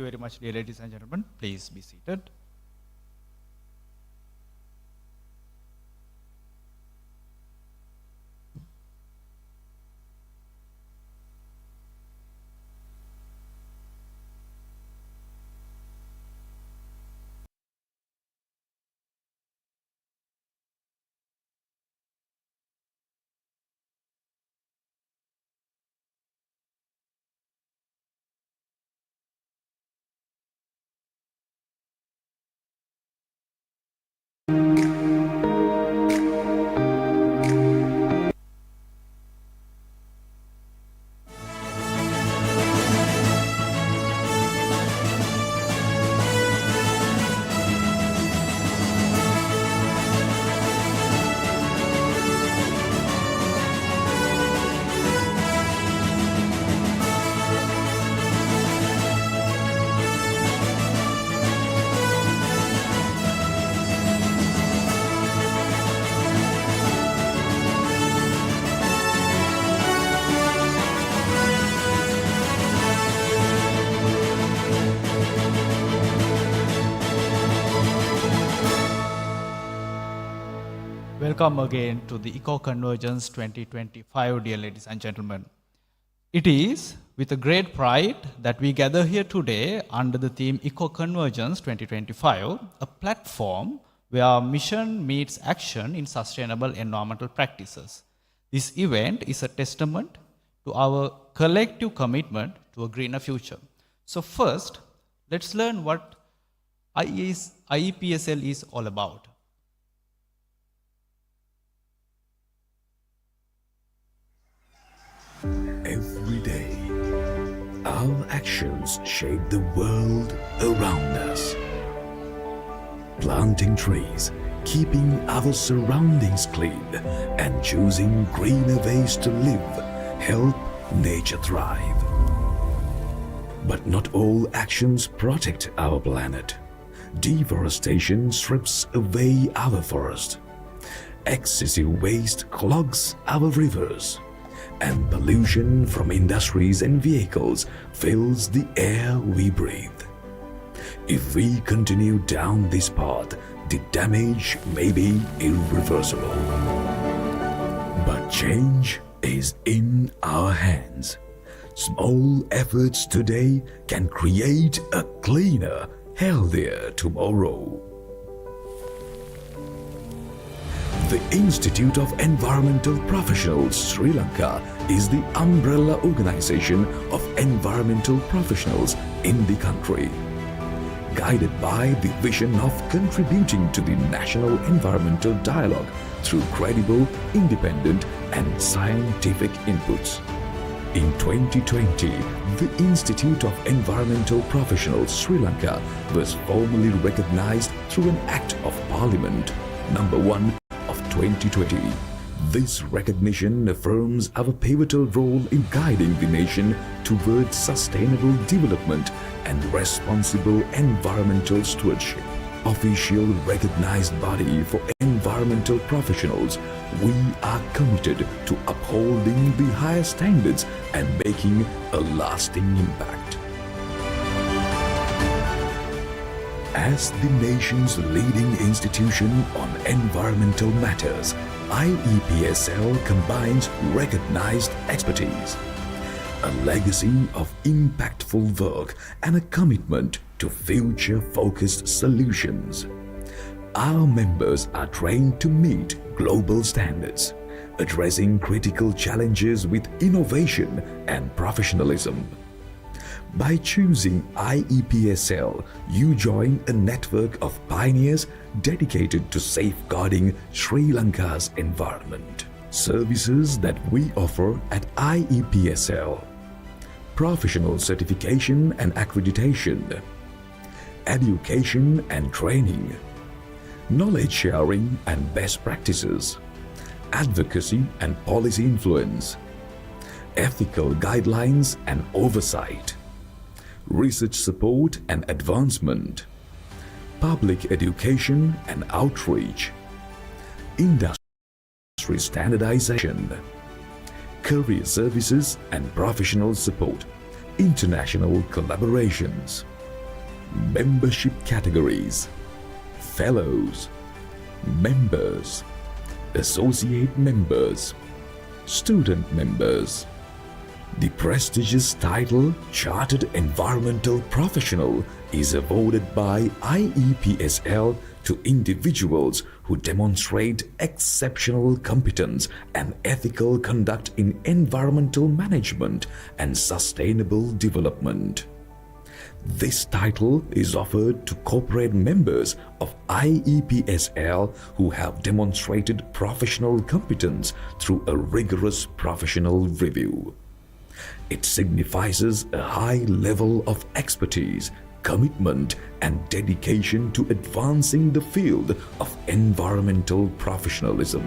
very much, dear ladies and gentlemen. Please be seated. Welcome again to the Eco-Convergence 2025, dear ladies and gentlemen. It is with a great pride that we gather here today under the theme Eco-Convergence 2025, a platform where our mission meets action in sustainable environmental practices. This event is a testament to our collective commitment to a greener future. So first, let's learn what IEPSL is all about. Every day, our actions shape the world around us. Planting trees, keeping our surroundings clean, and choosing greener ways to live help nature thrive. But not all actions protect our planet. Deforestation strips away our forest. Excessive waste clogs our rivers. And pollution from industries and vehicles fills the air we breathe. If we continue down this path, the damage may be irreversible. But change is in our hands. Small efforts today can create a cleaner, healthier tomorrow. The Institute of Environmental Professionals Sri Lanka is the umbrella organization of environmental professionals in the country. Guided by the vision of contributing to the national environmental dialogue through credible, independent and scientific inputs. In 2020, the Institute of Environmental Professionals Sri Lanka was formally recognized through an Act of Parliament number 1 of 2020. This recognition affirms our pivotal role in guiding the nation towards sustainable development and responsible environmental stewardship. Official recognized body for environmental professionals, we are committed to upholding the highest standards and making a lasting impact. As the nation's leading institution on environmental matters, IEPSL combines recognized expertise, a legacy of impactful work, and a commitment to future-focused solutions. Our members are trained to meet global standards, addressing critical challenges with innovation and professionalism. By choosing IEPSL, you join a network of pioneers dedicated to safeguarding Sri Lanka's environment. Services that we offer at IEPSL: professional certification and accreditation, education and training, knowledge sharing and best practices, advocacy and policy influence, ethical guidelines and oversight, research support and advancement, public education and outreach, industry standardization, career services and professional support, international collaborations, Membership categories: Fellows, Members, Associate Members, Student Members. The prestigious title Chartered Environmental Professional is awarded by IEPSL to individuals who demonstrate exceptional competence and ethical conduct in environmental management and sustainable development. This title is offered to corporate members of IEPSL who have demonstrated professional competence through a rigorous professional review. It signifies a high level of expertise, commitment, and dedication to advancing the field of environmental professionalism.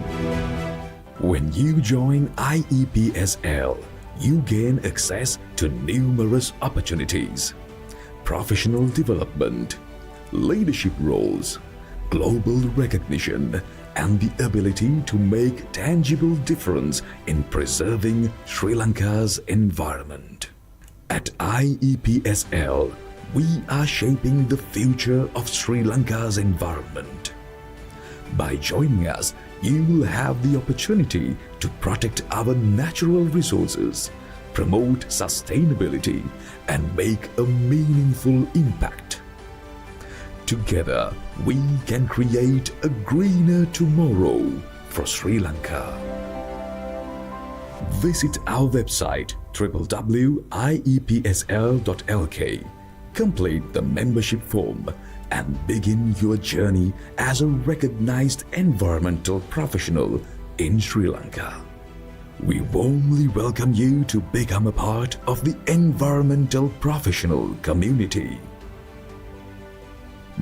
When you join IEPSL, you gain access to numerous opportunities: professional development, leadership roles, global recognition, and the ability to make tangible difference in preserving Sri Lanka's environment. At IEPSL, we are shaping the future of Sri Lanka's environment. By joining us, you will have the opportunity to protect our natural resources, promote sustainability, and make a meaningful impact. Together, we can create a greener tomorrow for Sri Lanka. Visit our website www.iepsl.lk, complete the membership form, and begin your journey as a recognized environmental professional in Sri Lanka. We warmly welcome you to become a part of the environmental professional community.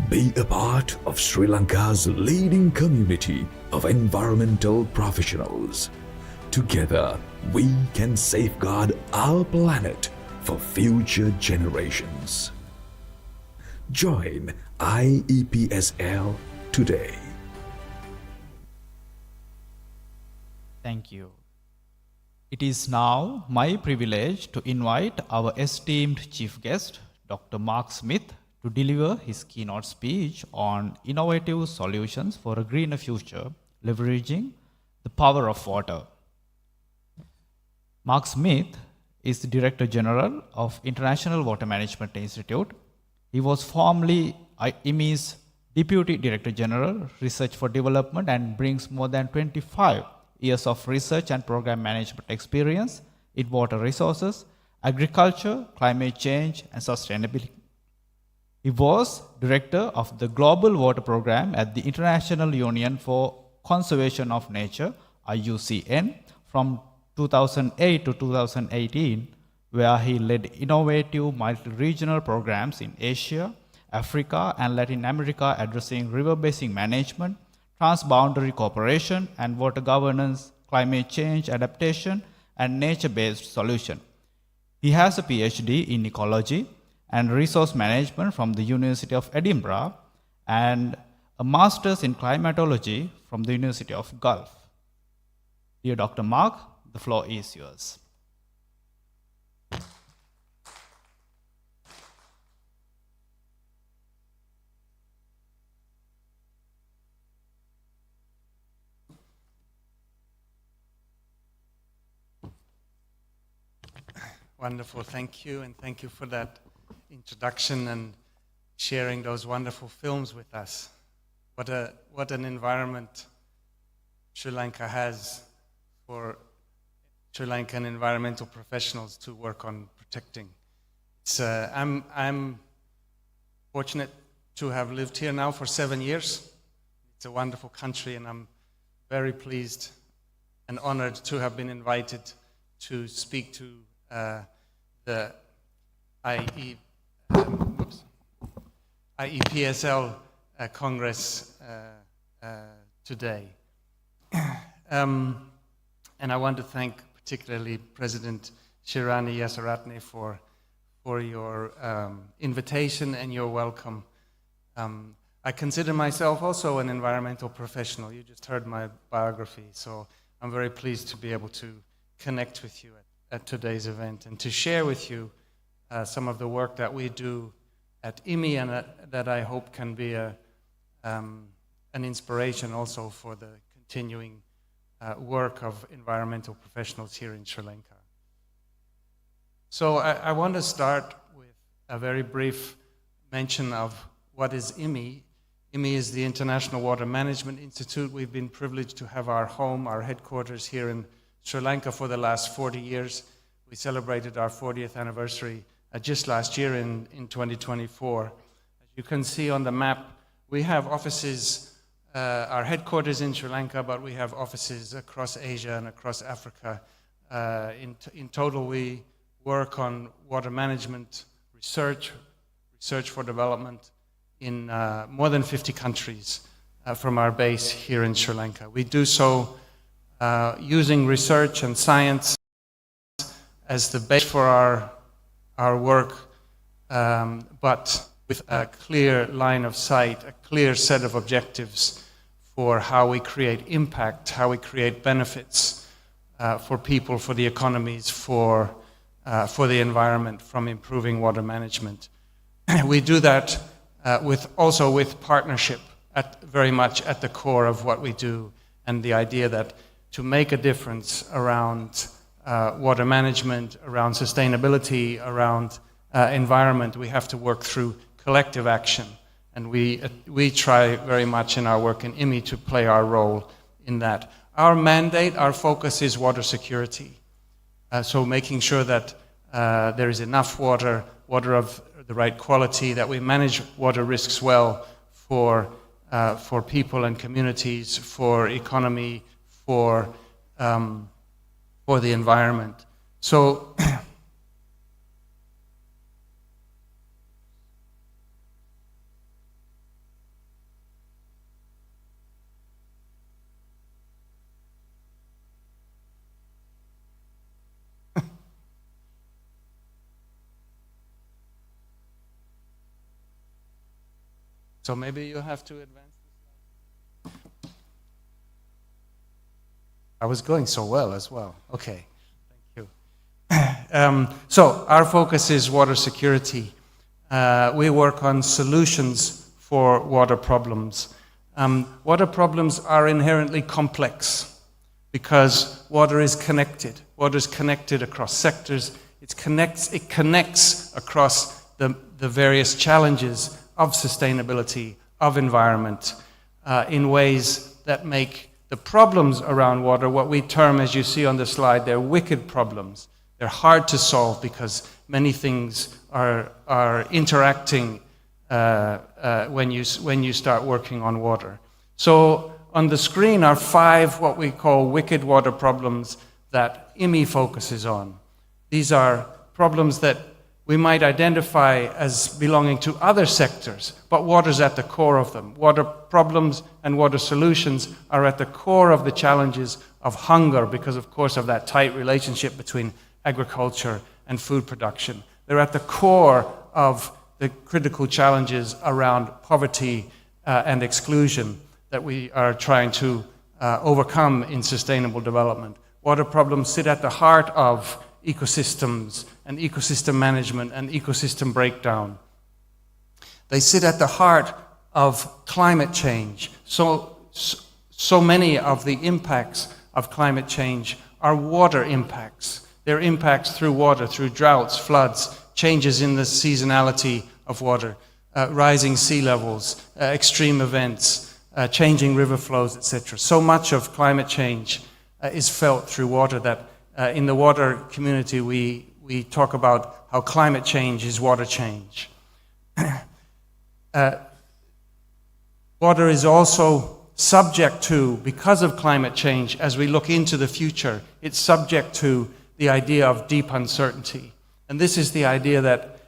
Be a part of Sri Lanka's leading community of environmental professionals. Together, we can safeguard our planet for future generations. Join IEPSL today. Thank you. It is now my privilege to invite our esteemed chief guest, Dr. Mark Smith, to deliver his keynote speech on innovative solutions for a greener future, leveraging the power of water. Mark Smith is the Director General of International Water Management Institute. He was formerly IEME's Deputy Director General, Research for Development, and brings more than 25 years of research and program management experience in water resources, agriculture, climate change, and sustainability. He was Director of the Global Water Program at the International Union for Conservation of Nature, IUCN, from 2008 to 2018, where he led innovative multi-regional programs in Asia, Africa, and Latin America addressing river basin management, transboundary cooperation, and water governance, climate change adaptation, and nature-based solution. He has a PhD in ecology and resource management from the University of Edinburgh and a master's in climatology from the University of Gulf. Dear Dr. Mark, the floor is yours. Wonderful, thank you, and thank you for that introduction and sharing those wonderful films with us. What an environment Sri Lanka has for Sri Lankan environmental professionals to work on protecting. I'm fortunate to have lived here now for 7 years. It's a wonderful country, and I'm very pleased and honored to have been invited to speak to the IEPSL Congress today. And I want to thank particularly President Shirani Yasaratne for your invitation and your welcome. I consider myself also an environmental professional. You just heard my biography, so I'm very pleased to be able to connect with you at today's event and to share with you some of the work that we do at IMI, and that I hope can be an inspiration also for the continuing work of environmental professionals here in Sri Lanka. So I want to start with a very brief mention of what is IMI. IMI is the International Water Management Institute. We've been privileged to have our home, our headquarters here in Sri Lanka for the last 40 years. We celebrated our 40th anniversary just last year in 2024. As you can see on the map, we have offices, our headquarters in Sri Lanka, but we have offices across Asia and across Africa. In total, we work on water management, research for development in more than 50 countries from our base here in Sri Lanka. We do so using research and science as the base for our work, but with a clear line of sight, a clear set of objectives for how we create impact, how we create benefits for people, for the economies, for the environment from improving water management. We do that also with partnership very much at the core of what we do, and the idea that to make a difference around water management, around sustainability, around environment, we have to work through collective action. And we try very much in our work in IMI to play our role in that. Our mandate, our focus is water security. So making sure that there is enough water of the right quality, that we manage water risks well for people and communities, for economy, for the environment. So so maybe you have to advance. I was going so well as well. Okay, thank you. So our focus is water security. We work on solutions for water problems. Water problems are inherently complex because water is connected. Water is connected across sectors. It connects across the various challenges of sustainability, of environment, in ways that make the problems around water, what we term, as you see on the slide, they're wicked problems. They're hard to solve because many things are interacting when you start working on water. So on the screen are 5 what we call wicked water problems that IMI focuses on. These are problems that we might identify as belonging to other sectors, but water's at the core of them. Water problems and water solutions are at the core of the challenges of hunger because, of course, of that tight relationship between agriculture and food production. They're at the core of the critical challenges around poverty and exclusion that we are trying to overcome in sustainable development. Water problems sit at the heart of ecosystems and ecosystem management and ecosystem breakdown. They sit at the heart of climate change. So many of the impacts of climate change are water impacts. They're impacts through water, through droughts, floods, changes in the seasonality of water, rising sea levels, extreme events, changing river flows, etc. So much of climate change is felt through water that in the water community we talk about how climate change is water change. Water is also subject to, because of climate change, as we look into the future, it's subject to the idea of deep uncertainty. And this is the idea that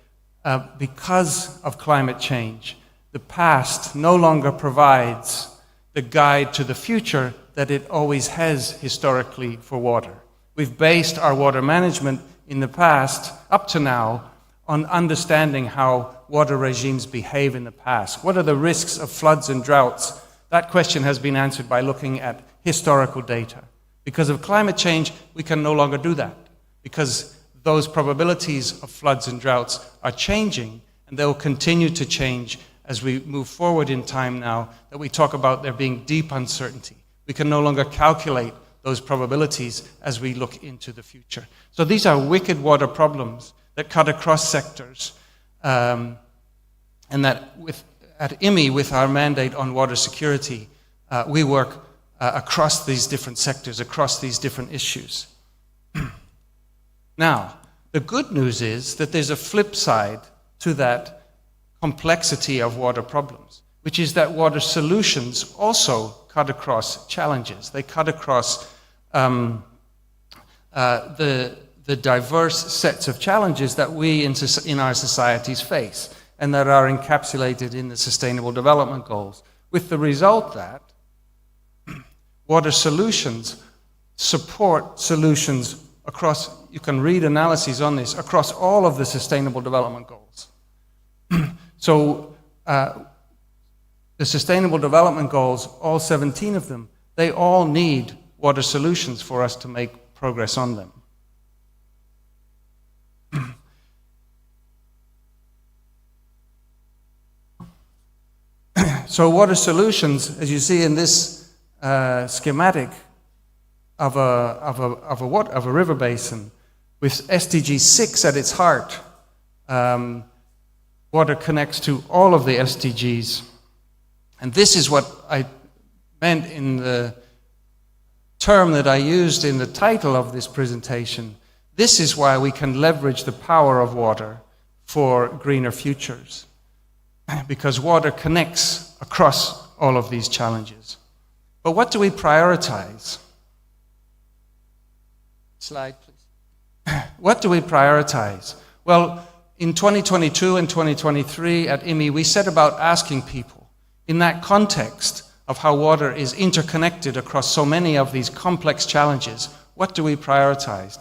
because of climate change, the past no longer provides the guide to the future that it always has historically for water. We've based our water management in the past, up to now, on understanding how water regimes behave in the past. What are the risks of floods and droughts? That question has been answered by looking at historical data. Because of climate change, we can no longer do that, because those probabilities of floods and droughts are changing, and they'll continue to change as we move forward in time now, that we talk about there being deep uncertainty. We can no longer calculate those probabilities as we look into the future. So these are wicked water problems that cut across sectors, and that at IMI, with our mandate on water security, we work across these different sectors, across these different issues. Now, the good news is that there's a flip side to that complexity of water problems, which is that water solutions also cut across challenges. They cut across the diverse sets of challenges that we in our societies face, and that are encapsulated in the Sustainable Development Goals, with the result that water solutions support solutions across, you can read analyses on this, across all of the Sustainable Development Goals. So the Sustainable Development Goals, all 17 of them, they all need water solutions for us to make progress on them. So water solutions, as you see in this schematic of a river basin, with SDG 6 at its heart, water connects to all of the SDGs. And this is what I meant in the term that I used in the title of this presentation. This is why we can leverage the power of water for greener futures, because water connects across all of these challenges. But what do we prioritize? Slide, please. What do we prioritize? Well, in 2022 and 2023 at IMI, we set about asking people, in that context of how water is interconnected across so many of these complex challenges, what do we prioritize?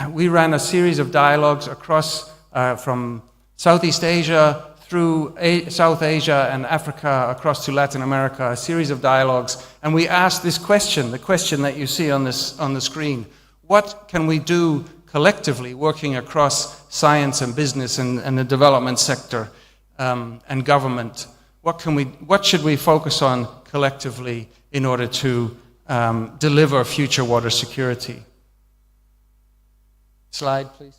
We ran a series of dialogues across from Southeast Asia through South Asia and Africa, across to Latin America, a series of dialogues, and we asked this question, the question that you see on the screen: what can we do collectively, working across science and business and the development sector and government? What should we focus on collectively in order to deliver future water security? Slide, please.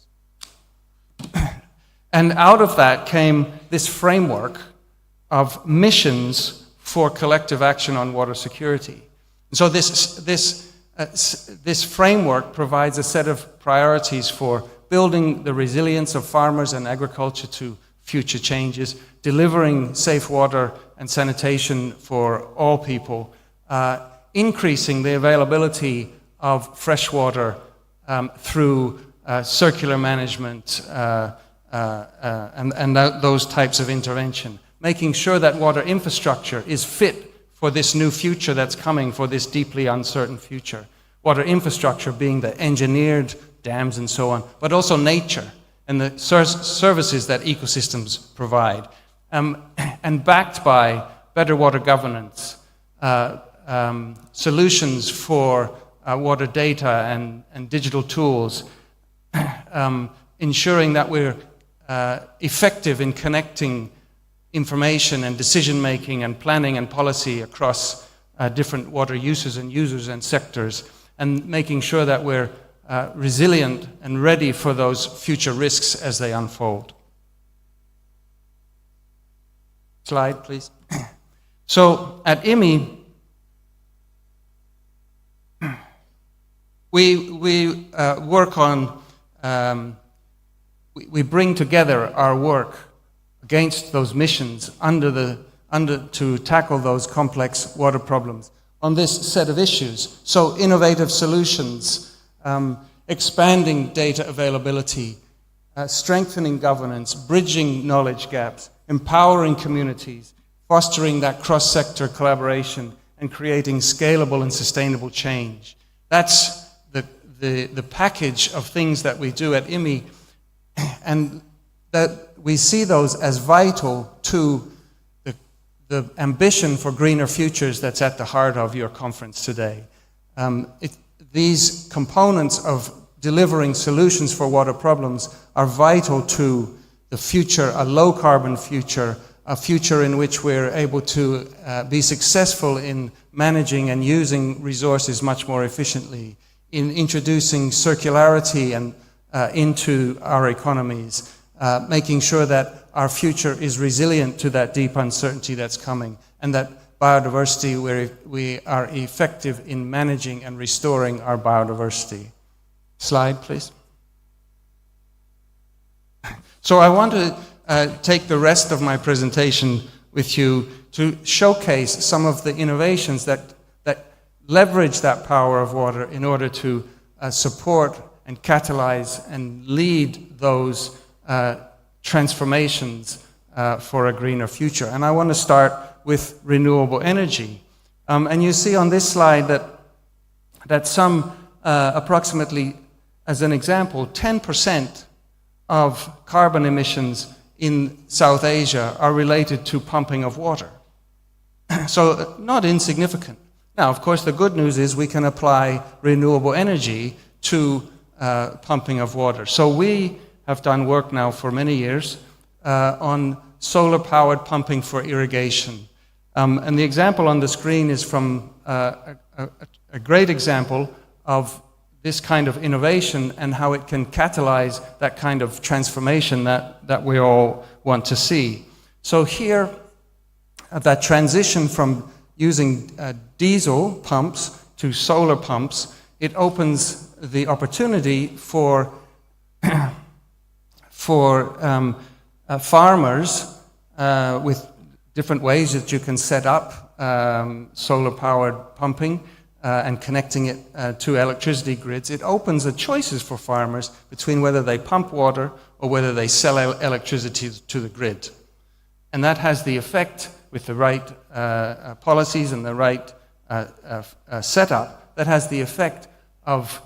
And out of that came this framework of missions for collective action on water security. So this framework provides a set of priorities for building the resilience of farmers and agriculture to future changes, delivering safe water and sanitation for all people, increasing the availability of fresh water through circular management and those types of intervention, making sure that water infrastructure is fit for this new future that's coming, for this deeply uncertain future. Water infrastructure being the engineered dams and so on, but also nature and the services that ecosystems provide. And backed by better water governance, solutions for water data and digital tools, ensuring that we're effective in connecting information and decision-making and planning and policy across different water users and sectors, and making sure that we're resilient and ready for those future risks as they unfold. Slide, please. So at IMI, we work on, we bring together our work against those missions to tackle those complex water problems on this set of issues. So innovative solutions, expanding data availability, strengthening governance, bridging knowledge gaps, empowering communities, fostering that cross-sector collaboration, and creating scalable and sustainable change. That's the package of things that we do at IMI, and that we see those as vital to the ambition for greener futures that's at the heart of your conference today. These components of delivering solutions for water problems are vital to the future, a low-carbon future, a future in which we're able to be successful in managing and using resources much more efficiently, in introducing circularity and into our economies, making sure that our future is resilient to that deep uncertainty that's coming, and that biodiversity, where we are effective in managing and restoring our biodiversity. Slide, please. So I want to take the rest of my presentation with you to showcase some of the innovations that leverage that power of water in order to support and catalyze and lead those transformations for a greener future. And I want to start with renewable energy. And you see on this slide that some approximately, as an example, 10% of carbon emissions in South Asia are related to pumping of water. So not insignificant. Now, of course, the good news is we can apply renewable energy to pumping of water. So we have done work now for many years on solar-powered pumping for irrigation. And the example on the screen is from a great example of this kind of innovation and how it can catalyze that kind of transformation that we all want to see. So here, that transition from using diesel pumps to solar pumps, it opens the opportunity for farmers with different ways that you can set up solar-powered pumping and connecting it to electricity grids. It opens the choices for farmers between whether they pump water or whether they sell electricity to the grid. And that has the effect, with the right policies and the right setup, that has the effect of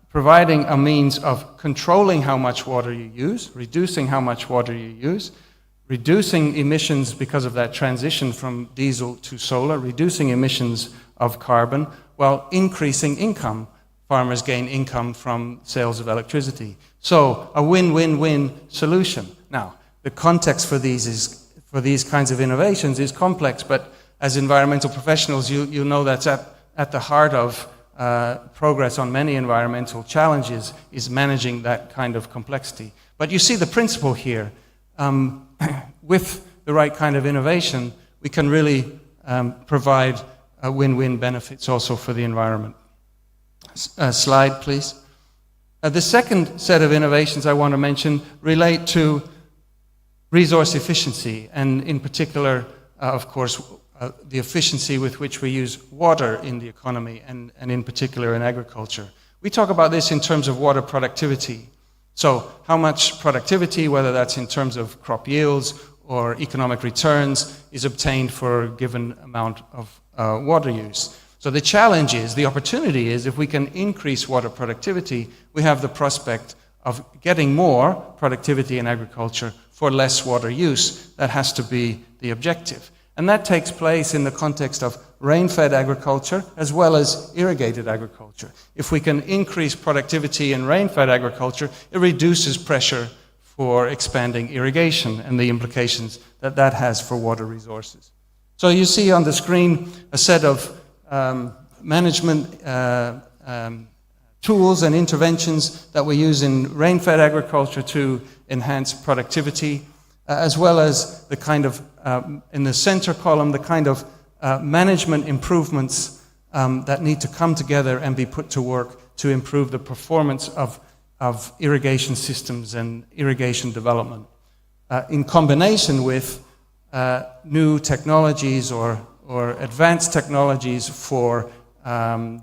providing a means of controlling how much water you use, reducing how much water you use, reducing emissions because of that transition from diesel to solar, reducing emissions of carbon, while increasing income. Farmers gain income from sales of electricity. So a win-win-win solution. Now, the context for these kinds of innovations is complex, but as environmental professionals, you know that's at the heart of progress on many environmental challenges, is managing that kind of complexity. But you see the principle here. With the right kind of innovation, we can really provide win-win benefits also for the environment. Slide, please. The second set of innovations I want to mention relate to resource efficiency, and in particular, of course, the efficiency with which we use water in the economy, and in particular in agriculture. We talk about this in terms of water productivity. So how much productivity, whether that's in terms of crop yields or economic returns, is obtained for a given amount of water use. So the challenge is, the opportunity is, if we can increase water productivity, we have the prospect of getting more productivity in agriculture for less water use. That has to be the objective. And that takes place in the context of rain-fed agriculture as well as irrigated agriculture. If we can increase productivity in rain-fed agriculture, it reduces pressure for expanding irrigation and the implications that that has for water resources. So you see on the screen a set of management tools and interventions that we use in rain-fed agriculture to enhance productivity, as well as the kind of, in the center column, the kind of management improvements that need to come together and be put to work to improve the performance of irrigation systems and irrigation development, in combination with new technologies or advanced technologies for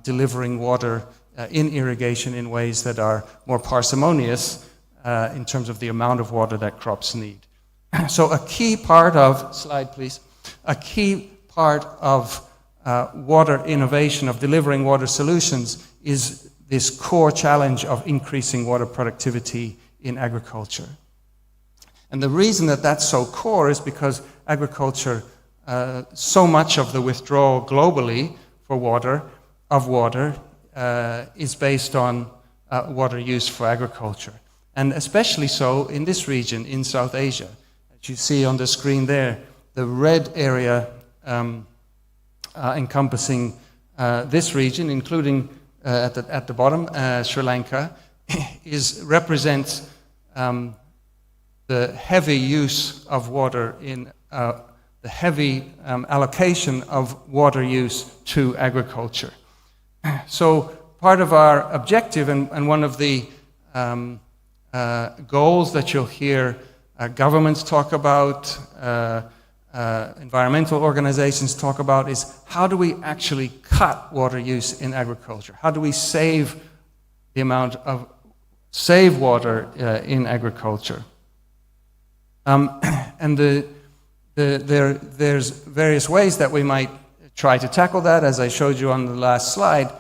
delivering water in irrigation in ways that are more parsimonious in terms of the amount of water that crops need. So a key part of, slide please, a key part of water innovation, of delivering water solutions, is this core challenge of increasing water productivity in agriculture. And the reason that that's so core is because agriculture, so much of the withdrawal globally for water, is based on water use for agriculture. and especially so in this region in South Asia. As you see on the screen there, the red area encompassing this region, including at the bottom, Sri Lanka, represents the heavy use of water in the heavy allocation of water use to agriculture. So part of our objective and one of the goals that you'll hear governments talk about, environmental organizations talk about, is how do we actually cut water use in agriculture? How do we save water in agriculture? And there's various ways that we might try to tackle that, as I showed you on the last slide.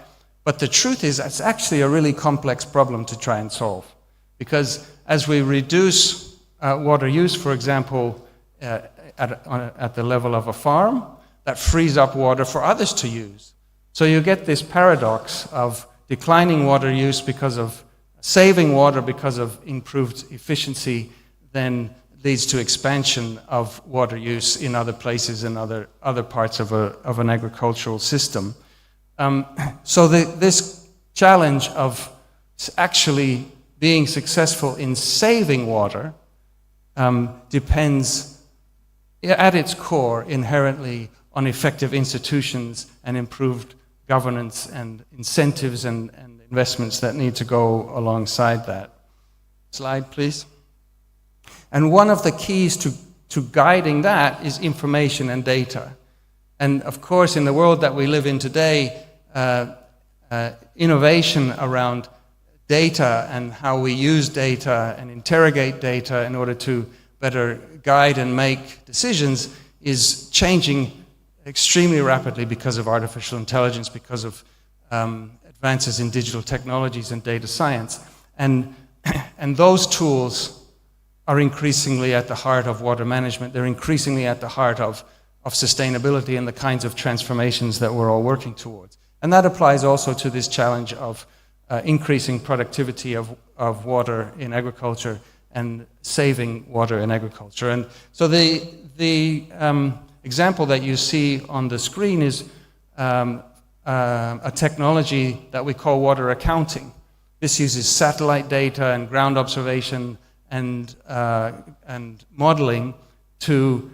But the truth is, it's actually a really complex problem to try and solve. Because as we reduce water use, for example, at the level of a farm, that frees up water for others to use. So you get this paradox of declining water use because of saving water because of improved efficiency, then leads to expansion of water use in other places and other parts of an agricultural system. So this challenge of actually being successful in saving water depends at its core inherently on effective institutions and improved governance and incentives and investments that need to go alongside that. Slide, please. And one of the keys to guiding that is information and data. And of course, in the world that we live in today, innovation around data and how we use data and interrogate data in order to better guide and make decisions is changing extremely rapidly because of artificial intelligence, because of advances in digital technologies and data science. And those tools are increasingly at the heart of water management. They're increasingly at the heart of sustainability and the kinds of transformations that we're all working towards. And that applies also to this challenge of increasing productivity of water in agriculture and saving water in agriculture. And so the example that you see on the screen is a technology that we call water accounting. This uses satellite data and ground observation and modeling to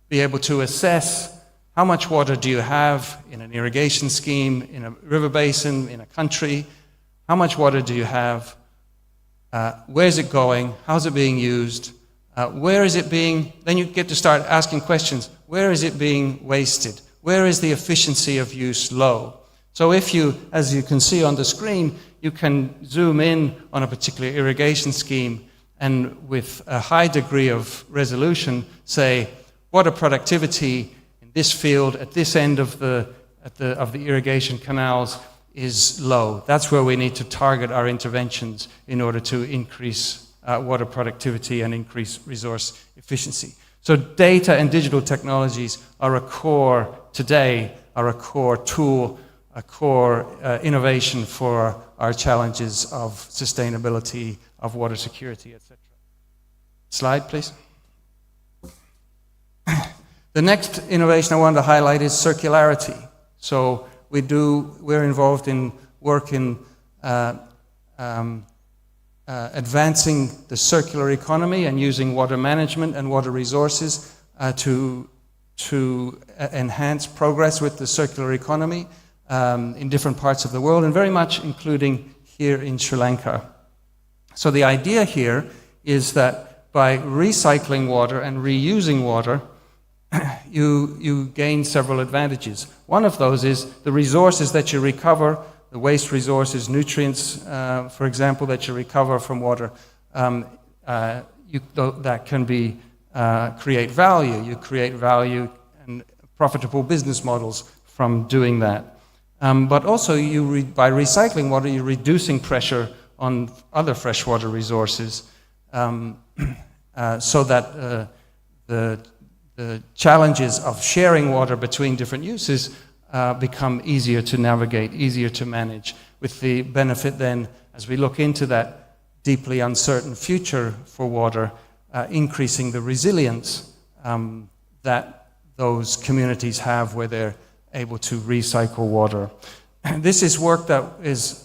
be able to assess how much water do you have in an irrigation scheme, in a river basin, in a country. How much water do you have? Where's it going? How's it being used? Where is it being? Then you get to start asking questions. Where is it being wasted? Where is the efficiency of use low? So if you, as you can see on the screen, you can zoom in on a particular irrigation scheme and with a high degree of resolution say, water productivity in this field at this end of the irrigation canals is low. That's where we need to target our interventions in order to increase water productivity and increase resource efficiency. So data and digital technologies are a core today, are a core tool, a core innovation for our challenges of sustainability, of water security, etc. Slide, please. The next innovation I wanted to highlight is circularity. So we're involved in work in advancing the circular economy and using water management and water resources to enhance progress with the circular economy in different parts of the world, and very much including here in Sri Lanka. So the idea here is that by recycling water and reusing water, you gain several advantages. One of those is the resources that you recover, the waste resources, nutrients, for example, that you recover from water, that can be create value. You create value and profitable business models from doing that. But also, by recycling water, you're reducing pressure on other freshwater resources, so that the challenges of sharing water between different uses become easier to navigate, easier to manage, with the benefit then, as we look into that deeply uncertain future for water, increasing the resilience that those communities have where they're able to recycle water. This is work that is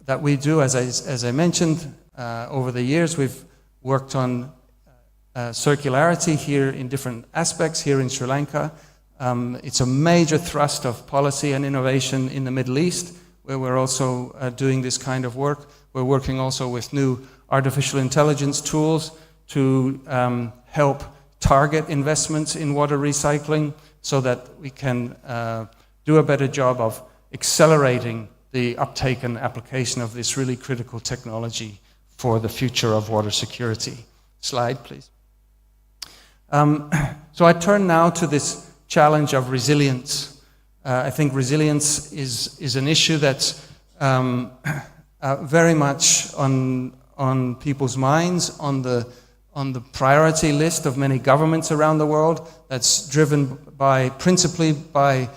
that we do, as I mentioned, over the years. We've worked on circularity here in different aspects here in Sri Lanka. It's a major thrust of policy and innovation in the Middle East, where we're also doing this kind of work. We're working also with new artificial intelligence tools to help target investments in water recycling so that we can do a better job of accelerating the uptake and application of this really critical technology for the future of water security. Slide, please. So I turn now to this challenge of resilience. I think resilience is an issue that's very much on people's minds, on the priority list of many governments around the world. That's driven principally by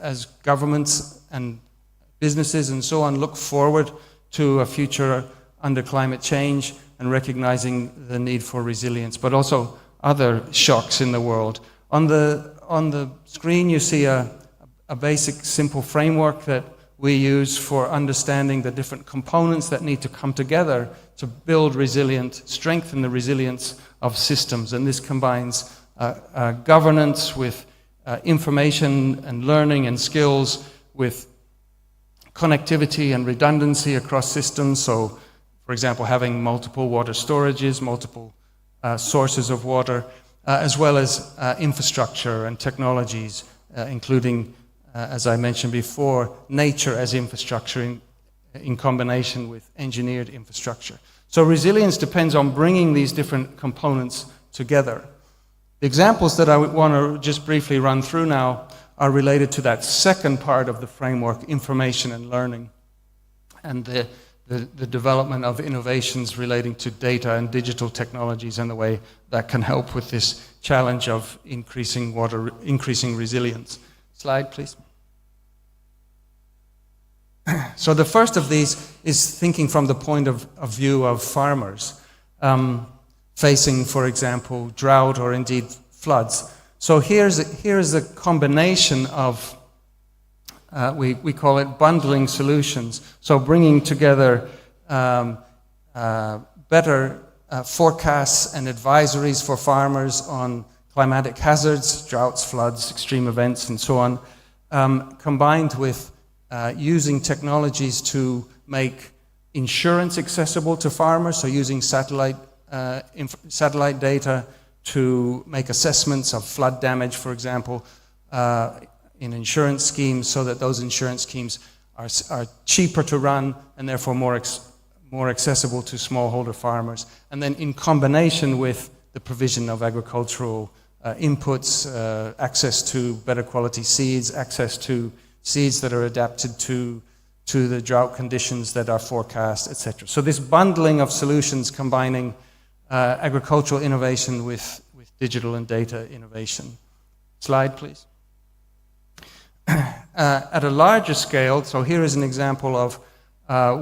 as governments and businesses and so on look forward to a future under climate change and recognizing the need for resilience, but also other shocks in the world. On the screen you see a basic simple framework that we use for understanding the different components that need to come together to build strengthen the resilience of systems. And this combines governance with information and learning and skills, with connectivity and redundancy across systems. So, for example, having multiple water storages, multiple sources of water, as well as infrastructure and technologies, including, as I mentioned before, nature as infrastructure in combination with engineered infrastructure. So resilience depends on bringing these different components together. The examples that I would want to just briefly run through now are related to that second part of the framework, information and learning, and the development of innovations relating to data and digital technologies and the way that can help with this challenge of increasing resilience. Slide, please. So the first of these is thinking from the point of view of farmers facing, for example, drought or indeed floods. So here's a combination of we call it bundling solutions. So bringing together better forecasts and advisories for farmers on climatic hazards, droughts, floods, extreme events, and so on, combined with using technologies to make insurance accessible to farmers, so using satellite data to make assessments of flood damage, for example, in insurance schemes, so that those insurance schemes are cheaper to run and therefore more accessible to smallholder farmers. And then in combination with the provision of agricultural inputs, access to better quality seeds, access to seeds that are adapted to the drought conditions that are forecast, etc. So this bundling of solutions combining agricultural innovation with digital and data innovation. Slide, please. At a larger scale, so here is an example of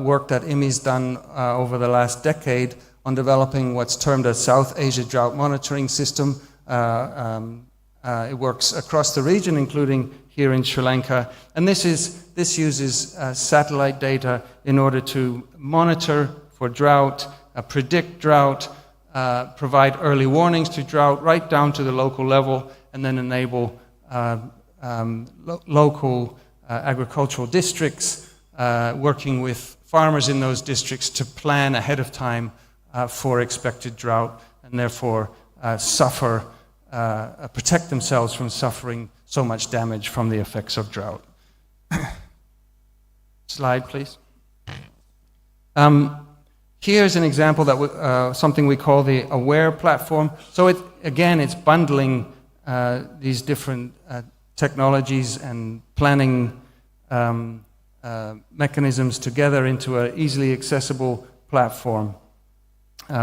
work that IMI's done over the last decade on developing what's termed a South Asia Drought Monitoring System. It works across the region, including here in Sri Lanka. And this uses satellite data in order to monitor for drought, predict drought, provide early warnings to drought right down to the local level, and then enable local agricultural districts working with farmers in those districts to plan ahead of time for expected drought, and therefore protect themselves from suffering so much damage from the effects of drought. Slide, please. Here's an example that something we call the AWARE platform. So it's bundling these different technologies and planning mechanisms together into an easily accessible platform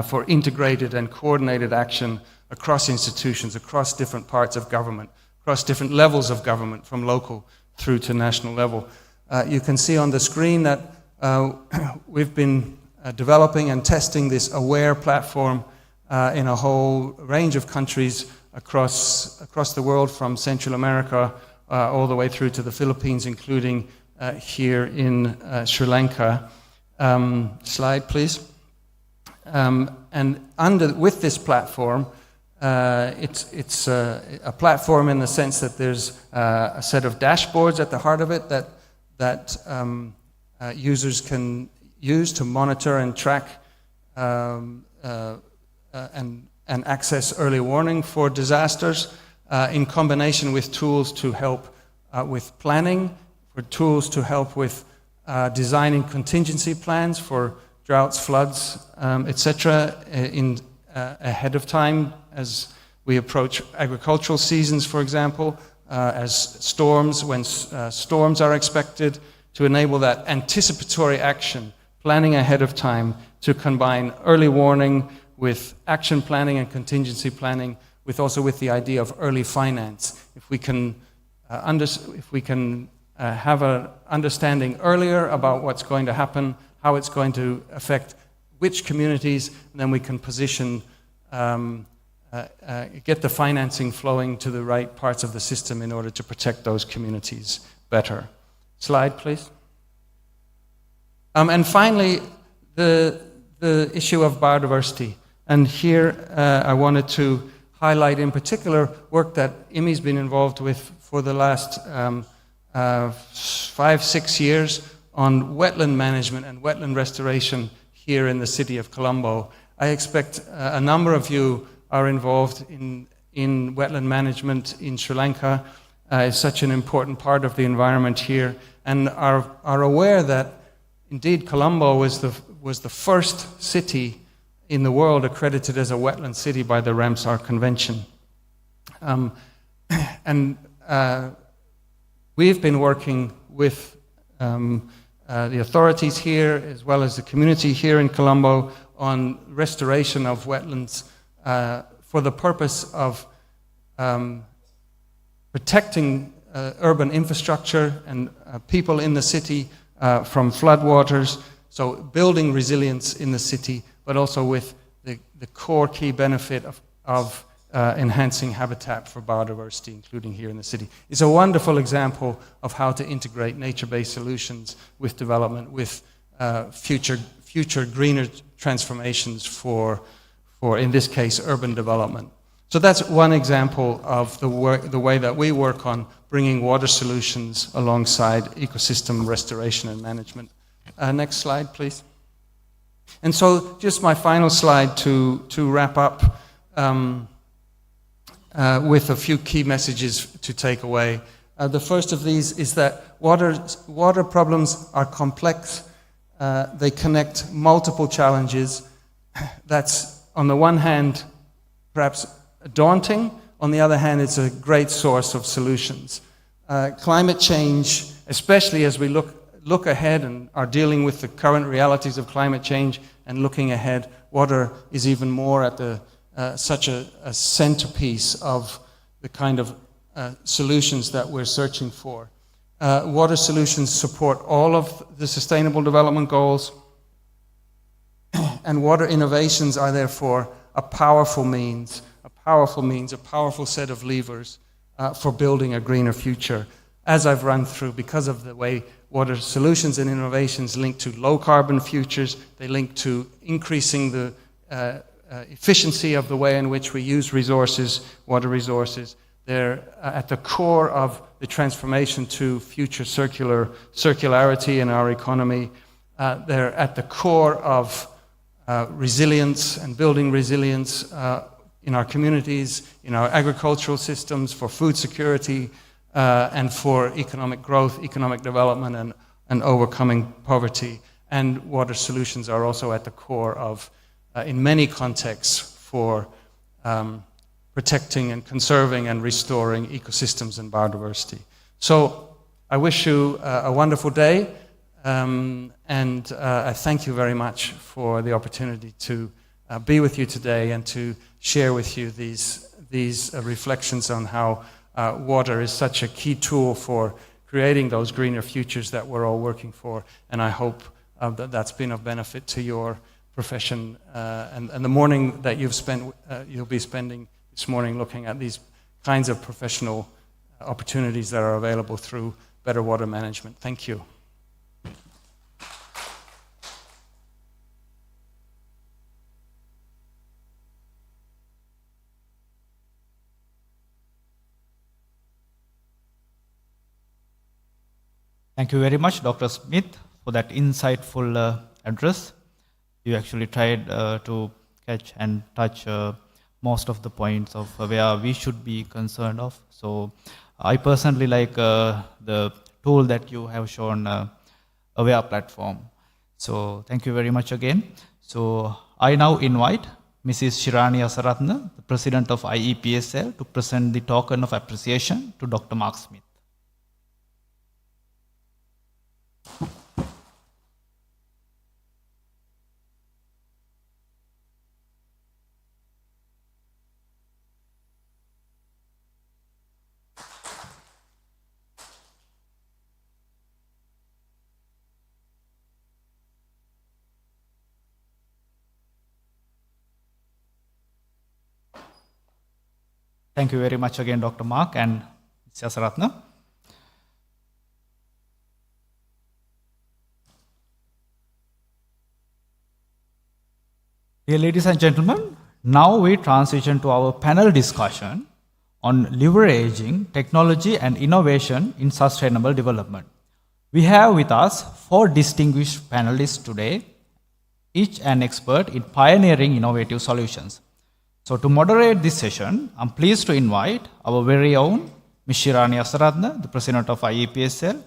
for integrated and coordinated action across institutions, across different parts of government, across different levels of government, from local through to national level. You can see on the screen that we've been developing and testing this AWARE platform in a whole range of countries across the world, from Central America all the way through to the Philippines, including here in Sri Lanka. Slide, please. And with this platform, it's a platform in the sense that there's a set of dashboards at the heart of it that users can use to monitor and track and access early warning for disasters, in combination with tools to help with planning, for tools to help with designing contingency plans for droughts, floods, etc. Ahead of time as we approach agricultural seasons, for example, as storms, when storms are expected, to enable that anticipatory action, planning ahead of time, to combine early warning with action planning and contingency planning, with the idea of early finance. If we can have an understanding earlier about what's going to happen, how it's going to affect which communities, then we can position, get the financing flowing to the right parts of the system in order to protect those communities better. Slide, please. And finally, the issue of biodiversity. And here I wanted to highlight in particular work that IMI's been involved with for the last 5-6 years on wetland management and wetland restoration here in the city of Colombo. I expect a number of you are involved in wetland management in Sri Lanka. It's such an important part of the environment here, and are aware that indeed Colombo was the first city in the world accredited as a wetland city by the Ramsar Convention. We've been working with the authorities here, as well as the community here in Colombo, on restoration of wetlands for the purpose of protecting urban infrastructure and people in the city from floodwaters, so building resilience in the city, but also with the core key benefit of enhancing habitat for biodiversity, including here in the city. It's a wonderful example of how to integrate nature-based solutions with development, with future greener transformations for, in this case, urban development. So that's one example of the way that we work on bringing water solutions alongside ecosystem restoration and management. Next slide, please. And so just my final slide to wrap up with a few key messages to take away. The first of these is that water problems are complex. They connect multiple challenges. That's, on the one hand, perhaps daunting. On the other hand, it's a great source of solutions. Climate change, especially as we look ahead and are dealing with the current realities of climate change and looking ahead, water is even more at such a centerpiece of the kind of solutions that we're searching for. Water solutions support all of the Sustainable Development Goals, and water innovations are therefore a powerful set of levers for building a greener future. As I've run through, because of the way water solutions and innovations link to low carbon futures, they link to increasing the efficiency of the way in which we use resources, water resources. They're at the core of the transformation to future circularity in our economy. They're at the core of resilience and building resilience in our communities, in our agricultural systems, for food security, and for economic growth, economic development, and overcoming poverty. And water solutions are also at the core of, in many contexts, for protecting and conserving and restoring ecosystems and biodiversity. So I wish you a wonderful day, and I thank you very much for the opportunity to be with you today and to share with you these reflections on how water is such a key tool for creating those greener futures that we're all working for. And I hope that's been of benefit to your profession, and the morning that you'll be spending this morning looking at these kinds of professional opportunities that are available through better water management. Thank you. Thank you very much, Dr. Smith, for that insightful address. You actually tried to catch and touch most of the points of where we should be concerned of. So I personally like the tool that you have shown, Aware platform. So thank you very much again. So I now invite Mrs. Shirani Asaratna, the President of IEPS L, to present the token of appreciation to Dr. Mark Smith. Thank you very much again, Dr. Mark and Ms. Asaratna. Dear ladies and gentlemen, now we transition to our panel discussion on leveraging technology and innovation in sustainable development. We have with us 4 distinguished panelists today, each an expert in pioneering innovative solutions. So to moderate this session, I'm pleased to invite our very own Ms. Shirani Asaratna, the President of IEPS L.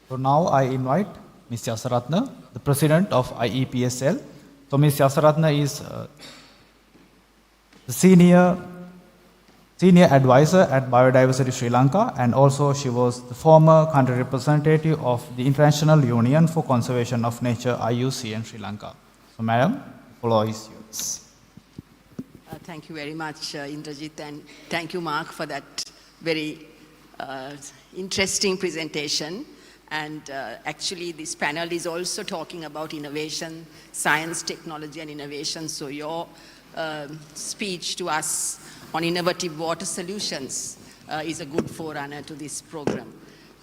So now I invite Ms. Asaratna, the President of IEPS L. So Ms. Asaratna is the senior advisor at Biodiversity Sri Lanka, and also she was the former country representative of the International Union for Conservation of Nature, IUCN Sri Lanka. So madam, the floor is yours. Thank you very much, Indrajit, and thank you, Mark, for that very interesting presentation. And actually, this panel is also talking about innovation, science, technology, and innovation. So your speech to us on innovative water solutions is a good forerunner to this program.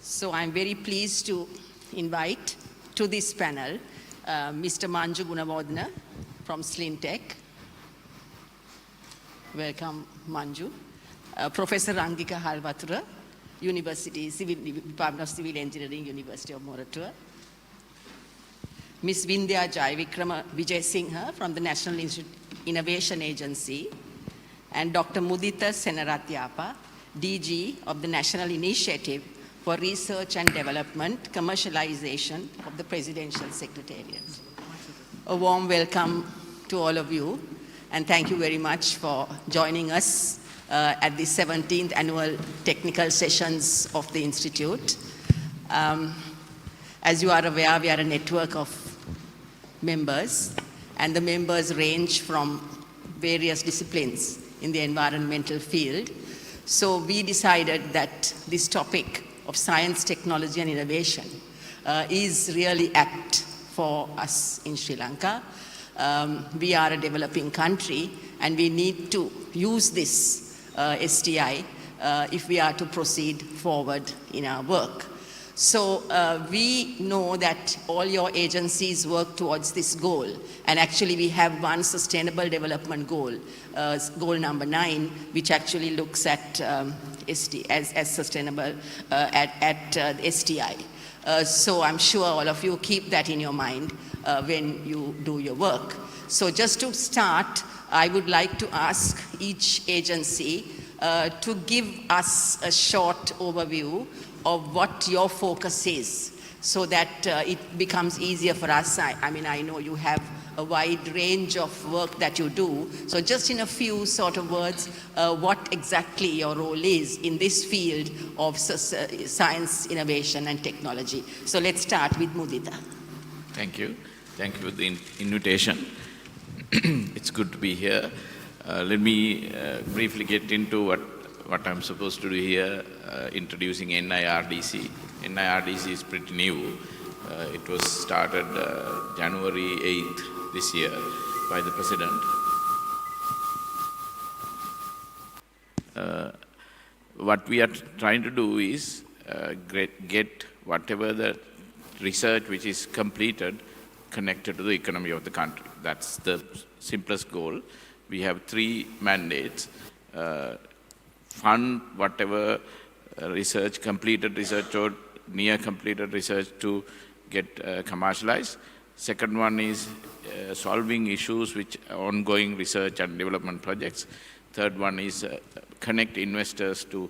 So I'm very pleased to invite to this panel Mr. Manju Gunawardena from Slintech. Welcome, Manju. Professor Rangika Halwatura, Department of Civil Engineering, University of Moratuwa. Ms. Vindhya Jaivikrama Vijay Singha from the National Innovation Agency, and Dr. Mudita Senaratyapa, DG of the National Initiative for Research and Development, Commercialization of the Presidential Secretariat. A warm welcome to all of you, and thank you very much for joining us at the 17th annual technical sessions of the Institute. As you are aware, we are a network of members, and the members range from various disciplines in the environmental field. So we decided that this topic of science, technology, and innovation is really apt for us in Sri Lanka. we are a developing country and we need to use this STI if we are to proceed forward in our work. So we know that all your agencies work towards this goal, and actually we have one sustainable development goal, goal number 9, which actually looks at as sustainable at STI. So I'm sure all of you keep that in your mind when you do your work. So just to start, I would like to ask each agency to give us a short overview of what your focus is, so that it becomes easier for us. I mean, I know you have a wide range of work that you do, so just in a few sort of words, what exactly your role is in this field of science, innovation and technology. So let's start with Mudita. Thank you. Thank you for the invitation. It's good to be here. Let me briefly get into what I'm supposed to do here, introducing NIRDC. NIRDC is pretty new. It was started January 8th this year by the President. What we are trying to do is get whatever the research which is completed connected to the economy of the country. That's the simplest goal. We have 3 mandates. Fund whatever research, completed research or near completed research to get commercialized. Second one is solving issues which are ongoing research and development projects. Third one is connect investors to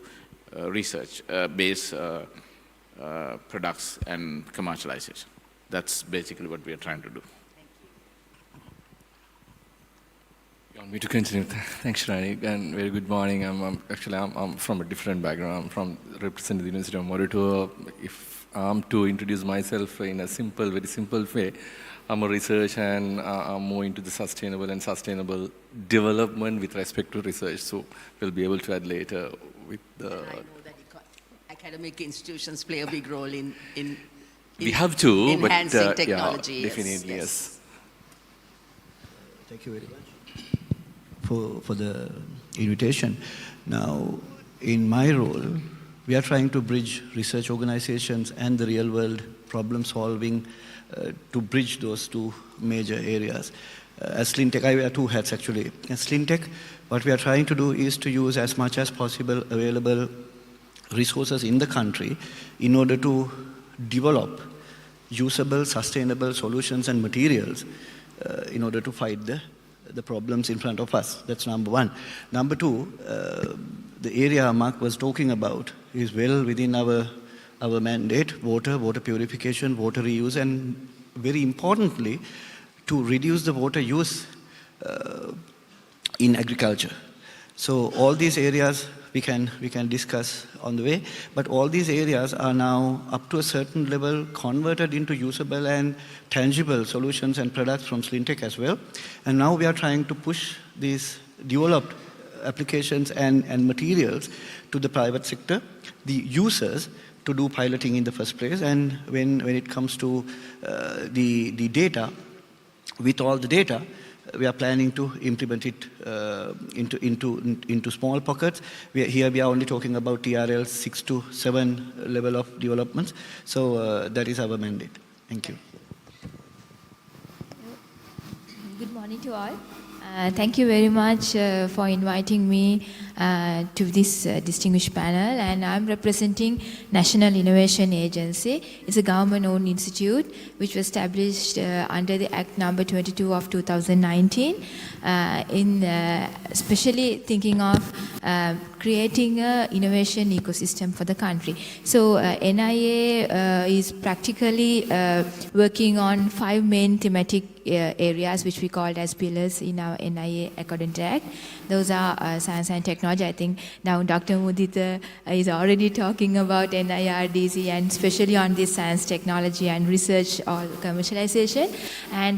research-based products and commercialization. That's basically what we are trying to do. You want me to continue? Thanks, Rani, and very good morning. I'm from a different background. I'm from representing the University of Morituo. If I'm to introduce myself in a simple, very simple way, I'm a research and I'm more into the sustainable development with respect to research. So we'll be able to add later with the. I know that academic institutions play a big role in we have to, enhancing but technology. yeah, definitely yes. Thank you very much for the invitation. Now, in my role, we are trying to bridge research organizations and the real world problem solving to bridge those 2 major areas. As SLINTech, I wear 2 hats actually. As SLINTech, what we are trying to do is to use as much as possible available resources in the country in order to develop usable, sustainable solutions and materials in order to fight the problems in front of us. That's number 1. Number 2, the area Mark was talking about is well within our mandate: water purification, water reuse, and very importantly, to reduce the water use in agriculture. So all these areas we can discuss on the way, but all these areas are now up to a certain level converted into usable and tangible solutions and products from SLINTech as well. And now we are trying to push these developed applications and materials to the private sector, the users, to do piloting in the first place. And when it comes to the data, with all the data, we are planning to implement it into small pockets. Here we are only talking about TRL 6 to 7 level of developments. So that is our mandate. Thank you. Good morning to all. Thank you very much for inviting me to this distinguished panel, and I'm representing National Innovation Agency. It's a government-owned institute which was established under the Act number 22 of 2019, especially thinking of creating an innovation ecosystem for the country. So NIA is practically working on 5 main thematic areas which we called as pillars in our NIA according to Act. Those are science and technology. I think now Dr. Mudita is already talking about NIRDC and especially on this science, technology and research or commercialization. And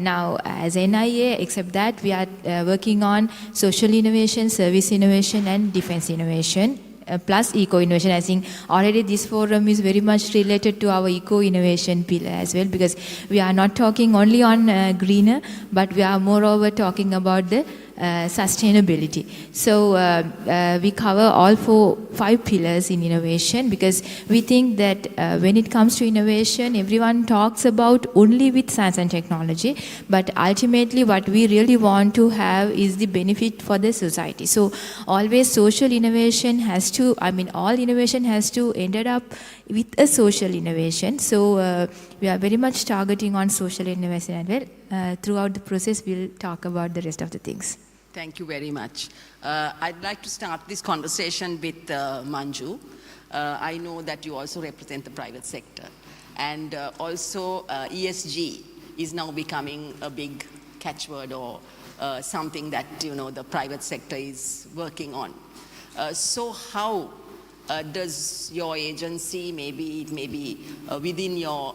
now as NIA, except that we are working on social innovation, service innovation and defense innovation plus eco-innovation. I think already this forum is very much related to our eco-innovation pillar as well, because we are not talking only on greener, but we are moreover talking about the sustainability. So we cover all 5 pillars in innovation, because we think that when it comes to innovation, everyone talks about only with science and technology, but ultimately what we really want to have is the benefit for the society. So always social innovation has to, all innovation has to ended up with a social innovation. So we are very much targeting on social innovation as well. Throughout the process, we'll talk about the rest of the things. Thank you very much. I'd like to start this conversation with Manju. I know that you also represent the private sector. And also ESG is now becoming a big catchword, or something that the private sector is working on. So how does your agency, maybe within your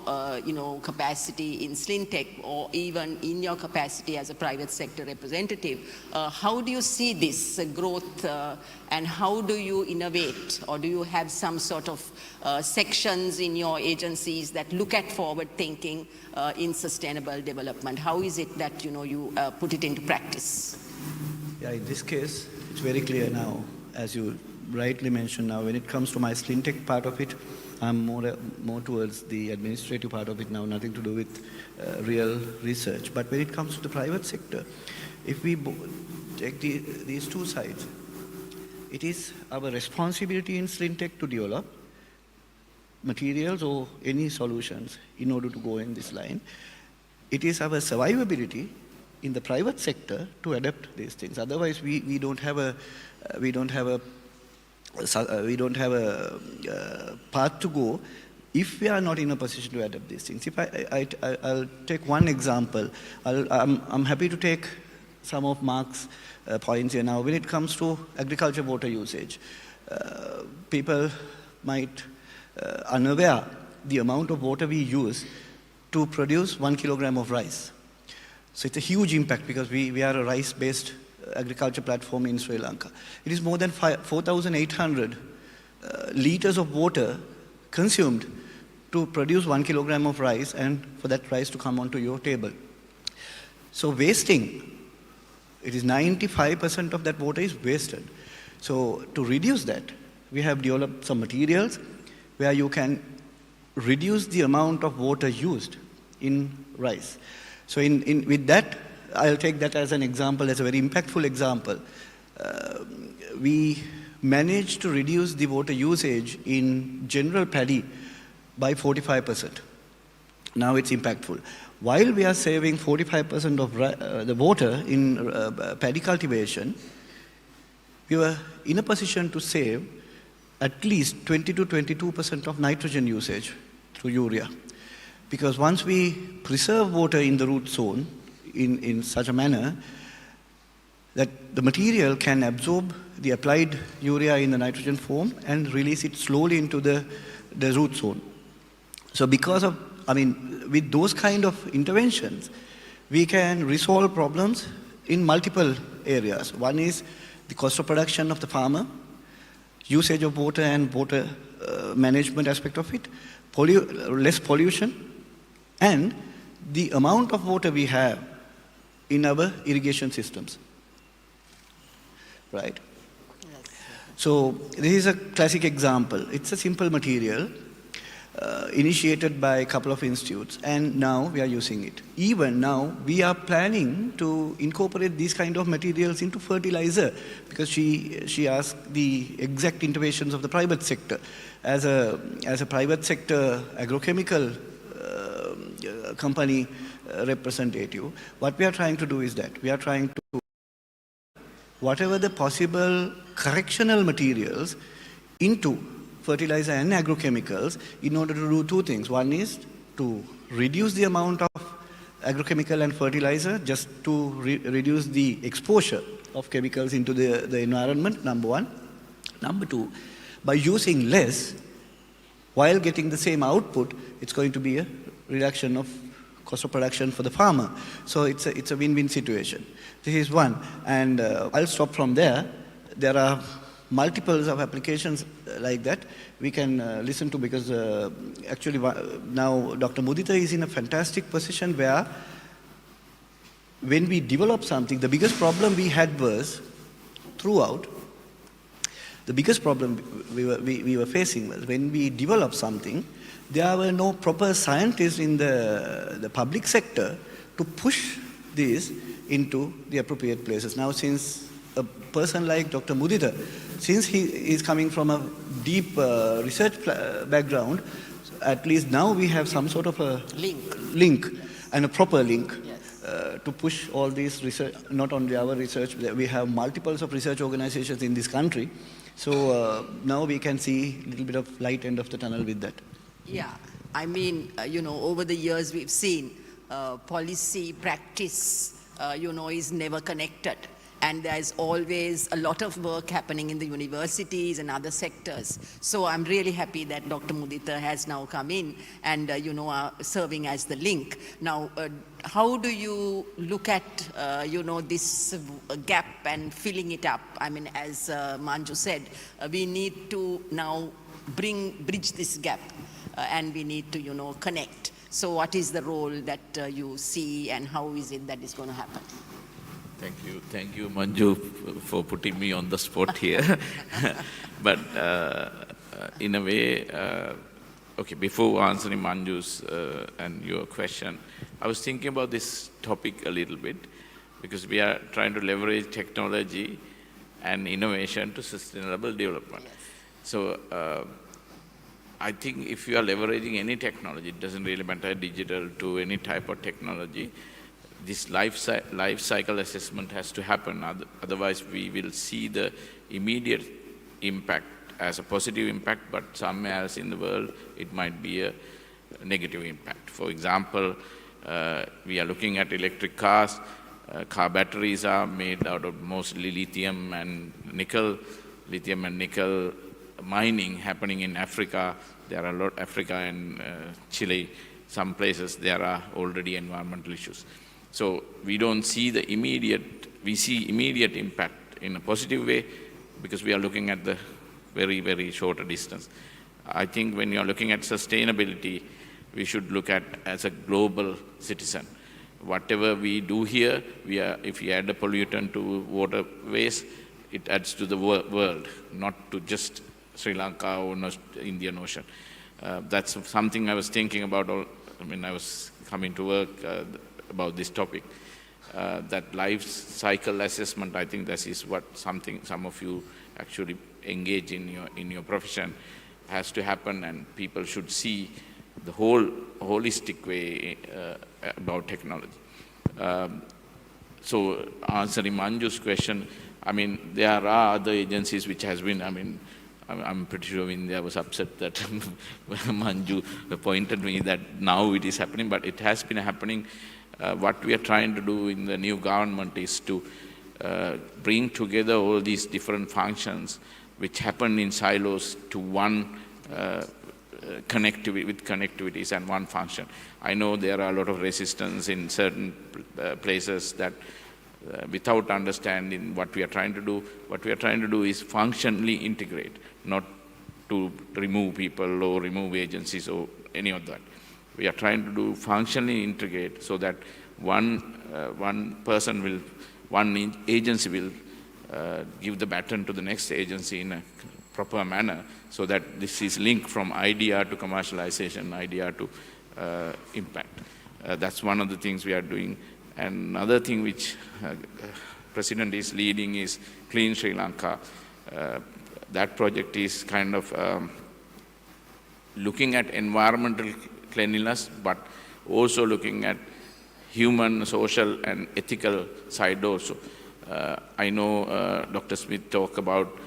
capacity in Slintech, or even in your capacity as a private sector representative, how do you see this growth, and how do you innovate, or do you have some sort of sections in your agencies that look at forward thinking in sustainable development? How is it that you put it into practice? Yeah, in this case, it's very clear now, as you rightly mentioned. Now, when it comes to my Slintech part of it, I'm more towards the administrative part of it now, nothing to do with real research. But when it comes to the private sector, if we take these two sides, it is our responsibility in Slintech to develop materials or any solutions in order to go in this line. It is our survivability in the private sector to adapt these things. Otherwise, we don't have a path to go if we are not in a position to adapt these things. If I'll take one example. I'm happy to take some of Mark's points here now. When it comes to agriculture water usage, people might unaware the amount of water we use to produce 1 kilogram of rice. So it's a huge impact, because we are a rice-based agriculture platform in Sri Lanka. It is more than 4,800 liters of water consumed to produce 1 kilogram of rice, and for that rice to come onto your table. So wasting, it is 95% of that water is wasted. So to reduce that, we have developed some materials where you can reduce the amount of water used in rice. So with that, I'll take that as an example, as a very impactful example. We managed to reduce the water usage in general paddy by 45%. Now it's impactful. While we are saving 45% of the water in paddy cultivation, we were in a position to save at least 20 to 22% of nitrogen usage through urea. Because once we preserve water in the root zone in such a manner that the material can absorb the applied urea in the nitrogen form and release it slowly into the root zone. So because of, with those kind of interventions, we can resolve problems in multiple areas. One is the cost of production of the farmer, usage of water and water management aspect of it, less pollution, and the amount of water we have in our irrigation systems. Right? Yes. So this is a classic example. It's a simple material initiated by a couple of institutes, and now we are using it. Even now, we are planning to incorporate these kind of materials into fertilizer, because she asked the exact interventions of the private sector. As a private sector agrochemical company representative, what we are trying to do is that we are trying to whatever the possible correctional materials into fertilizer and agrochemicals in order to do two things. One is to reduce the amount of agrochemical and fertilizer, just to reduce the exposure of chemicals into the environment, number one. Number two, by using less, while getting the same output, it's going to be a reduction of cost of production for the farmer. So it's a win-win situation. This is one, and I'll stop from there. There are multiples of applications like that we can listen to, because actually now Dr. Mudita is in a fantastic position where when we develop something, the biggest problem we had was throughout, the biggest problem we were facing was when we developed something, there were no proper scientists in the public sector to push this into the appropriate places. Now, since a person like Dr. Mudita, since he is coming from a deep research background, at least now we have some sort of a link and a proper link. Yes. To push all these research, not only our research, we have multiples of research organizations in this country. So now we can see a little bit of light end of the tunnel with that. Yeah, I mean, over the years we've seen policy, practice, is never connected. And there's always a lot of work happening in the universities and other sectors. So I'm really happy that Dr. Mudita has now come in and, are serving as the link. Now, how do you look at, this gap and filling it up? I mean, as Manju said, we need to now bridge this gap and we need to, connect. So what is the role that you see and how is it that is going to happen? Thank you, Manju, for putting me on the spot here. But in a way, okay, before answering Manju's and your question, I was thinking about this topic a little bit, because we are trying to leverage technology and innovation to sustainable development. Yes. So I think if you are leveraging any technology, it doesn't really matter, digital to any type of technology, this life cycle assessment has to happen. Otherwise, we will see the immediate impact as a positive impact, but somewhere else in the world, it might be a negative impact. For example, we are looking at electric cars. Car batteries are made out of mostly lithium and nickel. Lithium and nickel mining happening in Africa. There are a lot, Africa and Chile, some places there are already environmental issues. So we don't see the we see immediate impact in a positive way because we are looking at the very, very short distance. I think when you're looking at sustainability, we should look at as a global citizen. Whatever we do here, if we add a pollutant to waterways, it adds to the world, not to just Sri Lanka or Indian Ocean. That's something I was thinking about when I was coming to work about this topic. That life cycle assessment, I think this is what some of you actually engage in your profession has to happen, and people should see the whole holistic way about technology. So answering Manju's question, I mean, there are other agencies which has been, I'm pretty sure India was upset that Manju pointed me that now it is happening, but it has been happening. What we are trying to do in the new government is to bring together all these different functions which happen in silos to one connectivities and one function. I know there are a lot of resistance in certain places that without understanding what we are trying to do is functionally integrate, not to remove people or remove agencies or any of that. We are trying to do functionally integrate so that one agency will give the baton to the next agency in a proper manner, so that this is linked from idea to commercialization, idea to impact. That's one of the things we are doing. And another thing which President is leading is Clean Sri Lanka. That project is kind of looking at environmental cleanliness, but also looking at human, social, and ethical side also. I know Dr. Smith talked about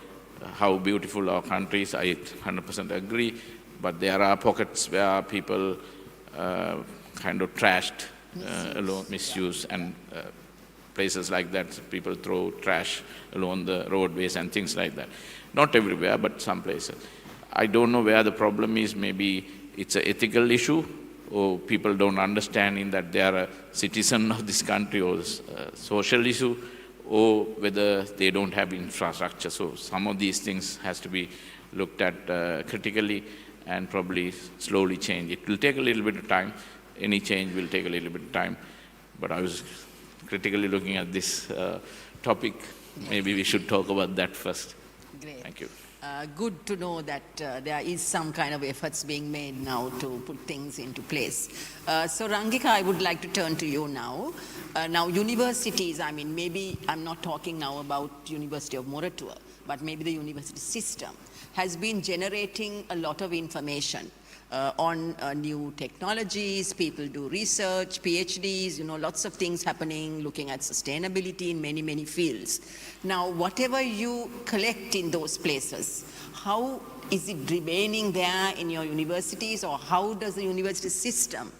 how beautiful our country is. I 100% agree, but there are pockets where people kind of trashed, misuse, and places like that. People throw trash along the roadways and things like that. Not everywhere, but some places. I don't know where the problem is. Maybe it's an ethical issue, or people don't understand in that they are a citizen of this country, or a social issue, or whether they don't have infrastructure. So some of these things has to be looked at critically and probably slowly change. It will take a little bit of time. Any change will take a little bit of time. But I was critically looking at this topic. Maybe we should talk about that first. Great. Thank you. Good to know that there is some kind of efforts being made now to put things into place. So Rangika, I would like to turn to you now. Now universities, I mean, maybe I'm not talking now about University of Moratuwa, but maybe the university system has been generating a lot of information on new technologies. People do research, PhDs, you know, lots of things happening, looking at sustainability in many, many fields. Now, whatever you collect in those places, how is it remaining there in your universities, or how does the university system,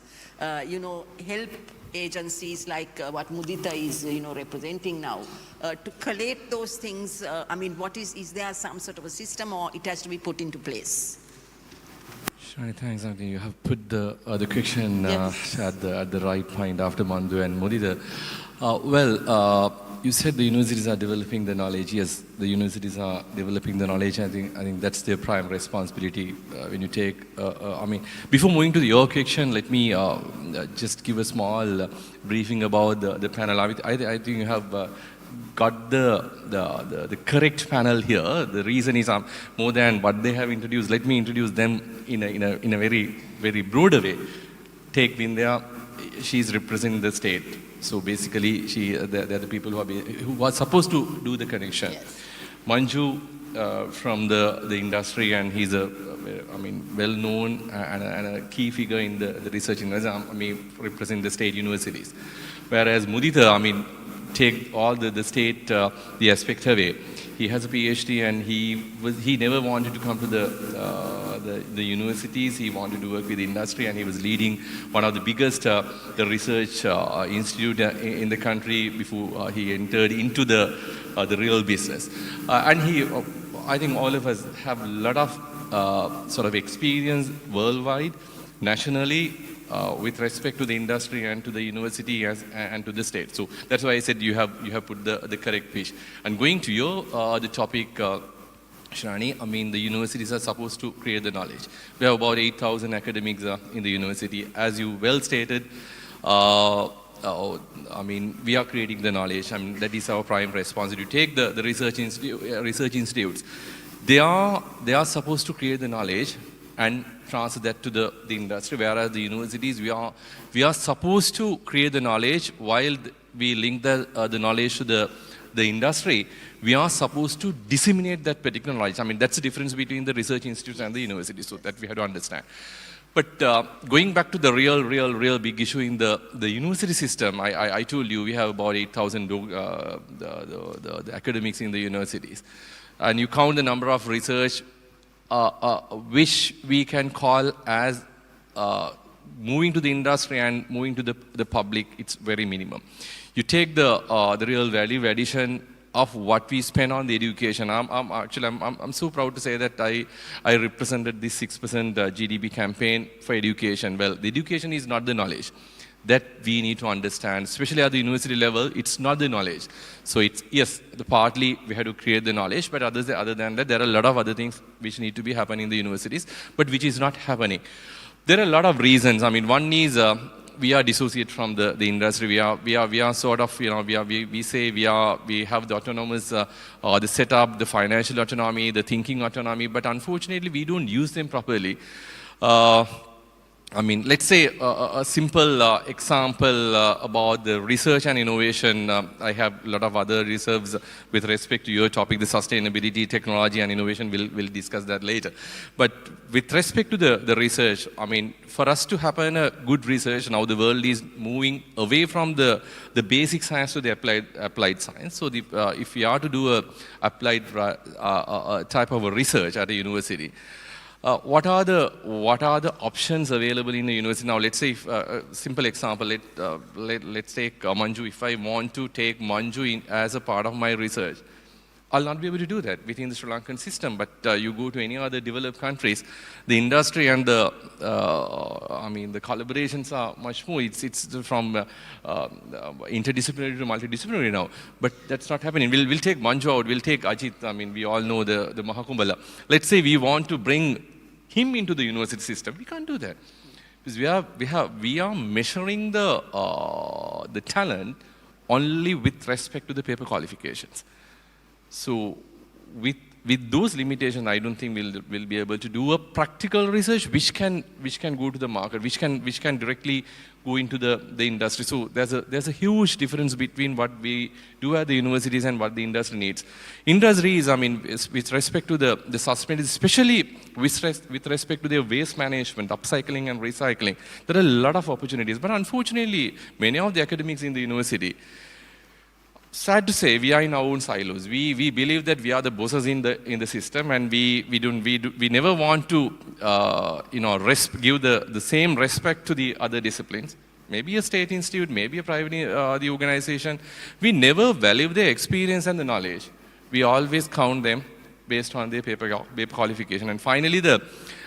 you know, help agencies like what Mudita is, you know, representing now, to collect those things? I mean, is there some sort of a system, or it has to be put into place? Shani, thanks. I think you have put the question Yes. at the right point after Mandu and Mudita. You said the universities are developing the knowledge. Yes, the universities are developing the knowledge. I think that's their prime responsibility. When you take, I mean, before moving to your question, let me just give a small briefing about the panel. I think you have got the correct panel here. The reason is more than what they have introduced. Let me introduce them in a very, very broader way. Take Vindhya, she's representing the state. So basically, they're the people who are supposed to do the connection. Yes. Manju from the industry, and he's well-known and a key figure in the research industry, represent the state universities. Whereas Mudita, take all the state, the aspect away. He has a PhD, and he never wanted to come to the universities. He wanted to work with the industry, and he was leading one of the biggest the research institute in the country before he entered into the real business. I think all of us have a lot of sort of experience worldwide, nationally, with respect to the industry and to the university and to the state. So that's why I said you have put the correct pitch. And going to your the topic, Shrani, the universities are supposed to create the knowledge. We have about 8,000 academics in the university. As you well stated, we are creating the knowledge. That is our prime responsibility. Take the research institutes. They are supposed to create the knowledge and transfer that to the industry, whereas the universities, we are supposed to create the knowledge while we link the knowledge to the industry. We are supposed to disseminate that particular knowledge. That's the difference between the research institutes and the universities, so that we have to understand. But going back to the real big issue in the university system, I told you we have about 8,000 the academics in the universities. And you count the number of research which we can call as moving to the industry and moving to the public, it's very minimum. You take the real value addition of what we spend on the education. I'm so proud to say that I represented this 6% GDP campaign for education. Well, the education is not the knowledge that we need to understand, especially at the university level. It's not the knowledge. So it's, yes, partly we have to create the knowledge, but other than that, there are a lot of other things which need to be happening in the universities, but which is not happening. There are a lot of reasons. One is we are dissociated from the industry. We are sort of, we say we have the autonomous, the setup, the financial autonomy, the thinking autonomy, but unfortunately we don't use them properly. Let's say a simple example about the research and innovation. I have a lot of other reserves with respect to your topic, the sustainability, technology and innovation. We'll discuss that later. But with respect to the research, for us to happen a good research, now the world is moving away from the basic science to the applied science. So if we are to do a applied type of a research at a university, what are the options available in the university? Now, let's say, simple example, let's take Manju. If I want to take Manju as a part of my research, I'll not be able to do that within the Sri Lankan system. But you go to any other developed countries, the industry and the collaborations are much more. It's from interdisciplinary to multidisciplinary now. But that's not happening. We'll take Manju out. We'll take Ajit. I mean, we all know the Mahakumbhala. Let's say we want to bring him into the university system. We can't do that because we are measuring the talent only with respect to the paper qualifications. So with those limitations, I don't think we'll be able to do a practical research which can go to the market, which can directly go into the industry. So there's a huge difference between what we do at the universities and what the industry needs. Industry is, I mean, with respect to the sustainability, especially with respect to their waste management, upcycling and recycling, there are a lot of opportunities. But unfortunately, many of the academics in the university, sad to say, we are in our own silos. We believe that we are the bosses in the system, and we never want to give the same respect to the other disciplines. Maybe a state institute, maybe a private the organization. We never value their experience and the knowledge. We always count them based on their paper qualification. And finally,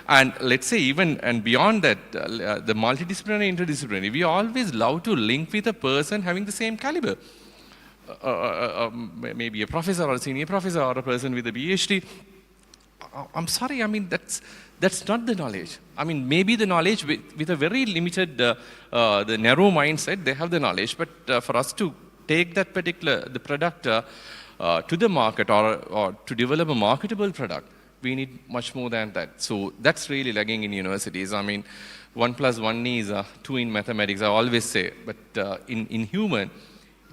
and let's say even and beyond that, the multidisciplinary, interdisciplinary, we always love to link with a person having the same caliber. Maybe a professor or a senior professor or a person with a PhD. I'm sorry, I mean, that's not the knowledge. I mean, maybe the knowledge with a very limited, the narrow mindset, they have the knowledge, but for us to take that the product to the market or to develop a marketable product, we need much more than that. So that's really lagging in universities. I mean, 1 + 1 is 2 in mathematics, I always say, but in human,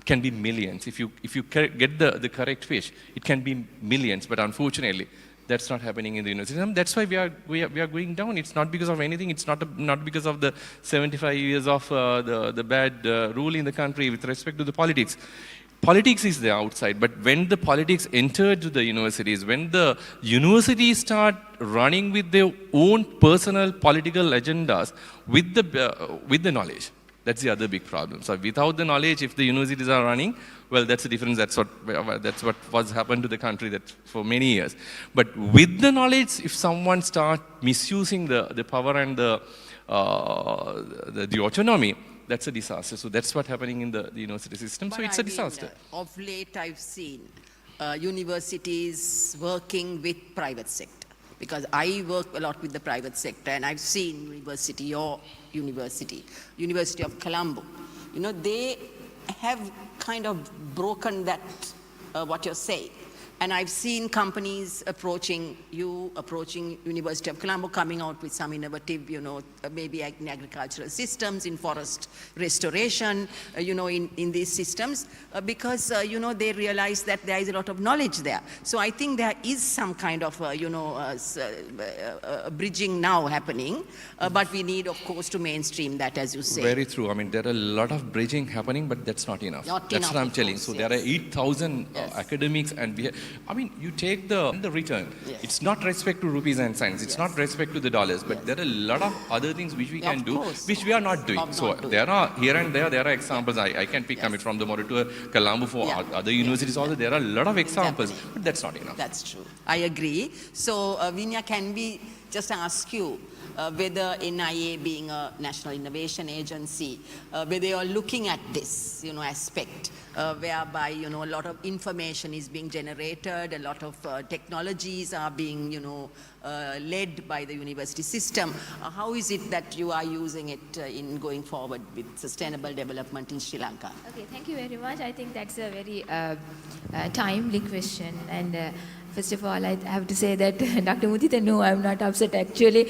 can be millions. If you get the correct fish, it can be millions. But unfortunately, that's not happening in the university. And that's why we are going down. It's not because of anything. It's not because of the 75 years of the bad rule in the country with respect to the politics. Politics is the outside, but when the politics entered to the universities, when the universities start running with their own personal political agendas with the knowledge, that's the other big problem. So without the knowledge, if the universities are running, well, that's the difference. That's what was happened to the country for many years. But with the knowledge, if someone start misusing the power and the autonomy, that's a disaster. So that's what's happening in the university system. But so it's a disaster. Of late, I've seen universities working with private sector. Because I work a lot with the private sector, and I've seen University of Colombo. They have kind of broken that, what you're saying. And I've seen companies approaching University of Colombo, coming out with some innovative, maybe in agricultural systems, in forest restoration, in these systems, because, they realize that there is a lot of knowledge there. So I think there is some kind of, bridging now happening, but we need, of course, to mainstream that, as you say. Very true. I mean, there are a lot of bridging happening, but that's not enough. That's what I'm telling. So there are 8,000 academics, and you take the return. Yes. It's not respect to rupees and cents. It's not respect to the dollars, but there are a lot of other things which we can do, which we are not doing. So there are here and there are examples. I can pick from the Moratuwa, Colombo, for other universities also. There are a lot of examples, but that's not enough. That's true. I agree. So, Vinya, can we just ask you whether NIA, being a national innovation agency, whether you're looking at this, aspect, whereby, a lot of information is being generated, a lot of technologies are being, led by the university system. How is it that you are using it in going forward with sustainable development in Sri Lanka? Okay, thank you very much. I think that's a very timely question. And first of all, I have to say that Dr. Mudita, no, I'm not upset actually.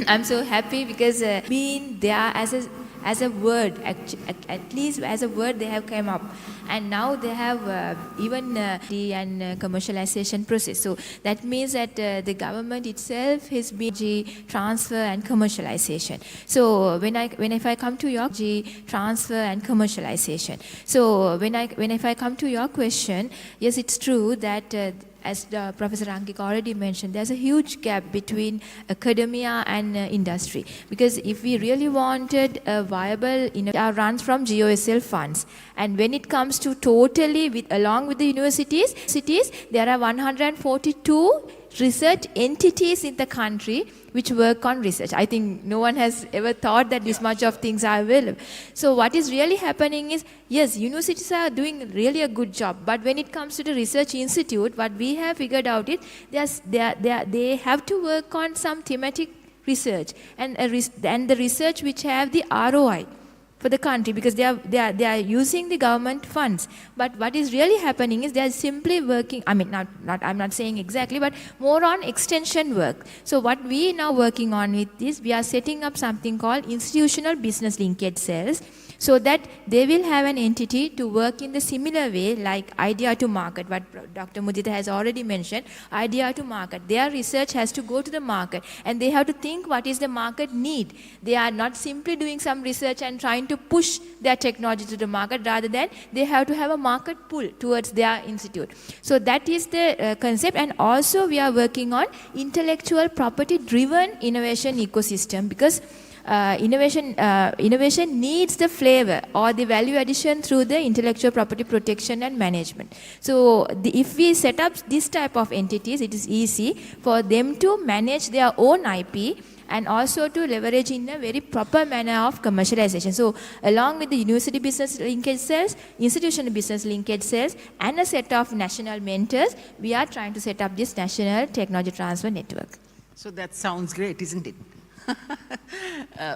I'm so happy because being there as a word, at least as a word they have come up. And now they have even the commercialization process. So that means that the government itself has been transfer and commercialization. So if I come to your transfer and commercialization. So if I come to your question, yes, it's true that as Professor Angik already mentioned, there's a huge gap between academia and industry. Because if we really wanted a viable, runs from GOSL funds. And when it comes to totally, along with the universities, there are 142 research entities in the country which work on research. I think no one has ever thought that this much of things are available. So what is really happening is, yes, universities are doing really a good job, but when it comes to the research institute, what we have figured out is they have to work on some thematic research and the research which have the ROI for the country, because they are using the government funds. But what is really happening is they are simply working, I'm not saying exactly, but more on extension work. So what we now working on with this, we are setting up something called institutional business linkage cells, so that they will have an entity to work in the similar way like idea to market, what Dr. Mudita has already mentioned, idea to market. Their research has to go to the market and they have to think what is the market need. They are not simply doing some research and trying to push their technology to the market, rather than they have to have a market pull towards their institute. So that is the concept. And also we are working on intellectual property driven innovation ecosystem, because innovation needs the flavor or the value addition through the intellectual property protection and management. So if we set up this type of entities, it is easy for them to manage their own IP and also to leverage in a very proper manner of commercialization. So along with the university business linkage cells, institutional business linkage cells, and a set of national mentors, we are trying to set up this national technology transfer network. So that sounds great, isn't it?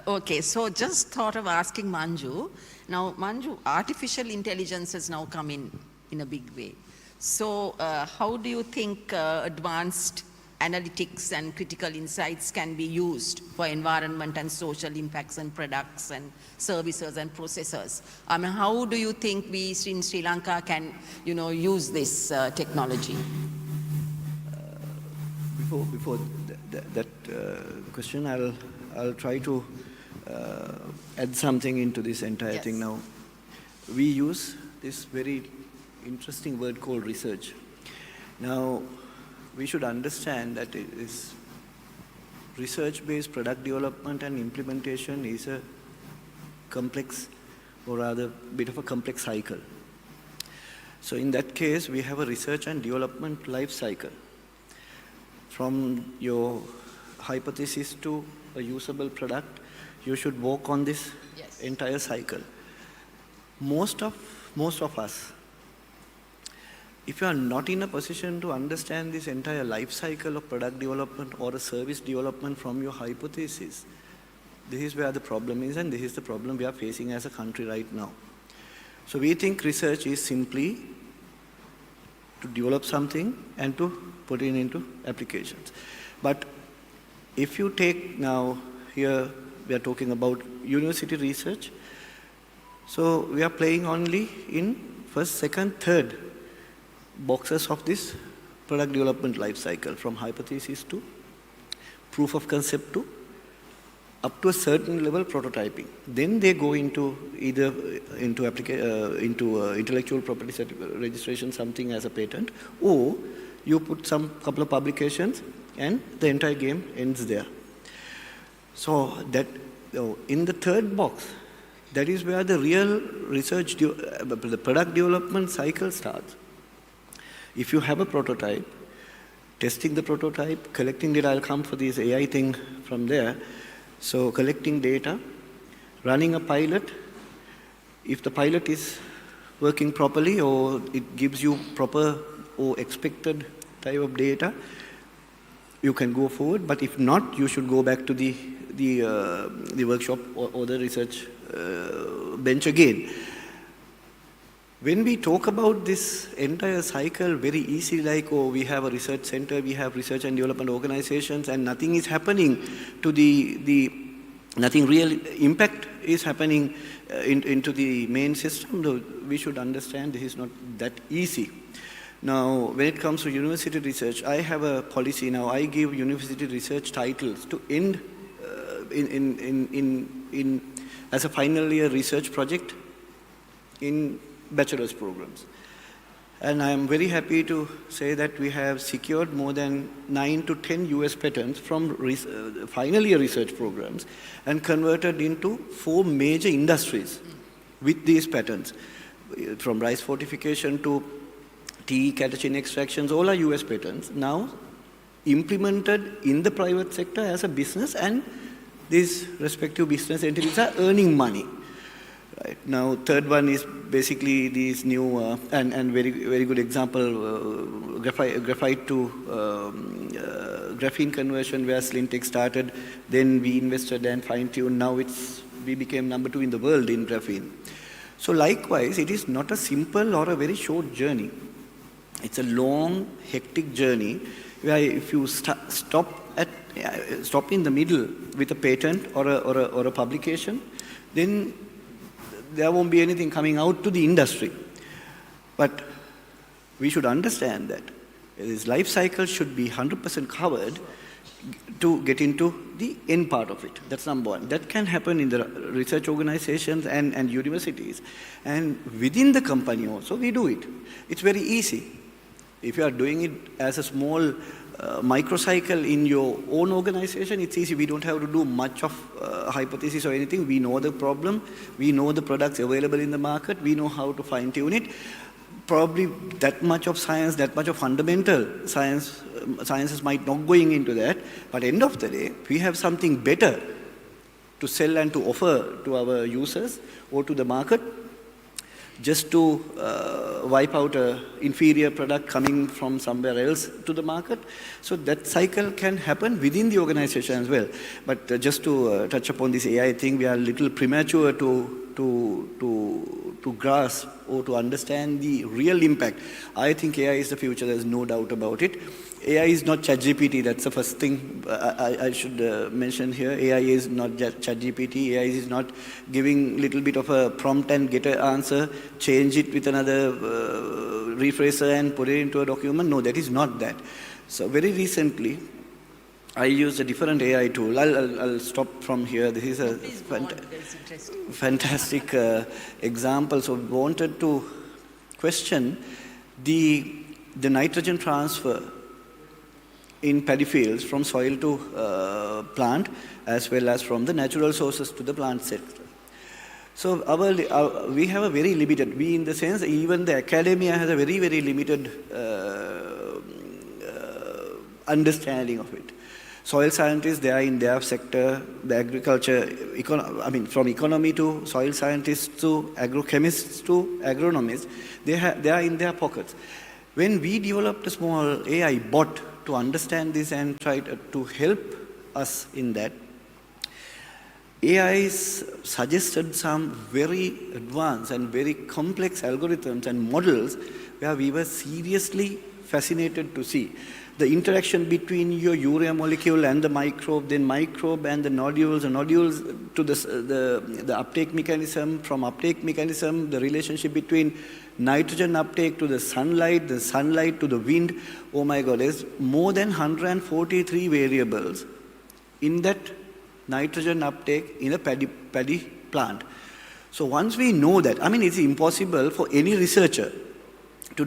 Okay, so just thought of asking Manju. Now, Manju, artificial intelligence has now come in a big way. So how do you think advanced analytics and critical insights can be used for environment and social impacts and products and services and processors? I mean, how do you think we in Sri Lanka can, use this technology? Before that question, I'll try to add something into this entire thing now. We use this very interesting word called research. Now, we should understand that it is research-based product development and implementation is a complex, or rather bit of a complex cycle. So in that case, we have a research and development life cycle. From your hypothesis to a usable product, you should work on this entire cycle. Most of us, if you are not in a position to understand this entire life cycle of product development or a service development from your hypothesis, this is where the problem is, and this is the problem we are facing as a country right now. So we think research is simply to develop something and to put it into applications. But if you take now, here we are talking about university research, so we are playing only in first, second, third boxes of this product development life cycle, from hypothesis to proof of concept to up to a certain level prototyping. Then they go into either into intellectual property registration, something as a patent, or you put some couple of publications and the entire game ends there. So that in the third box, that is where the real research, the product development cycle starts. If you have a prototype, testing the prototype, collecting data, I'll come for this AI thing from there. So collecting data, running a pilot. If the pilot is working properly, or it gives you proper or expected type of data, you can go forward. But if not, you should go back to the workshop or the research bench again. When we talk about this entire cycle very easy, like, oh, we have a research center, we have research and development organizations, and nothing is happening to nothing real impact is happening into the main system, we should understand this is not that easy. Now, when it comes to university research, I have a policy now. I give university research titles to end as a final year research project in bachelor's programs. And I am very happy to say that we have secured more than 9 to 10 US patents from final year research programs and converted into 4 major industries with these patents. From rice fortification to tea, catechin extractions, all are US patents. Now implemented in the private sector as a business, and these respective business entities are earning money. Right. Now, third one is basically these new and very good example, graphite to graphene conversion, where Slintex started. Then we invested and fine-tuned. Now we became number 2 in the world in graphene. So likewise, it is not a simple or a very short journey. It's a long, hectic journey where if you stop in the middle with a patent or a publication, then there won't be anything coming out to the industry. But we should understand that this life cycle should be 100% covered to get into the end part of it. That's number one. That can happen in the research organizations and universities. And within the company also, we do it. It's very easy. If you are doing it as a small microcycle in your own organization, it's easy. We don't have to do much of hypothesis or anything. We know the problem. We know the products available in the market. We know how to fine-tune it. Probably that much of science, that much of fundamental sciences might not going into that. But end of the day, we have something better to sell and to offer to our users or to the market, just to wipe out an inferior product coming from somewhere else to the market. So that cycle can happen within the organization as well. But just to touch upon this AI thing, we are a little premature to grasp or to understand the real impact. I think AI is the future, there's no doubt about it. AI is not ChatGPT, that's the first thing I should mention here. AI is not ChatGPT, AI is not giving little bit of a prompt and get an answer, change it with another rephraser and put it into a document. No, that is not that. So very recently, I used a different AI tool. I'll stop from here. This is a fantastic example. So we wanted to question the nitrogen transfer in paddy fields from soil to plant, as well as from the natural sources to the plant sector. So we have a very limited, we in the sense, even the academia has a very, very limited understanding of it. Soil scientists, they are in their sector, the agriculture, from economy to soil scientists to agrochemists to agronomists, they are in their pockets. When we developed a small AI bot to understand this and try to help us in that, AI suggested some very advanced and very complex algorithms and models where we were seriously fascinated to see the interaction between your urea molecule and the microbe, then microbe and the nodules to the uptake mechanism, from uptake mechanism, the relationship between nitrogen uptake to the sunlight to the wind. Oh my God, there's more than 143 variables in that nitrogen uptake in a paddy plant. So once we know that, it's impossible for any researcher to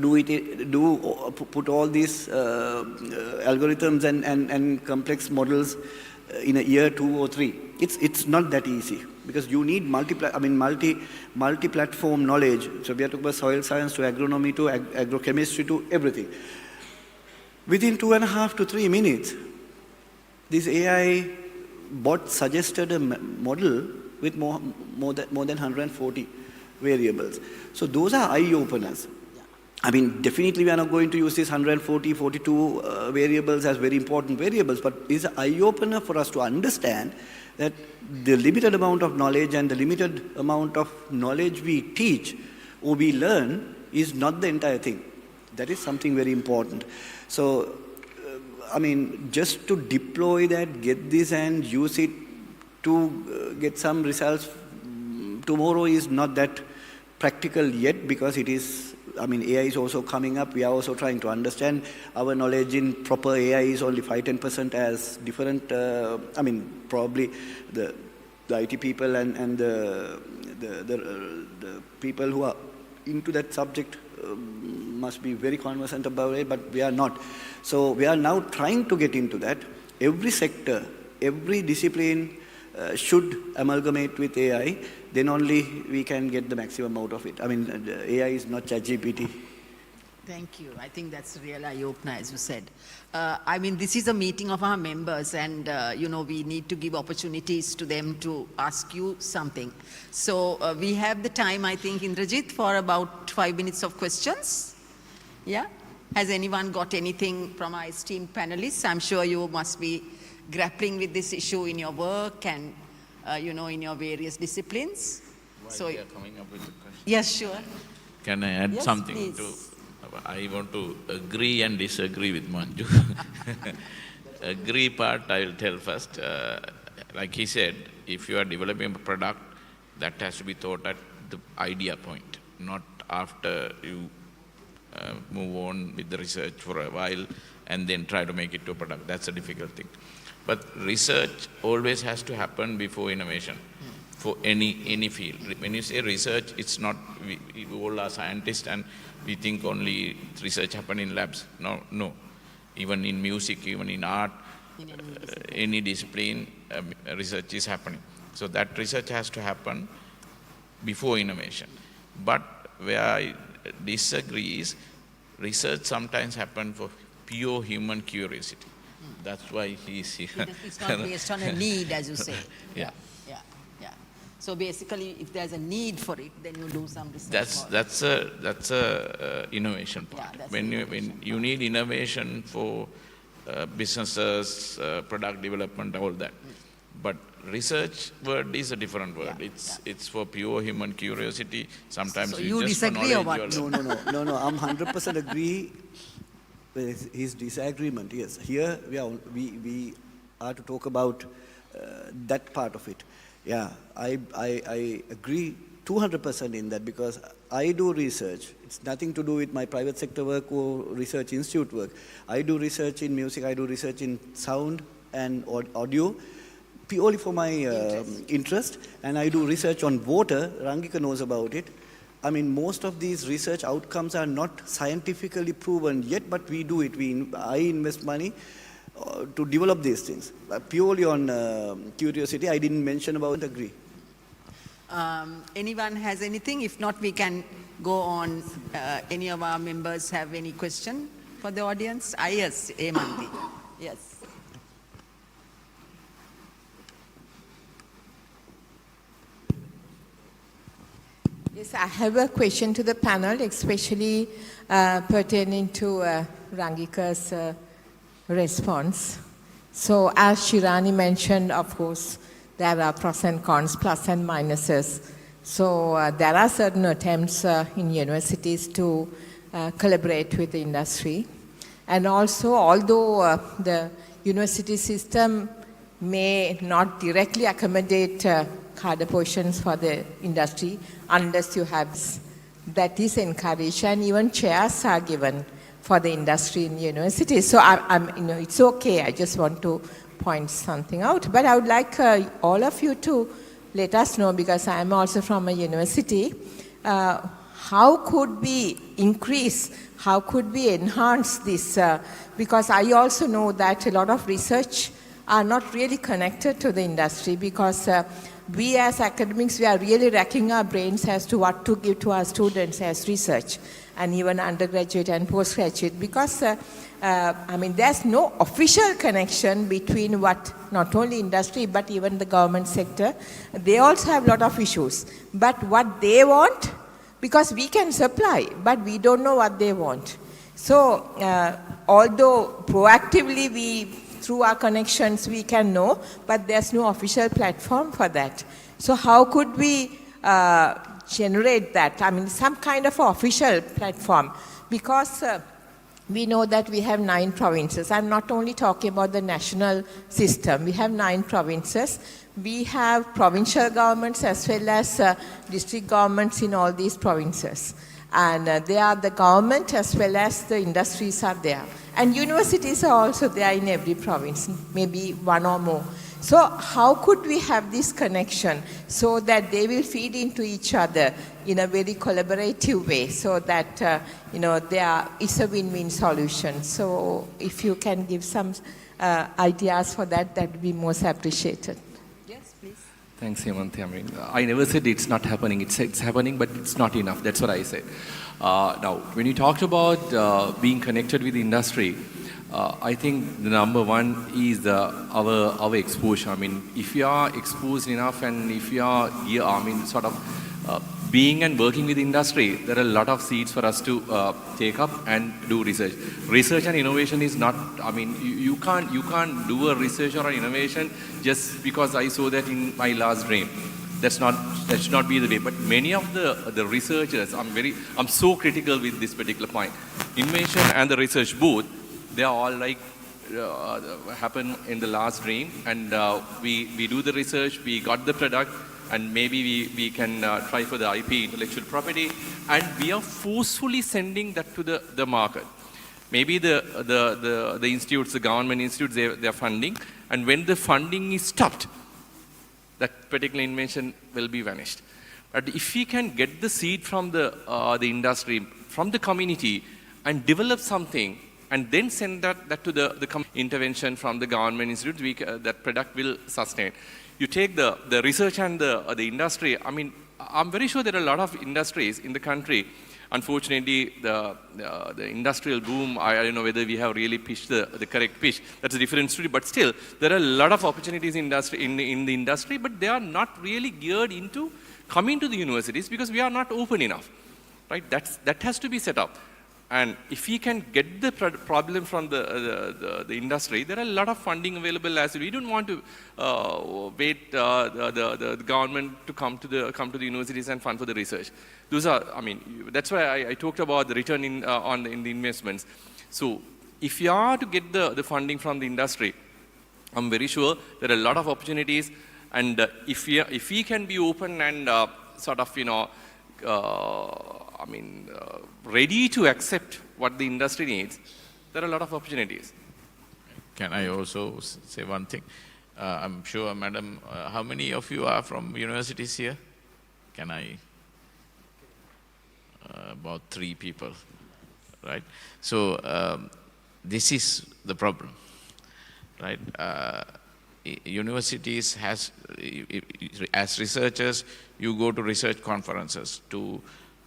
put all these algorithms and complex models in a year, 2 or 3. It's not that easy, because you need multi-platform knowledge. So we are talking about soil science to agronomy to agrochemistry to everything. Within 2.5 to 3 minutes, this AI bot suggested a model with more than 140 variables. So those are eye-openers. Definitely we are not going to use these 140, 42 variables as very important variables, but it's an eye-opener for us to understand that the limited amount of knowledge and the limited amount of knowledge we teach or we learn is not the entire thing. That is something very important. So, just to deploy that, get this and use it to get some results tomorrow is not that practical yet, because it is, AI is also coming up. We are also trying to understand. Our knowledge in proper AI is only 5-10% as different, probably the IT people and the people who are into that subject must be very conversant about it, but we are not. So we are now trying to get into that. Every sector, every discipline should amalgamate with AI, then only we can get the maximum out of it. I mean, AI is not ChatGPT. Thank you. I think that's a real eye-opener, as you said. I mean, this is a meeting of our members, and, we need to give opportunities to them to ask you something. So we have the time, I think, Indrajit, for about 5 minutes of questions. Yeah? Has anyone got anything from our esteemed panelists? I'm sure you must be grappling with this issue in your work and, in your various disciplines. While we are coming up with the question. Yes, sure. Can I add Yes, something please. to? I want to agree and disagree with Manju. Agree part I will tell first. Like he said, if you are developing a product, that has to be thought at the idea point, not after you move on with the research for a while and then try to make it to a product. That's a difficult thing. But research always has to happen before innovation for any field. When you say research, it's not, we all are scientists and we think only research happen in labs. No. Even in music, even in art, any discipline, research is happening. So that research has to happen before innovation. But where I disagree is, research sometimes happens for pure human curiosity. That's why he's here. It's not based on a need, as you say. Yeah. So basically, if there's a need for it, then you do some research. That's a innovation part. Yeah, when you need innovation for businesses, product development, all that. But research word is a different word. It's for pure human curiosity. Sometimes So you just disagree or what? No. I'm 100% agree with his disagreement. Yes, here we are to talk about that part of it. Yeah, I agree 200% in that, because I do research. It's nothing to do with my private sector work or research institute work. I do research in music, I do research in sound and audio, purely for my interest. And I do research on water. Rangika knows about it. I mean, most of these research outcomes are not scientifically proven yet, but we do it. I invest money to develop these things, purely on curiosity. I didn't mention about agree. Anyone has anything? If not, we can go on. Any of our members have any question for the audience? Yes, Hemanti. Yes. Yes, I have a question to the panel, especially pertaining to Rangika's response. So as Shirani mentioned, of course, there are pros and cons, plus and minuses. So there are certain attempts in universities to collaborate with the industry. And also, although the university system may not directly accommodate cadre positions for the industry, unless you have that is encouraged, and even chairs are given for the industry in universities. So it's okay. I just want to point something out. But I would like all of you to let us know, because I am also from a university, how could we increase, how could we enhance this? Because I also know that a lot of research are not really connected to the industry, because we as academics, we are really racking our brains as to what to give to our students as research, and even undergraduate and postgraduate, because there's no official connection between what not only industry but even the government sector. They also have a lot of issues, but what they want, because we can supply, but we don't know what they want. So although proactively through our connections we can know, but there's no official platform for that. So how could we generate that? I mean, some kind of official platform, because we know that we have 9 provinces. I'm not only talking about the national system. We have 9 provinces. We have provincial governments as well as district governments in all these provinces. And they are the government as well as the industries are there. And universities are also there in every province, maybe one or more. So how could we have this connection so that they will feed into each other in a very collaborative way so that, it's a win-win solution. So if you can give some ideas for that, that would be most appreciated. Yes, please. Thanks, Hemanthi. I mean, I never said it's not happening. It's happening, but it's not enough. That's what I said. Now, when you talked about being connected with the industry, I think the number one is our exposure. I mean, if you are exposed enough and if you are, being and working with industry, there are a lot of seeds for us to take up and do research. Research and innovation is not, I mean, you can't do a research or an innovation just because I saw that in my last dream. That should not be the way. But many of the researchers, I'm so critical with this particular point. Innovation and the research both, they are all like happen in the last dream, and we do the research, we got the product, and maybe we can try for the IP, intellectual property, and we are forcefully sending that to the market. Maybe the institutes, the government institutes, they are funding, and when the funding is stopped, that particular invention will be vanished. But if we can get the seed from the industry, from the community, and develop something, and then send that to the intervention from the government institutes, that product will sustain. You take the research and the industry. I mean, I'm very sure there are a lot of industries in the country. Unfortunately, the industrial boom, I don't know whether we have really pitched the correct pitch. That's a different story. But still, there are a lot of opportunities in the industry, but they are not really geared into coming to the universities because we are not open enough. Right? That has to be set up. And if we can get the problem from the industry, there are a lot of funding available as well. We don't want to wait the government to come to the universities and fund for the research. Those are, I mean, that's why I talked about the return in the investments. So if you are to get the funding from the industry, I'm very sure there are a lot of opportunities. And if we can be open and ready to accept what the industry needs, there are a lot of opportunities. Can I also say one thing? I'm sure, madam, how many of you are from universities here? Can I? About 3 people, right? So this is the problem, right? Universities as researchers, you go to research conferences to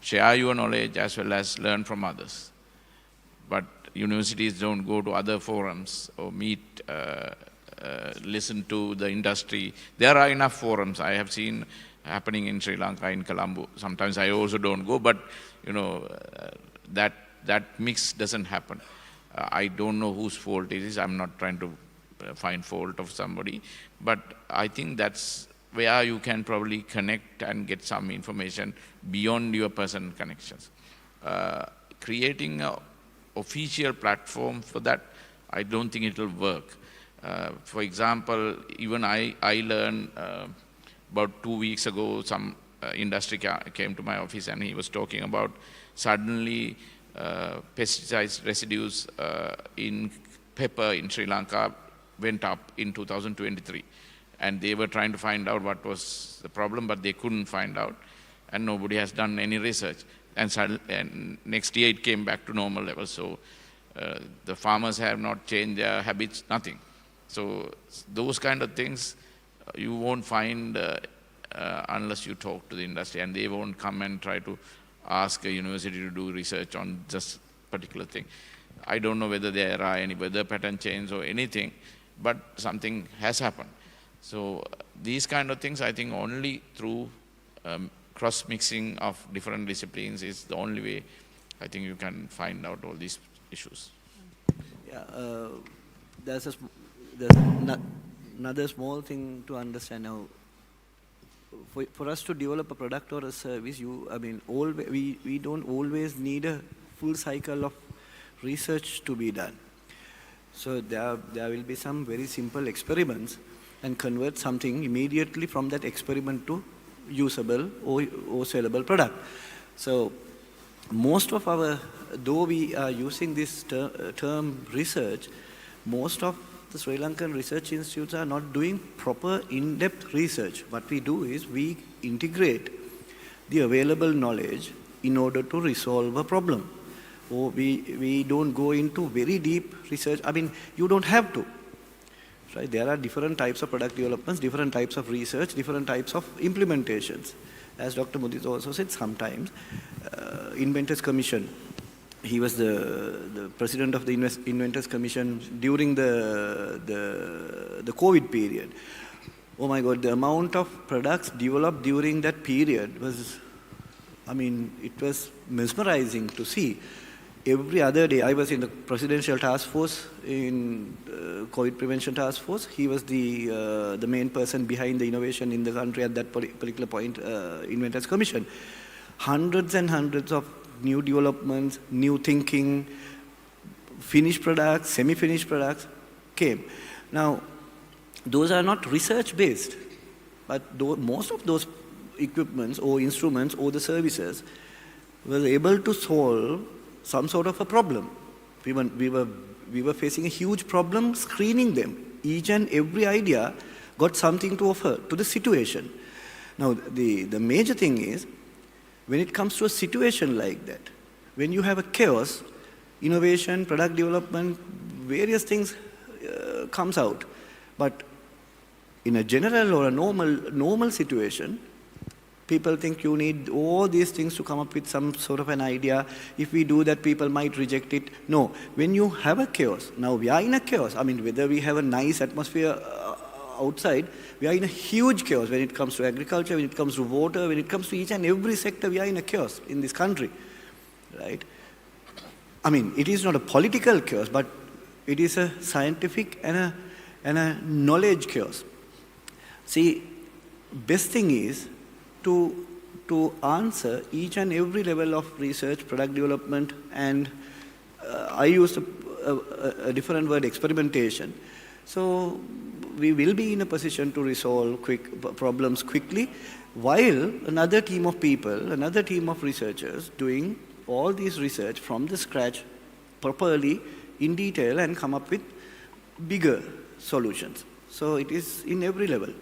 share your knowledge as well as learn from others. But universities don't go to other forums or meet, listen to the industry. There are enough forums I have seen happening in Sri Lanka, in Colombo. Sometimes I also don't go, but that mix doesn't happen. I don't know whose fault it is. I'm not trying to find fault of somebody, but I think that's where you can probably connect and get some information beyond your personal connections. Creating an official platform for that, I don't think it will work. For example, even I learned about 2 weeks ago, some industry came to my office and he was talking about suddenly pesticide residues in pepper in Sri Lanka went up in 2023. And they were trying to find out what was the problem, but they couldn't find out. And nobody has done any research. And next year it came back to normal levels. So the farmers have not changed their habits, nothing. So those kind of things you won't find unless you talk to the industry. And they won't come and try to ask a university to do research on just particular thing. I don't know whether there are any weather pattern change or anything, but something has happened. So these kind of things, I think only through cross-mixing of different disciplines is the only way I think you can find out all these issues. Yeah, there's another small thing to understand now. For us to develop a product or a service, we don't always need a full cycle of research to be done. So there will be some very simple experiments and convert something immediately from that experiment to usable or sellable product. So most of though we are using this term research, most of the Sri Lankan research institutes are not doing proper in-depth research. What we do is we integrate the available knowledge in order to resolve a problem. Or we don't go into very deep research. I mean, you don't have to. Right? There are different types of product developments, different types of research, different types of implementations. As Dr. Mudit also said, sometimes Inventors Commission, he was the president of the Inventors Commission during the COVID period. Oh my God, the amount of products developed during that period was, I mean, it was mesmerizing to see. Every other day, I was in the presidential task force, in COVID prevention task force. He was the main person behind the innovation in the country at that particular point, Inventors Commission. Hundreds and hundreds of new developments, new thinking, finished products, semi-finished products came. Now, those are not research-based, but most of those equipments or instruments or the services were able to solve some sort of a problem. We were facing a huge problem screening them. Each and every idea got something to offer to the situation. Now, the major thing is, when it comes to a situation like that, when you have a chaos, innovation, product development, various things comes out. But in a general or a normal situation, people think you need all these things to come up with some sort of an idea. If we do that, people might reject it. No, when you have a chaos, now we are in a chaos. I mean, whether we have a nice atmosphere outside, we are in a huge chaos when it comes to agriculture, when it comes to water, when it comes to each and every sector, we are in a chaos in this country, right? I mean, it is not a political chaos, but it is a scientific and a knowledge chaos. See, best thing is to answer each and every level of research, product development, and I used a different word, experimentation. So we will be in a position to resolve problems quickly, while another team of people, another team of researchers doing all this research from the scratch properly in detail and come up with bigger solutions. So it is in every level.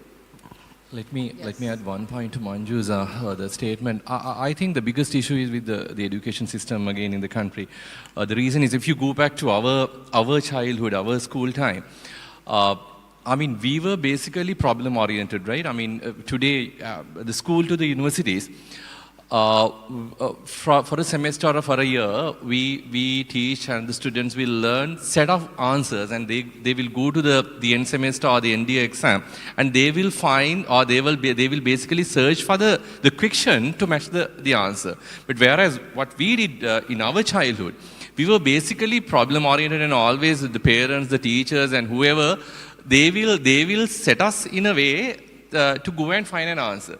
Let me add one point to Manju's the statement. I think the biggest issue is with the education system again in the country. The reason is if you go back to our childhood, our school time, I mean, we were basically problem oriented, right? I mean, today, the school to the universities, for a semester or for a year, we teach and the students will learn set of answers, and they will go to the end semester or the NDA exam, and they will find, or they will basically search for the question to match the answer. But whereas what we did in our childhood, we were basically problem oriented, and always the parents, the teachers, and whoever, they will set us in a way to go and find an answer.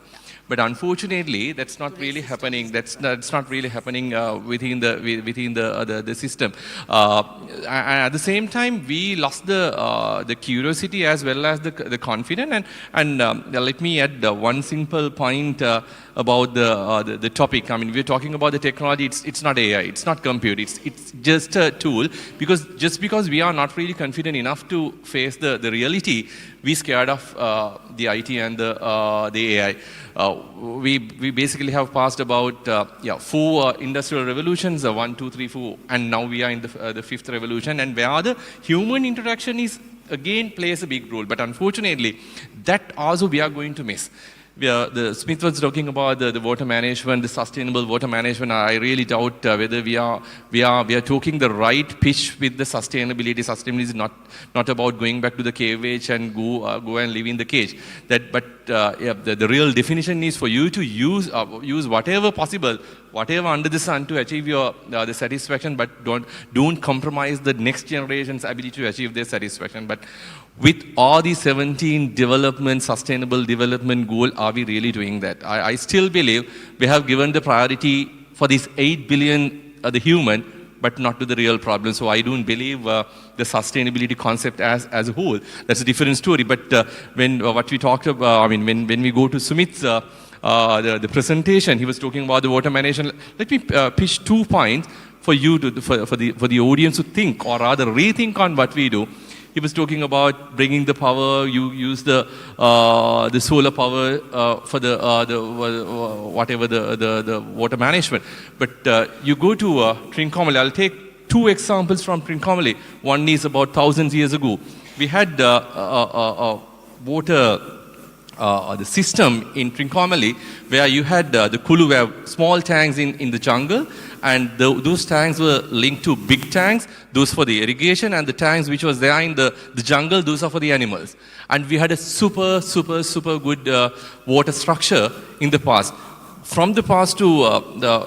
But unfortunately, that's not really happening. That's not really happening within the system. And at the same time, we lost the curiosity as well as the confidence. And let me add one simple point about the topic. I mean, we're talking about the technology. It's not AI. It's not compute. It's just a tool. Because we are not really confident enough to face the reality, we scared of the IT and the AI. We basically have passed about 4 industrial revolutions, 1, 2, 3, 4, and now we are in the 5th revolution, and where the human interaction is again plays a big role. But unfortunately, that also we are going to miss. The Smith was talking about the water management, the sustainable water management. I really doubt whether we are talking the right pitch with the sustainability. Sustainability is not about going back to the cave and go and live in the cage. The real definition is for you to use whatever possible, whatever under the sun to achieve your the satisfaction, but don't compromise the next generation's ability to achieve their satisfaction. But with all these 17 sustainable development goals, are we really doing that? I still believe we have given the priority for this 8 billion, the human, but not to the real problem. So I don't believe the sustainability concept as a whole. That's a different story. But when what we talked about, I mean, when we go to Sumit's the presentation, he was talking about the water management. Let me pitch 2 points for you for the audience to think, or rather rethink on what we do. He was talking about bringing the power. You use the solar power for the water management. But you go to Trincomalee. I'll take two examples from Trincomalee. One is about thousands of years ago. We had water. The system in Trincomalee where you had the Kulu, where small tanks in the jungle, and those tanks were linked to big tanks, those for the irrigation, and the tanks which was there in the jungle, those are for the animals. And we had a super good water structure in the past. From the past to,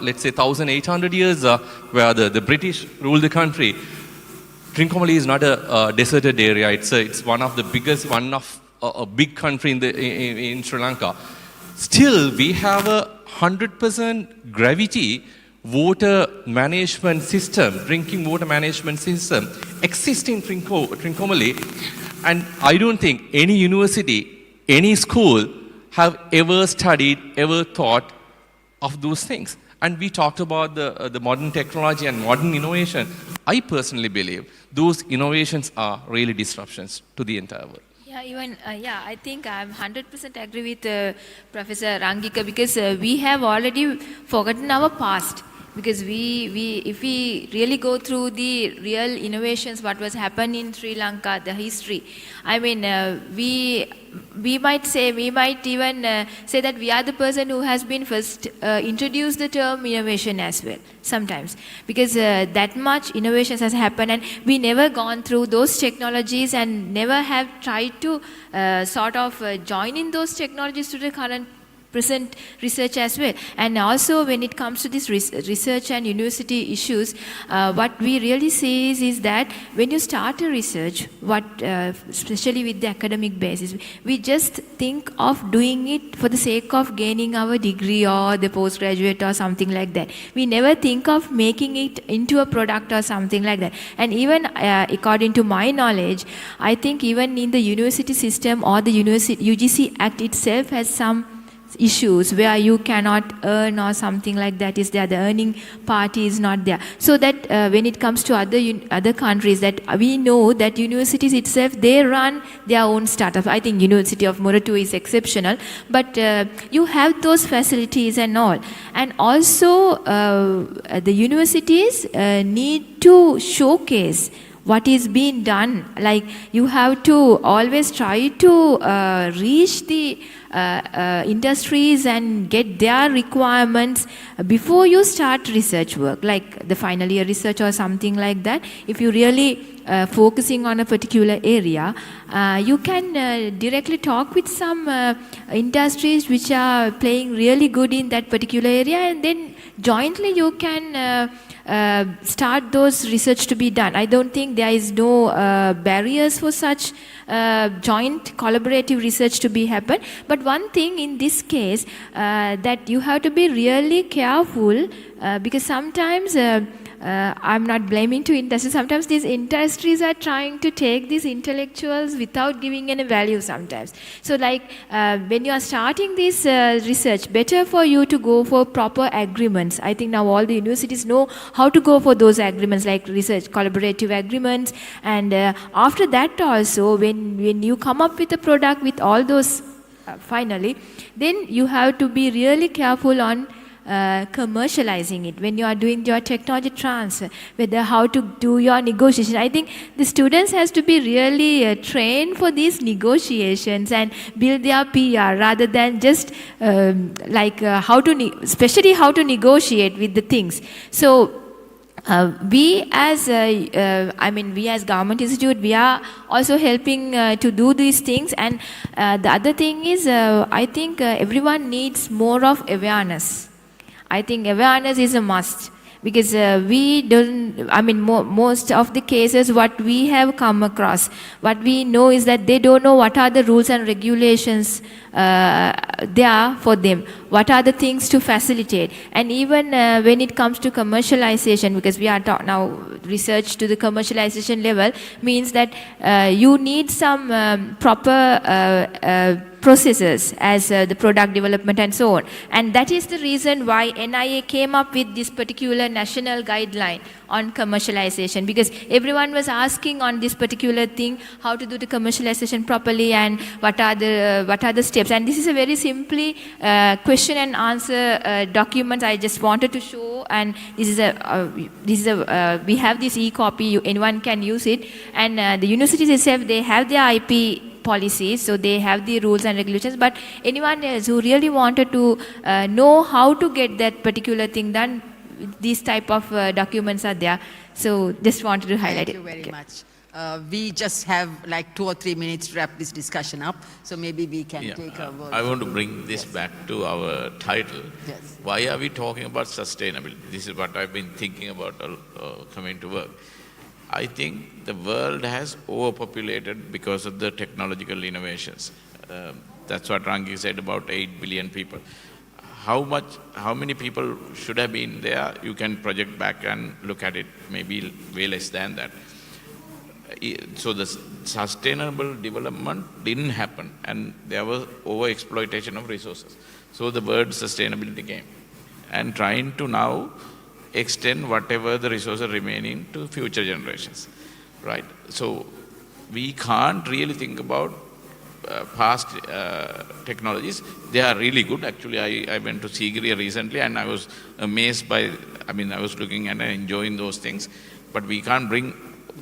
let's say, 1,800 years, where the British ruled the country, Trincomalee is not a deserted area. It's one of the biggest, a big country in Sri Lanka. Still, we have a 100% gravity water management system, drinking water management system existing in Trincomalee. And I don't think any university, any school have ever studied, ever thought of those things. And we talked about the modern technology and modern innovation. I personally believe those innovations are really disruptions to the entire world. I think I'm 100% agree with Professor Rangika, because we have already forgotten our past. Because if we really go through the real innovations, what was happened in Sri Lanka, the history, I mean, we might even say that we are the person who has been first introduced the term innovation as well, sometimes. Because that much innovations has happened, and we never gone through those technologies and never have tried to join in those technologies to the current present research as well. And also when it comes to this research and university issues, what we really see is that when you start a research, especially with the academic basis, we just think of doing it for the sake of gaining our degree or the postgraduate or something like that. We never think of making it into a product or something like that. And even according to my knowledge, I think even in the university system or the UGC Act itself has some issues where you cannot earn or something like that is there. The earning part is not there. So that when it comes to other countries, that we know that universities itself, they run their own startup. I think University of Moratu is exceptional, but you have those facilities and all. And also the universities need to showcase what is being done. Like you have to always try to reach the industries and get their requirements before you start research work, like the final year research or something like that. If you really focusing on a particular area, you can directly talk with some industries which are playing really good in that particular area, and then jointly you can start those research to be done. I don't think there is no barriers for such joint collaborative research to be happen. But one thing in this case, that you have to be really careful, because sometimes I'm not blaming to industry. Sometimes these industries are trying to take these intellectuals without giving any value sometimes. So like when you are starting this research, better for you to go for proper agreements. I think now all the universities know how to go for those agreements, like research collaborative agreements. And after that also, when you come up with a product with all those finally, then you have to be really careful on commercializing it when you are doing your technology transfer, whether how to do your negotiation. I think the students has to be really trained for these negotiations and build their PR rather than just especially how to negotiate with the things. So we as government institute, we are also helping to do these things. And the other thing is, I think everyone needs more of awareness. I think awareness is a must, because most of the cases what we have come across, what we know is that they don't know what are the rules and regulations there for them, what are the things to facilitate. And even when it comes to commercialization, because we are now research to the commercialization level, means that you need some proper processes as the product development and so on. And that is the reason why NIA came up with this particular national guideline on commercialization, because everyone was asking on this particular thing how to do the commercialization properly and what are the steps. And this is a very simply question and answer document I just wanted to show. And this is we have this e-copy, anyone can use it. And the universities itself, they have their IP policies, so they have the rules and regulations, but anyone else who really wanted to know how to get that particular thing done, these type of documents are there. So just wanted to highlight it. Thank you very much. We just have like 2 or 3 minutes to wrap this discussion up, so maybe we can take a word. I want to bring this back to our title. Yes. Why are we talking about sustainability? This is what I've been thinking about coming to work. I think the world has overpopulated because of the technological innovations. That's what Rangi said about 8 billion people. How many people should have been there? You can project back and look at it, maybe way less than that. So the sustainable development didn't happen, and there was over-exploitation of resources. So the word sustainability came, and trying to now extend whatever the resources remaining to future generations, right? So we can't really think about past technologies. They are really good. Actually, I went to Sigiriya recently and I was amazed by, I was looking and enjoying those things, but we can't bring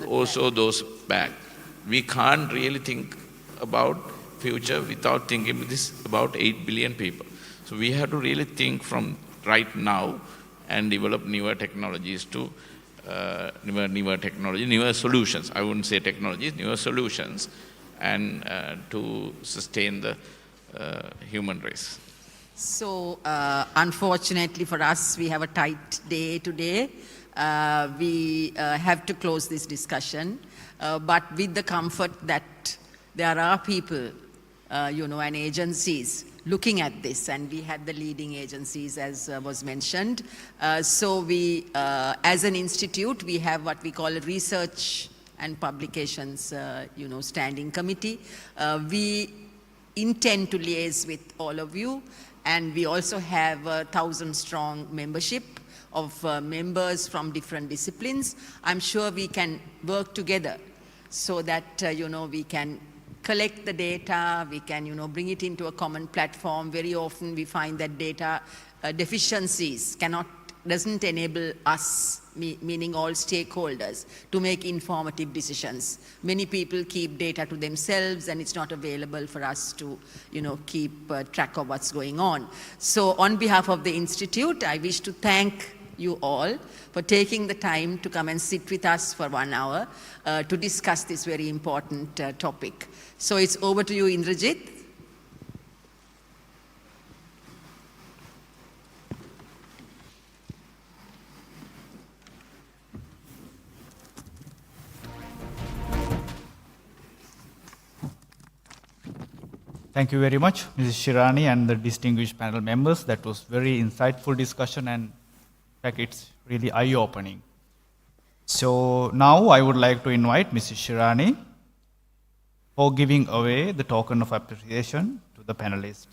also those back. We can't really think about future without thinking this about 8 billion people. So we have to really think from right now and develop newer technologies to newer solutions. I wouldn't say technologies, newer solutions, and to sustain the human race. So, unfortunately for us, we have a tight day today. We have to close this discussion, but with the comfort that there are people, and agencies looking at this, and we had the leading agencies as was mentioned. So we, as an institute, we have what we call a research and publications, standing committee. We intend to liaise with all of you, and we also have a 1,000-strong membership of members from different disciplines. I'm sure we can work together so that, we can collect the data, we can, bring it into a common platform. Very often we find that data deficiencies doesn't enable us, meaning all stakeholders, to make informative decisions. Many people keep data to themselves and it's not available for us to, keep track of what's going on. So on behalf of the Institute, I wish to thank you all for taking the time to come and sit with us for 1 hour to discuss this very important topic. So it's over to you, Indrajit. Thank you very much, Mrs. Shirani and the distinguished panel members. That was very insightful discussion, and in fact, it's really eye-opening. So now I would like to invite Mrs. Shirani for giving away the token of appreciation to the panelists.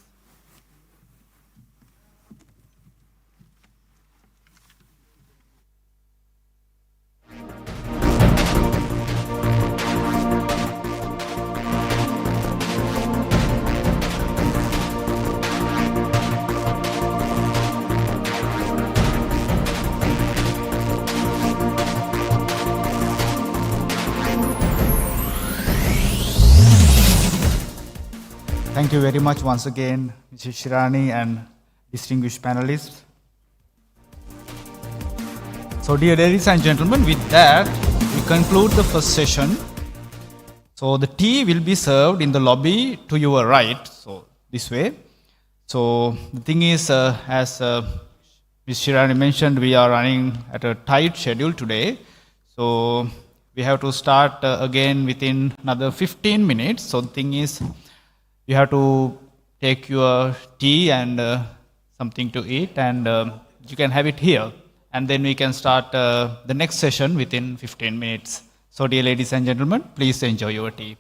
Thank you very much once again, Mrs. Shirani and distinguished panelists. So dear ladies and gentlemen, with that, we conclude the first session. So the tea will be served in the lobby to your right, so this way. So the thing is, as Ms. Shirani mentioned, we are running at a tight schedule today. So we have to start again within another 15 minutes. So the thing is, you have to take your tea and something to eat, and you can have it here. And then we can start the next session within 15 minutes. So dear ladies and gentlemen, please enjoy your tea.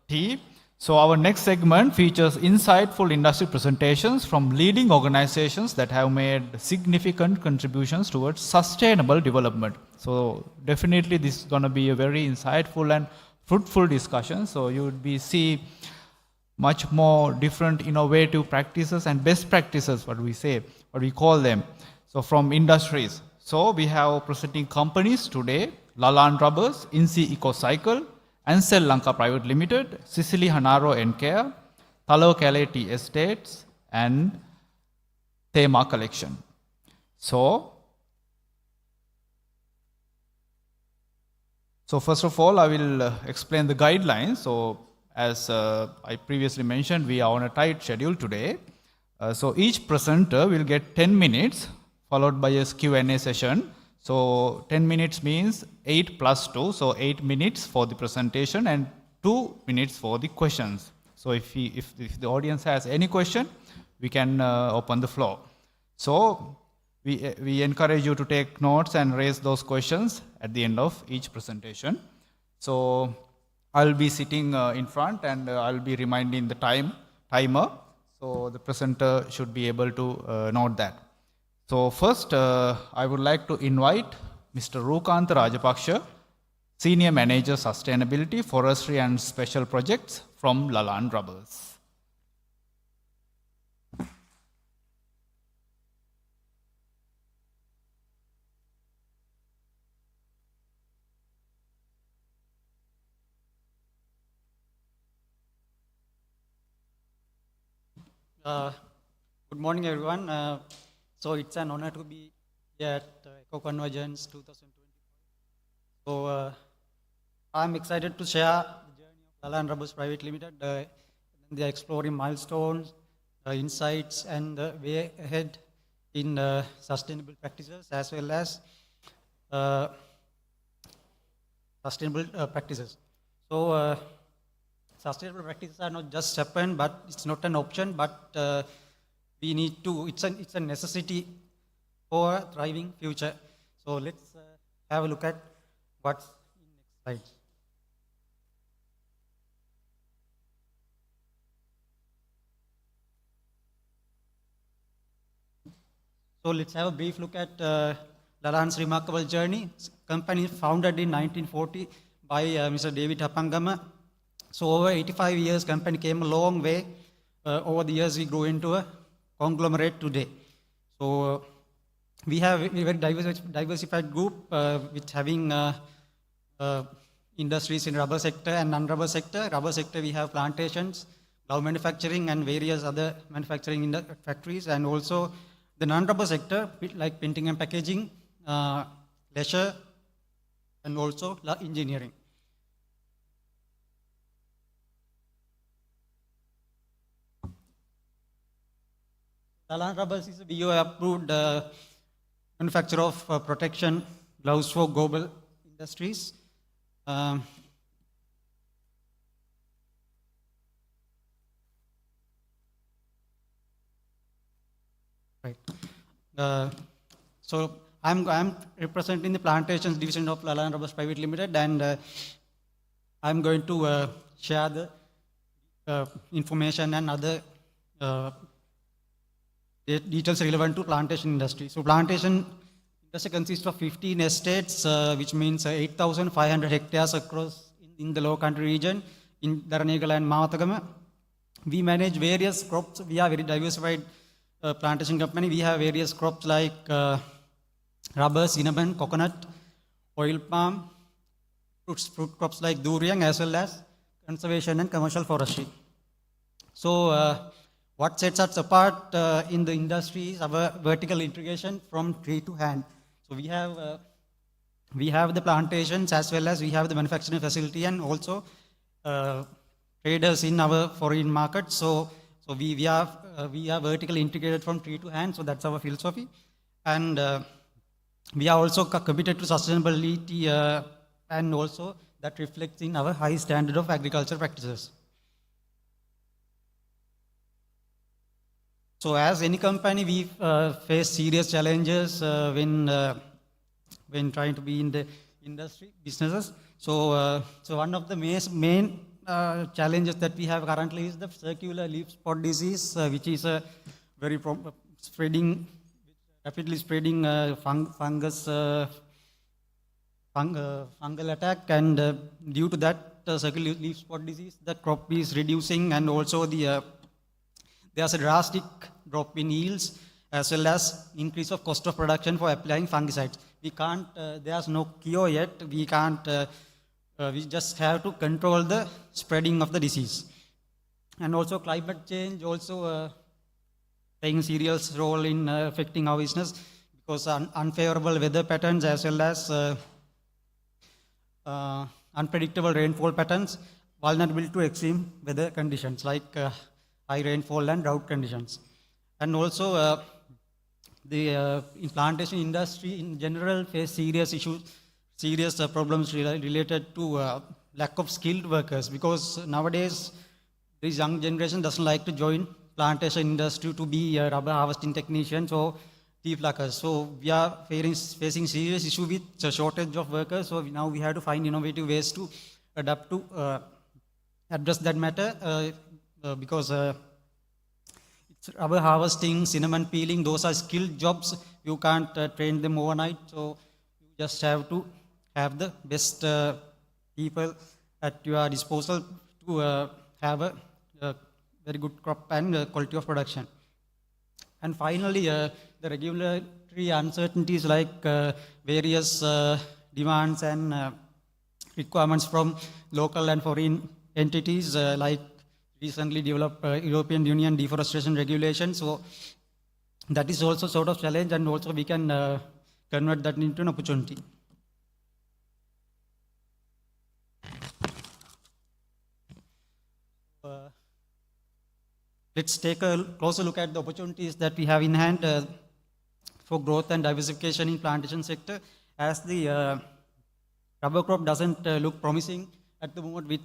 T. So our next segment features insightful industry presentations from leading organizations that have made significant contributions towards sustainable development. So definitely this is going to be a very insightful and fruitful discussion. So you would be see much more different innovative practices and best practices, what we call them. So from industries. So we have presenting companies today: Lalan Rubbers, INSEE EcoCycle, Sri Lanka Private Limited, Sicily Hanaro and Care, Talawakelle Tea Estates, and Thema Collection. So first of all, I will explain the guidelines. So as I previously mentioned, we are on a tight schedule today. So each presenter will get 10 minutes, followed by a Q&A session. So 10 minutes means 8 plus 2, so 8 minutes for the presentation and 2 minutes for the questions. So if the audience has any question, we can open the floor. So we encourage you to take notes and raise those questions at the end of each presentation. So I'll be sitting in front and I'll be reminding the timer. So the presenter should be able to note that. So first, I would like to invite Mr. Rukanta Rajapaksha, Senior Manager Sustainability, Forestry and Special Projects from Lalan Rubbers. Good morning, everyone. So it's an honor to be here at EcoConvergence 2020. So I'm excited to share the journey of Lalan Rubbers Private Limited. They are exploring milestones, insights, and the way ahead in sustainable practices as well as sustainable practices. So sustainable practices are not just happen, but it's not an option, but we need to, it's a necessity for a thriving future. So let's have a look at what's in next slide. So let's have a brief look at Lalan's remarkable journey. Company founded in 1940 by Mr. David Hapangama. So over 85 years, company came a long way. Over the years, we grew into a conglomerate today. So we have a very diversified group with having industries in rubber sector and non-rubber sector. Rubber sector, we have plantations, glove manufacturing, and various other manufacturing factories, and also the non-rubber sector like printing and packaging, leisure, and also engineering. Lalan Rubbers is a BO-approved manufacturer of protection gloves for global industries. Right. So I'm representing the plantations division of Lalan Rubbers Private Limited, and I'm going to share the information and other details relevant to plantation industry. So plantation industry consists of 15 estates, which means 8,500 hectares across in the low country region in Dharanegala and Mavatagama. We manage various crops. We are very diversified plantation company. We have various crops like rubber, cinnamon, coconut, oil palm, fruit crops like durian, as well as conservation and commercial forestry. So what sets us apart in the industry is our vertical integration from tree to hand. So we have the plantations as well as we have the manufacturing facility and also traders in our foreign market. So we are vertically integrated from tree to hand. So that's our philosophy, and we are also committed to sustainability, and also that reflects in our high standard of agriculture practices. So as any company, we face serious challenges when trying to be in the industry businesses. So one of the main challenges that we have currently is the circular leaf spot disease, which is a very rapidly spreading fungal attack, and due to that circular leaf spot disease, the crop is reducing, and also there's a drastic drop in yields as well as increase of cost of production for applying fungicides. We can't, there's no cure yet, we can't, we just have to control the spreading of the disease. And also climate change also playing a serious role in affecting our business, because unfavorable weather patterns as well as unpredictable rainfall patterns, vulnerable to extreme weather conditions like high rainfall and drought conditions. And also the plantation industry in general face serious issues, serious problems related to lack of skilled workers, because nowadays this young generation doesn't like to join plantation industry to be rubber harvesting technicians or tea pluckers. So we are facing serious issue with the shortage of workers. So now we have to find innovative ways to adapt to address that matter, because it's rubber harvesting, cinnamon peeling, those are skilled jobs. You can't train them overnight. So you just have to have the best people at your disposal to have a very good crop and quality of production. And finally, the regulatory uncertainties like various demands and requirements from local and foreign entities, like recently developed European Union deforestation regulations. So that is also sort of challenge, and also we can convert that into an opportunity. Let's take a closer look at the opportunities that we have in hand for growth and diversification in plantation sector. As the rubber crop doesn't look promising at the moment with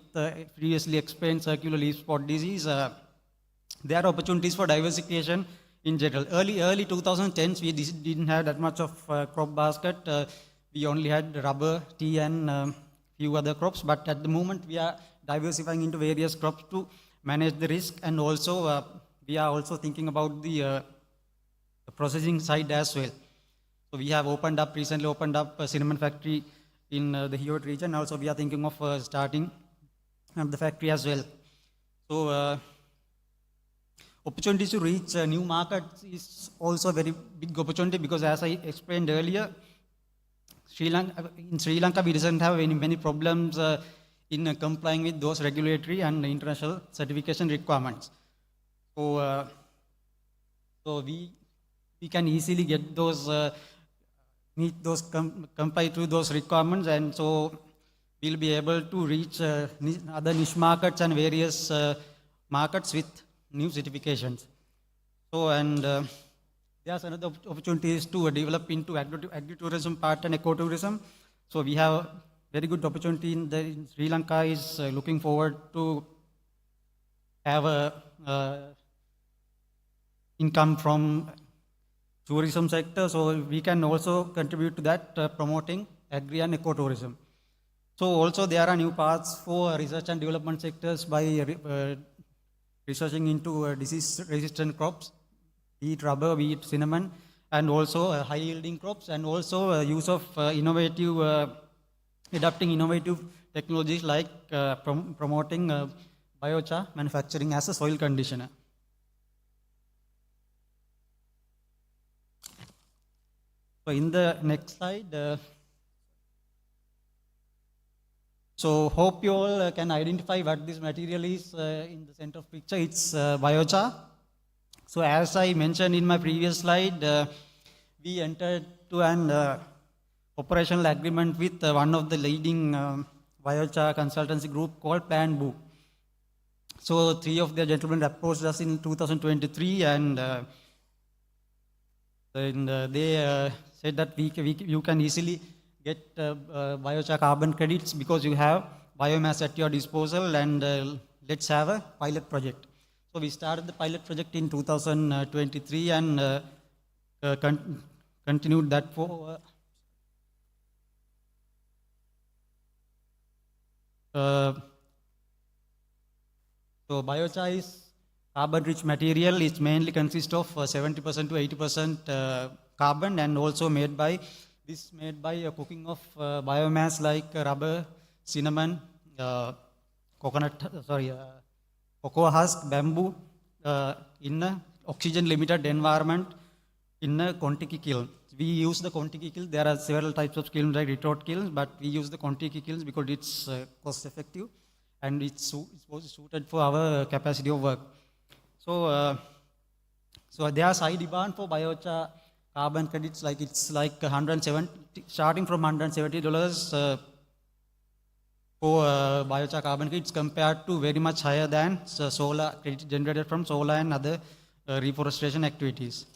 previously explained circular leaf spot disease, there are opportunities for diversification in general. Early 2010s, we didn't have that much of crop basket. We only had rubber, tea, and few other crops. But at the moment, we are diversifying into various crops to manage the risk, and also we are also thinking about the processing side as well. So we have recently opened up a cinnamon factory in the Keynote region. Also, we are thinking of starting the factory as well. So opportunities to reach new markets is also a very big opportunity, because as I explained earlier, in Sri Lanka we doesn't have many problems in complying with those regulatory and international certification requirements. So, we can easily get those, meet those, comply to those requirements, and so we'll be able to reach other niche markets and various markets with new certifications. So, and there's another opportunity is to develop into agritourism part and ecotourism. So we have very good opportunity in Sri Lanka is looking forward to have a income from tourism sector. So we can also contribute to that, promoting agri and ecotourism. So also there are new paths for research and development sectors by researching into disease-resistant crops, be it rubber, be it cinnamon, and also high-yielding crops, and also use of adapting innovative technologies like promoting biochar manufacturing as a soil conditioner. So in the next slide, so hope you all can identify what this material is in the center of picture. It's biochar. So as I mentioned in my previous slide, we entered to an operational agreement with one of the leading biochar consultancy group called Plan Boo. So 3 of their gentlemen approached us in 2023, and they said that you can easily get biochar carbon credits because you have biomass at your disposal, and let's have a pilot project. So we started the pilot project in 2023 and continued that for So biochar is carbon-rich material. It mainly consists of 70% to 80% carbon, and also made by cooking of biomass like rubber, cinnamon, cocoa husk, bamboo, in a oxygen-limited environment in a Kontiki kiln. We use the Kontiki kiln. There are several types of kilns like retort kilns, but we use the Kontiki kilns because it's cost-effective and it's suited for our capacity of work. So, so there's high demand for biochar carbon credits. Like it's like 170, starting from $170 for biochar carbon credits, compared to very much higher than solar credit generated from solar and other reforestation activities.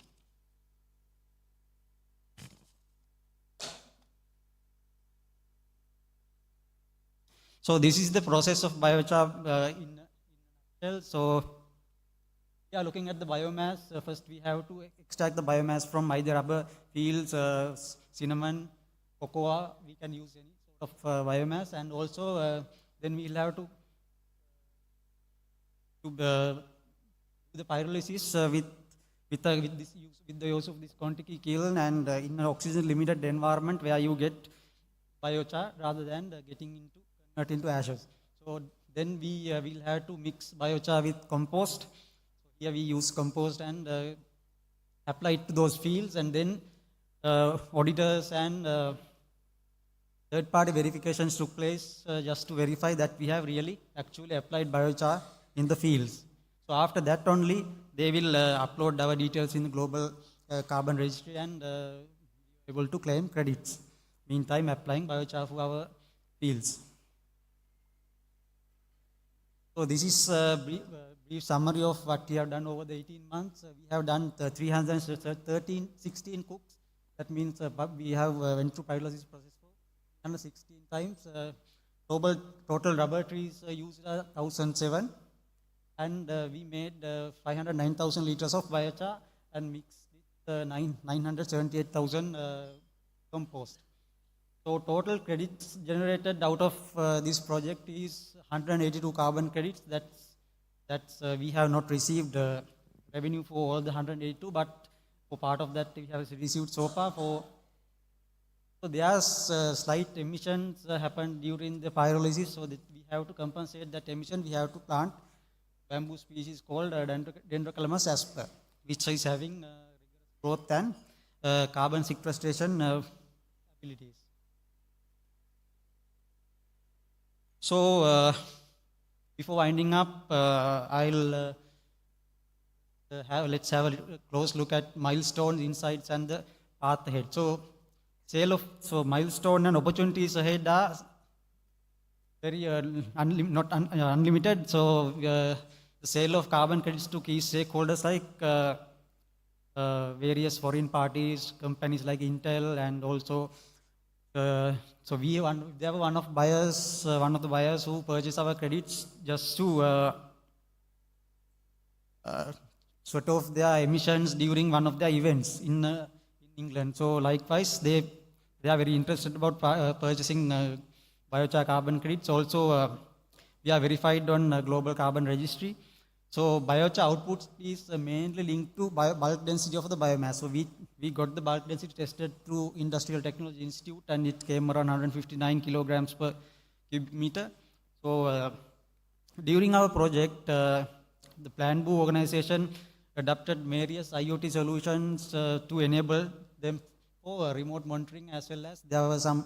So this is the process of biochar in a nutshell. So we are looking at the biomass. First we have to extract the biomass from either rubber fields, cinnamon, cocoa. We can use any sort of biomass, and also then we'll have to do the pyrolysis with the use of this Kontiki kiln, and in an oxygen limited environment where you get biochar rather than convert into ashes. So then we will have to mix biochar with compost. So here we use compost and apply it to those fields, and then auditors and third-party verifications took place just to verify that we have really actually applied biochar in the fields. So after that only they will upload our details in the global carbon registry and be able to claim credits. Meantime, applying biochar for our fields. So this is a brief summary of what we have done over the 18 months. We have done 16 cooks. That means we have went through pyrolysis process for 116 times. Total rubber trees used 1,007, and we made 509,000 liters of biochar and mixed with 978,000 compost. So total credits generated out of this project is 182 carbon credits. That's we have not received revenue for all the 182, but for part of that we have received so far. So there's slight emissions happened during the pyrolysis, so that we have to compensate that emission. We have to plant bamboo species called Dendrocalamus asper, which is having growth and carbon sequestration abilities. So before winding up, let's have a close look at milestones, insights, and the path ahead. So milestone and opportunities ahead are very not unlimited. So the sale of carbon credits to key stakeholders like various foreign parties, companies like Intel, and also so they were one of the buyers who purchased our credits just to sort of their emissions during one of their events in England. So likewise, they are very interested about purchasing biochar carbon credits. Also, we are verified on global carbon registry. So biochar output is mainly linked to bulk density of the biomass. So we got the bulk density tested through Industrial Technology Institute, and it came around 159 kilograms per cubic meter. So during our project, the Planboo organization adopted various IoT solutions to enable them for remote monitoring, as well as there were some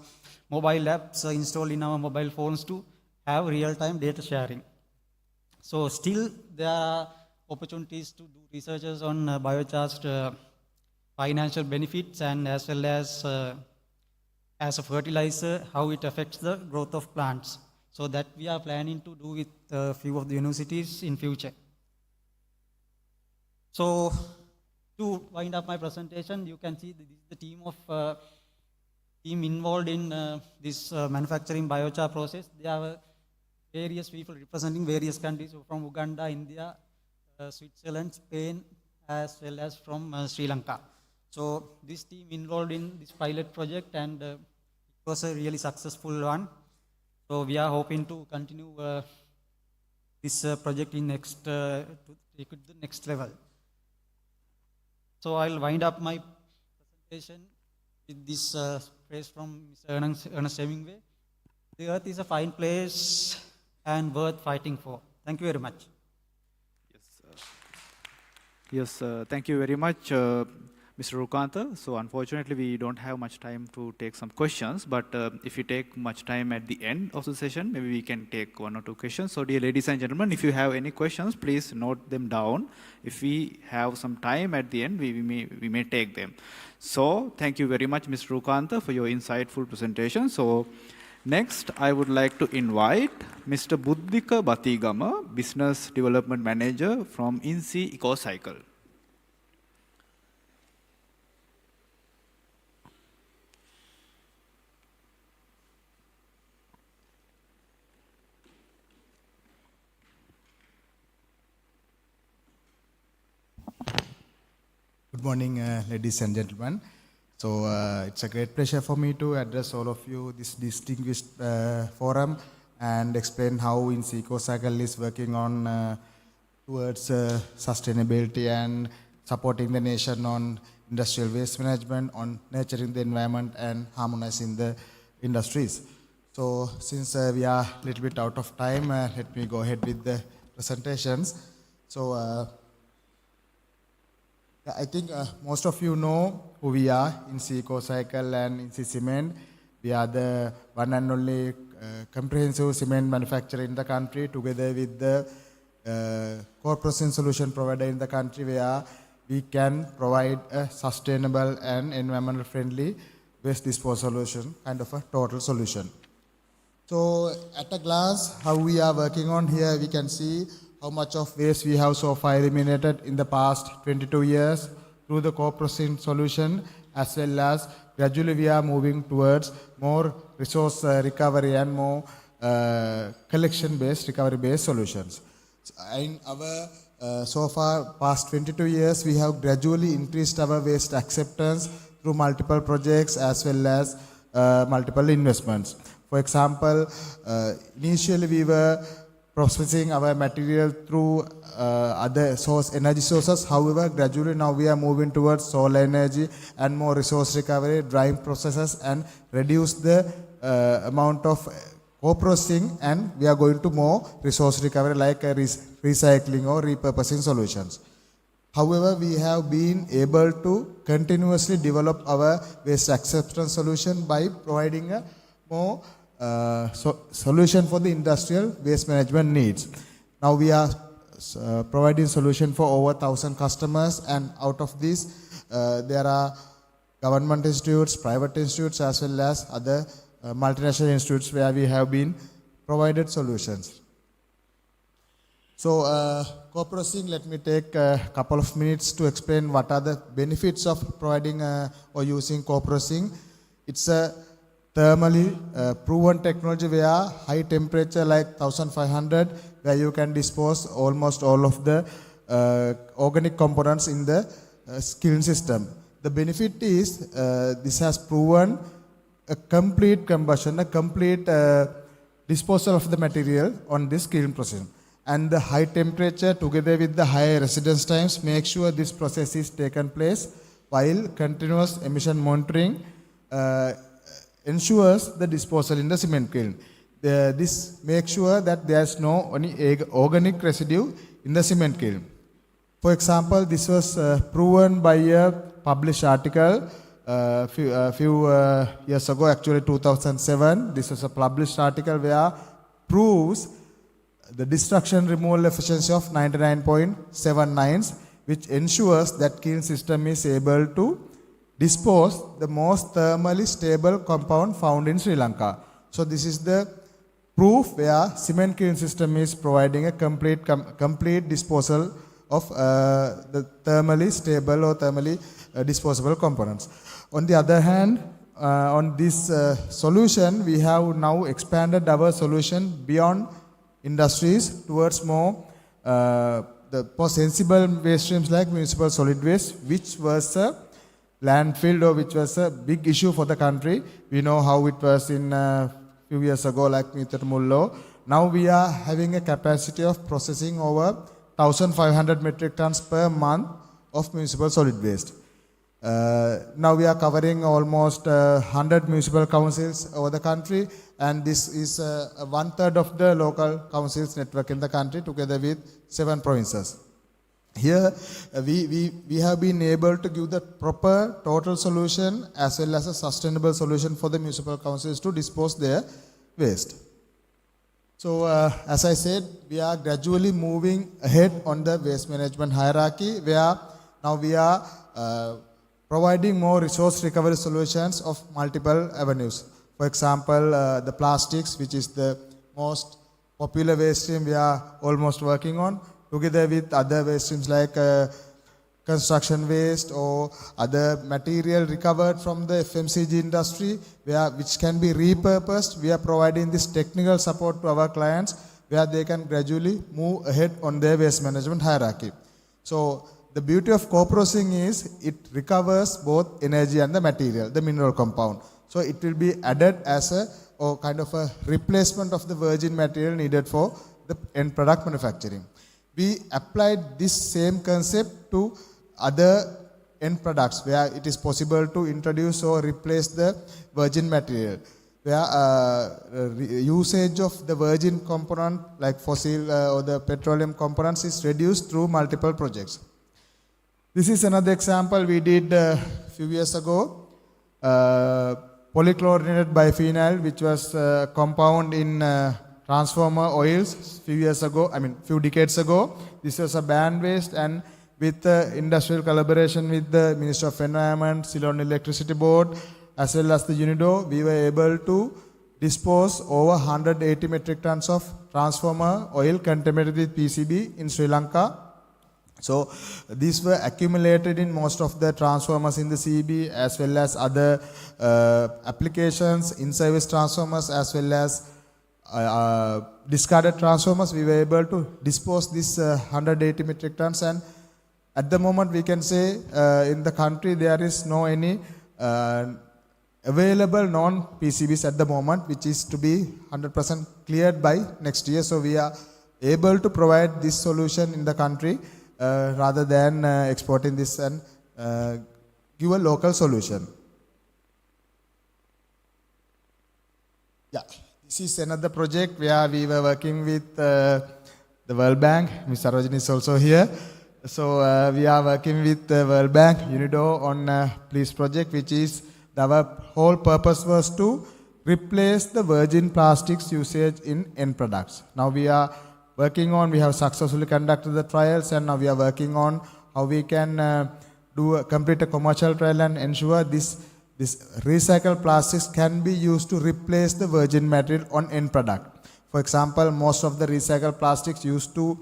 mobile apps installed in our mobile phones to have real-time data sharing. So still there are opportunities to do researches on biochar's financial benefits, and as well as a fertilizer, how it affects the growth of plants. So that we are planning to do with a few of the universities in future. So to wind up my presentation, you can see this is the team involved in this manufacturing biochar process. There are various people representing various countries from Uganda, India, Switzerland, Spain, as well as from Sri Lanka. So this team involved in this pilot project, and it was a really successful one. So we are hoping to continue this project in next to take it to the next level. So I'll wind up my presentation with this phrase from Mr. Ernest Hemingway. The earth is a fine place and worth fighting for. Thank you very much. Yes, thank you very much, Mr. Rukanta. So unfortunately, we don't have much time to take some questions, but if you take much time at the end of the session, maybe we can take 1 or 2 questions. So dear ladies and gentlemen, if you have any questions, please note them down. If we have some time at the end, we may take them. So thank you very much, Mr. Rukanta, for your insightful presentation. So next, I would like to invite Mr. Buddhika Batigama, Business Development Manager from INSEE EcoCycle. Good morning, ladies and gentlemen. So it's a great pleasure for me to address all of you this distinguished forum and explain how INSEE EcoCycle is working on towards sustainability and supporting the nation on industrial waste management, on nurturing the environment and harmonizing the industries. So since we are a little bit out of time, let me go ahead with the presentations. So I think most of you know who we are, INSEE EcoCycle and INSEE Cement. We are the one and only comprehensive cement manufacturer in the country, together with the core processing solution provider in the country, where we can provide a sustainable and environmental friendly waste disposal solution, kind of a total solution. So at a glance, how we are working on here, we can see how much of waste we have so far eliminated in the past 22 years through the co-processing solution, as well as gradually we are moving towards more resource recovery and more collection-based, recovery-based solutions. In our so far past 22 years, we have gradually increased our waste acceptance through multiple projects as well as multiple investments. For example, initially we were processing our material through other energy sources. However, gradually now we are moving towards solar energy and more resource recovery, drying processes, and reduce the amount of co-processing, and we are going to more resource recovery like recycling or repurposing solutions. However, we have been able to continuously develop our waste acceptance solution by providing a more solution for the industrial waste management needs. Now we are providing solution for over 1,000 customers, and out of this there are government institutes, private institutes, as well as other multinational institutes where we have been provided solutions. So co-processing, let me take a couple of minutes to explain what are the benefits of providing or using co-processing. It's a thermally proven technology where high temperature like 1500, where you can dispose almost all of the organic components in the kiln system. The benefit is this has proven a complete combustion, a complete disposal of the material on this kiln process. And the high temperature together with the high residence times make sure this process is taken place, while continuous emission monitoring ensures the disposal in the cement kiln. This makes sure that there is no any organic residue in the cement kiln. For example, this was proven by a published article a few years ago, actually 2007. This was a published article where proves the destruction removal efficiency of 99.79, which ensures that kiln system is able to dispose the most thermally stable compound found in Sri Lanka. So this is the proof where cement kiln system is providing a complete disposal of the thermally stable or thermally disposable components. On the other hand, on this solution, we have now expanded our solution beyond industries towards more the more sensible waste streams like municipal solid waste, which was a landfill or which was a big issue for the country. We know how it was in a few years ago, like Mr. Mullo. Now we are having a capacity of processing over 1,500 metric tons per month of municipal solid waste. Now we are covering almost 100 municipal councils over the country, and this is 1/3 of the local councils network in the country together with 7 provinces. Here we have been able to give the proper total solution as well as a sustainable solution for the municipal councils to dispose their waste. So as I said, we are gradually moving ahead on the waste management hierarchy, where now we are providing more resource recovery solutions of multiple avenues. For example, the plastics, which is the most popular waste stream we are almost working on, together with other waste streams like construction waste or other material recovered from the FMCG industry, which can be repurposed. We are providing this technical support to our clients where they can gradually move ahead on their waste management hierarchy. So the beauty of co-processing is it recovers both energy and the material, the mineral compound. So it will be added as a kind of a replacement of the virgin material needed for the end product manufacturing. We applied this same concept to other end products where it is possible to introduce or replace the virgin material, where usage of the virgin component like fossil or the petroleum components is reduced through multiple projects. This is another example we did a few years ago. Polychlorinated biphenyl, which was a compound in transformer oils few decades ago. This was a banned waste, and with industrial collaboration with the Ministry of Environment, Ceylon Electricity Board, as well as the UNIDO, we were able to dispose over 180 metric tons of transformer oil contaminated with PCB in Sri Lanka. So these were accumulated in most of the transformers in the CB, as well as other applications, in-service transformers, as well as discarded transformers. We were able to dispose this 180 metric tons, and at the moment we can say in the country there is no any available non-PCBs at the moment, which is to be 100% cleared by next year. So we are able to provide this solution in the country rather than exporting this and give a local solution. Yeah, this is another project where we were working with the World Bank. Ms. Sarojini is also here. So we are working with the World Bank, UNIDO on a PLEASE project, which is our whole purpose was to replace the virgin plastics usage in end products. Now we are working on, we have successfully conducted the trials, and now we are working on how we can complete a commercial trial and ensure this recycled plastics can be used to replace the virgin material on end product. For example, most of the recycled plastics used to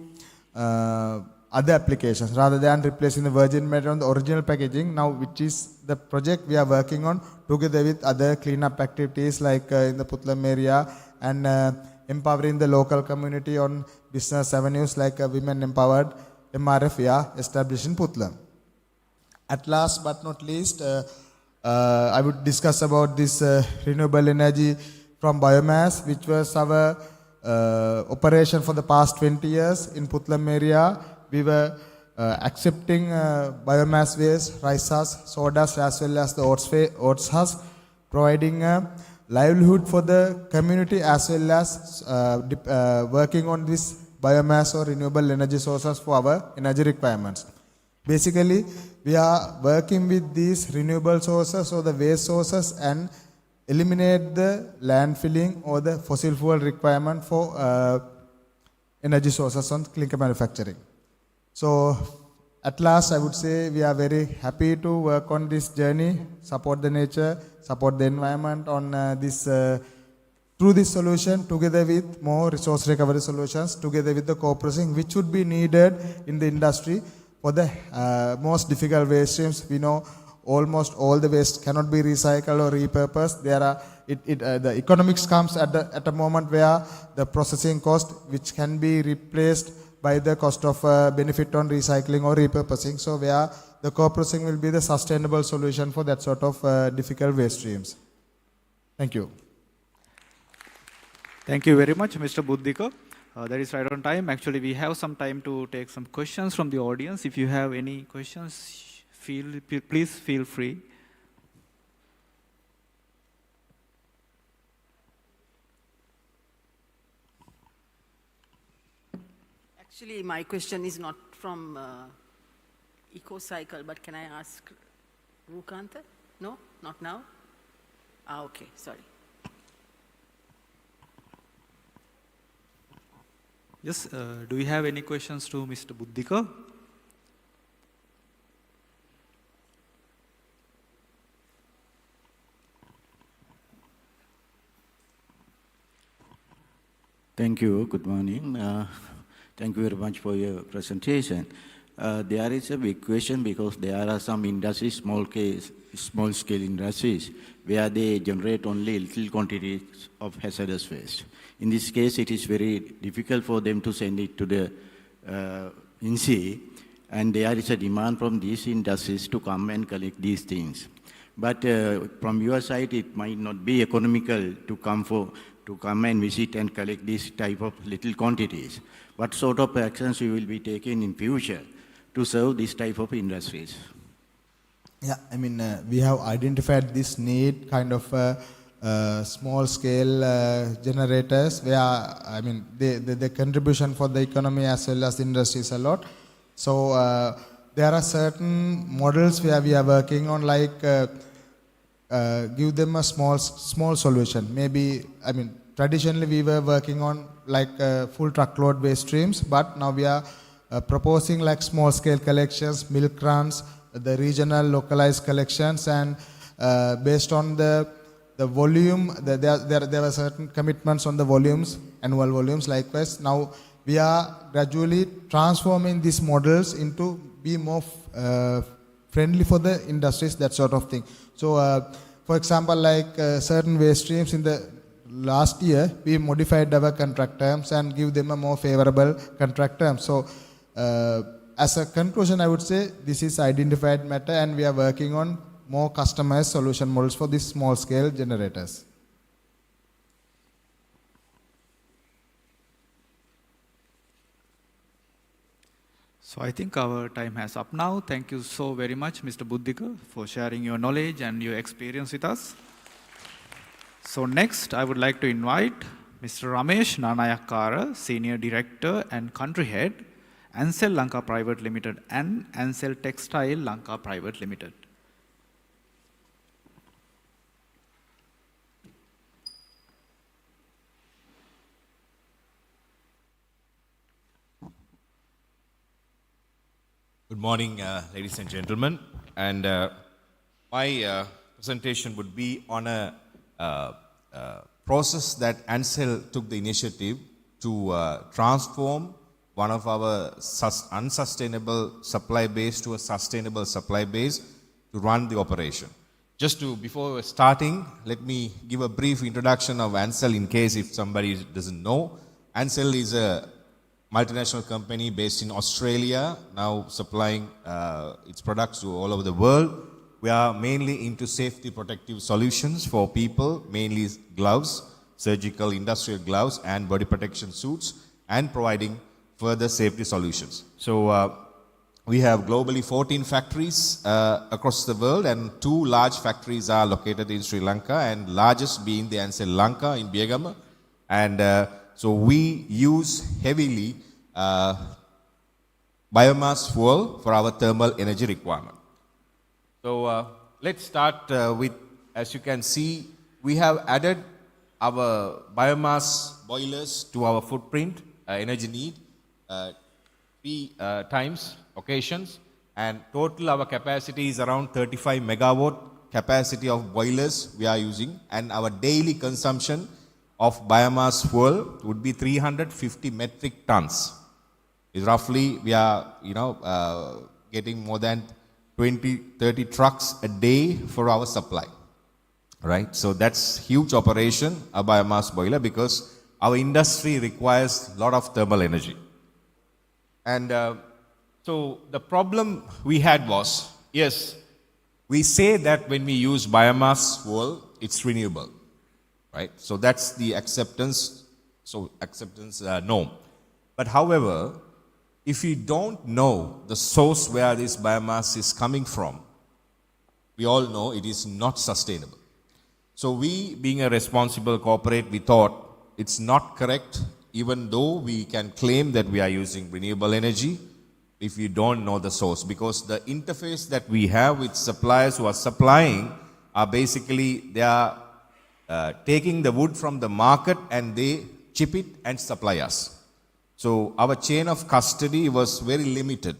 other applications rather than replacing the virgin material on the original packaging. Now, which is the project we are working on together with other cleanup activities like in the Putlam area, and empowering the local community on business avenues like Women Empowered MRF we are established in Putlam. At last but not least, I would discuss about this renewable energy from biomass, which was our operation for the past 20 years in Putlam area. We were accepting biomass waste, rice husk, sawdust, as well as the oats husk, providing livelihood for the community, as well as working on this biomass or renewable energy sources for our energy requirements. Basically, we are working with these renewable sources or the waste sources and eliminate the landfilling or the fossil fuel requirement for energy sources on clinker manufacturing. So at last, I would say we are very happy to work on this journey, support the nature, support the environment on through this solution, together with more resource recovery solutions, together with the co-processing, which would be needed in the industry for the most difficult waste streams. We know almost all the waste cannot be recycled or repurposed. The economics comes at a moment where the processing cost, which can be replaced by the cost of benefit on recycling or repurposing. So where the co-processing will be the sustainable solution for that sort of difficult waste streams. Thank you. Thank you very much, Mr. Buddhika. That is right on time. Actually, we have some time to take some questions from the audience. If you have any questions, please feel free. Actually, my question is not from EcoCycle, but can I ask Rukanta? No, not now? Ah, okay, sorry. Yes, do you have any questions to Mr. Buddhika? Thank you. Good morning. Thank you very much for your presentation. There is a big question because there are some industries, small-scale industries, where they generate only little quantities of hazardous waste. In this case, it is very difficult for them to send it to the INSEE, and there is a demand from these industries to come and collect these things. But from your side, it might not be economical to come and visit and collect this type of little quantities. What sort of actions you will be taking in future to serve this type of industries? Yeah, I mean, we have identified this need, kind of small-scale generators, where, I mean, the contribution for the economy as well as the industry is a lot. So there are certain models where we are working on, like give them a small solution. Maybe, I mean, traditionally we were working on like full truckload waste streams, but now we are proposing like small-scale collections, milk runs, the regional localized collections, and based on the volume, there were certain commitments on the volumes, annual volumes. Likewise, now we are gradually transforming these models into be more friendly for the industries, that sort of thing. So, for example, like certain waste streams in the last year, we modified our contract terms and give them a more favorable contract terms. So, as a conclusion, I would say this is identified matter, and we are working on more customized solution models for these small-scale generators. So I think our time has up now. Thank you so very much, Mr. Buddhika, for sharing your knowledge and your experience with us. So next, I would like to invite Mr. Ramesh Nanayakara, Senior Director and Country Head, Ansel Lanka Private Limited and Ansel Textile Lanka Private Limited. Good morning, ladies and gentlemen. And my presentation would be on a process that Ansel took the initiative to transform one of our unsustainable supply base to a sustainable supply base to run the operation. Just to, before starting, let me give a brief introduction of Ansel in case if somebody doesn't know. Ansel is a multinational company based in Australia, now supplying its products to all over the world. We are mainly into safety protective solutions for people, mainly gloves, surgical industrial gloves and body protection suits, and providing further safety solutions. So we have globally 14 factories across the world, and 2 large factories are located in Sri Lanka, and largest being the Ansel Lanka in Biagama. And so we use heavily biomass fuel for our thermal energy requirement. So let's start with, as you can see, we have added our biomass boilers to our footprint, energy need, 3 times occasions, and total our capacity is around 35 megawatt capacity of boilers we are using, and our daily consumption of biomass fuel would be 350 metric tons. Is roughly, we are, getting more than 20-30 trucks a day for our supply, right? So that's huge operation, a biomass boiler, because our industry requires a lot of thermal energy. And so the problem we had was, yes, we say that when we use biomass fuel, it's renewable, right? So that's the acceptance so acceptance norm. But however, if you don't know the source where this biomass is coming from, we all know it is not sustainable. So we, being a responsible corporate, we thought it's not correct, even though we can claim that we are using renewable energy, if you don't know the source, because the interface that we have with suppliers who are supplying are basically, they are taking the wood from the market and they chip it and supply us. So our chain of custody was very limited.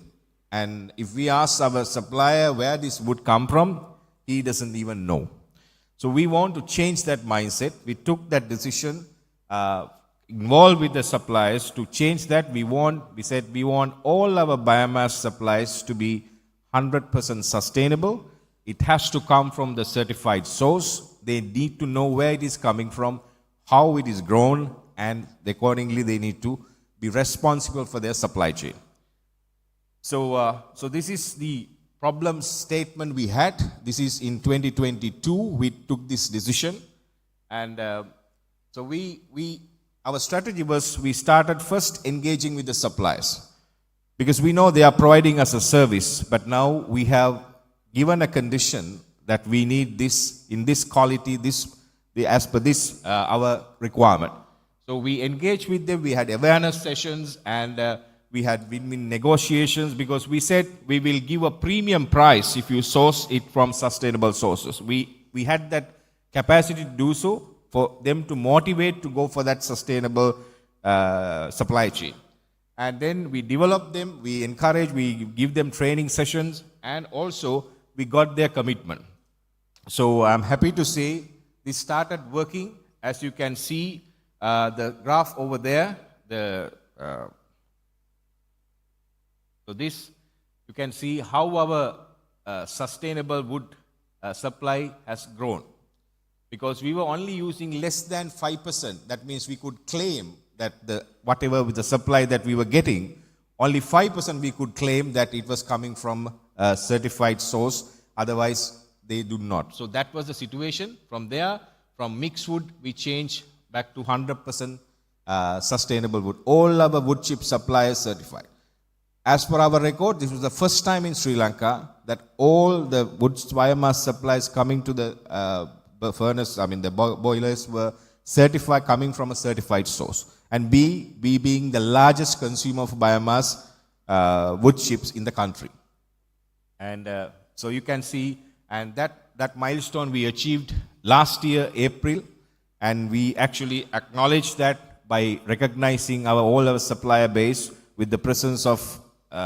And if we ask our supplier where this would come from, he doesn't even know. So we want to change that mindset. We took that decision, involved with the suppliers to change that. We said we want all our biomass supplies to be 100% sustainable. It has to come from the certified source. They need to know where it is coming from, how it is grown, and accordingly they need to be responsible for their supply chain. So this is the problem statement we had. This is in 2022, we took this decision. And so our strategy was, we started first engaging with the suppliers, because we know they are providing us a service, but now we have given a condition that we need this in this quality, as per this our requirement. So we engaged with them, we had awareness sessions, and we had win-win negotiations, because we said we will give a premium price if you source it from sustainable sources. We had that capacity to do so, for them to motivate to go for that sustainable supply chain. And then we develop them, we encourage, we give them training sessions, and also we got their commitment. So I'm happy to say this started working. As you can see, the graph over there, so this, you can see how our sustainable wood supply has grown. Because we were only using less than 5%. That means we could claim that whatever with the supply that we were getting, only 5% we could claim that it was coming from a certified source. Otherwise, they do not. So that was the situation. From there, from mixed wood, we changed back to 100% sustainable wood. All our wood chip suppliers certified. As per our record, this was the first time in Sri Lanka that all the wood biomass supplies coming to the furnace, the boilers were certified, coming from a certified source. And we being the largest consumer of biomass wood chips in the country. And so you can see, and that milestone we achieved last year, April, and we actually acknowledged that by recognizing all our supplier base with the presence of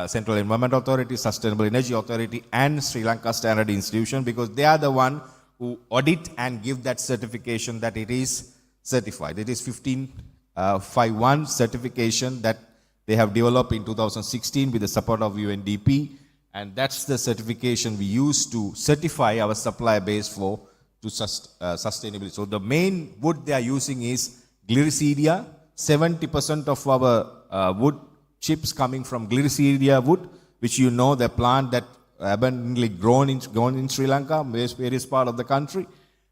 Central Environment Authority, Sustainable Energy Authority, and Sri Lanka Standard Institution, because they are the one who audit and give that certification that it is certified. It is 1551 certification that they have developed in 2016 with the support of UNDP, and that's the certification we use to certify our supply base to sustainability. So the main wood they are using is Gliricidia. 70% of our wood chips coming from Gliricidia wood, which you know, the plant that abundantly grown in Sri Lanka, various part of the country.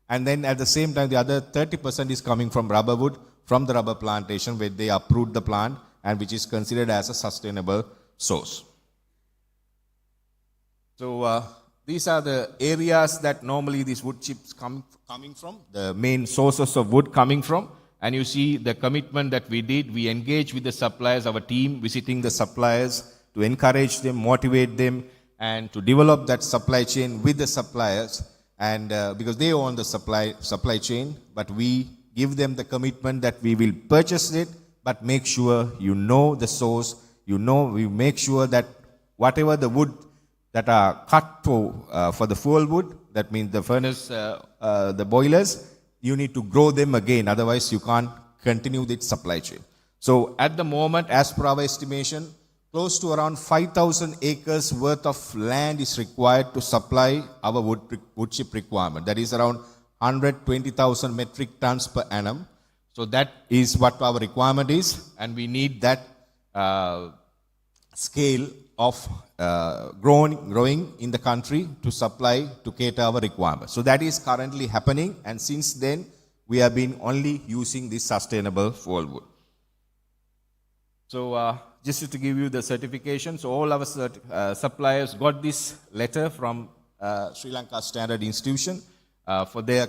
And then at the same time, the other 30% is coming from rubber wood, from the rubber plantation where they approved the plant and which is considered as a sustainable source. So these are the areas that normally these wood chips coming from, the main sources of wood coming from. And you see the commitment that we did. We engaged with the suppliers, our team visiting the suppliers to encourage them, motivate them, and to develop that supply chain with the suppliers. And because they own the supply chain, but we give them the commitment that we will purchase it, but make sure you know the source. We make sure that whatever the wood that are cut for the fuel wood, that means the furnace, the boilers, you need to grow them again, otherwise you can't continue the supply chain. So at the moment, as per our estimation, close to around 5,000 acres worth of land is required to supply our wood chip requirement. That is around 120,000 metric tons per annum. So that is what our requirement is, and we need that scale of growing in the country to supply, to cater our requirements. So that is currently happening, and since then we have been only using this sustainable fuel wood. So just to give you the certification, so all our suppliers got this letter from Sri Lanka Standard Institution for their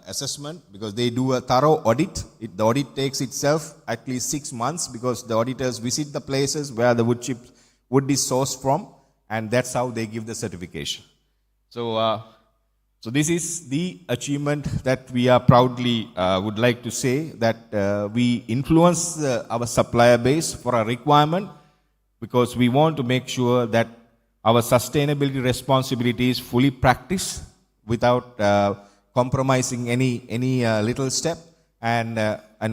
assessment, because they do a thorough audit. The audit takes itself at least 6 months, because the auditors visit the places where the wood is sourced from, and that's how they give the certification. So this is the achievement that we are proudly would like to say, that we influence our supplier base for a requirement, because we want to make sure that our sustainability responsibility is fully practiced without compromising any little step. And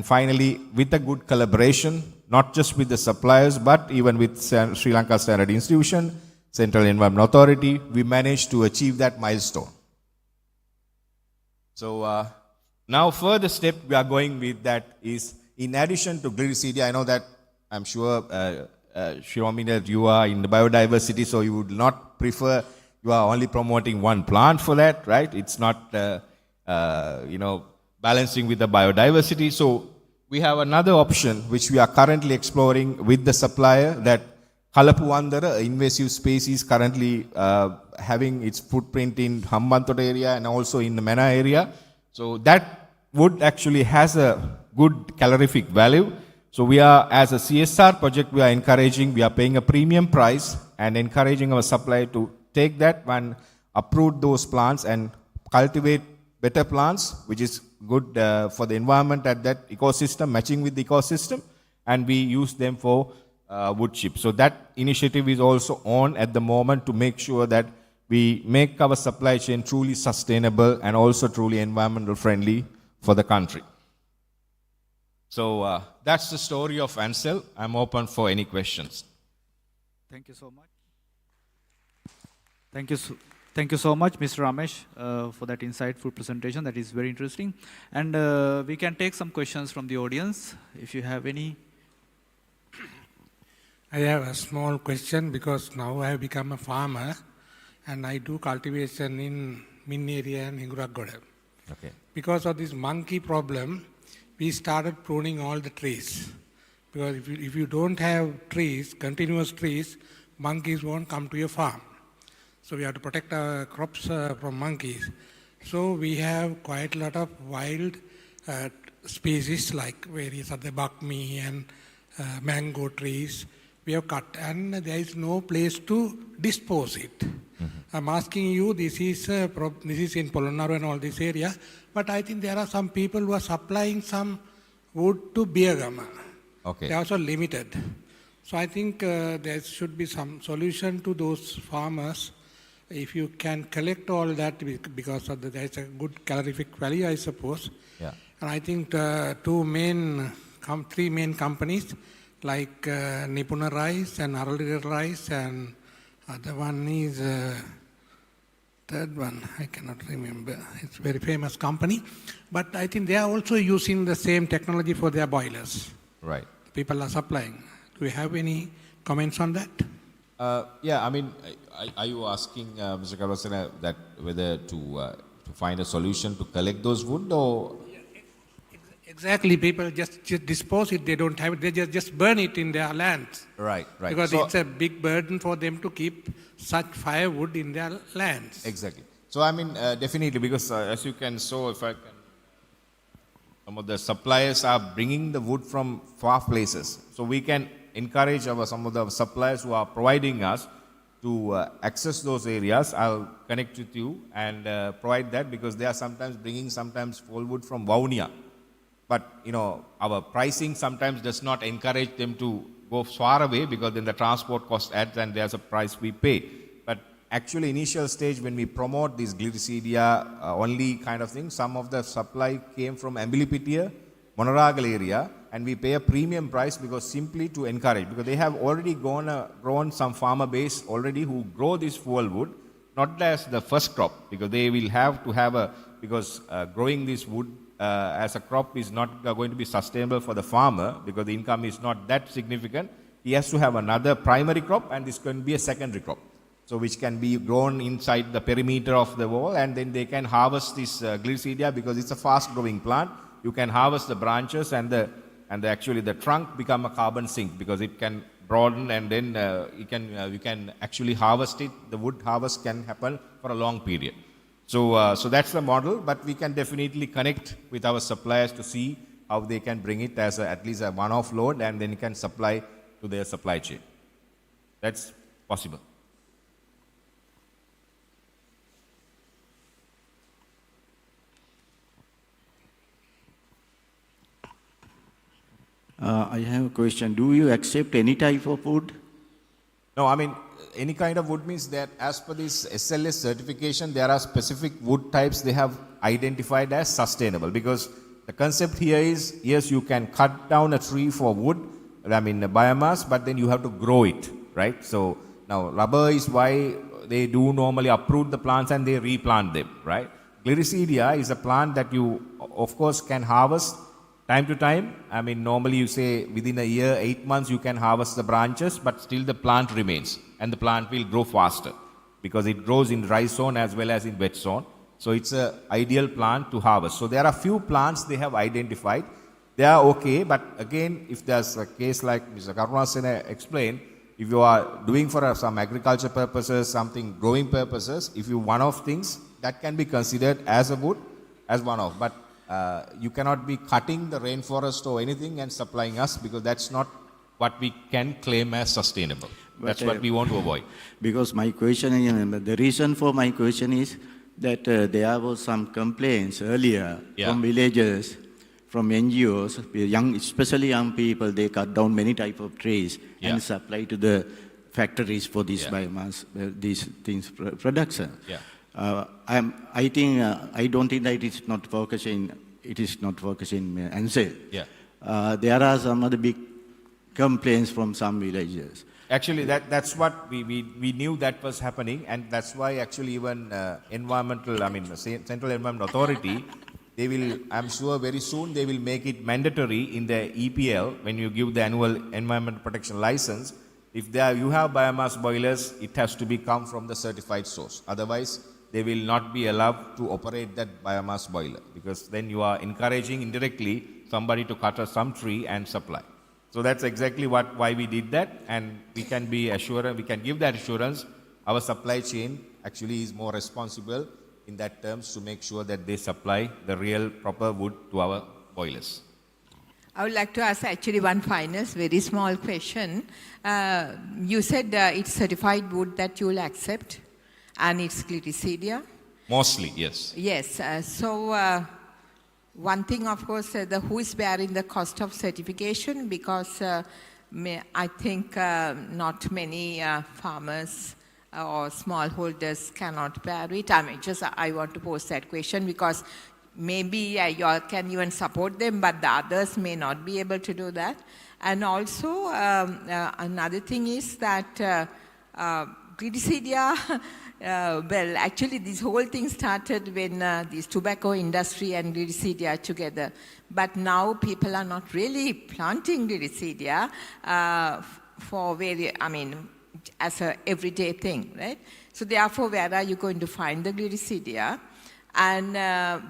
finally, with a good collaboration, not just with the suppliers, but even with Sri Lanka Standard Institution, Central Environment Authority, we managed to achieve that milestone. So now further step we are going with that is, in addition to glycidia, I know that I'm sure Shiromina, you are in the biodiversity, so you would not prefer, you are only promoting one plant for that, right? It's not, balancing with the biodiversity. So we have another option which we are currently exploring with the supplier, that Kalapuandara, invasive species, currently having its footprint in Hambantota area and also in the Mena area. So that wood actually has a good calorific value. So we are, as a CSR project, we are paying a premium price and encouraging our supplier to take that and uproot those plants and cultivate better plants, which is good for the environment at that ecosystem, matching with the ecosystem, and we use them for wood chips. So that initiative is also on at the moment to make sure that we make our supply chain truly sustainable and also truly environmental friendly for the country. So that's the story of Ansel. I'm open for any questions. Thank you so much. Thank you so much, Mr. Ramesh, for that insightful presentation. That is very interesting. And we can take some questions from the audience, if you have any. I have a small question, because now I have become a farmer and I do cultivation in Min area and Hinguraggoda. Okay. Because of this monkey problem, we started pruning all the trees. Because if you don't have trees, continuous trees, monkeys won't come to your farm. So we have to protect our crops from monkeys. So we have quite a lot of wild species like various other bakmi and mango trees. We have cut, and there is no place to dispose it. Mm-hmm. I'm asking you, this is in Polonnaru and all this area, but I think there are some people who are supplying some wood to Biagama. Okay. They are also limited. So I think there should be some solution to those farmers. If you can collect all that, because of there is a good calorific value, I suppose. Yeah. And I think three main companies, like Nipuna Rice and Honorary Rice, and other one is third one, I cannot remember. It's a very famous company. But I think they are also using the same technology for their boilers. Right. People are supplying. Do you have any comments on that? Yeah, I mean, are you asking, Mr. Kalwasana, that whether to find a solution to collect those wood, or? Exactly, people just dispose it, they don't have it, they just burn it in their lands. Right. Because it's a big burden for them to keep such firewood in their lands. Exactly. So I mean, definitely, because as you can show, if I can, some of the suppliers are bringing the wood from far places. So we can encourage some of the suppliers who are providing us to access those areas. I'll connect with you and provide that, because they are sometimes bringing full wood from Vaunia. But, our pricing sometimes does not encourage them to go far away, because then the transport cost adds and there's a price we pay. But actually, initial stage, when we promote this glycidia only kind of thing, some of the supply came from Ambilipitia, Monoragal area, and we pay a premium price because simply to encourage, because they have already grown some farmer base already who grow this fuel wood, not as the first crop, because they will have to because growing this wood as a crop is not going to be sustainable for the farmer, because the income is not that significant. He has to have another primary crop, and this can be a secondary crop, so which can be grown inside the perimeter of the wall, and then they can harvest this glycidia, because it's a fast growing plant. You can harvest the branches and and actually the trunk become a carbon sink because it can broaden, and then you can actually harvest it. The wood harvest can happen for a long period. So that's the model, but we can definitely connect with our suppliers to see how they can bring it as at least a one-off load, and then you can supply to their supply chain. That's possible. I have a question. Do you accept any type of wood? No, I mean, any kind of wood means that as per this SLS certification, there are specific wood types they have identified as sustainable, because the concept here is, yes, you can cut down a tree for wood, I mean biomass, but then you have to grow it, right? So now rubber is why they do normally uproot the plants and they replant them, right? Gliricidia is a plant that you, of course, can harvest time to time. I mean, normally you say within a year, 8 months, you can harvest the branches, but still the plant remains, and the plant will grow faster because it grows in dry zone as well as in wet zone. So it's an ideal plant to harvest. So there are few plants they have identified. They are okay, but again, if there's a case like Mr. Karunasena explained, if you are doing for some agriculture purposes, something growing purposes, if you one-off things, that can be considered as a wood, as one-off. But you cannot be cutting the rainforest or anything and supplying us, because that's not what we can claim as sustainable. That's what we want to avoid. Because my question, the reason for my question is that there was some complaints earlier from villagers, from NGOs, especially young people, they cut down many type of trees and supply to the factories for this biomass, these things production. I think I don't think that it is not focusing. It is not focusing Ansel. There are some other big complaints from some villagers. Actually, that's what we knew that was happening, and that's why actually even environmental, I mean, Central Environment Authority, they will, I'm sure very soon they will make it mandatory in the EPL when you give the annual environmental protection license. If you have biomass boilers, it has to be come from the certified source. Otherwise, they will not be allowed to operate that biomass boiler, because then you are encouraging indirectly somebody to cut some tree and supply. So that's exactly why we did that, and we can be assured, we can give that assurance. Our supply chain actually is more responsible in that terms to make sure that they supply the real proper wood to our boilers. I would like to ask actually one final, very small question. You said it's certified wood that you will accept, and it's gliricidia? Mostly, yes. Yes. One thing, of course, who is bearing the cost of certification? Because I think not many farmers or smallholders cannot bear it. I mean, I want to pose that question because maybe you all can even support them, but the others may not be able to do that. And also, another thing is that gliricidia, well, actually this whole thing started when this tobacco industry and gliricidia together. But now people are not really planting gliricidia for as a everyday thing, right? So therefore, where are you going to find the gliricidia? And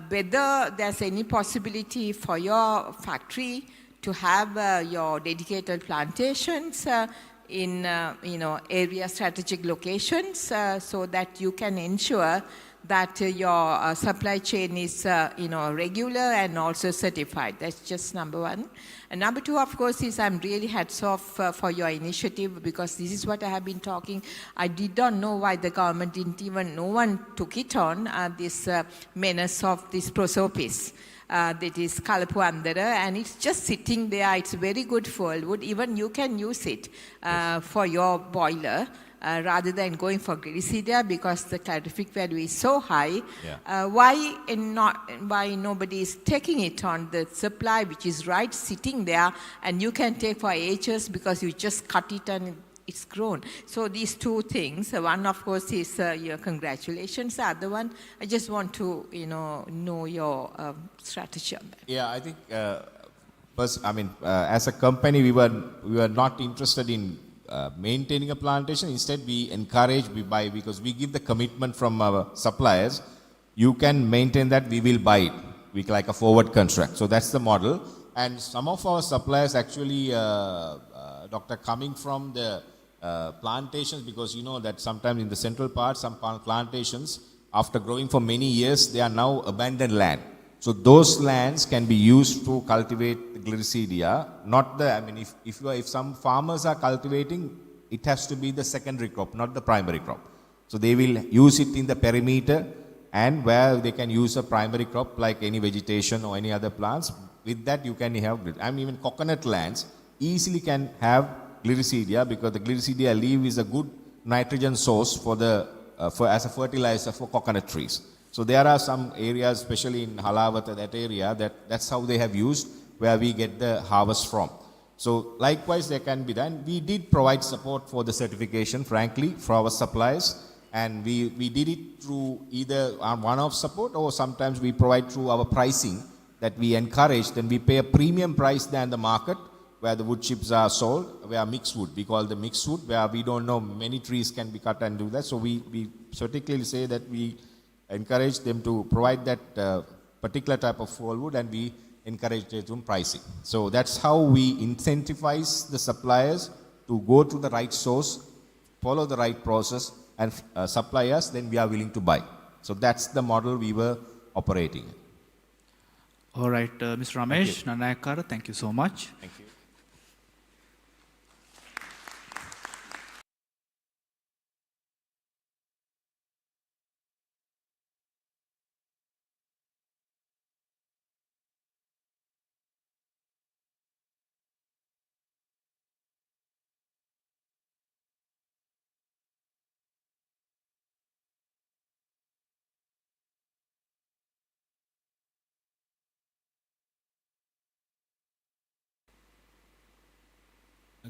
whether there's any possibility for your factory to have your dedicated plantations in area strategic locations so that you can ensure that your supply chain is regular and also certified. That's just number one. And number two, of course, is I'm really hats off for your initiative, because this is what I have been talking. I did not know why the government no one took it on, this menace of this prosopis. That is Kalapu Andara, and it's just sitting there. It's very good wood. Even you can use it for your boiler rather than going for gliricidia, because the calorific value is so high. Why nobody is taking it on the supply, which is right sitting there, and you can take for ages because you just cut it and it's grown. So these two things, one of course is your congratulations. The other one, I just want to know your strategy on that. Yeah, I think first, as a company, we were not interested in maintaining a plantation. Instead, we encourage, we buy, because we give the commitment from our suppliers. You can maintain that, we will buy it. We like a forward contract. So that's the model. And some of our suppliers actually, doctor, coming from the plantations, because you know that sometimes in the central part, some plantations, after growing for many years, they are now abandoned land. So those lands can be used to cultivate the glycidia, not the, I mean, if some farmers are cultivating, it has to be the secondary crop, not the primary crop. So they will use it in the perimeter, and where they can use a primary crop like any vegetation or any other plants. With that you can have, I mean, even coconut lands easily can have glycidia, because the glycidia leaf is a good nitrogen source for the as a fertilizer for coconut trees. So there are some areas, especially in Halawata, that area, that's how they have used, where we get the harvest from. So likewise there can be done. We did provide support for the certification, frankly, for our suppliers, and we did it through either one-off support, or sometimes we provide through our pricing that we encourage. Then we pay a premium price than the market where the wood chips are sold, where mixed wood, we call the mixed wood, where we don't know many trees can be cut and do that. So we particularly say that we encourage them to provide that particular type of fall wood, and we encourage them pricing. So that's how we incentivize the suppliers to go to the right source, follow the right process, and supply us, then we are willing to buy. So that's the model we were operating. All right, Mr. Ramesh Nanayakara, thank you so much. Thank you.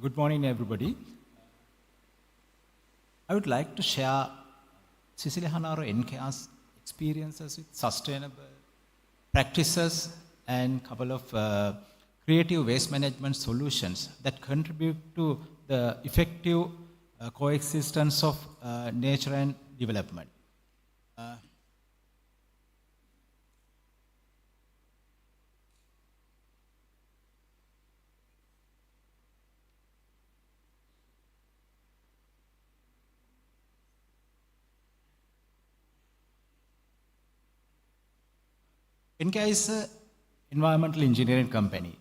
Good morning, everybody. I would like to share Sicily Hanaro NKR's experiences with sustainable practices and a couple of creative waste management solutions that contribute to the effective coexistence of nature and development. INCA is an environmental engineering company.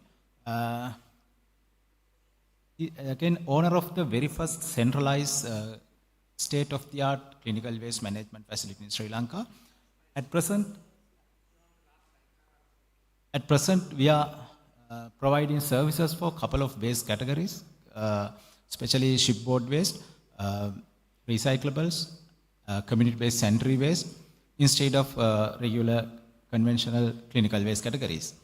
Again, owner of the very first centralized state-of-the-art clinical waste management facility in Sri Lanka. At present, we are providing services for a couple of waste categories, especially shipboard waste, recyclables, community-based sanitary waste, instead of regular conventional clinical waste categories.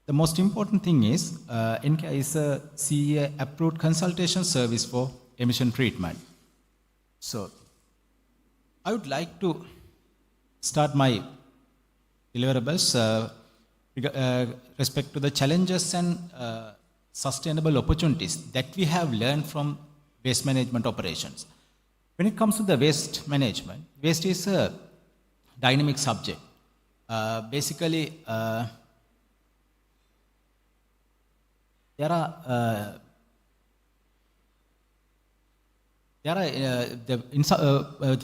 The most important thing is, INCA is a CEA-approved consultation service for emission treatment. So, I would like to start my deliverables respect to the challenges and sustainable opportunities that we have learned from waste management operations. When it comes to the waste management, waste is a dynamic subject. Basically, the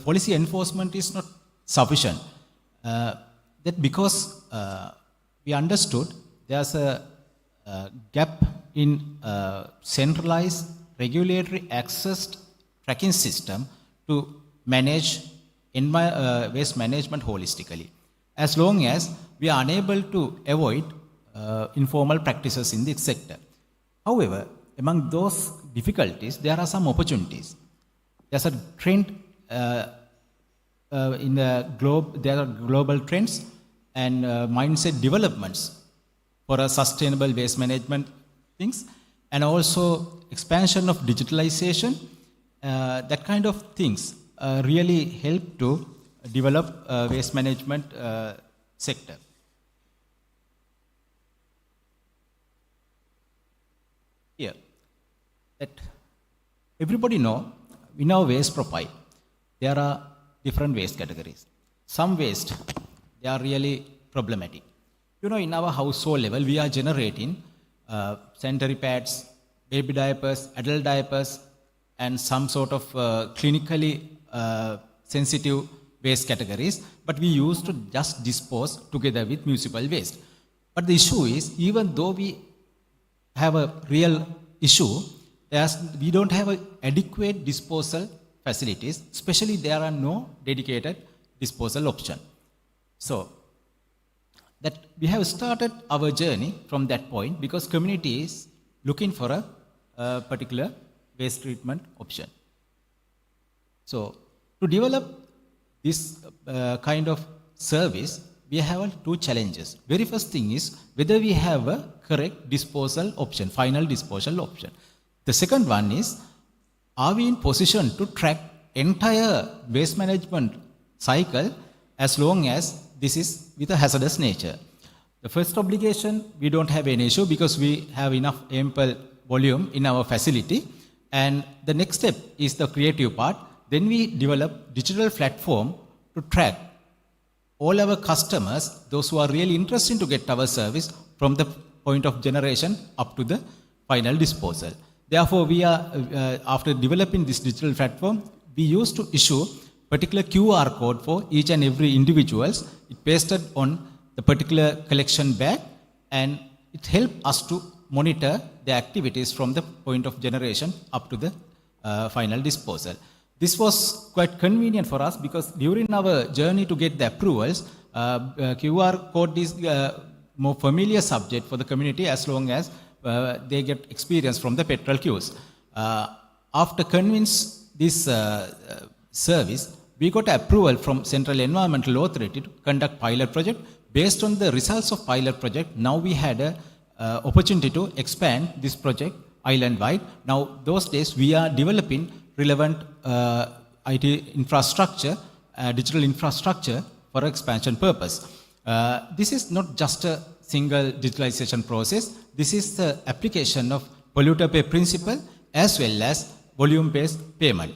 policy enforcement is not sufficient. That because we understood there's a gap in centralized regulatory accessed tracking system to manage waste management holistically. As long as we are unable to avoid informal practices in this sector. However, among those difficulties, there are some opportunities. There's a trend in the globe, there are global trends and mindset developments for a sustainable waste management things, and also expansion of digitalization, that kind of things really help to develop waste management sector. Here, that everybody know, in our waste profile, there are different waste categories. Some waste, they are really problematic. in our household level, we are generating sanitary pads, baby diapers, adult diapers, and some sort of clinically sensitive waste categories, but we used to just dispose together with municipal waste. But the issue is, even though we have a real issue, we don't have adequate disposal facilities, especially there are no dedicated disposal option. So, that we have started our journey from that point because community is looking for a particular waste treatment option. So, to develop this kind of service, we have two challenges. Very first thing is whether we have a correct disposal option, final disposal option. The second one is, are we in position to track entire waste management cycle as long as this is with a hazardous nature? The first obligation, we don't have any issue because we have enough ample volume in our facility. And the next step is the creative part. Then we develop digital platform to track all our customers, those who are really interested to get our service from the point of generation up to the final disposal. Therefore, we are, after developing this digital platform, we used to issue particular QR code for each and every individuals. It pasted on the particular collection bag, and it helped us to monitor the activities from the point of generation up to the final disposal. This was quite convenient for us because during our journey to get the approvals, QR code is more familiar subject for the community as long as they get experience from the petrol queues. After convince this service, we got approval from Central Environmental Authority to conduct pilot project. Based on the results of pilot project, now we had an opportunity to expand this project island-wide. Now, those days, we are developing relevant IT infrastructure, digital infrastructure for expansion purpose. This is not just a single digitalization process. This is the application of polluter pay principle as well as volume-based payment.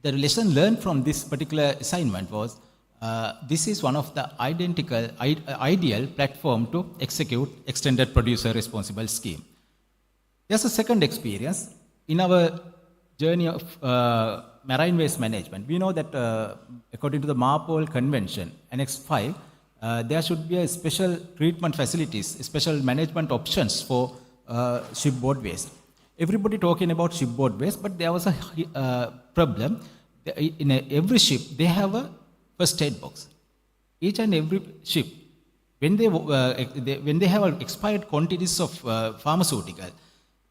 The lesson learned from this particular assignment was this is one of the ideal platform to execute extended producer responsible scheme. There's a second experience. In our journey of marine waste management, we know that according to the MARPOL Convention, Annex 5, there should be a special treatment facilities, special management options for shipboard waste. Everybody talking about shipboard waste, but there was a problem. In every ship, they have a first aid box. Each and every ship, when they have expired quantities of pharmaceutical,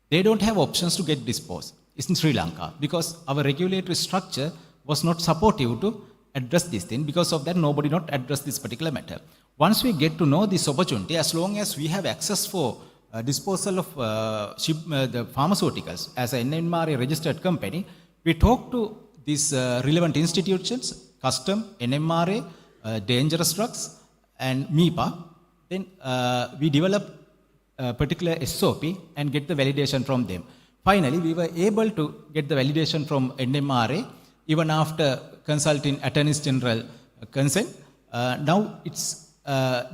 they don't have options to get disposed. It's in Sri Lanka because our regulatory structure was not supportive to address this thing. Because of that, nobody not address this particular matter. Once we get to know this opportunity, as long as we have access for disposal of the pharmaceuticals as an NMRA registered company, we talk to these relevant institutions, Custom, NMRA, Dangerous Drugs, and MIPA. Then we develop a particular SOP and get the validation from them. Finally, we were able to get the validation from NMRA even after consulting Attorney General consent. Now it's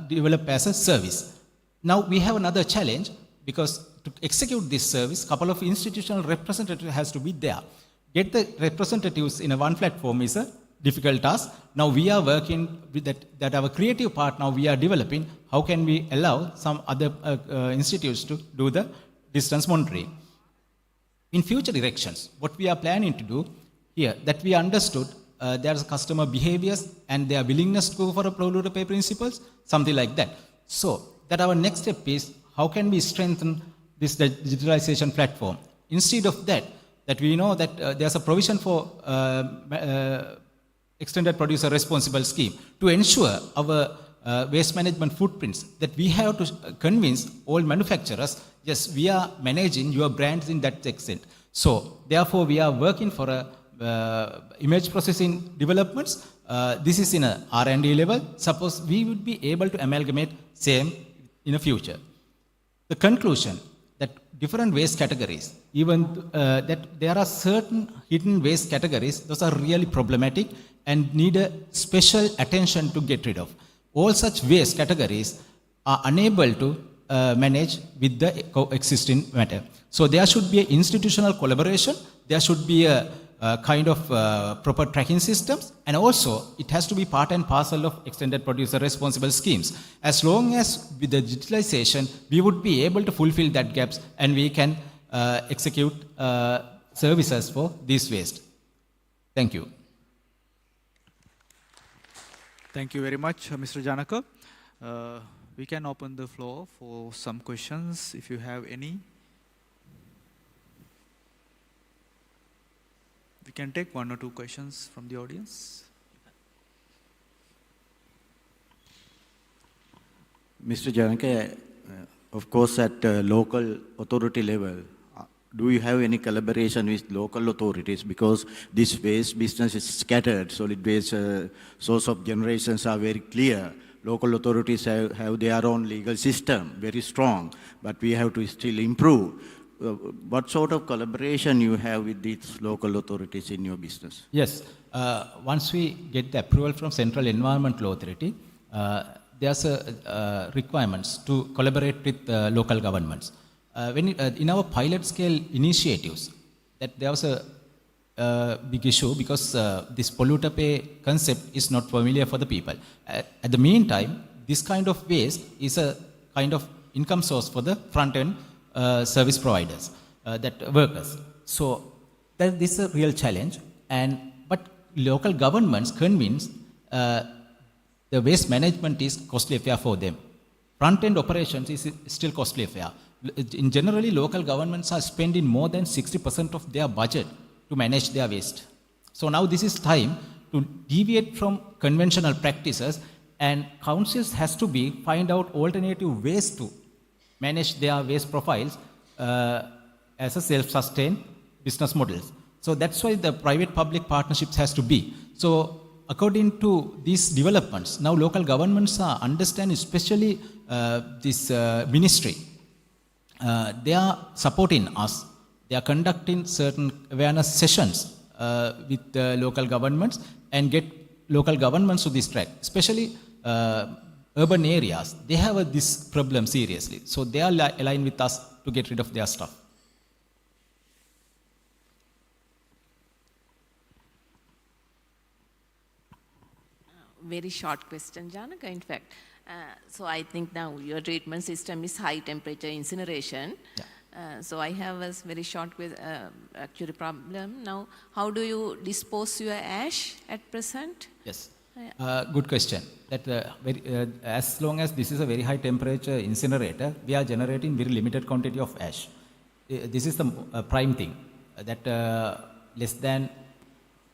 developed as a service. Now we have another challenge because to execute this service, couple of institutional representatives has to be there. Get the representatives in a one platform is a difficult task. Now we are working with that our creative part now we are developing. How can we allow some other institutes to do the distance monitoring? In future directions, what we are planning to do here, that we understood there's customer behaviors and their willingness to go for a polluter pay principles, something like that. So that our next step is how can we strengthen this digitalization platform? Instead of that we know that there's a provision for extended producer responsible scheme to ensure our waste management footprints, that we have to convince all manufacturers, yes, we are managing your brands in that extent. So therefore we are working for a image processing developments. This is in a R&D level. Suppose we would be able to amalgamate same in the future. The conclusion that different waste categories, even that there are certain hidden waste categories, those are really problematic and need a special attention to get rid of. all such waste categories are unable to manage with the existing matter. So there should be an institutional collaboration, there should be a kind of proper tracking systems, and also it has to be part and parcel of extended producer responsible schemes. As long as with the digitalization, we would be able to fulfill that gaps and we can execute services for this waste. Thank you. Thank you very much, Mr. Janaka. We can open the floor for some questions if you have any. We can take 1 or 2 questions from the audience. Mr. Janaka, of course, at local authority level, do you have any collaboration with local authorities? Because this waste business is scattered, solid waste source of generations are very clear. Local authorities have their own legal system, very strong, but we have to still improve. What sort of collaboration you have with these local authorities in your business? Yes, once we get the approval from Central Environmental Authority, there's a requirements to collaborate with local governments. In our pilot scale initiatives, that there was a big issue because this polluter pay concept is not familiar for the people. At the meantime, this kind of waste is a kind of income source for the front end service providers, that workers. So this is a real challenge, but local governments convince the waste management is costly affair for them. Front end operations is still costly affair. In generally, local governments are spending more than 60% of their budget to manage their waste. So now this is time to deviate from conventional practices, and councils has to find out alternative ways to manage their waste profiles as a self-sustained business models. So that's why the private-public partnerships has to be. So according to these developments, now local governments are understanding, especially this ministry, they are supporting us. They are conducting certain awareness sessions with the local governments and get local governments to this track, especially urban areas. They have this problem seriously. So they are aligned with us to get rid of their stuff. Very short question, Janaka, in fact. So I think now your treatment system is high temperature incineration. Yeah. So I have a very short actually problem. Now, how do you dispose your ash at present? Yes. Good question. That as long as this is a very high temperature incinerator, we are generating very limited quantity of ash. This is the prime thing, that less than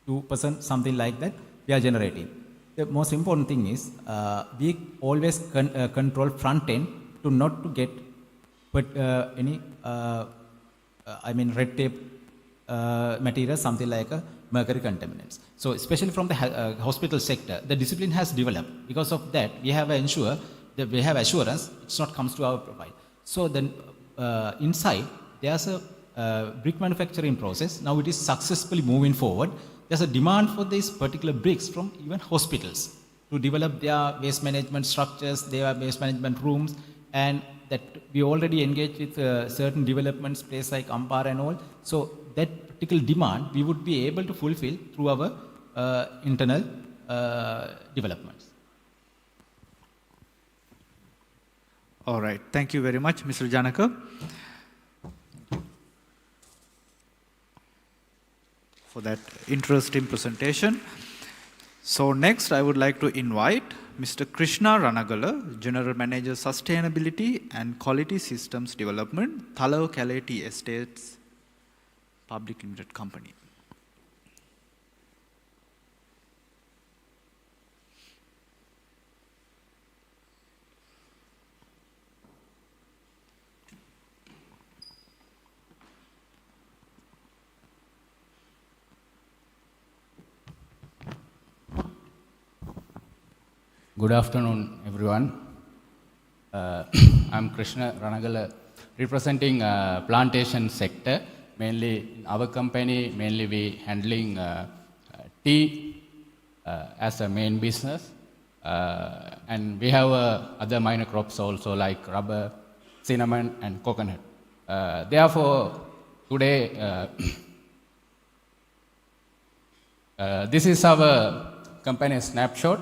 2%, something like that, we are generating. The most important thing is we always control front end to not to get any red tape material, something like mercury contaminants. So especially from the hospital sector, the discipline has developed. Because of that, we have assurance it's not comes to our profile. So then inside there's a brick manufacturing process. Now it is successfully moving forward. There's a demand for these particular bricks from even hospitals to develop their waste management structures, their waste management rooms, and that we already engaged with certain developments, places like Ampar and all. So that particular demand we would be able to fulfill through our internal developments. All right. Thank you very much, Mr. Janaka, for that interesting presentation. So next, I would like to invite Mr. Krishna Ranagala, General Manager Sustainability and Quality Systems Development, Talawakelle Tea Estates Public Limited Company. Good afternoon, everyone. I'm Krishna Ranagala, representing plantation sector. Mainly in our company, mainly we handling tea as a main business. And we have other minor crops also like rubber, cinnamon, and coconut. Therefore, today, this is our company snapshot.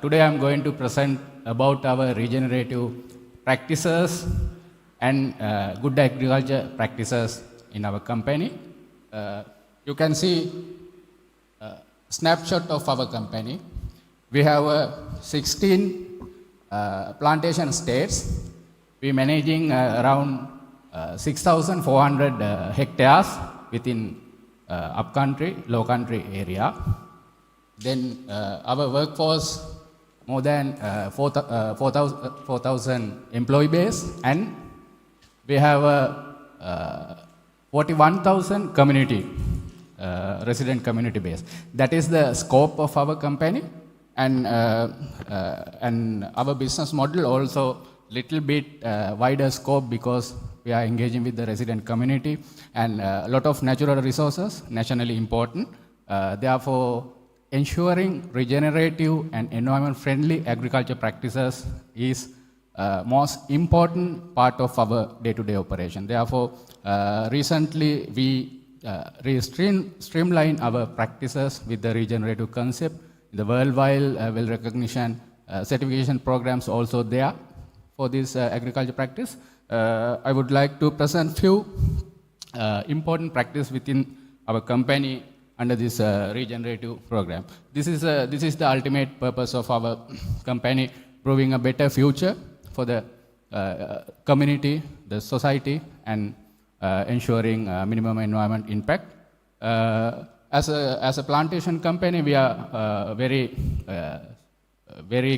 Today I'm going to present about our regenerative practices and good agriculture practices in our company. You can see a snapshot of our company. We have 16 plantation states. We're managing around 6,400 hectares within upcountry, low country area. Then our workforce, more than 4,000 employee base, and we have 41,000 community, resident community base. That is the scope of our company, and our business model also little bit wider scope because we are engaging with the resident community and a lot of natural resources, nationally important. Therefore, ensuring regenerative and environment-friendly agriculture practices is most important part of our day-to-day operation. Therefore, recently we streamline our practices with the regenerative concept. The worldwide well recognition certification programs also there for this agriculture practice. I would like to present few important practice within our company under this regenerative program. This is the ultimate purpose of our company, proving a better future for the community, the society, and ensuring minimum environment impact. As a plantation company, we are very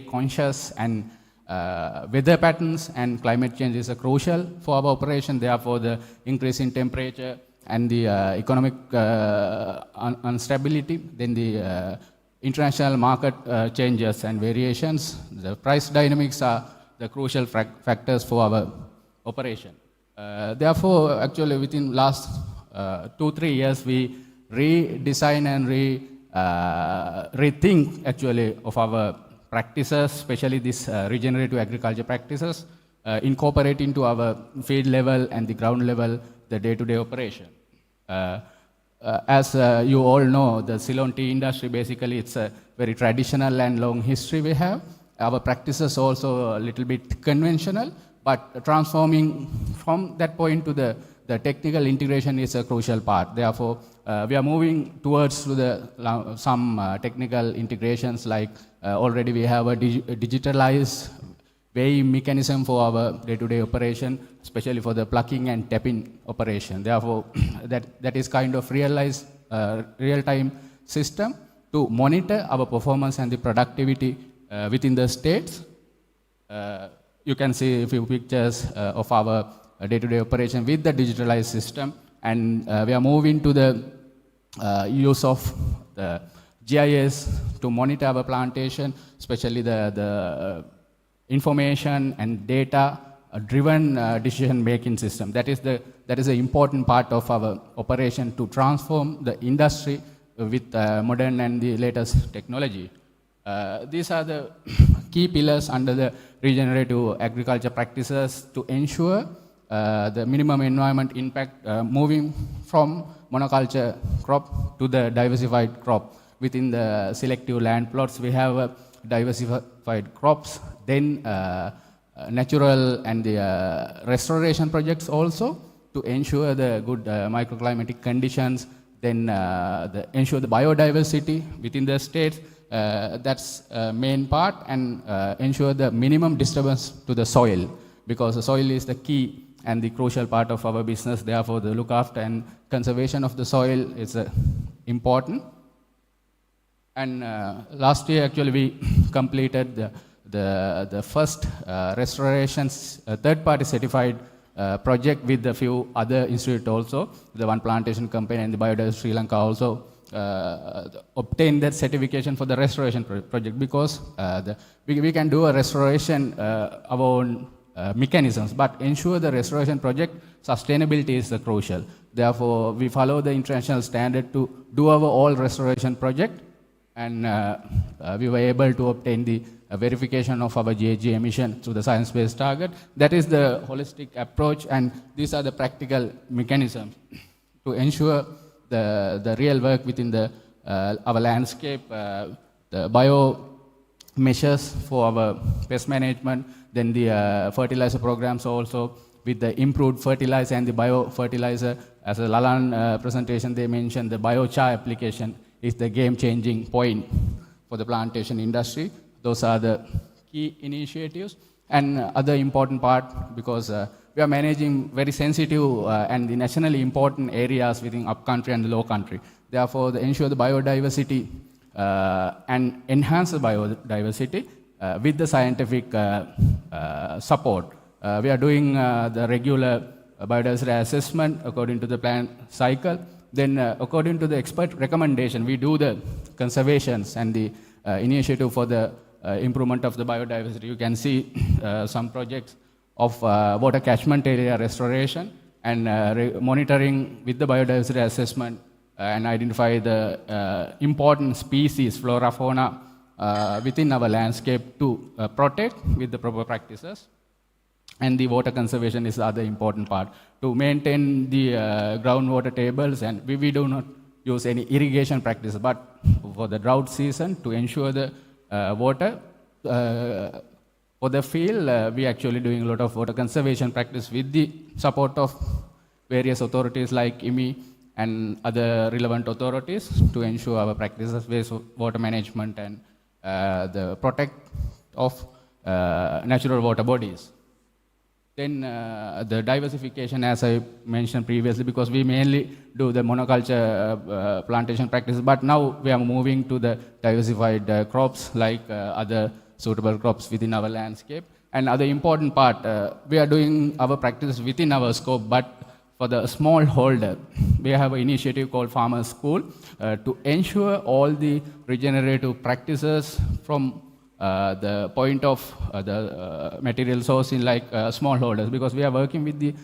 conscious, and weather patterns and climate change is crucial for our operation. Therefore, the increase in temperature and the economic instability, then the international market changes and variations, the price dynamics are the crucial factors for our operation. Therefore, actually within last 2-3 years, we redesign and rethink actually of our practices, especially this regenerative agriculture practices, incorporate into our field level and the ground level, the day-to-day operation. As you all know, the Ceylon tea industry, basically it's a very traditional and long history we have. Our practices also a little bit conventional, but transforming from that point to the technical integration is a crucial part. Therefore, we are moving towards to some technical integrations, like already we have a digitalized weighing mechanism for our day-to-day operation, especially for the plucking and tapping operation. Therefore, that is kind of real-time system to monitor our performance and the productivity within the states. You can see a few pictures of our day-to-day operation with the digitalized system, and we are moving to the use of the GIS to monitor our plantation, especially the information and data driven decision-making system. That is the important part of our operation to transform the industry with modern and the latest technology. These are the key pillars under the regenerative agriculture practices to ensure the minimum environment impact, moving from monoculture crop to the diversified crop. Within the selective land plots, we have diversified crops, then natural and the restoration projects also to ensure the good microclimatic conditions, then ensure the biodiversity within the states. That's main part, and ensure the minimum disturbance to the soil, because the soil is the key and the crucial part of our business. Therefore, the look after and conservation of the soil is important. And last year, actually, we completed the first restorations, third-party certified project with a few other institutes also. The One Plantation Company and the Biodiversity Sri Lanka also obtained that certification for the restoration project, because we can do a restoration our own mechanisms, but ensure the restoration project sustainability is crucial. Therefore, we follow the international standard to do our all restoration project, and we were able to obtain the verification of our GHG emission through the science-based target. That is the holistic approach, and these are the practical mechanisms to ensure the real work within our landscape, the bio measures for our pest management, then the fertilizer programs also with the improved fertilizer and the biofertilizer. As a Lalan presentation, they mentioned the biochar application is the game-changing point for the plantation industry. Those are the key initiatives. And other important part, because we are managing very sensitive and the nationally important areas within upcountry and the low country. Therefore, to ensure the biodiversity and enhance the biodiversity with the scientific support. We are doing the regular biodiversity assessment according to the plan cycle. Then according to the expert recommendation, we do the conservations and the initiative for the improvement of the biodiversity. You can see some projects of water catchment area restoration and monitoring with the biodiversity assessment and identify the important species, flora, fauna within our landscape to protect with the proper practices. And the water conservation is the other important part. To maintain the groundwater tables, and we do not use any irrigation practice, but for the drought season, to ensure the water for the field, we actually doing a lot of water conservation practice with the support of various authorities like IMI and other relevant authorities to ensure our practices based water management and the protect of natural water bodies. Then the diversification, as I mentioned previously, because we mainly do the monoculture plantation practice, but now we are moving to the diversified crops like other suitable crops within our landscape. And other important part, we are doing our practices within our scope, but for the smallholder, we have an initiative called Farmer School to ensure all the regenerative practices from the point of the material sourcing like smallholders, because we are working with the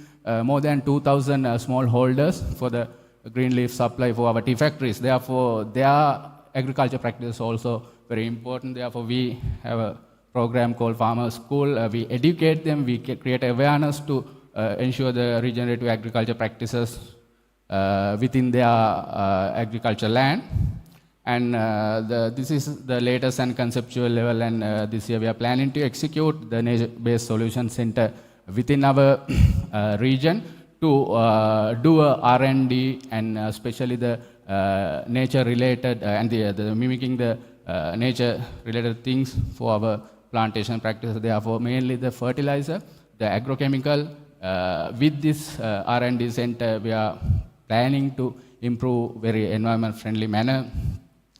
more than 2,000 smallholders for the green leaf supply for our tea factories. Therefore, their agriculture practice is also very important. Therefore, we have a program called Farmer School. We educate them, we create awareness to ensure the regenerative agriculture practices within their agriculture land. And this is the latest and conceptual level, and this year we are planning to execute the nature-based solution center within our region to do a R&D and especially the nature-related and the mimicking the nature-related things for our plantation practices. Therefore, mainly the fertilizer, the agrochemical. With this R&D center, we are planning to improve very environment-friendly manner,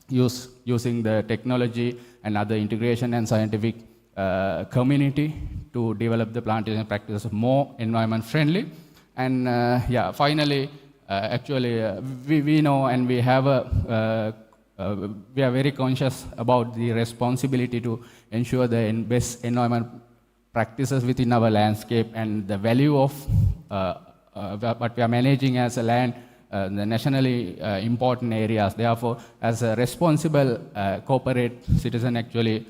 using the technology and other integration and scientific community to develop the plantation practices more environment-friendly. And yeah, finally, actually, we know and we have we are very conscious about the responsibility to ensure the best environment practices within our landscape and the value of what we are managing as a land, the nationally important areas. Therefore, as a responsible corporate citizen, actually,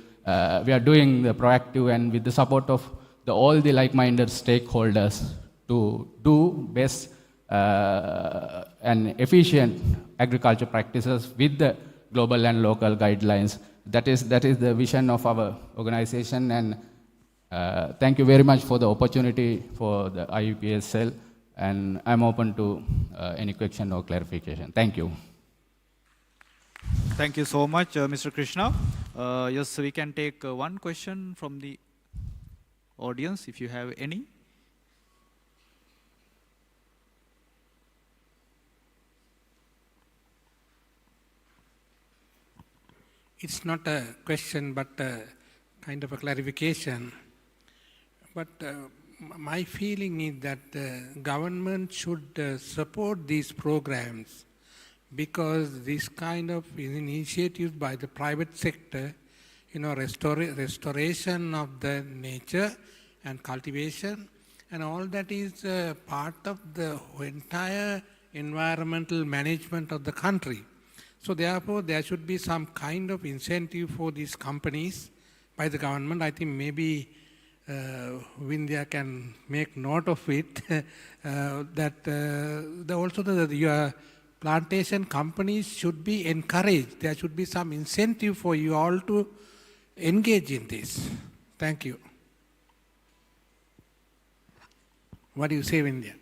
we are doing the proactive and with the support of all the like-minded stakeholders to do best and efficient agriculture practices with the global and local guidelines. That is the vision of our organization, and thank you very much for the opportunity for the IEPSL, and I'm open to any question or clarification. Thank you. Thank you so much, Mr. Krishna. Yes, we can take one question from the audience, if you have any. It's not a question, but kind of a clarification. But my feeling is that the government should support these programs, because this kind of initiatives by the private sector, restoration of the nature and cultivation, and all that is part of the entire environmental management of the country. So therefore, there should be some kind of incentive for these companies by the government. I think maybe Vindhya can make note of it, that also your plantation companies should be encouraged. There should be some incentive for you all to engage in this. Thank you. What do you say, Vindhya?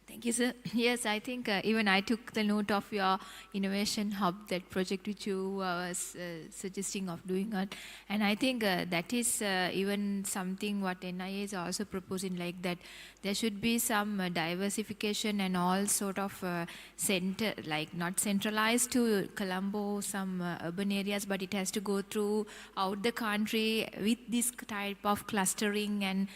Thank you, sir. Yes, I think even I took the note of your innovation hub, that project which you was suggesting of doing it. And I think that is even something what NIA is also proposing, like that there should be some diversification and all sort of center, like not centralized to Colombo, some urban areas, but it has to go through out the country with this type of clustering and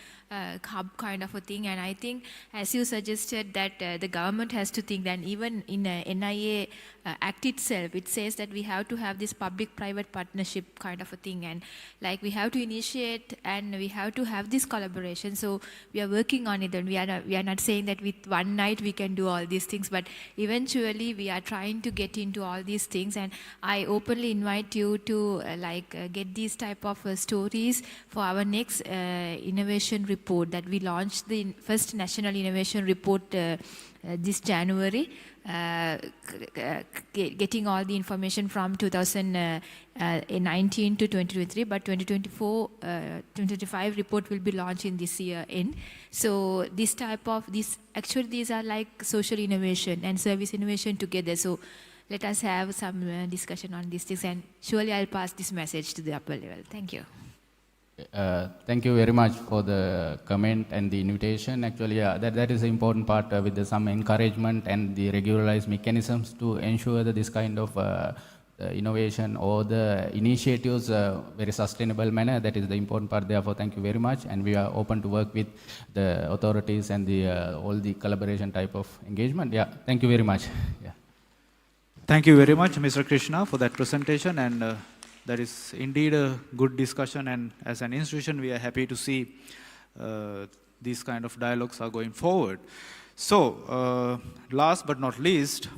hub kind of a thing. And I think, as you suggested, that the government has to think that even in NIA Act itself, it says that we have to have this public-private partnership kind of a thing, and like we have to initiate and we have to have this collaboration. So we are working on it, and we are not saying that with one night we can do all these things, but eventually we are trying to get into all these things. And I openly invite you to get these type of stories for our next innovation report that we launched, the first national innovation report this January, getting all the information from 2019 to 2023, but 2025 report will be launched in this year end. So this type of, actually these are like social innovation and service innovation together. So let us have some discussion on these things, and surely I'll pass this message to the upper level. Thank you. Thank you very much for the comment and the invitation. Actually, that is the important part with some encouragement and the regularized mechanisms to ensure that this kind of innovation or the initiatives very sustainable manner. That is the important part. Therefore, thank you very much, and we are open to work with the authorities and the all the collaboration type of engagement. Yeah, thank you very much. Yeah. Thank you very much, Mr. Krishna, for that presentation, and that is indeed a good discussion, and as an institution we are happy to see these kind of dialogues are going forward. So last but not least,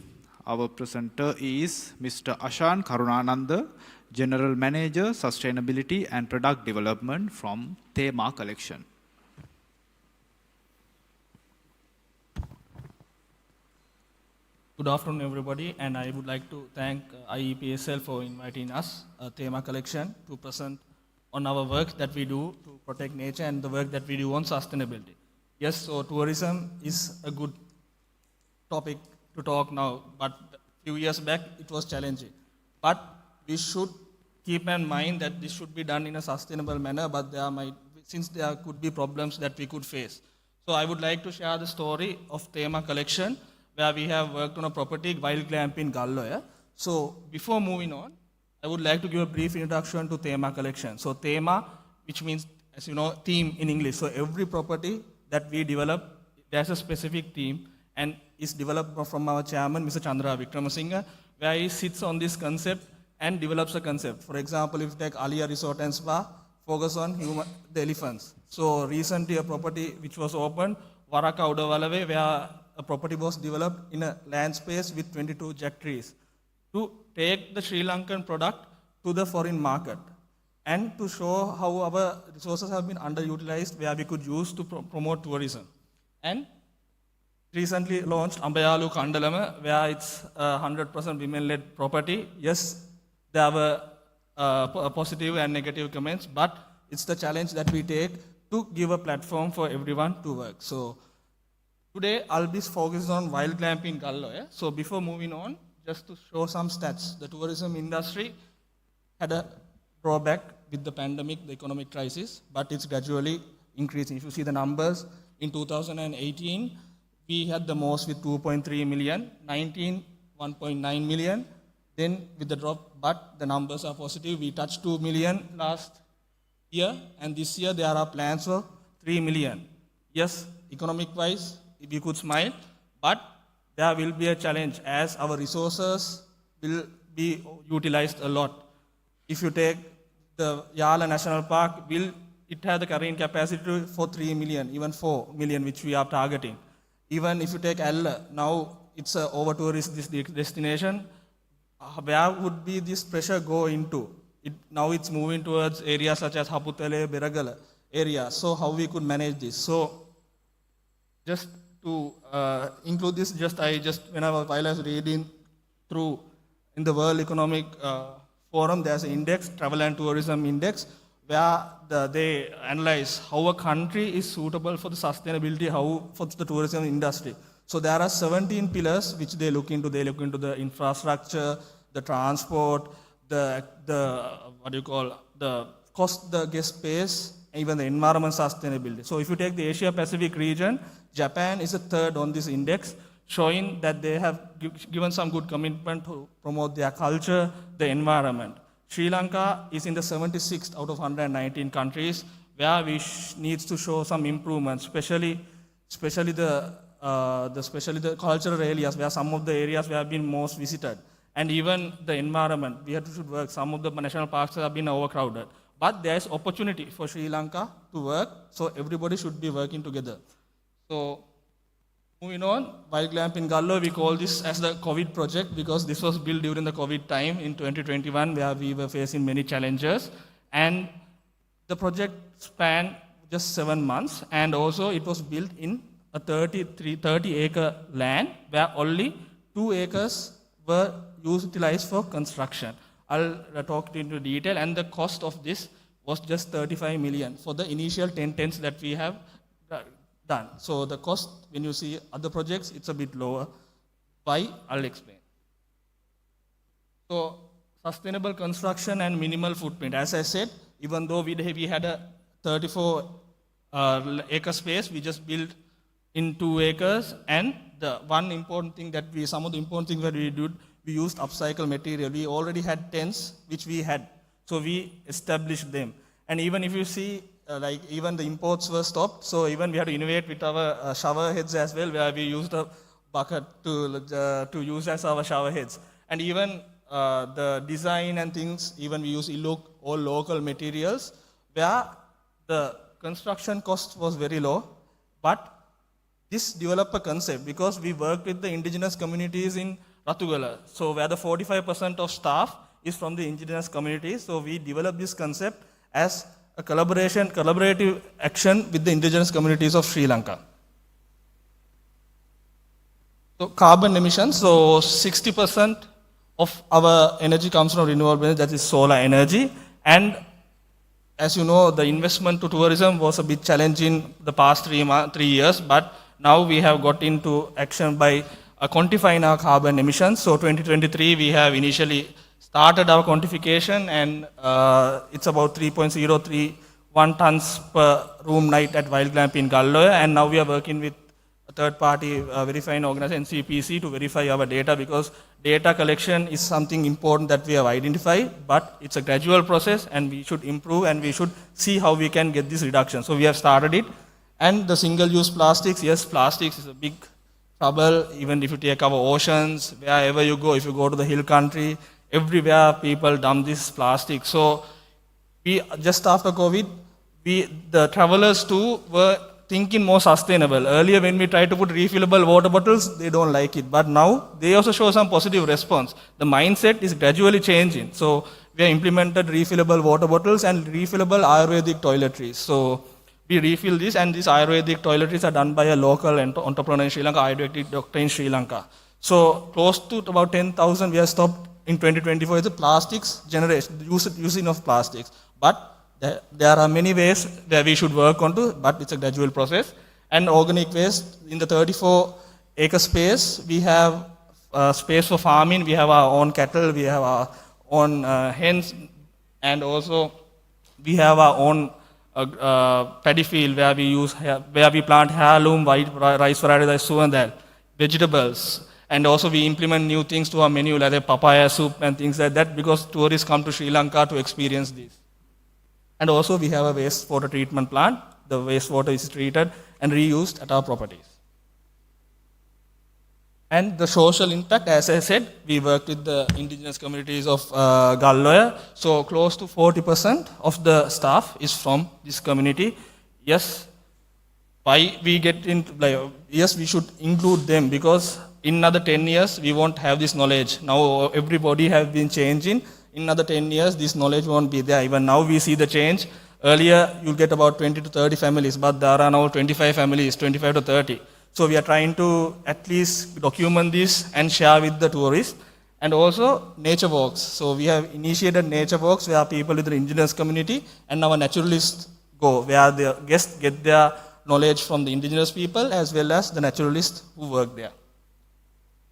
our presenter is Mr. Ashan Karunananda, General Manager, Sustainability and Product Development from Tema Collection. Good afternoon, everybody, and I would like to thank IEPSL for inviting us, Tema Collection, to present on our work that we do to protect nature and the work that we do on sustainability. Yes, so tourism is a good topic to talk now, but a few years back it was challenging. But we should keep in mind that this should be done in a sustainable manner, but since there could be problems that we could face. So I would like to share the story of Tema Collection, where we have worked on a property, wild clamp in Galloya. So before moving on, I would like to give a brief introduction to Tema Collection. So Tema, which means, as you know, theme in English. So every property that we develop, there's a specific theme, and is developed from our chairman, Mr. Chandra Vikramasinghe, where he sits on this concept and develops a concept. For example, if you take Alia Resort and Spa, focus on the elephants. So recently a property which was opened, Waraka Udawalawe, where a property was developed in a land space with 22 jack trees to take the Sri Lankan product to the foreign market and to show how our resources have been underutilized, where we could use to promote tourism. And recently launched Ambayalu Kandalama, where it's 100% women-led property. Yes, there were positive and negative comments, but it's the challenge that we take to give a platform for everyone to work. So today, I'll be focused on wild clamp in Galloya. So before moving on, just to show some stats. The tourism industry had a drawback with the pandemic, the economic crisis, but it's gradually increasing. If you see the numbers, in 2018, we had the most with 2.3 million, 19, 1.9 million, then with the drop, but the numbers are positive. We touched 2 million last year, and this year there are plans for 3 million. Yes, economic-wise, we could smile, but there will be a challenge as our resources will be utilized a lot. If you take the Yala National Park, it has the carrying capacity for 3 million, even 4 million, which we are targeting. Even if you take L, now it's a over-tourist destination, where would be this pressure go into? Now it's moving towards areas such as Haputale, Beragala area. So how we could manage this? So just to include this, while I was reading through in the World Economic Forum, there's an index, Travel and Tourism Index, where they analyze how a country is suitable for the sustainability, how for the tourism industry. So there are 17 pillars which they look into. They look into the infrastructure, the transport, the cost, the guest space, even the environment sustainability. So if you take the Asia Pacific region, Japan is a third on this index, showing that they have given some good commitment to promote their culture, the environment. Sri Lanka is in the 76th out of 119 countries, where we needs to show some improvements, especially the cultural areas, where some of the areas have been most visited. And even the environment, we have to work. Some of the national parks have been overcrowded. But there is opportunity for Sri Lanka to work, so everybody should be working together. So moving on, Wildlife in Gallo, we call this as the COVID project because this was built during the COVID time in 2021, where we were facing many challenges. And the project spanned just 7 months, and also it was built in a 30-acre land where only 2 acres were utilized for construction. I'll talk into detail, and the cost of this was just 35 million for the initial 10 tents that we have done. So the cost, when you see other projects, it's a bit lower. Why? I'll explain. So sustainable construction and minimal footprint. As I said, even though we had a 34 acre space, we just built in 2 acres, and the one important thing that some of the important things that we did, we used upcycle material. We already had tents, which we had, so we established them. And even if you see, even the imports were stopped, so even we had to innovate with our shower heads as well, where we used a bucket to use as our shower heads. And even the design and things, even we use all local materials, where the construction cost was very low, but this developed a concept because we worked with the indigenous communities in Ratugala, so where the 45% of staff is from the indigenous communities. So we developed this concept as a collaborative action with the indigenous communities of Sri Lanka. So carbon emissions, so 60% of our energy comes from renewable energy, that is solar energy. And as you know, the investment to tourism was a bit challenging the past 3 years, but now we have got into action by quantifying our carbon emissions. So 2023, we have initially started our quantification, and it's about 3.031 tons per room night at Wild Glamping Galloya. And now we are working with a third-party verifying organization, NCPC, to verify our data, because data collection is something important that we have identified, but it's a gradual process, and we should improve, and we should see how we can get this reduction. So we have started it. And the single-use plastics, yes, plastics is a big trouble. Even if you take our oceans, wherever you go, if you go to the hill country, everywhere people dump this plastic. So we, just after COVID, the travelers too were thinking more sustainable. Earlier when we tried to put refillable water bottles, they don't like it. But now they also show some positive response. The mindset is gradually changing. So we have implemented refillable water bottles and refillable Ayurvedic toiletries. So we refill this, and these Ayurvedic toiletries are done by a local entrepreneur in Sri Lanka, Ayurvedic doctor in Sri Lanka. So close to about 10,000 we have stopped in 2024 is the plastics generation, using of plastics. But there are many ways that we should work on to, but it's a gradual process. And organic waste, in the 34-acre space, we have space for farming. We have our own cattle, we have our own hens, and also we have our own paddy field where we plant heirloom white rice varieties like Suvandal, vegetables, and also we implement new things to our menu like papaya soup and things like that, because tourists come to Sri Lanka to experience this. And also we have a wastewater treatment plant. The wastewater is treated and reused at our properties. And the social impact, as I said, we worked with the indigenous communities of Galloya. So close to 40% of the staff is from this community. Yes, why we get into, yes, we should include them, because in another 10 years, we won't have this knowledge. Now everybody has been changing. In another 10 years, this knowledge won't be there. Even now we see the change. Earlier, you'll get about 20 to 30 families, but there are now 25 families, 25 to 30. So we are trying to at least document this and share with the tourists. And also nature walks. So we have initiated nature walks where people with the indigenous community and our naturalists go, where the guests get their knowledge from the indigenous people as well as the naturalists who work there.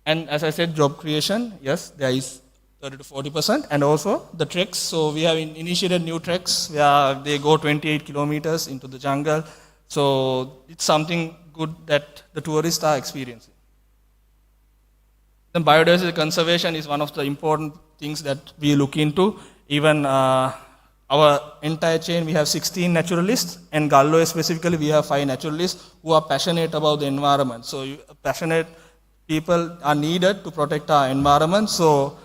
And as I said, job creation, yes, there is 30 to 40%. And also the treks. So we have initiated new treks where they go 28 kilometers into the jungle. So it's something good that the tourists are experiencing. Then biodiversity conservation is one of the important things that we look into. Even our entire chain, we have 16 naturalists, and Galloe specifically, we have 5 naturalists who are passionate about the environment. So passionate people are needed to protect our environment. So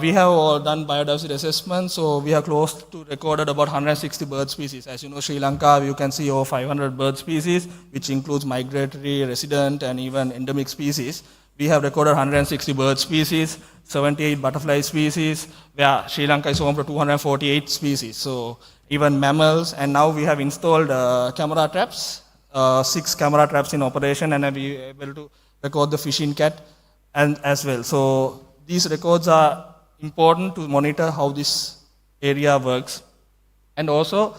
we have all done biodiversity assessment. So we have close to recorded about 160 bird species. As you know, Sri Lanka, you can see over 500 bird species, which includes migratory, resident, and even endemic species. We have recorded 160 bird species, 78 butterfly species, where Sri Lanka is home to 248 species. So even mammals, and now we have installed camera traps, 6 camera traps in operation, and we are able to record the fishing cat and as well. So these records are important to monitor how this area works. And also,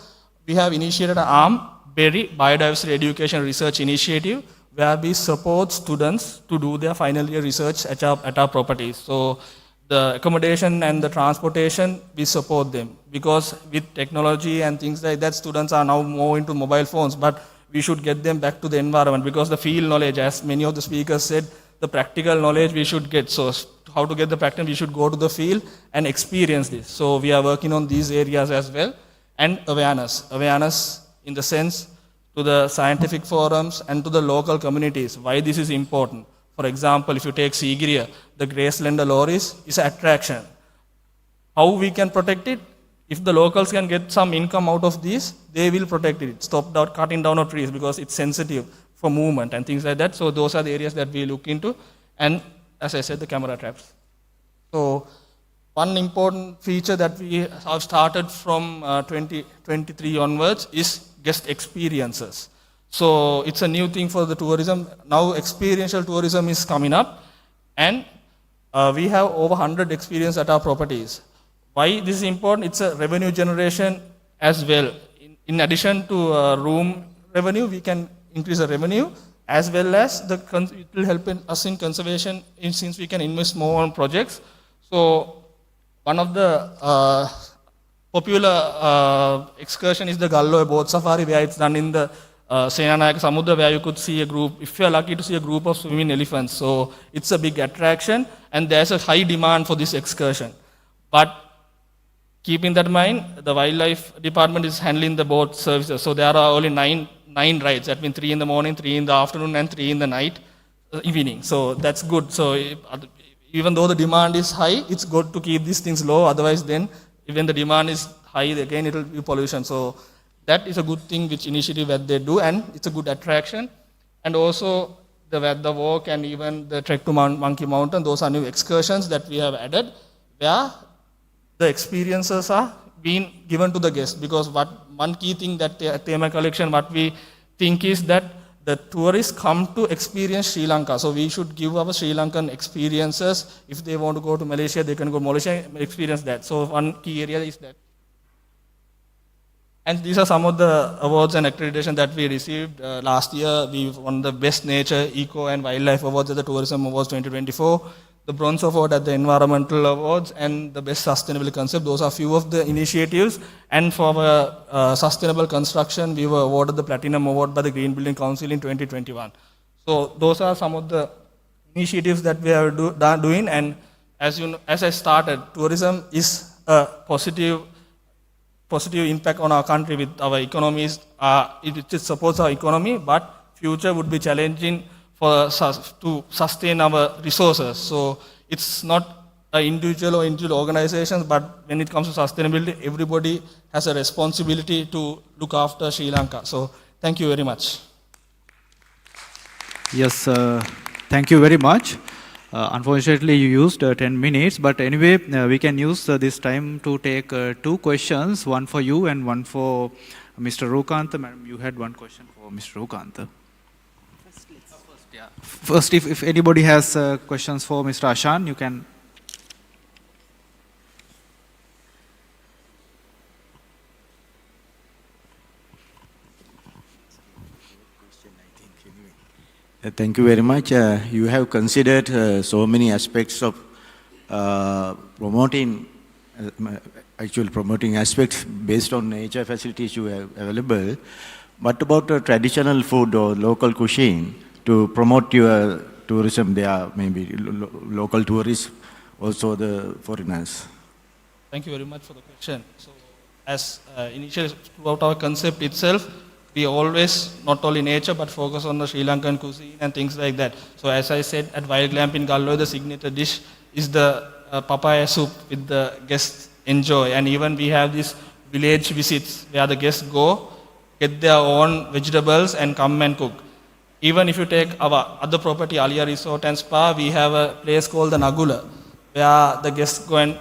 we have initiated an ARM, Berry Biodiversity Education Research Initiative, where we support students to do their final year research at our properties. So the accommodation and the transportation, we support them. Because with technology and things like that, students are now more into mobile phones, but we should get them back to the environment, because the field knowledge, as many of the speakers said, the practical knowledge we should get. So how to get the practical, we should go to the field and experience this. So we are working on these areas as well. And awareness in the sense to the scientific forums and to the local communities, why this is important. For example, if you take Sigiriya, the grey slender loris is an attraction. How we can protect it? If the locals can get some income out of this, they will protect it. Stop cutting down of trees because it's sensitive for movement and things like that. So those are the areas that we look into. And as I said, the camera traps. So one important feature that we have started from 2023 onwards is guest experiences. So it's a new thing for the tourism. Now experiential tourism is coming up, and we have over 100 experiences at our properties. Why this is important? It's a revenue generation as well. In addition to room revenue, we can increase the revenue, as well as it will help us in conservation since we can invest more on projects. So one of the popular excursion is the Galloe boat safari, where it's done in the Senanayaka Samudra, where you could see a group, if you are lucky to see a group of swimming elephants. So it's a big attraction, and there's a high demand for this excursion. But keeping that in mind, the wildlife department is handling the boat services. So there are only nine rides. That means 3 in the morning, 3 in the afternoon, and 3 in the night, evening. So that's good. So even though the demand is high, it's good to keep these things low. Otherwise, then when the demand is high, again it will be pollution. So that is a good thing, which initiative that they do, and it's a good attraction. And also the weather walk and even the trek to Monkey Mountain, those are new excursions that we have added, where the experiences are being given to the guests. Because one key thing that at Tema Collection, what we think is that the tourists come to experience Sri Lanka. So we should give our Sri Lankan experiences. If they want to go to Malaysia, they can go to Malaysia and experience that. So one key area is that. And these are some of the awards and accreditation that we received. Last year, we won the Best Nature, Eco and Wildlife Awards at the Tourism Awards 2024. The Bronze Award at the Environmental Awards, and the Best Sustainable Concept. Those are few of the initiatives. And for our sustainable construction, we were awarded the Platinum Award by the Green Building Council in 2021. So those are some of the initiatives that we are doing. And as you know, as I started, tourism is a positive impact on our country with our economies. It supports our economy, but future would be challenging for us to sustain our resources. So it's not an individual or individual organizations, but when it comes to sustainability, everybody has a responsibility to look after Sri Lanka. So thank you very much. Yes, Thank you very much. Unfortunately, you used 10 minutes, but anyway, we can use this time to take 2 questions, one for you and one for Mr. Rukanta. Madam, you had one question for Mr. Rukanta. First, if anybody has questions for Mr. Ashan, you can. Thank you very much. You have considered so many aspects of promoting aspects based on nature facilities you have available. What about traditional food or local cuisine to promote your tourism? There are maybe local tourists, also the foreigners. Thank you very much for the question. So, as initially throughout our concept itself, we always not only nature but focus on the Sri Lankan cuisine and things like that. So, as I said, at Wild Glamp in Galloy, the signature dish is the papaya soup with the guests enjoy. And even we have these village visits where the guests go, get their own vegetables and come and cook. Even if you take our other property, Alia Resort and Spa, we have a place called the Nagula, where the guests go and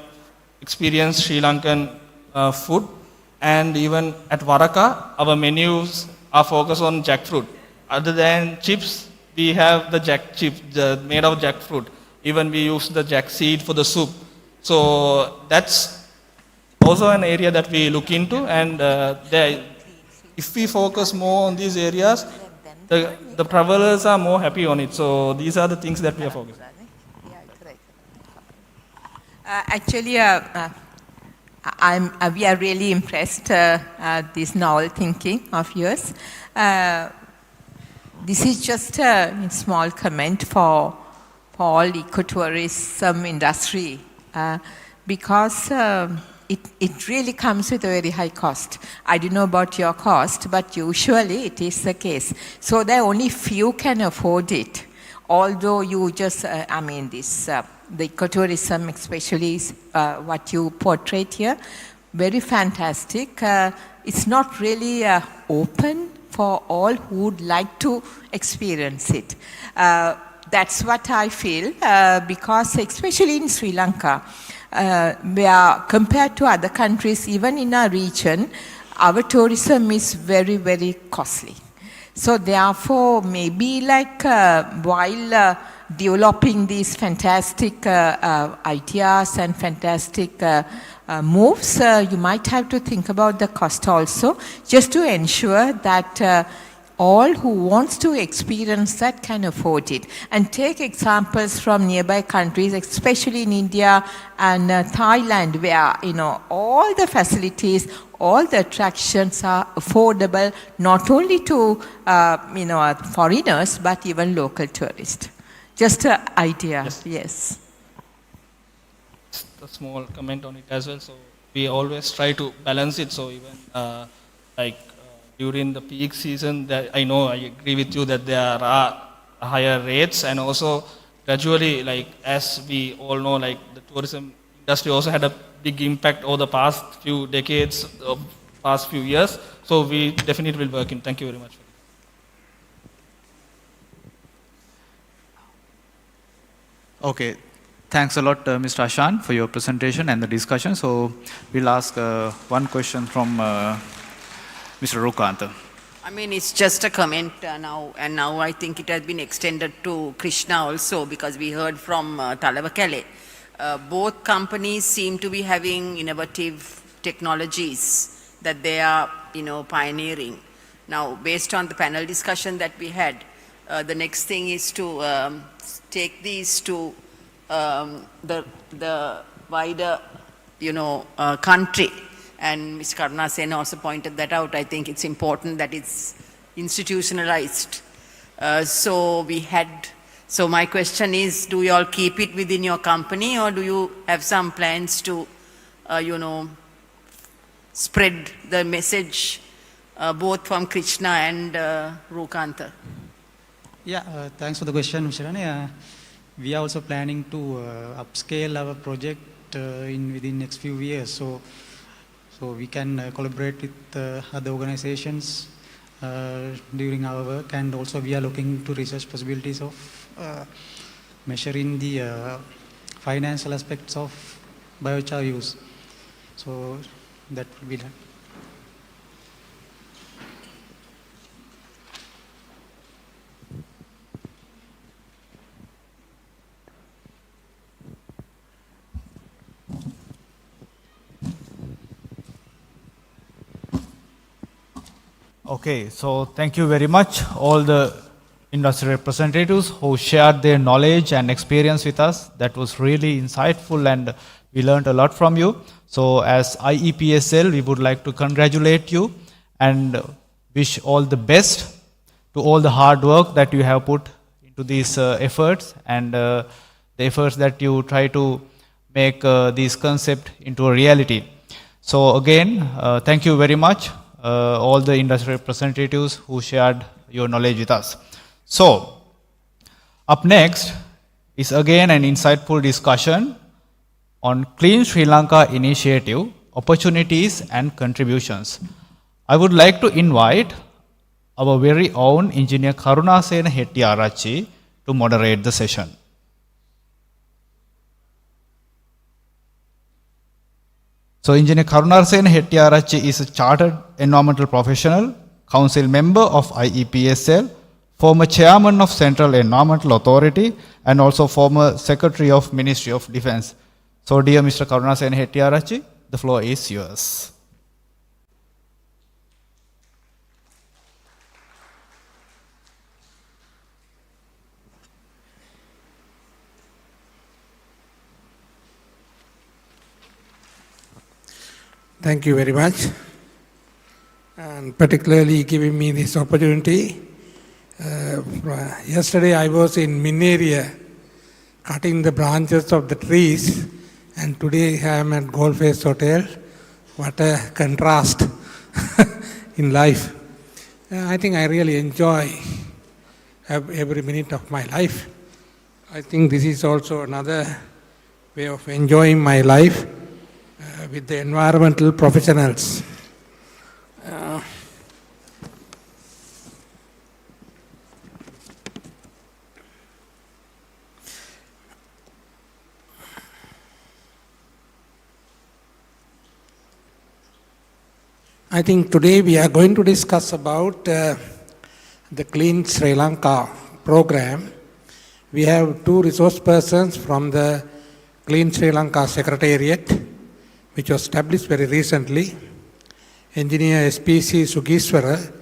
experience Sri Lankan food. And even at Varaka, our menus are focused on jackfruit. Other than chips, we have the jack chips made of jackfruit. Even we use the jack seed for the soup. So that's also an area that we look into. And if we focus more on these areas, the travelers are more happy on it. So these are the things that we are focusing on. Actually, we are really impressed this novel thinking of yours. This is just a small comment for all ecotourism industry because it really comes with a very high cost. I don't know about your cost, but usually it is the case. So there are only few can afford it. Although you just, the ecotourism especially is what you portrayed here, very fantastic. It's not really open for all who would like to experience it. That's what I feel because especially in Sri Lanka, where compared to other countries, even in our region, our tourism is very, very costly. So therefore, maybe like while developing these fantastic ideas and fantastic moves, you might have to think about the cost also, just to ensure that all who wants to experience that can afford it. And take examples from nearby countries, especially in India and Thailand, where all the facilities, all the attractions are affordable, not only to foreigners but even local tourists. Just an idea. Yes. A small comment on it as well. So we always try to balance it. So even during the peak season, I know I agree with you that there are higher rates, and also gradually, as we all know, the tourism industry also had a big impact over the past few decades, past few years. So we definitely will work in. Thank you very much. Okay, thanks a lot, Mr. Ashan, for your presentation and the discussion. So we'll ask one question from Mr. Rukanta. It's just a comment now, and now I think it has been extended to Krishna also, because we heard from Talawakelle. Both companies seem to be having innovative technologies that they are, pioneering. Now, based on the panel discussion that we had, the next thing is to take these to the wider, country. And Ms. Karuna Sen also pointed that out. I think it's important that it's institutionalized. So my question is, do you all keep it within your company, or do you have some plans to, spread the message both from Krishna and Rukanta? Yeah, thanks for the question, Mr. Rani. We are also planning to upscale our project within next few years. So we can collaborate with other organizations during our work, and also we are looking to research possibilities of measuring the financial aspects of biochar use. So that will be done. Okay, so thank you very much, all the industry representatives who shared their knowledge and experience with us. That was really insightful and we learned a lot from you. So as IEPSL, we would like to congratulate you and wish all the best to all the hard work that you have put into these efforts and the efforts that you try to make this concept into a reality. So again, thank you very much. All the industry representatives who shared your knowledge with us. So, up next is again an insightful discussion on Clean Sri Lanka initiative, opportunities and contributions. I would like to invite our very own engineer Karunasena Hettiarachchi to moderate the session. So Engineer Karunasena Hettiarachchi is a chartered environmental professional, council member of IEPSL, former chairman of Central Environmental Authority, and also former secretary of Ministry of Defence. So dear Mr. Karunasena Hettiarachchi, the floor is yours. Thank you very much, and particularly giving me this opportunity. Yesterday I was in Mineria cutting the branches of the trees, and today I am at Goldface Hotel. What a contrast in life. I think I really enjoy every minute of my life. I think this is also another way of enjoying my life with the environmental professionals. I think today we are going to discuss about the Clean Sri Lanka program. We have two resource persons from the Clean Sri Lanka Secretariat, which was established very recently. Engineer SPC Sugiswara,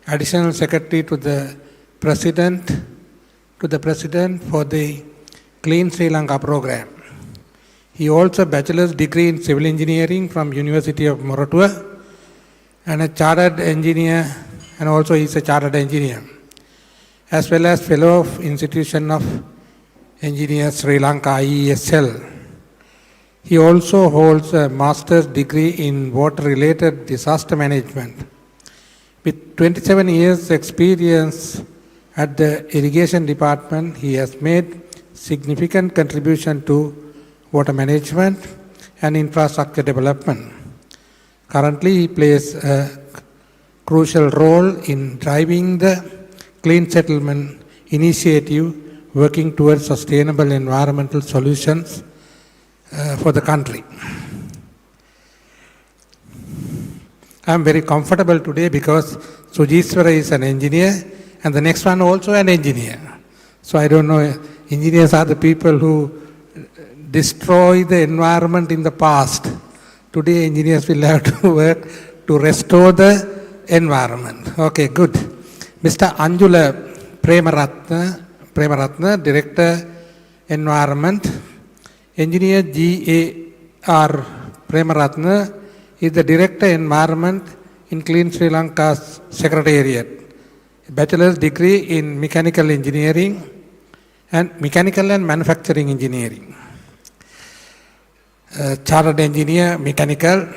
Additional Secretary to the President for the Clean Sri Lanka program. He also bachelor's degree in civil engineering from University of Moratuwa, and a chartered engineer, and also he is a chartered engineer, as well as fellow of Institution of Engineers Sri Lanka IEPSL. He also holds a master's degree in water-related disaster management. With 27 years experience at the irrigation department, he has made significant contribution to water management and infrastructure development. Currently, he plays a crucial role in driving the Clean Settlement Initiative, working towards sustainable environmental solutions for the country. I am very comfortable today because Sujiswara is an engineer and the next one also an engineer. So I don't know, engineers are the people who destroy the environment in the past. Today engineers will have to work to restore the environment. Okay, good. Mr. Anjula Premaratna, Director Environment. Engineer G.A.R. Premaratna is the Director Environment in Clean Sri Lanka's Secretariat. Bachelor's degree in Mechanical Engineering and Mechanical and Manufacturing Engineering. Chartered Engineer, Mechanical,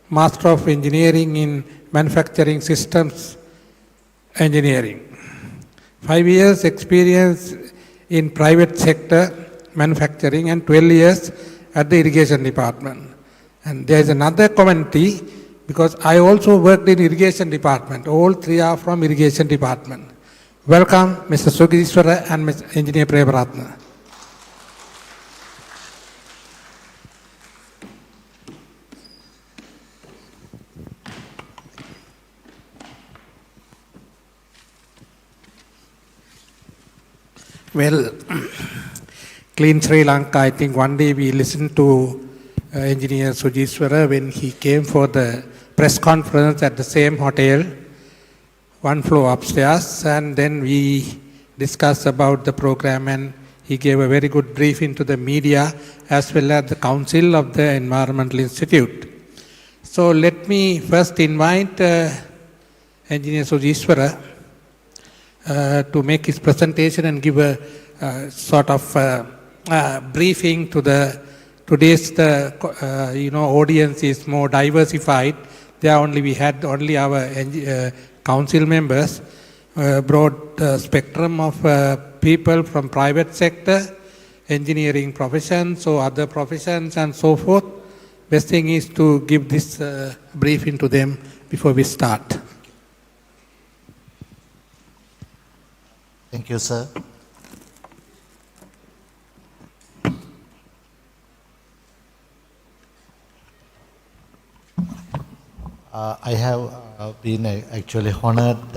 Master of Engineering in Manufacturing Systems Engineering. 5 years experience in private sector manufacturing and 12 years at the irrigation department. And there is another commentary because I also worked in irrigation department. All three are from irrigation department. Welcome, Mr. Sugishwara and Mr. Engineer Premaratna. Well, Clean Sri Lanka, I think one day we listened to Engineer Sujiswara when he came for the press conference at the same hotel, one floor upstairs, and then we discussed about the program, and he gave a very good briefing to the media as well as the Council of the Environmental Institute. So let me first invite Engineer Sujiswara to make his presentation and give a sort of briefing to the today's audience is more diversified. We had only our council members, broad spectrum of people from private sector, engineering professions, so other professions and so forth. Best thing is to give this briefing to them before we start. Thank you, sir. I have been actually honored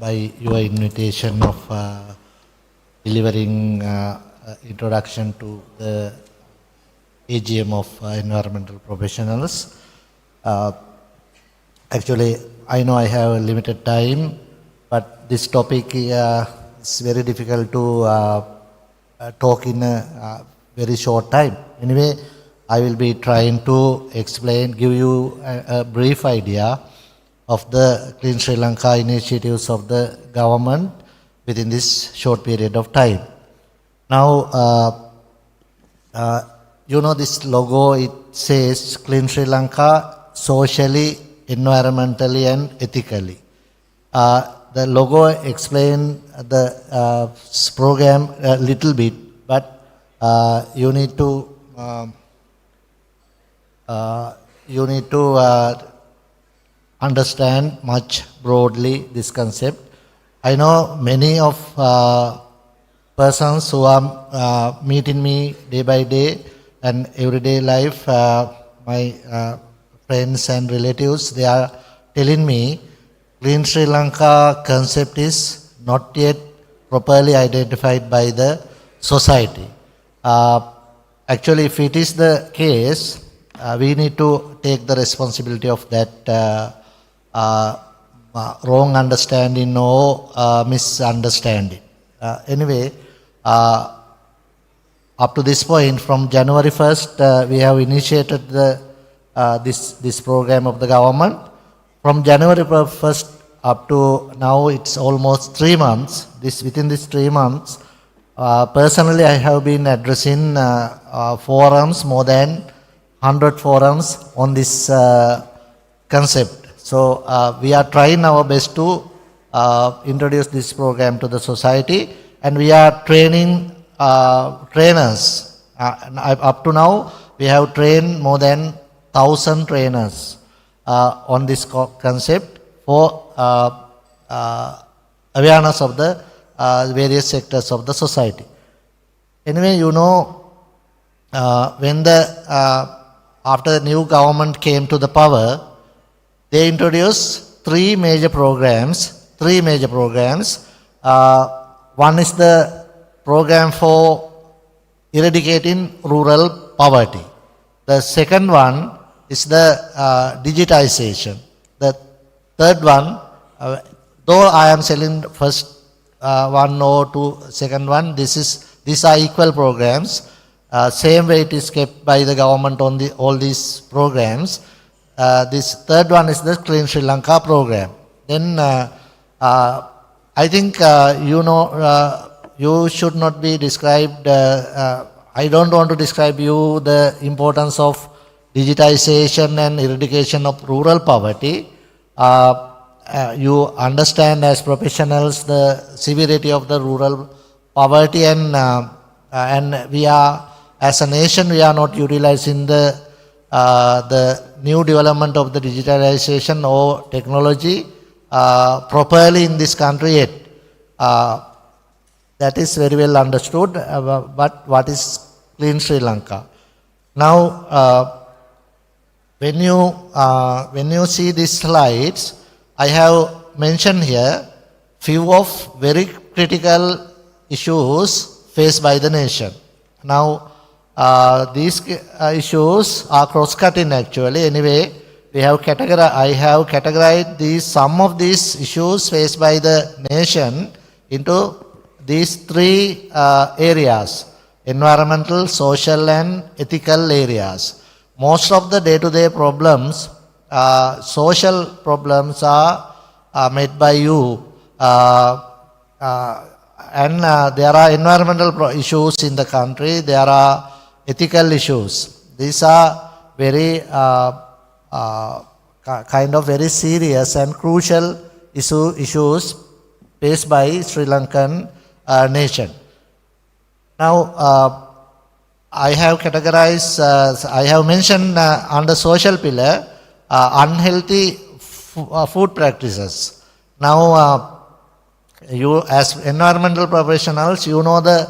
by your invitation of delivering introduction to the AGM of environmental professionals. Actually, I know I have a limited time, but this topic is very difficult to talk in a very short time. Anyway, I will be trying to explain, give you a brief idea of the Clean Sri Lanka initiatives of the government within this short period of time. Now, you know this logo, it says Clean Sri Lanka socially, environmentally and ethically. The logo explains the program a little bit, but you need to understand much broadly this concept. I know many of persons who are meeting me day by day and everyday life, my friends and relatives, they are telling me Clean Sri Lanka concept is not yet properly identified by the society. Actually, if it is the case, we need to take the responsibility of that wrong understanding or misunderstanding. Anyway, up to this point, from January 1st, we have initiated this program of the government. From January 1st up to now, it's almost 3 months. Within these 3 months, personally, I have been addressing forums, more than 100 forums on this concept. So we are trying our best to introduce this program to the society, and we are training trainers. Up to now, we have trained more than 1,000 trainers on this concept for awareness of the various sectors of the society. Anyway, you know, when after the new government came to the power, they introduced three major programs. One is the program for eradicating rural poverty. The second one is the digitization. The third one, though I am selling first one or two, second one, these are equal programs. Same way it is kept by the government on all these programs. This third one is the Clean Sri Lanka program. Then I think you know, you should not be described. I don't want to describe you the importance of digitization and eradication of rural poverty. You understand as professionals the severity of the rural poverty, and we are, as a nation, we are not utilizing the new development of the digitalization or technology properly in this country yet. That is very well understood, but what is Clean Sri Lanka? Now, when you see these slides, I have mentioned here few of very critical issues faced by the nation. Now, these issues are cross-cutting actually. Anyway, I have categorized some of these issues faced by the nation into these three areas: environmental, social, and ethical areas. Most of the day-to-day problems, social problems are made by you, and there are environmental issues in the country, there are ethical issues. These are very kind of very serious and crucial issues faced by Sri Lankan nation. Now, I have categorized, I have mentioned under social pillar, unhealthy food practices. Now, you as environmental professionals, you know the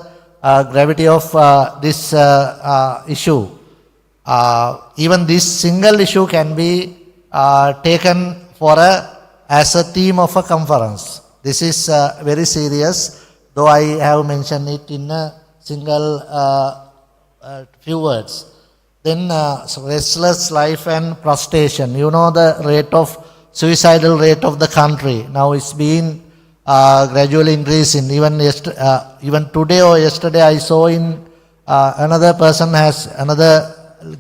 gravity of this issue. Even this single issue can be taken for as a theme of a conference. This is very serious, though I have mentioned it in a single few words. Then restless life and frustration. You know the rate of suicidal rate of the country. Now it's been gradually increasing. Even today or yesterday I saw in another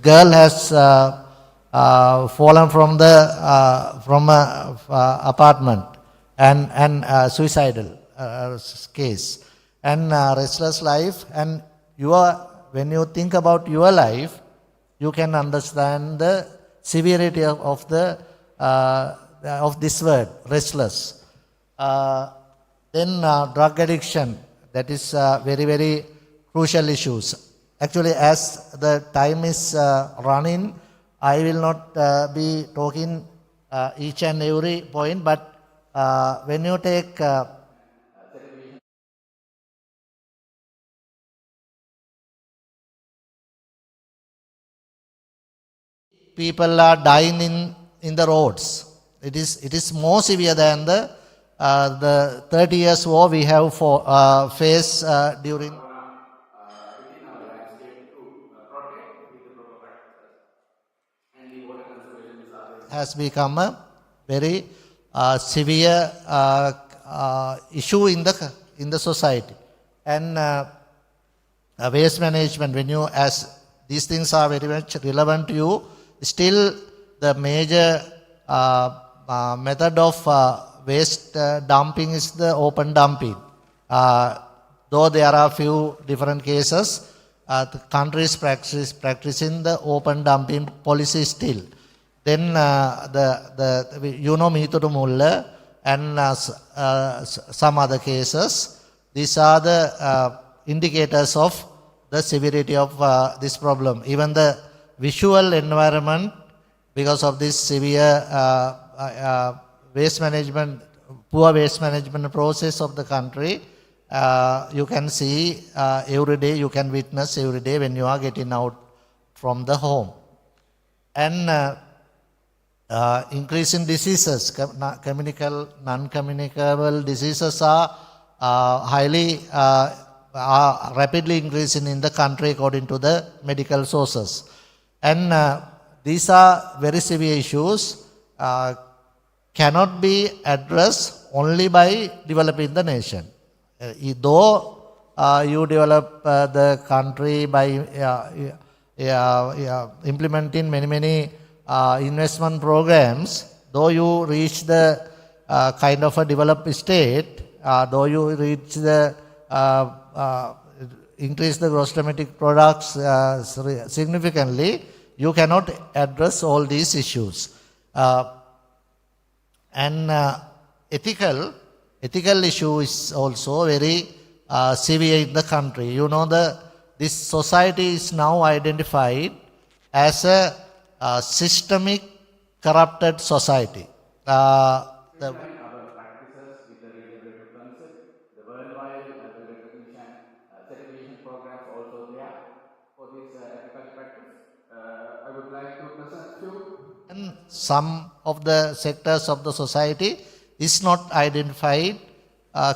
girl has fallen from the apartment and suicidal case. And restless life, and when you think about your life, you can understand the severity of this word, restless. Then drug addiction, that is very, very crucial issues. Actually, as the time is running, I will not be talking each and every point, but when you take people are dying in the roads. It is more severe than the 30 years war we have faced during. Has become a very severe issue in the society. And waste management, when you, as these things are very much relevant to you, still the major method of waste dumping is the open dumping. Though there are few different cases, the countries practicing the open dumping policy still. Then Mithuru Mulla and some other cases. These are the indicators of the severity of this problem. Even the visual environment, because of this severe waste management, poor waste management process of the country, you can see every day, you can witness every day when you are getting out from the home. And increase in diseases, non-communicable diseases are rapidly increasing in the country according to the medical sources. And these are very severe issues, cannot be addressed only by developing the nation. Though you develop the country by implementing many investment programs, though you reach the kind of a developed state, though you reach the increase the gross domestic products significantly, you cannot address all these issues. And ethical issue is also very severe in the country. You know, this society is now identified as a systemic corrupted society. some of the sectors of the society is not identified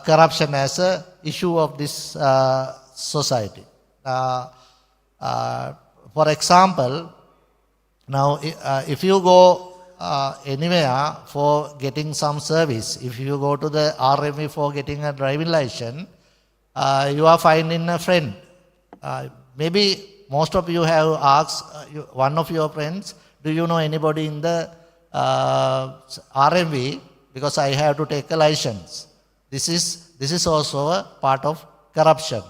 corruption as a issue of this society. For example, now if you go anywhere for getting some service, if you go to the RMV for getting a driving license, you are finding a friend. Maybe most of you have asked one of your friends, do you know anybody in the RMV, because I have to take a license. This is also a part of corruption.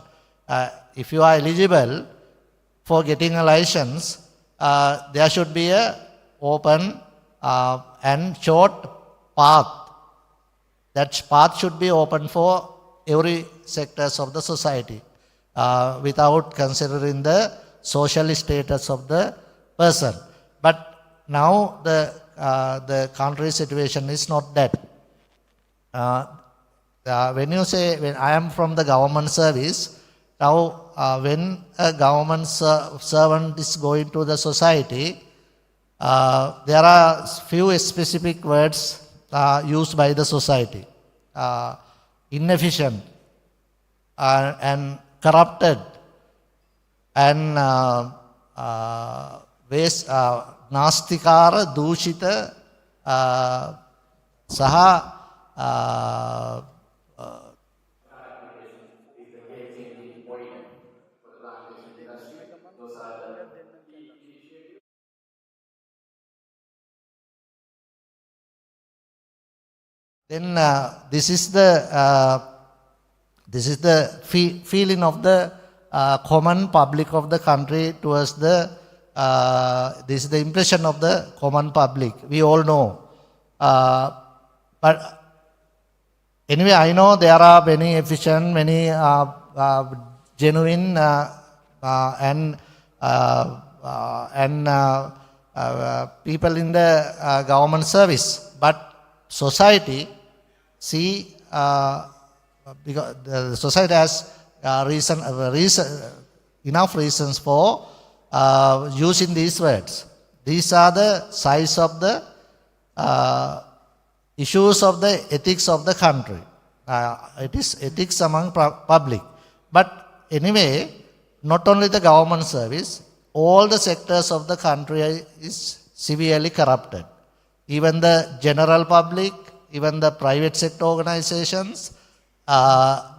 If you are eligible for getting a license, there should be a open and short path. That path should be open for every sectors of the society without considering the social status of the person. But now the country situation is not that. When you say, when I am from the government service, now when a government servant is going to the society, there are few specific words used by the society. Inefficient and corrupted and waste, nastikara, dushita, saha, then this is the feeling of the common public of the country towards the this is the impression of the common public. We all know, but anyway, I know there are many efficient, many genuine and people in the government service, but society see because the society has enough reasons for using these words. These are the size of the issues of the ethics of the country. It is ethics among public. But anyway, not only the government service, all the sectors of the country is severely corrupted. Even the general public, even the private sector organizations,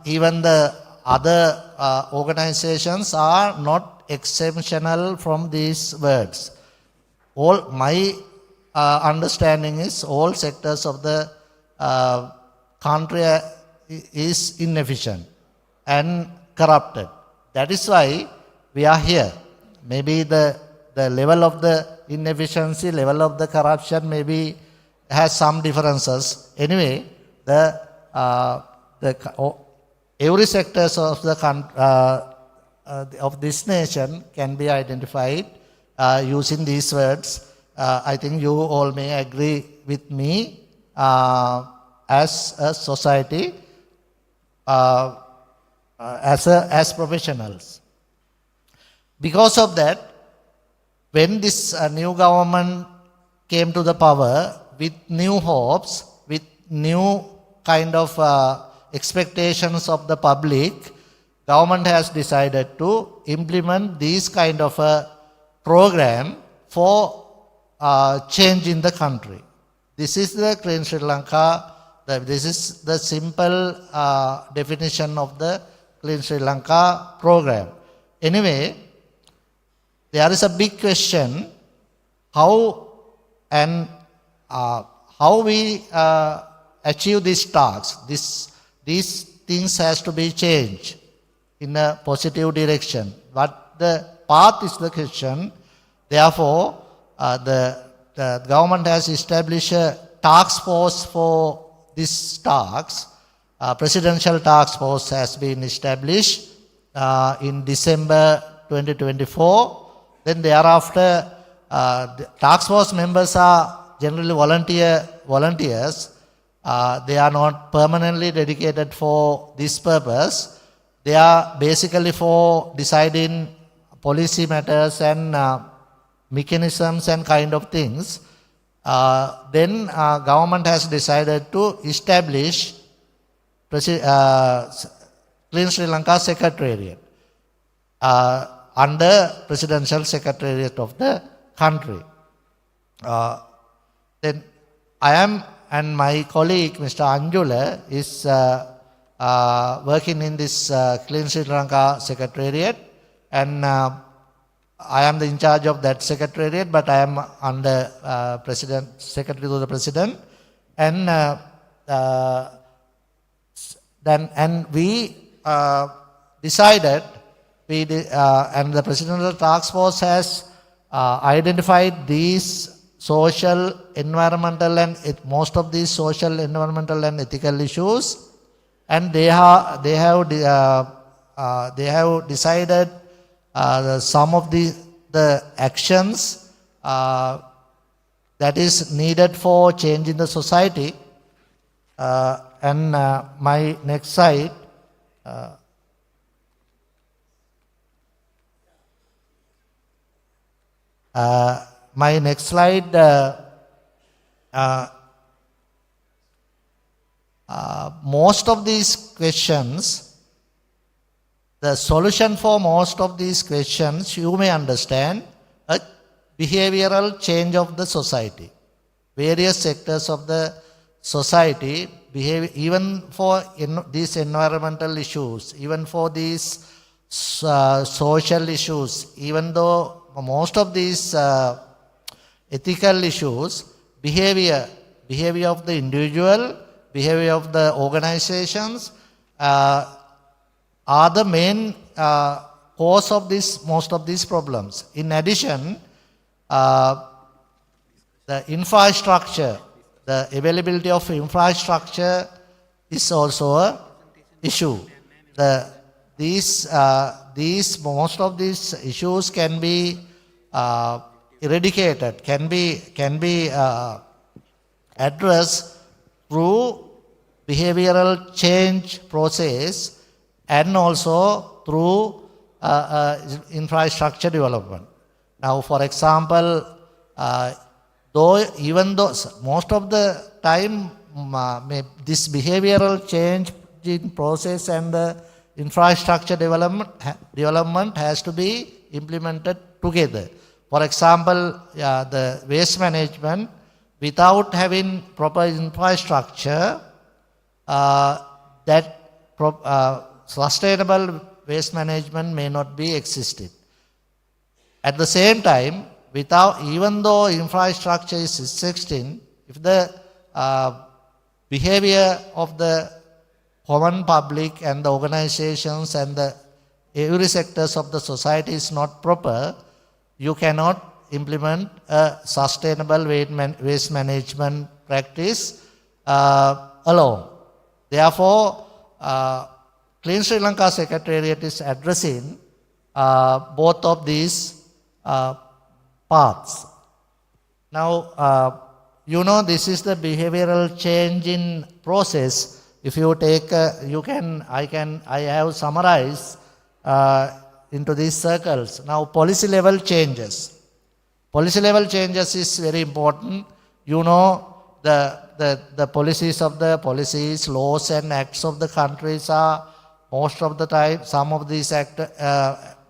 even the other organizations are not exceptional from these words. All my understanding is all sectors of the country is inefficient and corrupted. That is why we are here. Maybe the level of the inefficiency, level of the corruption maybe has some differences. Anyway, every sectors of the of this nation can be identified using these words. I think you all may agree with me as a society, as professionals. Because of that, when this new government came to the power with new hopes, with new kind of expectations of the public, government has decided to implement this kind of a program for change in the country. This is the Clean Sri Lanka, this is the simple definition of the Clean Sri Lanka program. Anyway, there is a big question how we achieve these tasks. These things has to be changed in a positive direction. But the path is the question. Therefore, the government has established a task force for these tasks. Presidential task force has been established in December 2024. Then thereafter, the task force members are generally volunteers. They are not permanently dedicated for this purpose. They are basically for deciding policy matters and mechanisms and kind of things. Then government has decided to establish Clean Sri Lanka Secretariat under Presidential Secretariat of the country. Then I am and my colleague Mr. Anjula is working in this Clean Sri Lanka Secretariat, and I am the in charge of that secretariat, but I am under Secretary to the President, and we decided, and the President of the Task Force has identified these social, environmental, and most of these social, environmental, and ethical issues, and they have decided some of the actions that is needed for change in the society. And my next slide. My next slide. Most of these questions, the solution for most of these questions, you may understand, a behavioral change of the society. Various sectors of the society behave, even for these environmental issues, even for these social issues, even though most of these ethical issues, behavior of the individual, behavior of the organizations are the main cause of most of these problems. In addition, the infrastructure, the availability of infrastructure is also an issue. Most of these issues can be eradicated, can be addressed through behavioral change process and also through infrastructure development. Now, for example, even though most of the time this behavioral change process and the infrastructure development has to be implemented together. For example, the waste management, without having proper infrastructure, sustainable waste management may not be existed. At the same time, even though infrastructure is existing, if the behavior of the common public and the organizations and the every sectors of the society is not proper, you cannot implement a sustainable waste management practice alone. Therefore, Clean Sri Lanka Secretariat is addressing both of these paths. Now, this is the behavioral change in process. If you take, I have summarized into these circles. Now, policy level changes. Policy level changes is very important. The policies, laws and acts of the countries are most of the time, some of these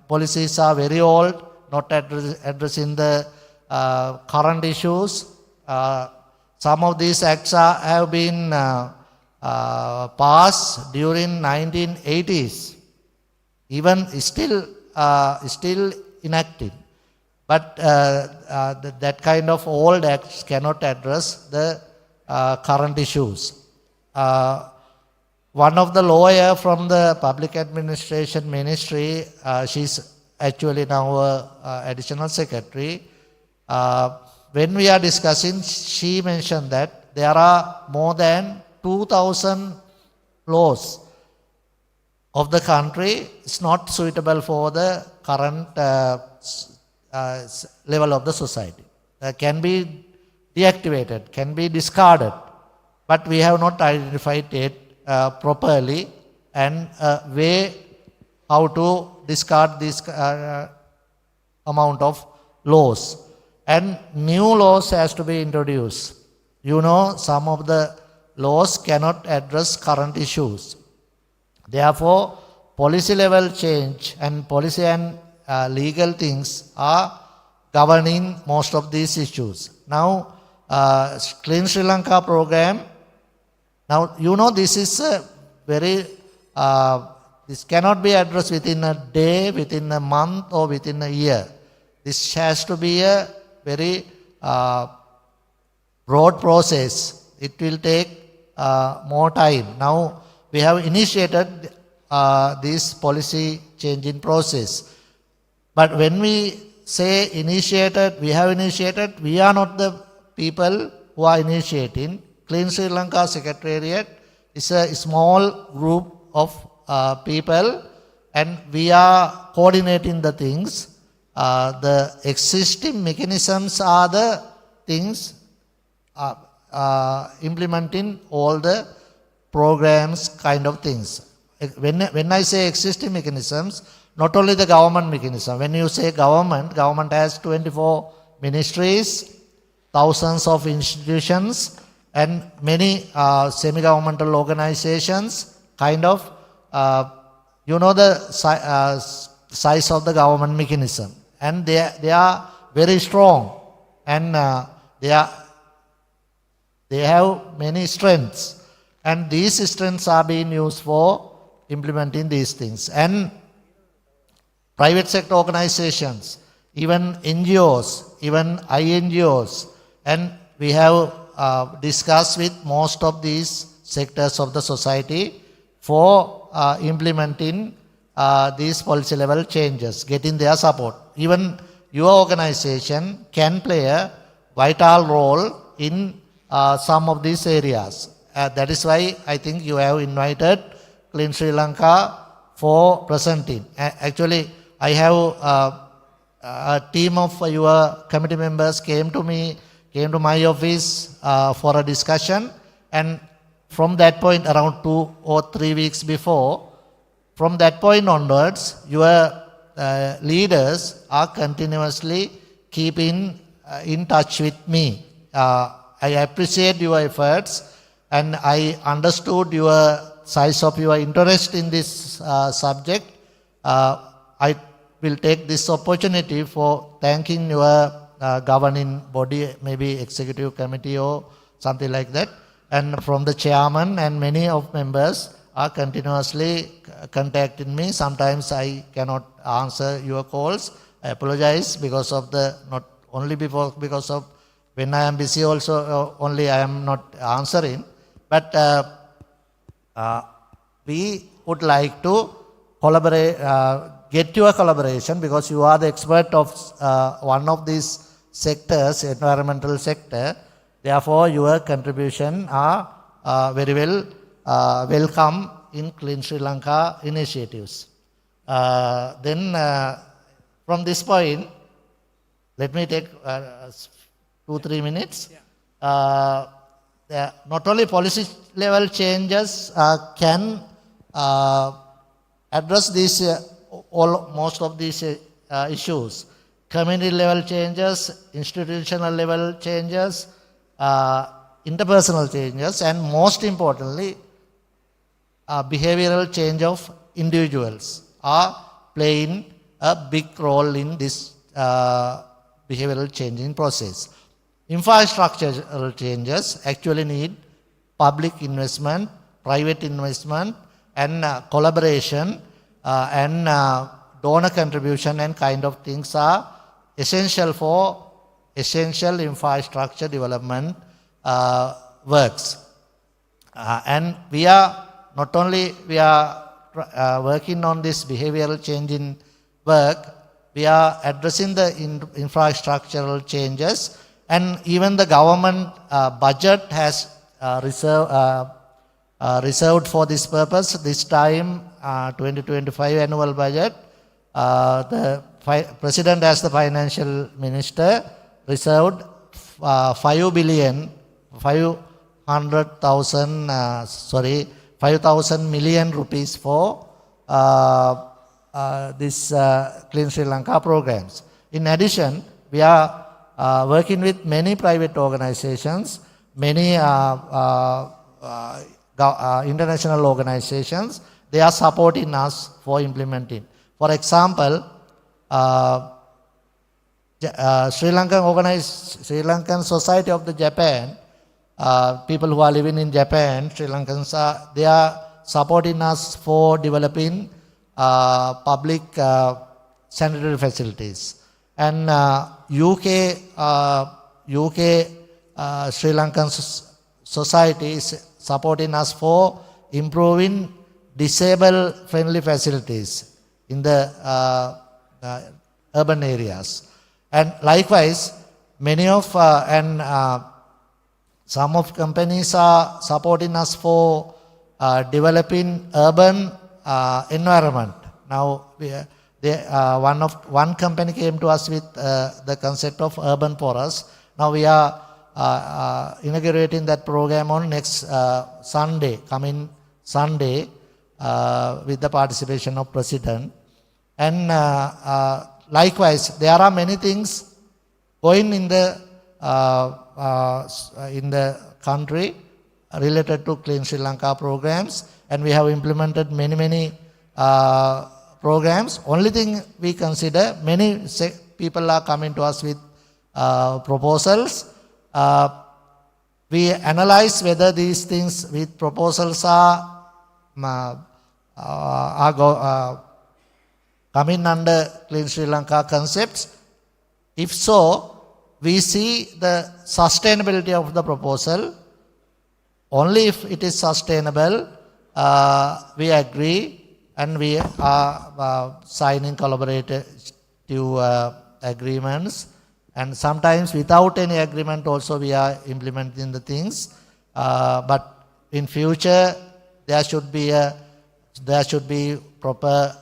policies are very old, not addressing the current issues. Some of these acts have been passed during 1980s, even still enacted. But that kind of old acts cannot address the current issues. One of the lawyer from the Public Administration Ministry, she's actually now additional secretary. When we are discussing, she mentioned that there are more than 2,000 laws of the country. It's not suitable for the current level of the society. Can be deactivated, can be discarded, but we have not identified it properly and a way how to discard this amount of laws. and new laws has to be introduced. You know, some of the laws cannot address current issues. Therefore, policy level change and policy and legal things are governing most of these issues. Now, Clean Sri Lanka program, now you know this is a very, this cannot be addressed within a day, within a month or within a year. This has to be a very broad process. It will take more time. Now we have initiated this policy changing process. But when we say initiated, we are not the people who are initiating. Clean Sri Lanka Secretariat is a small group of people, and we are coordinating the things. The existing mechanisms are the things implementing all the programs kind of things. When I say existing mechanisms, not only the government mechanism. When you say government has 24 ministries, thousands of institutions, and many semi-governmental organizations, kind of, you know the size of the government mechanism. And they are very strong, and they have many strengths. And these strengths are being used for implementing these things. And private sector organizations, even NGOs, even INGOs, and we have discussed with most of these sectors of the society for implementing these policy level changes, getting their support. Even your organization can play a vital role in some of these areas. That is why I think you have invited Clean Sri Lanka for presenting. Actually, I have a team of your committee members came to my office for a discussion, and from that point, around 2 or 3 weeks before, from that point onwards, your leaders are continuously keeping in touch with me. I appreciate your efforts, and I understood your size of your interest in this subject. I will take this opportunity for thanking your governing body, maybe executive committee or something like that, and from the chairman, and many of members are continuously contacting me. Sometimes I cannot answer your calls. I apologize because of not only because of when I am busy also, only I am not answering. But we would like to collaborate, get your collaboration, because you are the expert of one of these sectors, environmental sector. Therefore, your contribution are very well welcome in Clean Sri Lanka initiatives. Then from this point, let me take 2-3 minutes. Not only policy level changes can address these most of these issues. Community level changes, institutional level changes, interpersonal changes, and most importantly, behavioral change of individuals are playing a big role in this behavioral changing process. Infrastructural changes actually need public investment, private investment, and collaboration, and donor contribution and kind of things are essential for essential infrastructure development works. And we are not only working on this behavioral changing work, we are addressing the infrastructural changes, and even the government budget has reserved for this purpose. This time, 2025 annual budget, the President as the Financial Minister reserved 5,000 million rupees for this Clean Sri Lanka programs. In addition, we are working with many private organizations, many international organizations. They are supporting us for implementing. For example, Sri Lankan Society of the Japan, people who are living in Japan, Sri Lankans, they are supporting us for developing public sanitary facilities. And UK Sri Lankan Society is supporting us for improving disabled-friendly facilities in the urban areas. And likewise, many of some of companies are supporting us for developing urban environment. Now, one company came to us with the concept of urban forest. Now we are inaugurating that program on next Sunday, coming Sunday, with the participation of President. And likewise, there are many things going in the country related to Clean Sri Lanka programs, and we have implemented many programs. Only thing we consider, many people are coming to us with proposals. We analyze whether these things with proposals are coming under Clean Sri Lanka concepts. If so, we see the sustainability of the proposal. Only if it is sustainable, we agree, and we are signing collaborative agreements. And sometimes without any agreement also we are implementing the things. But in future there should be proper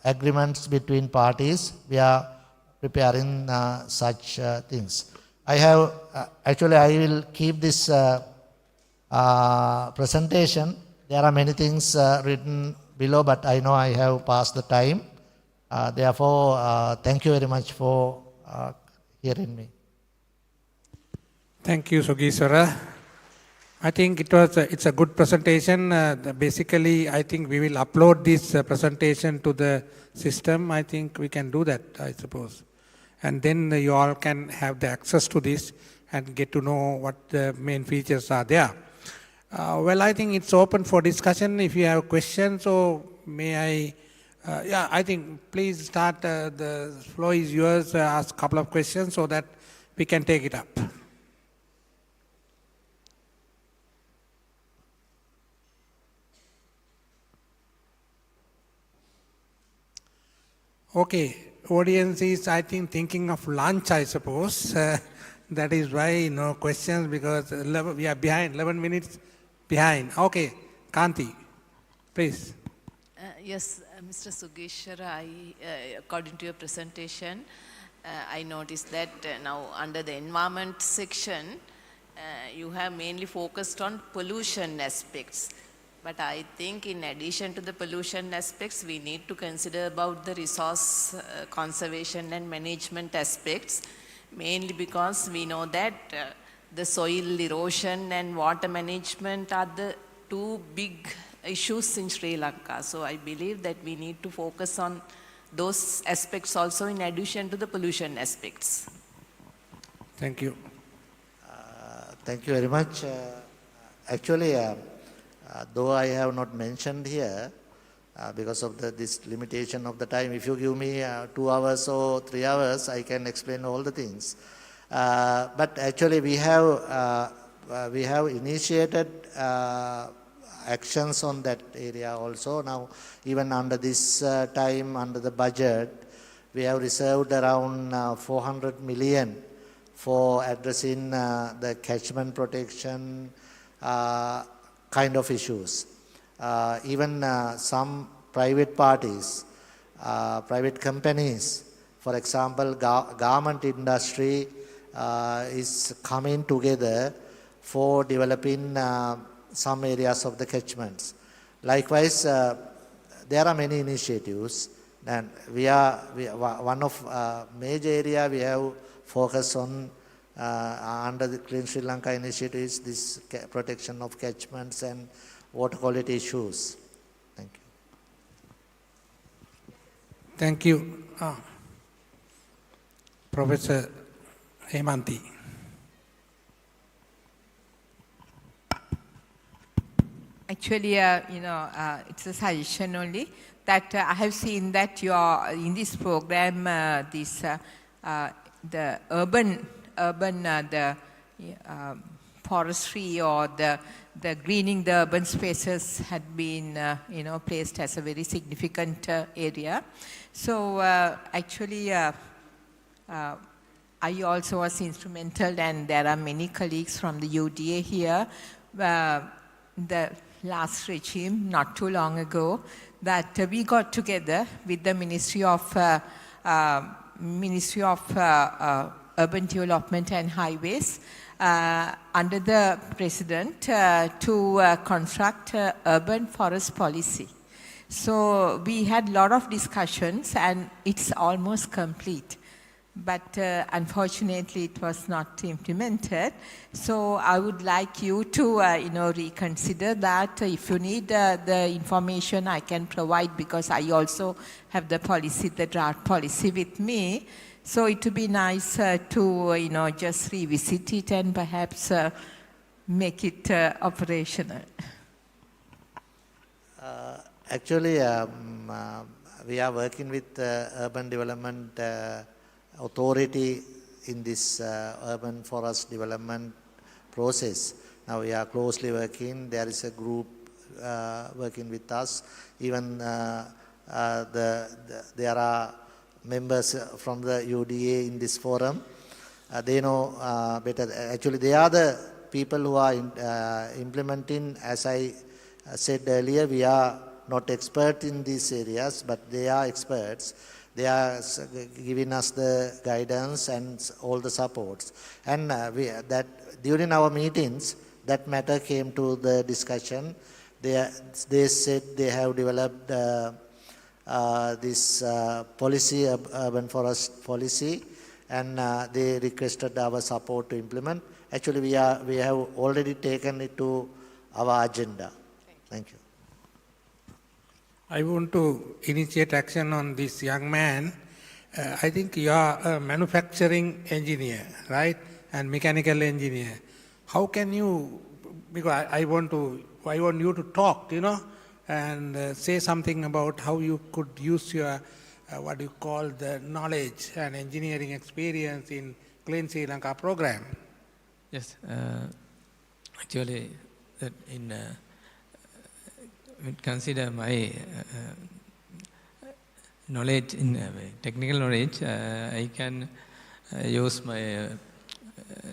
agreements between parties. We are preparing such things. I will keep this presentation. There are many things written below, but I know I have passed the time. Therefore, thank you very much for hearing me. Thank you, Sogiswara. I think it's a good presentation. Basically, I think we will upload this presentation to the system. I think we can do that, I suppose. And then you all can have the access to this and get to know what the main features are there. Well, I think it's open for discussion. If you have questions, or may I, I think please start, the floor is yours, ask a couple of questions so that we can take it up. Okay, audience is, I think, thinking of lunch, I suppose. That is why no questions, because we are behind, 11 minutes behind. Okay, Kanti, please. Yes, Mr. Sugeshwara, according to your presentation, I noticed that now under the environment section, you have mainly focused on pollution aspects. But I think in addition to the pollution aspects, we need to consider about the resource conservation and management aspects, mainly because we know that the soil erosion and water management are the two big issues in Sri Lanka. So I believe that we need to focus on those aspects also in addition to the pollution aspects. Thank you. Thank you very much. Actually, though I have not mentioned here, because of this limitation of the time, if you give me 2 hours or 3 hours, I can explain all the things. But actually we have initiated actions on that area also. Now, even under this time, under the budget, we have reserved around 400 million for addressing the catchment protection kind of issues. Even some private parties, private companies, for example, garment industry is coming together for developing some areas of the catchments. Likewise, there are many initiatives, and we are one of major area we have focus on under the Clean Sri Lanka initiative is this protection of catchments and water quality issues. Thank you. Thank you, Professor Hemanti. Actually, it's a suggestion only that I have seen that you are in this program, the urban, forestry or the greening the urban spaces had been, placed as a very significant area. So actually, I also was instrumental, and there are many colleagues from the UDA here. The last regime, not too long ago, that we got together with the Ministry of Urban Development and Highways under the President to construct urban forest policy. So we had a lot of discussions, and it's almost complete. But unfortunately, it was not implemented. So I would like you to, reconsider that. If you need the information, I can provide, because I also have the policy, the draft policy with me. So it would be nice to, just revisit it and perhaps make it operational. Actually, we are working with Urban Development Authority in this urban forest development process. Now we are closely working. There is a group working with us. Even there are members from the UDA in this forum. They know better. Actually, they are the people who are implementing. As I said earlier, we are not experts in these areas, but they are experts. They are giving us the guidance and all the supports. And during our meetings, that matter came to the discussion. They said they have developed this policy, urban forest policy, and they requested our support to implement. Actually, we have already taken it to our agenda. Thank you. I want to initiate action on this young man. I think you are a manufacturing engineer, right? And mechanical engineer. How can you, because I want you to talk, and say something about how you could use your, what you call the knowledge and engineering experience in Clean Sri Lanka program. Yes, actually, that consider my knowledge in technical knowledge, I can use my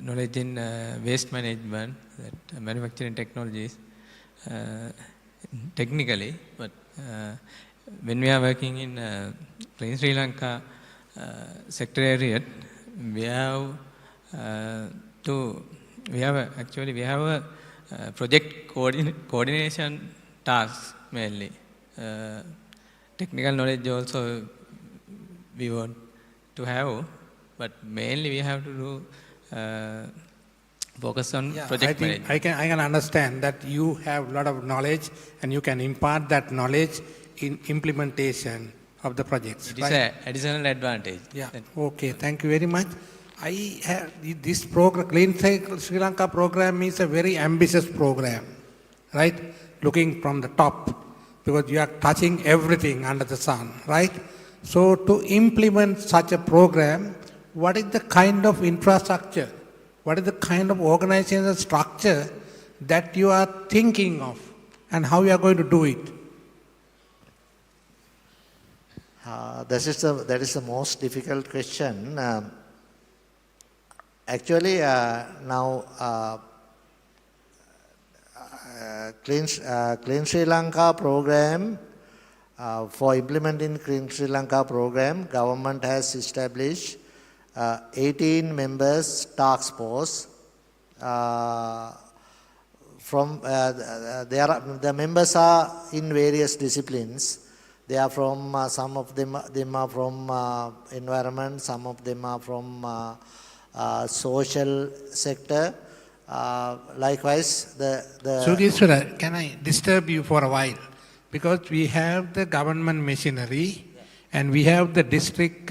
knowledge in waste management, that manufacturing technologies, technically. But when we are working in Clean Sri Lanka secretariat, we have a project coordination tasks mainly. Technical knowledge also we want to have, but mainly we have to do focus on project management. I can understand that you have a lot of knowledge and you can impart that knowledge in implementation of the projects. It is an additional advantage. Yeah. Okay. Thank you very much. This program, Clean Sri Lanka program, is a very ambitious program, right? Looking from the top, because you are touching everything under the sun, right? So to implement such a program, what is the kind of infrastructure, what is the kind of organizational structure that you are thinking of, and how you are going to do it? That is the most difficult question. Actually, now Clean Sri Lanka program, for implementing Clean Sri Lanka program, government has established 18 members task force. The members are in various disciplines. They are from, some of them are from environment, some of them are from social sector. Likewise, the Sugeshwara, can I disturb you for a while? Because we have the government machinery and we have the district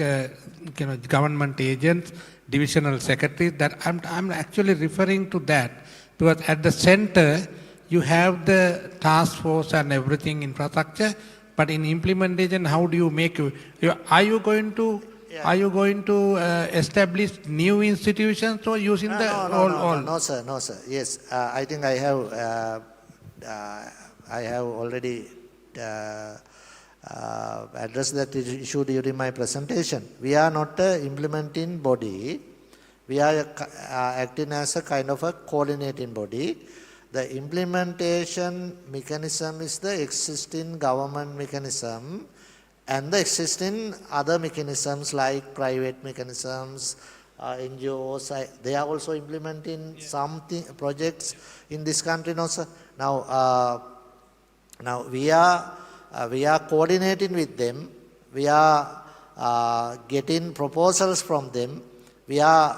government agents, divisional secretaries. That I'm actually referring to that, because at the center you have the task force and everything infrastructure, but in implementation, how do you make are you going to establish new institutions or using no, sir. Yes, I think I have already addressed that issue during my presentation. We are not an implementing body. We are acting as a kind of a coordinating body. The implementation mechanism is the existing government mechanism, and the existing other mechanisms like private mechanisms, NGOs, they are also implementing something projects in this country now, sir. Now we are coordinating with them. We are getting proposals from them. We are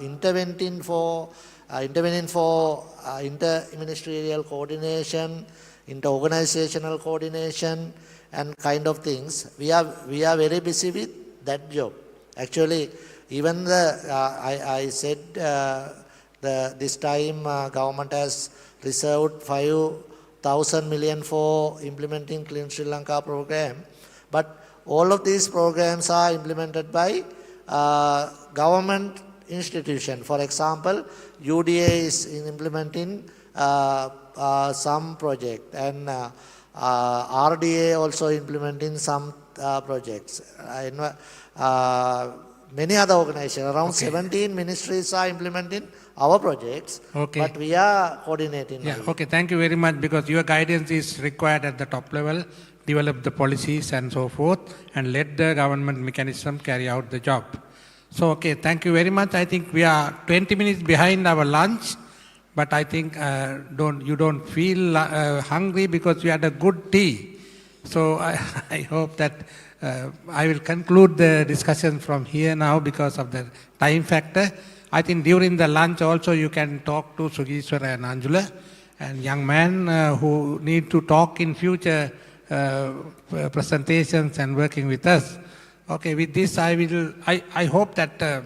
intervening for inter-ministerial coordination, inter-organizational coordination, and kind of things. We are very busy with that job. Actually, even I said this time government has reserved 5,000 million for implementing Clean Sri Lanka program. But all of these programs are implemented by government institution. For example, UDA is implementing some project, and RDA also implementing some projects. Many other organizations, around 17 ministries are implementing our projects, but we are coordinating. Okay, thank you very much, because your guidance is required at the top level. Develop the policies and so forth, and let the government mechanism carry out the job. So, okay, thank you very much. I think we are 20 minutes behind our lunch, but I think you don't feel hungry because you had a good tea. So I hope that I will conclude the discussion from here now because of the time factor. I think during the lunch also you can talk to Sugeshwara and Anjula, and young men who need to talk in future presentations and working with us. Okay, with this I hope that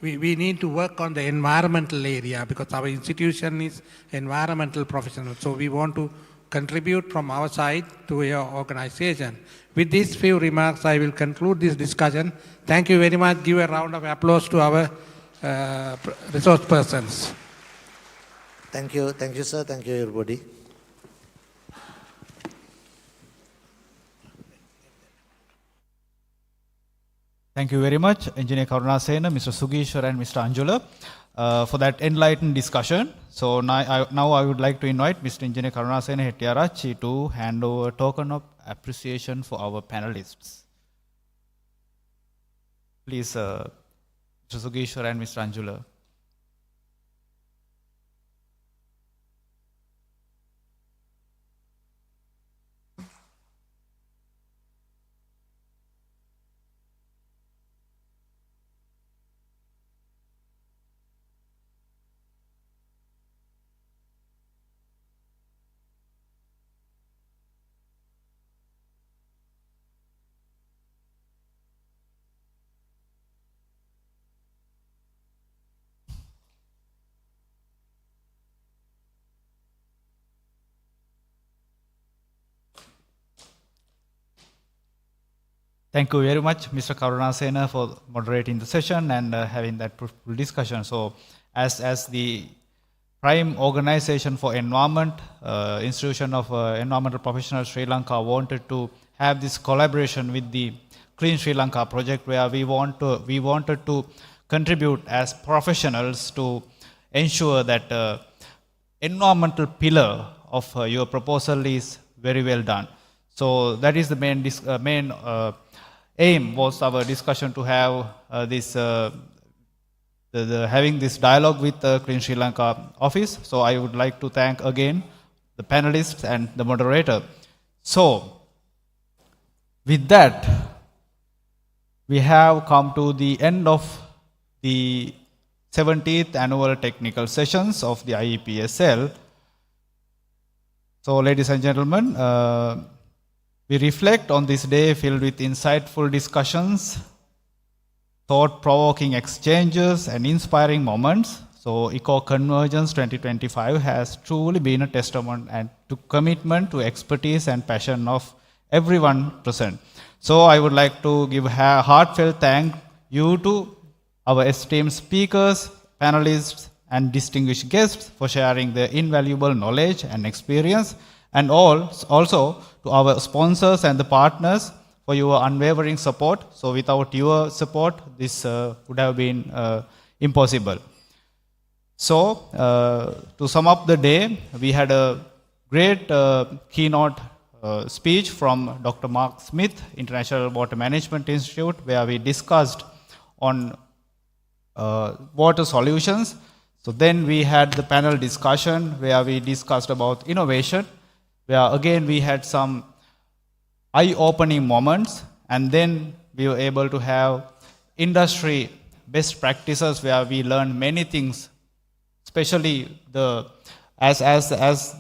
we need to work on the environmental area, because our institution is environmental professional. So we want to contribute from our side to your organization. With these few remarks, I will conclude this discussion. Thank you very much. Give a round of applause to our resource persons. Thank you, sir. Thank you, everybody. Thank you very much, Engineer Karunasena, Mr. Sugeshwar, and Mr. Anjula, for that enlightened discussion. So now I would like to invite Mr. Engineer Karunasena Hettiarachchi to hand over a token of appreciation for our panelists. Please, Mr. Sugeshwar and Mr. Anjula. Thank you very much, Mr. Karunasena, for moderating the session and having that fruitful discussion. So, as the prime organization for environment, institution of environmental professionals Sri Lanka wanted to have this collaboration with the Clean Sri Lanka project, where we wanted to contribute as professionals to ensure that environmental pillar of your proposal is very well done. So that is the main aim was our discussion, to have having this dialogue with the Clean Sri Lanka office. So I would like to thank again the panelists, and the moderator. So, with that, we have come to the end of the 70th annual technical sessions of the IEPSL. So, ladies and gentlemen, we reflect on this day filled with insightful discussions, thought-provoking exchanges, and inspiring moments. So, Eco-Convergence 2025 has truly been a testament and to commitment to expertise and passion of everyone present. So, I would like to give a heartfelt thank you to our esteemed speakers, panelists, and distinguished guests for sharing their invaluable knowledge and experience, and also to our sponsors and the partners for your unwavering support. So without your support, this would have been impossible. So to sum up the day, we had a great keynote speech from Dr. Mark Smith, International Water Management Institute, where we discussed on water solutions. So then we had the panel discussion where we discussed about innovation, where again we had some eye-opening moments, and then we were able to have industry best practices where we learned many things, especially as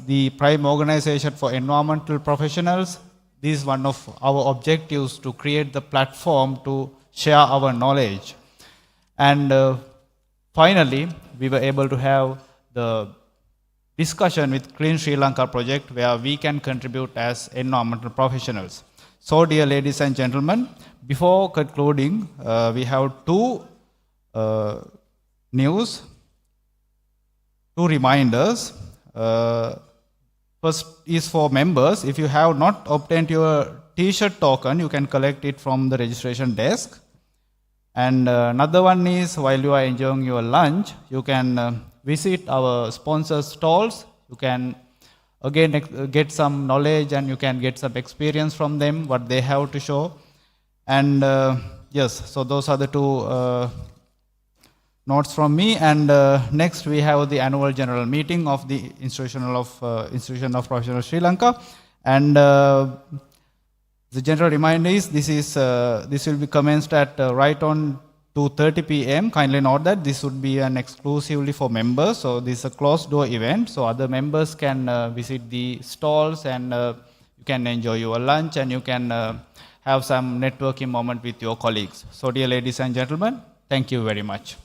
the prime organization for environmental professionals. This is one of our objectives, to create the platform to share our knowledge. And finally, we were able to have the discussion with Clean Sri Lanka project, where we can contribute as environmental professionals. So, dear ladies and gentlemen, before concluding, we have two reminders. First is for members. If you have not obtained your T-shirt token, you can collect it from the registration desk. And another one is, while you are enjoying your lunch, you can visit our sponsors' stalls. You can again get some knowledge, and you can get some experience from them, what they have to show. And yes, so those are the two notes from me. And next we have the annual general meeting of the Institution of Professional Sri Lanka. And the general reminder is this will be commenced at right on 2:30 p.m. Kindly note that this would be an exclusively for members. So this is a closed door event. So other members can visit the stalls, and you can enjoy your lunch, and you can have some networking moment with your colleagues. So dear ladies and gentlemen, thank you very much.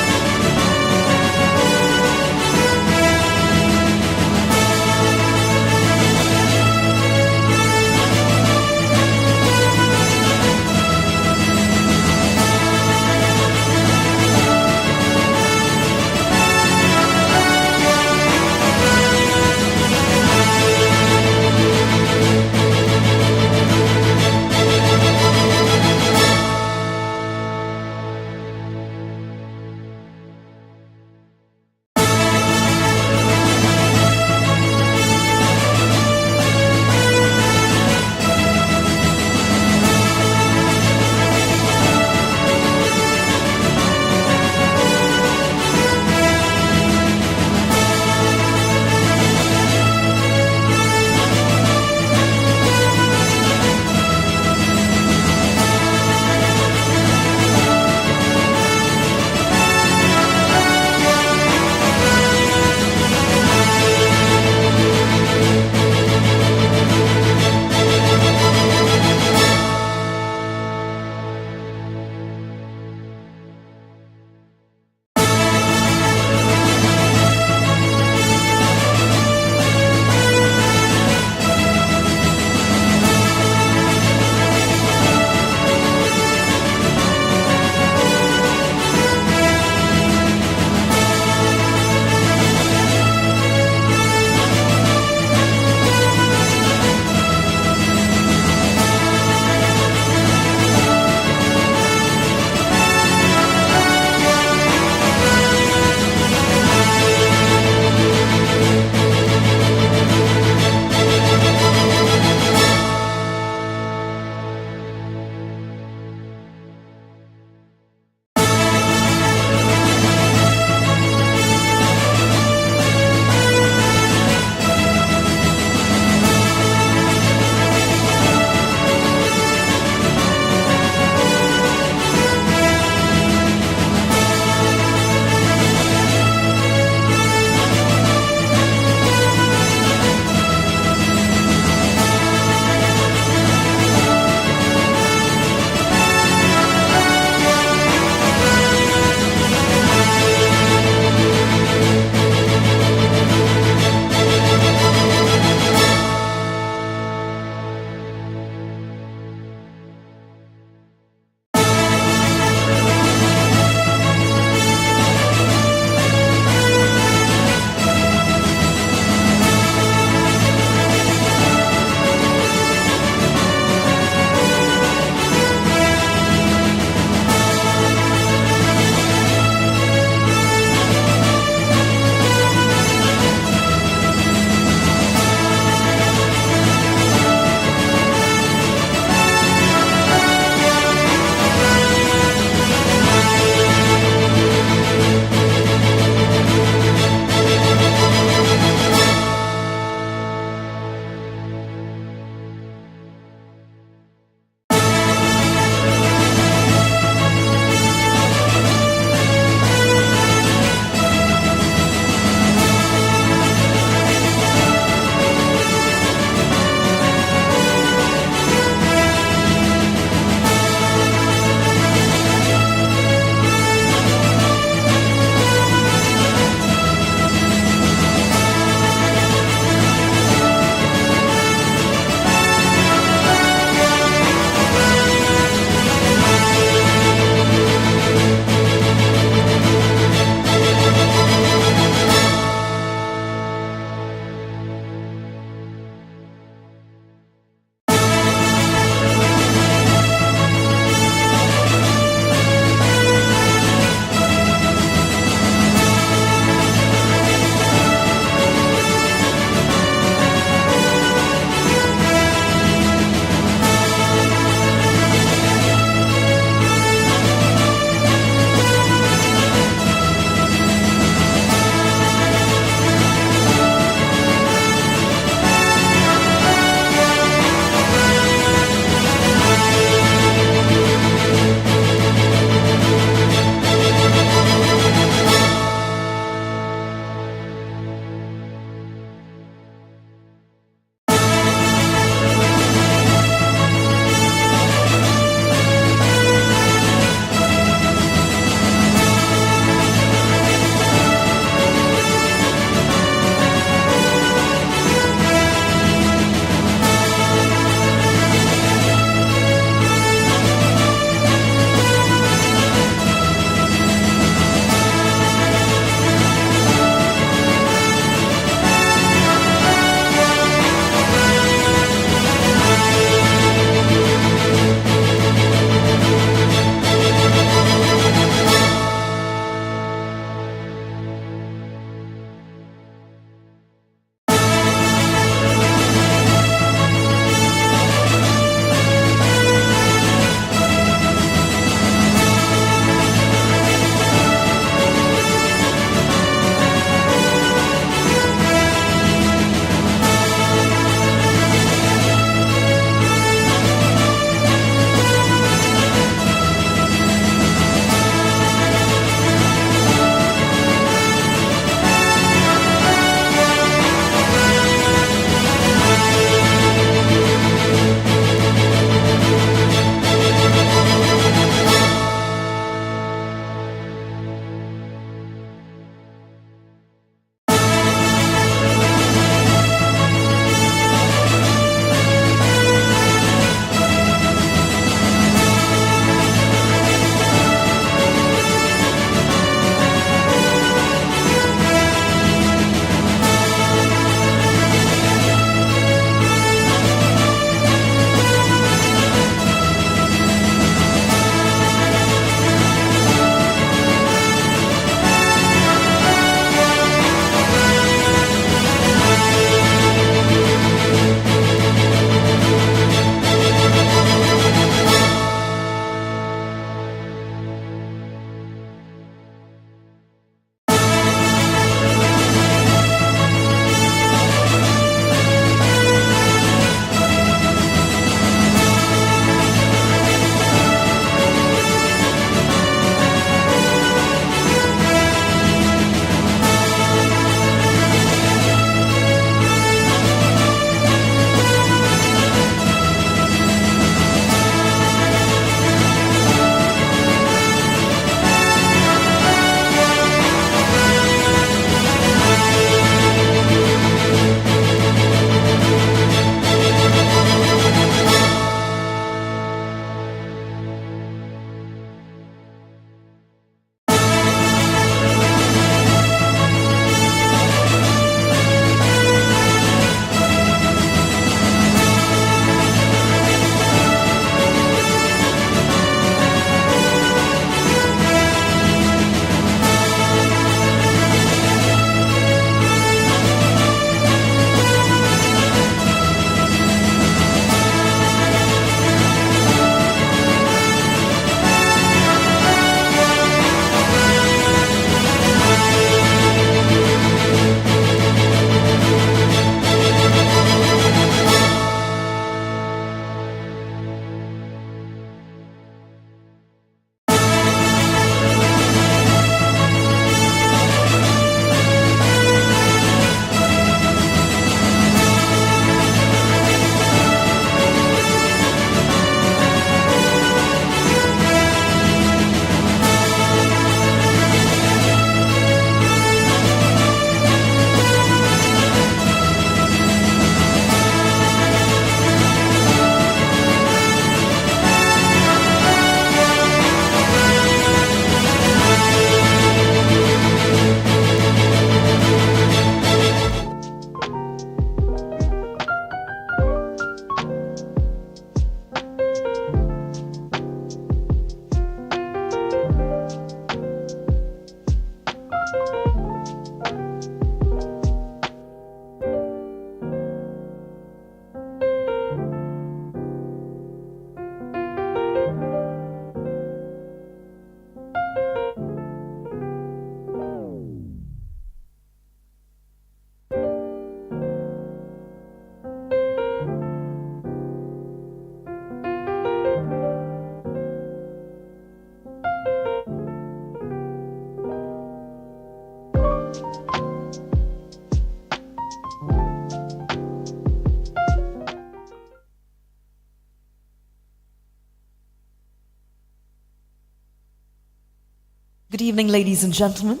Good evening, ladies and gentlemen.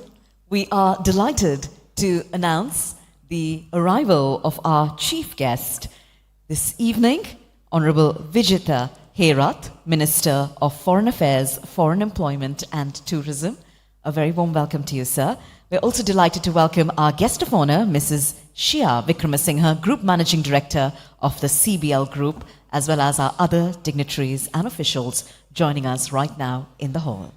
We are delighted to announce the arrival of our chief guest this evening, Honorable Vijitha Herath, Minister of Foreign Affairs, Foreign Employment and Tourism. A very warm welcome to you, sir. We're also delighted to welcome our guest of honor, Mrs. Shia Vikramasinghe, Group Managing Director of the CBL Group, as well as our other dignitaries and officials joining us right now in the hall.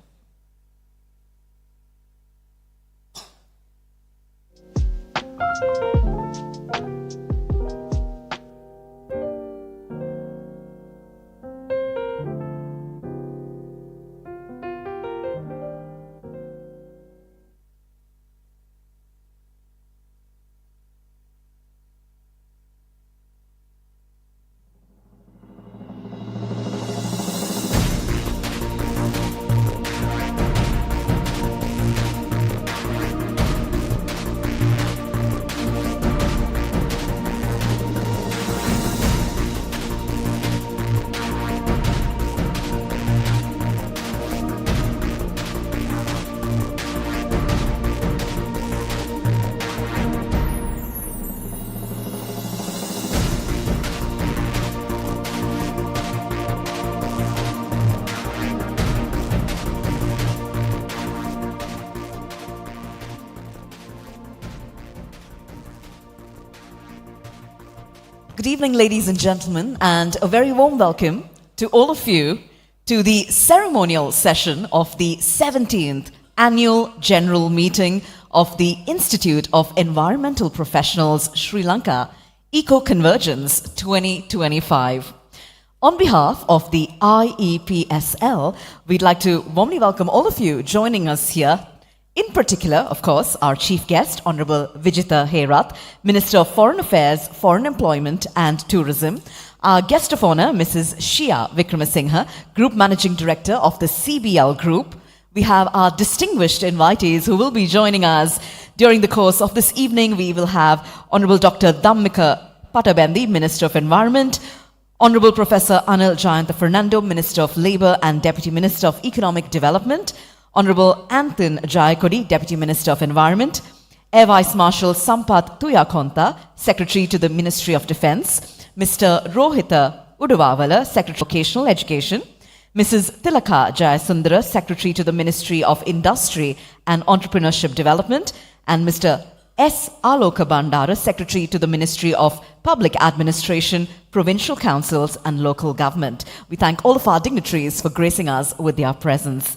Good evening, ladies and gentlemen, and a very warm welcome to all of you to the ceremonial session of the 17th Annual General Meeting of the Institute of Environmental Professionals, Sri Lanka, Eco-Convergence 2025. On behalf of the IEPSL, we'd like to warmly welcome all of you joining us here. In particular, of course, our chief guest, Honorable Vijitha Herath, Minister of Foreign Affairs, Foreign Employment and Tourism. Our guest of honor, Mrs. Shia Vikramasinghe, Group Managing Director of the CBL Group. We have our distinguished invitees who will be joining us during the course of this evening. We will have Honorable Dr. Dhammika Patabendi, Minister of Environment, Honorable Professor Anel Jayantha Fernando, Minister of Labour and Deputy Minister of Economic Development, Honorable Anthony Jayakodi, Deputy Minister of Environment, Air Vice Marshal Sampath Tuyakonta, Secretary to the Ministry of Defence, Mr. Rohitha Uduwavala, Secretary of Vocational Education, Mrs. Tilaka Jayasundara, Secretary to the Ministry of Industry and Entrepreneurship Development, and Mr. S. Aloka Bandara, Secretary to the Ministry of Public Administration, Provincial Councils and Local Government. We thank all of our dignitaries for gracing us with their presence.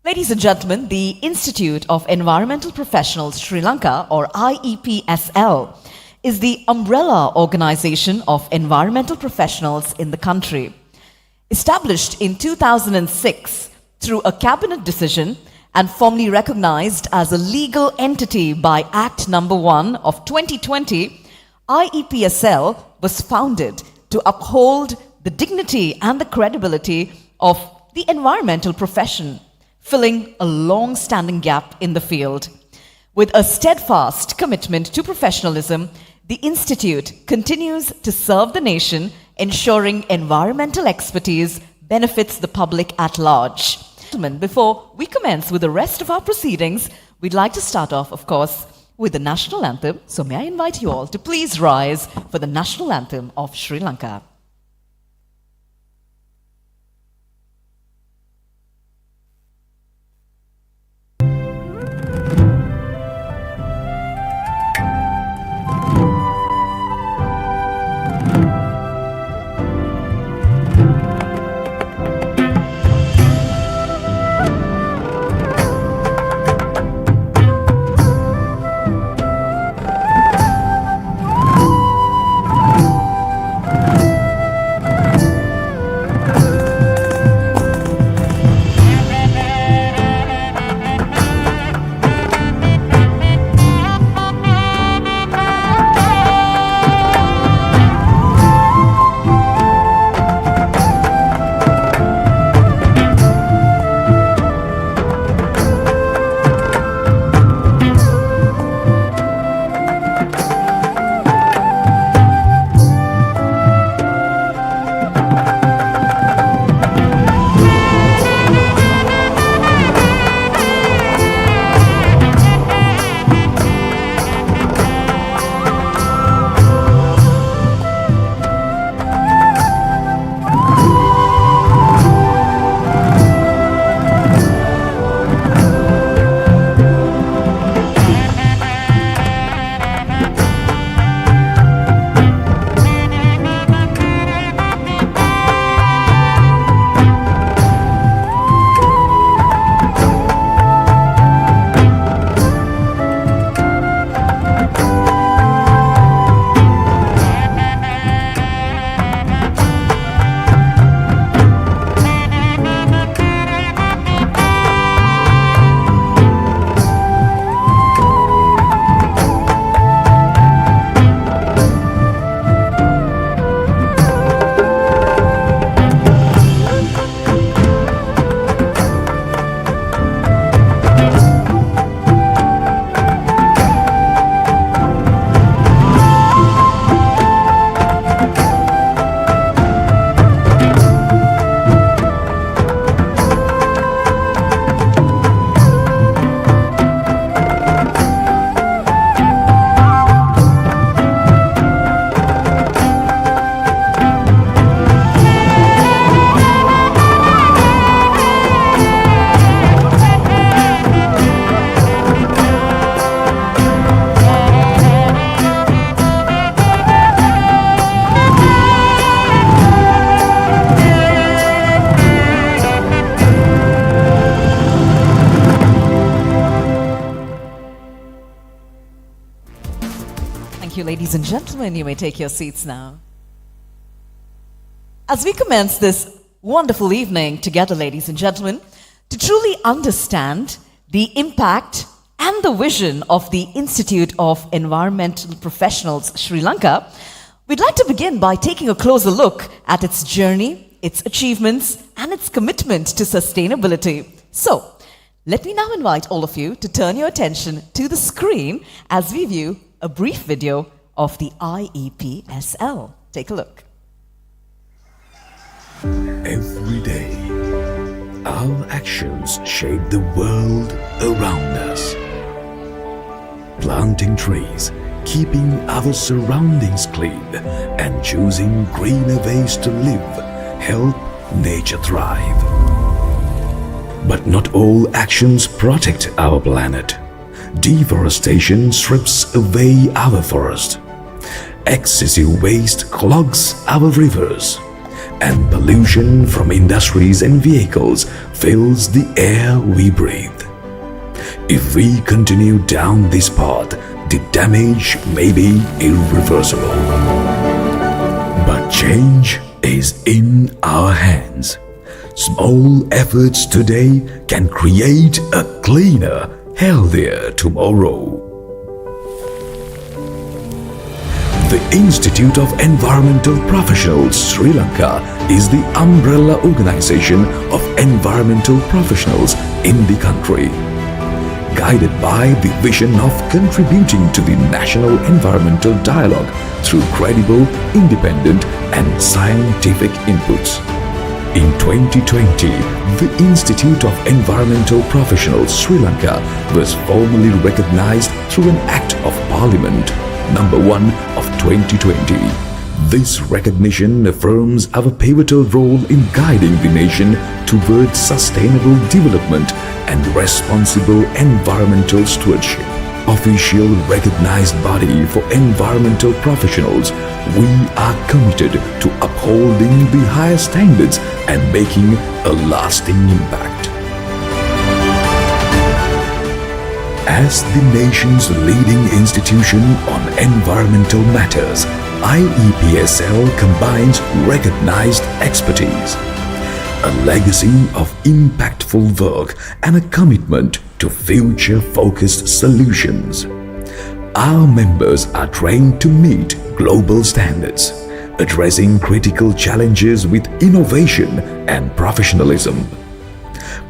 Ladies and gentlemen, the Institute of Environmental Professionals Sri Lanka, or IEPSL, is the umbrella organization of environmental professionals in the country. Established in 2006 through a cabinet decision and formally recognized as a legal entity by Act No. 1 of 2020, IEPSL was founded to uphold the dignity and the credibility of the environmental profession, filling a long-standing gap in the field. With a steadfast commitment to professionalism, the Institute continues to serve the nation, ensuring environmental expertise benefits the public at large. Gentlemen, before we commence with the rest of our proceedings, we'd like to start off, of course, with the national anthem. So may I invite you all to please rise for the national anthem of Sri Lanka. Ladies and gentlemen, you may take your seats now. As we commence this wonderful evening together, ladies and gentlemen, to truly understand the impact and the vision of the Institute of Environmental Professionals, Sri Lanka, we'd like to begin by taking a closer look at its journey, its achievements, and its commitment to sustainability. So, let me now invite all of you to turn your attention to the screen as we view a brief video of the IEPSL. Take a look. Every day, our actions shape the world around us. Planting trees, keeping our surroundings clean, and choosing greener ways to live help nature thrive. But not all actions protect our planet. Deforestation strips away our forest. Excessive waste clogs our rivers. And pollution from industries and vehicles fills the air we breathe. If we continue down this path, the damage may be irreversible. But change is in our hands. Small efforts today can create a cleaner, healthier tomorrow. The Institute of Environmental Professionals, Sri Lanka, is the umbrella organization of environmental professionals in the country. Guided by the vision of contributing to the national environmental dialogue through credible, independent, and scientific inputs. In 2020, the Institute of Environmental Professionals, Sri Lanka, was formally recognized through an Act of Parliament Number 1 of 2020. This recognition affirms our pivotal role in guiding the nation towards sustainable development and responsible environmental stewardship. Official recognized body for environmental professionals, we are committed to upholding the highest standards and making a lasting impact. As the nation's leading institution on environmental matters, IEPSL combines recognized expertise, a legacy of impactful work, and a commitment to future-focused solutions. Our members are trained to meet global standards, addressing critical challenges with innovation and professionalism.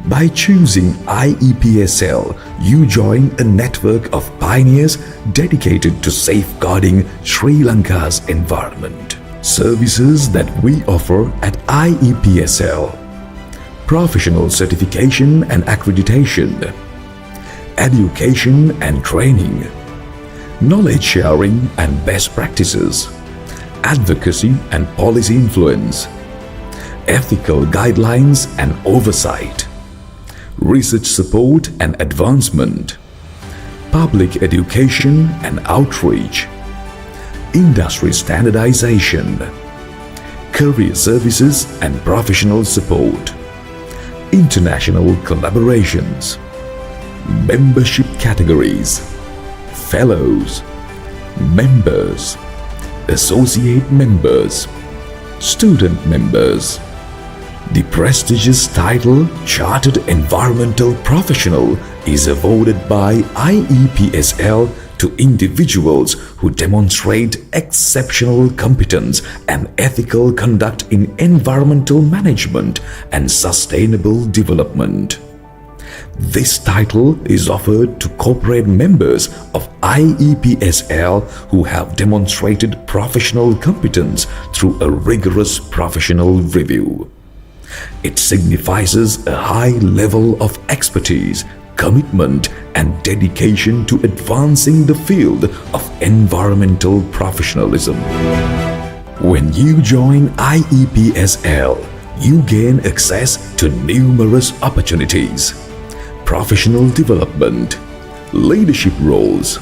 By choosing IEPSL, you join a network of pioneers dedicated to safeguarding Sri Lanka's environment. Services that we offer at IEPSL: professional certification and accreditation, education and training, knowledge sharing and best practices, advocacy and policy influence, ethical guidelines and oversight, research support and advancement, public education and outreach, industry standardization, career services and professional support, international collaborations, membership categories, fellows, members, associate members, student members. The prestigious title Chartered Environmental Professional is awarded by IEPSL to individuals who demonstrate exceptional competence and ethical conduct in environmental management and sustainable development. This title is offered to corporate members of IEPSL who have demonstrated professional competence through a rigorous professional review. It signifies a high level of expertise, commitment, and dedication to advancing the field of environmental professionalism. When you join IEPSL, you gain access to numerous opportunities: professional development, leadership roles,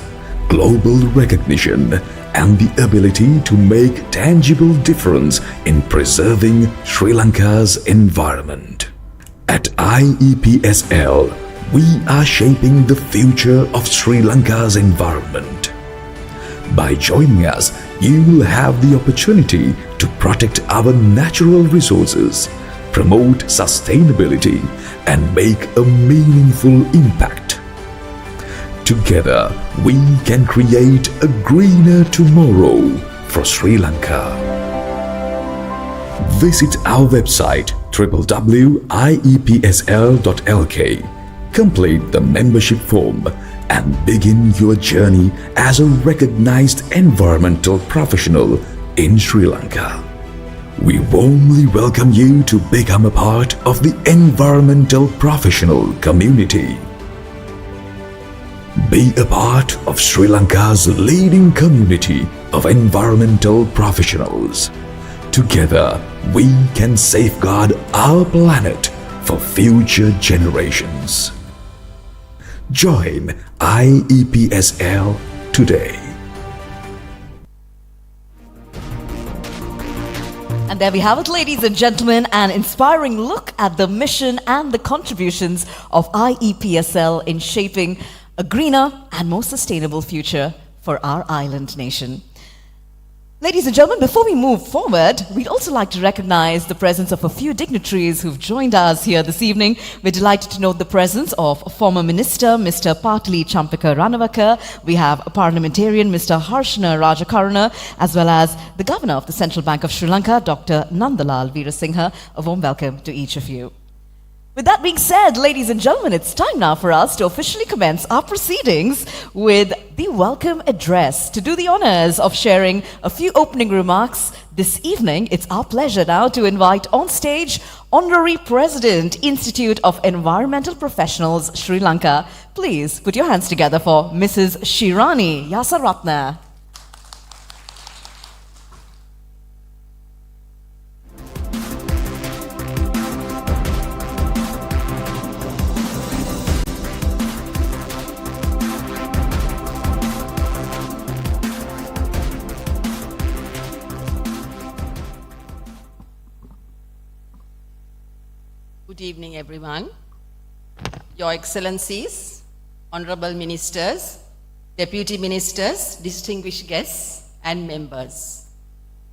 global recognition, and the ability to make tangible difference in preserving Sri Lanka's environment. At IEPSL, we are shaping the future of Sri Lanka's environment. By joining us, you will have the opportunity to protect our natural resources, promote sustainability, and make a meaningful impact. Together, we can create a greener tomorrow for Sri Lanka. Visit our website www.iepsl.lk, complete the membership form, and begin your journey as a recognized environmental professional in Sri Lanka. We warmly welcome you to become a part of the environmental professional community. Be a part of Sri Lanka's leading community of environmental professionals. Together, we can safeguard our planet for future generations. Join IEPSL today. And there we have it, ladies and gentlemen, an inspiring look at the mission and the contributions of IEPSL in shaping a greener and more sustainable future for our island nation. Ladies and gentlemen, before we move forward, we'd also like to recognize the presence of a few dignitaries who've joined us here this evening. We're delighted to note the presence of former Minister Mr. Partli Champaka Ranawaka. We have a parliamentarian, Mr. Harshana Rajakaruna, as well as the Governor of the Central Bank of Sri Lanka, Dr. Nandalal Veerasinghe. A warm welcome to each of you. With that being said, ladies and gentlemen, it's time now for us to officially commence our proceedings with the welcome address. To do the honors of sharing a few opening remarks this evening, it's our pleasure now to invite on stage Honorary President, Institute of Environmental Professionals, Sri Lanka. Please put your hands together for Mrs. Shirani Yasaratna. Good evening, everyone. Your Excellencies, Honorable Ministers, Deputy Ministers, distinguished guests, and members.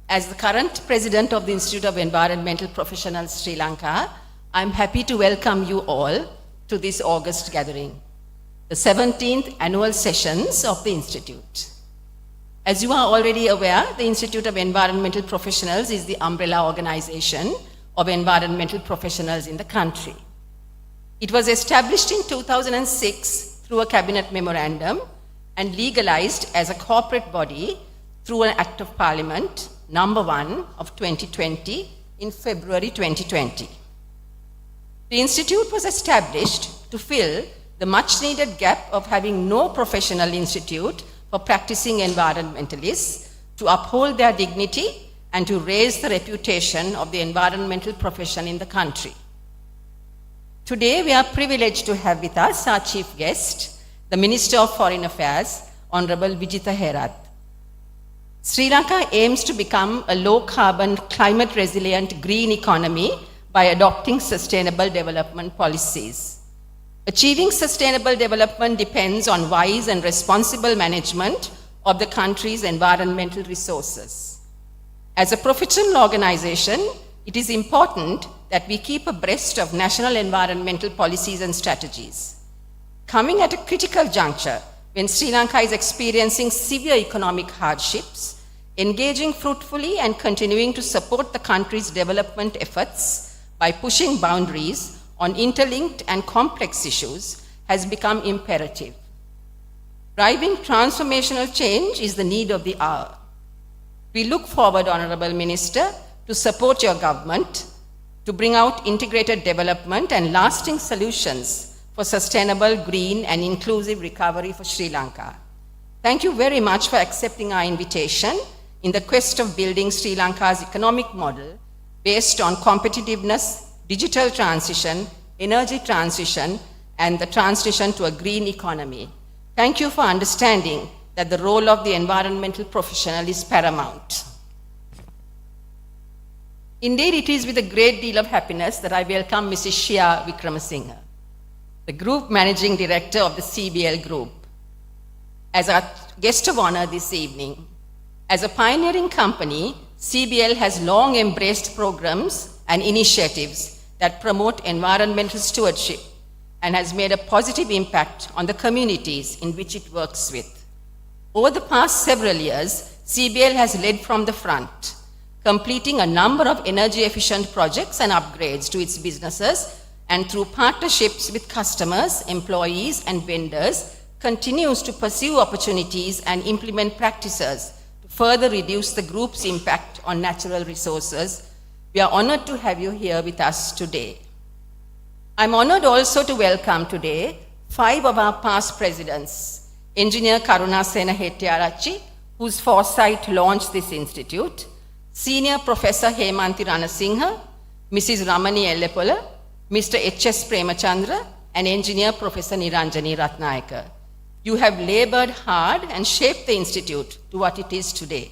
As the current President of the Institute of Environmental Professionals, Sri Lanka, I'm happy to welcome you all to this August gathering, the 17th annual sessions of the Institute. As you are already aware, the Institute of Environmental Professionals is the umbrella organization of environmental professionals in the country. It was established in 2006 through a cabinet memorandum and legalized as a corporate body through an Act of Parliament, number 1 of 2020 in February 2020. The Institute was established to fill the much needed gap of having no professional institute for practicing environmentalists to uphold their dignity and to raise the reputation of the environmental profession in the country. Today, we are privileged to have with us our chief guest, the Minister of Foreign Affairs, Honorable Vijitha Herath. Sri Lanka aims to become a low-carbon, climate-resilient green economy by adopting sustainable development policies. Achieving sustainable development depends on wise and responsible management of the country's environmental resources. As a professional organization, it is important that we keep abreast of national environmental policies and strategies. Coming at a critical juncture when Sri Lanka is experiencing severe economic hardships, engaging fruitfully and continuing to support the country's development efforts by pushing boundaries on interlinked and complex issues has become imperative. Driving transformational change is the need of the hour. We look forward, Honorable Minister, to support your government to bring out integrated development and lasting solutions for sustainable, green, and inclusive recovery for Sri Lanka. Thank you very much for accepting our invitation in the quest of building Sri Lanka's economic model based on competitiveness, digital transition, energy transition, and the transition to a green economy. Thank you for understanding that the role of the environmental professional is paramount. Indeed, it is with a great deal of happiness that I welcome Mrs. Shia Wickramasinghe, the Group Managing Director of the CBL Group, as our guest of honor this evening. As a pioneering company, CBL has long embraced programs and initiatives that promote environmental stewardship and has made a positive impact on the communities in which it works with. Over the past several years, CBL has led from the front, completing a number of energy-efficient projects and upgrades to its businesses, and through partnerships with customers, employees, and vendors, continues to pursue opportunities and implement practices to further reduce the group's impact on natural resources. We are honored to have you here with us today. I'm honored also to welcome today 5 of our past presidents: Engineer Karunasena Hettiarachchi, whose foresight launched this institute; Senior Professor Hemanthi Ranasinghe, Mrs. Ramani Ellepola, Mr. H.S. Premachandra, and Engineer Professor Niranjani Ratnayaka. You have labored hard and shaped the institute to what it is today.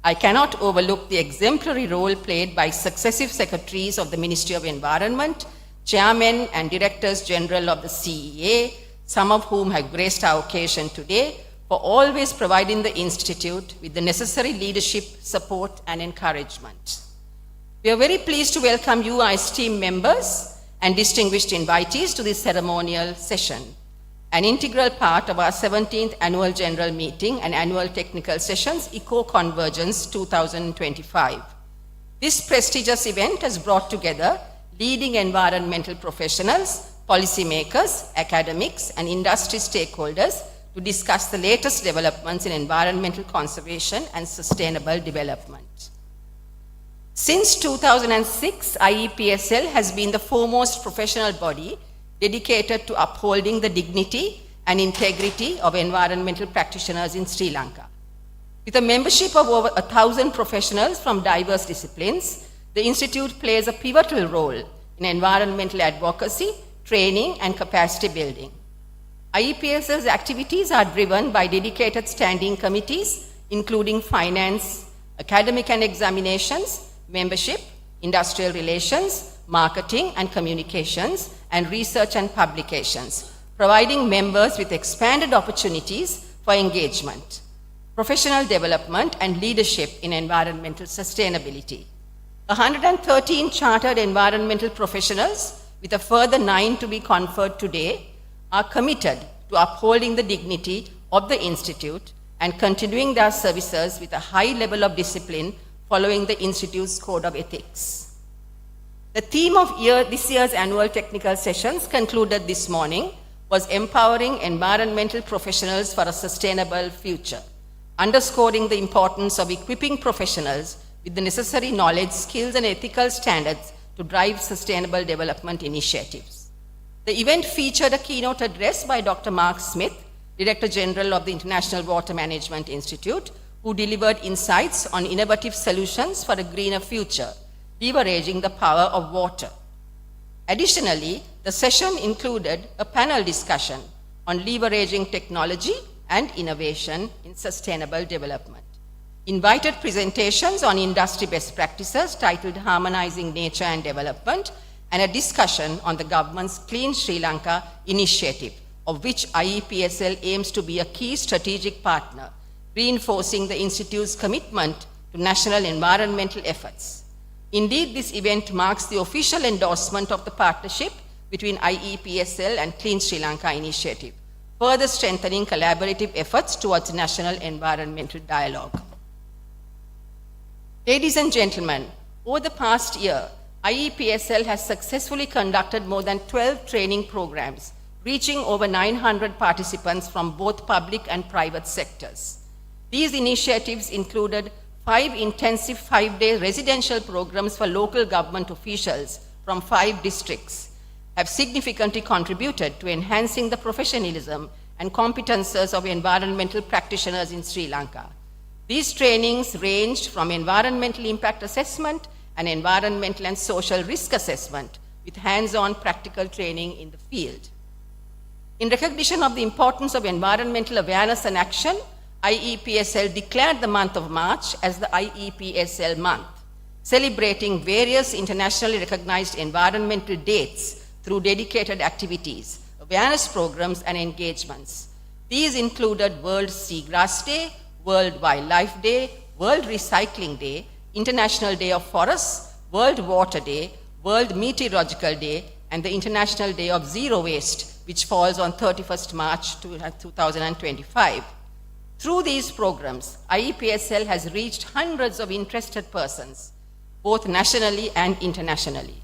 I cannot overlook the exemplary role played by successive secretaries of the Ministry of Environment, chairmen and directors general of the CEA, some of whom have graced our occasion today, for always providing the institute with the necessary leadership, support, and encouragement. We are very pleased to welcome you, our esteemed members and distinguished invitees, to this ceremonial session, an integral part of our 17th Annual General Meeting and Annual Technical Sessions, Eco-Convergence 2025. This prestigious event has brought together leading environmental professionals, policymakers, academics, and industry stakeholders to discuss the latest developments in environmental conservation and sustainable development. Since 2006, IEPSL has been the foremost professional body dedicated to upholding the dignity and integrity of environmental practitioners in Sri Lanka. With a membership of over 1,000 professionals from diverse disciplines, the Institute plays a pivotal role in environmental advocacy, training, and capacity building. IEPSL's activities are driven by dedicated standing committees, including finance, academic and examinations, membership, industrial relations, marketing and communications, and research and publications, providing members with expanded opportunities for engagement, professional development, and leadership in environmental sustainability. 113 chartered environmental professionals, with a further 9 to be conferred today, are committed to upholding the dignity of the Institute and continuing their services with a high level of discipline following the Institute's Code of Ethics. The theme of this year's annual technical sessions, concluded this morning, was Empowering Environmental Professionals for a Sustainable Future, underscoring the importance of equipping professionals with the necessary knowledge, skills, and ethical standards to drive sustainable development initiatives. The event featured a keynote address by Dr. Mark Smith, Director General of the International Water Management Institute, who delivered insights on innovative solutions for a greener future, leveraging the power of water. Additionally, the session included a panel discussion on leveraging technology and innovation in sustainable development. Invited presentations on industry best practices titled Harmonizing Nature and Development, and a discussion on the government's Clean Sri Lanka initiative, of which IEPSL aims to be a key strategic partner, reinforcing the Institute's commitment to national environmental efforts. Indeed, this event marks the official endorsement of the partnership between IEPSL and Clean Sri Lanka initiative, further strengthening collaborative efforts towards national environmental dialogue. Ladies and gentlemen, over the past year, IEPSL has successfully conducted more than 12 training programs, reaching over 900 participants from both public and private sectors. These initiatives included 5 intensive 5-day residential programs for local government officials from 5 districts, have significantly contributed to enhancing the professionalism and competences of environmental practitioners in Sri Lanka. These trainings ranged from environmental impact assessment and environmental and social risk assessment, with hands-on practical training in the field. In recognition of the importance of environmental awareness and action, IEPSL declared the month of March as the IEPSL month, celebrating various internationally recognized environmental dates through dedicated activities, awareness programs, and engagements. These included World Seagrass Day, World Wildlife Day, World Recycling Day, International Day of Forests, World Water Day, World Meteorological Day, and the International Day of Zero Waste, which falls on 31st March 2025. Through these programs, IEPSL has reached hundreds of interested persons, both nationally and internationally.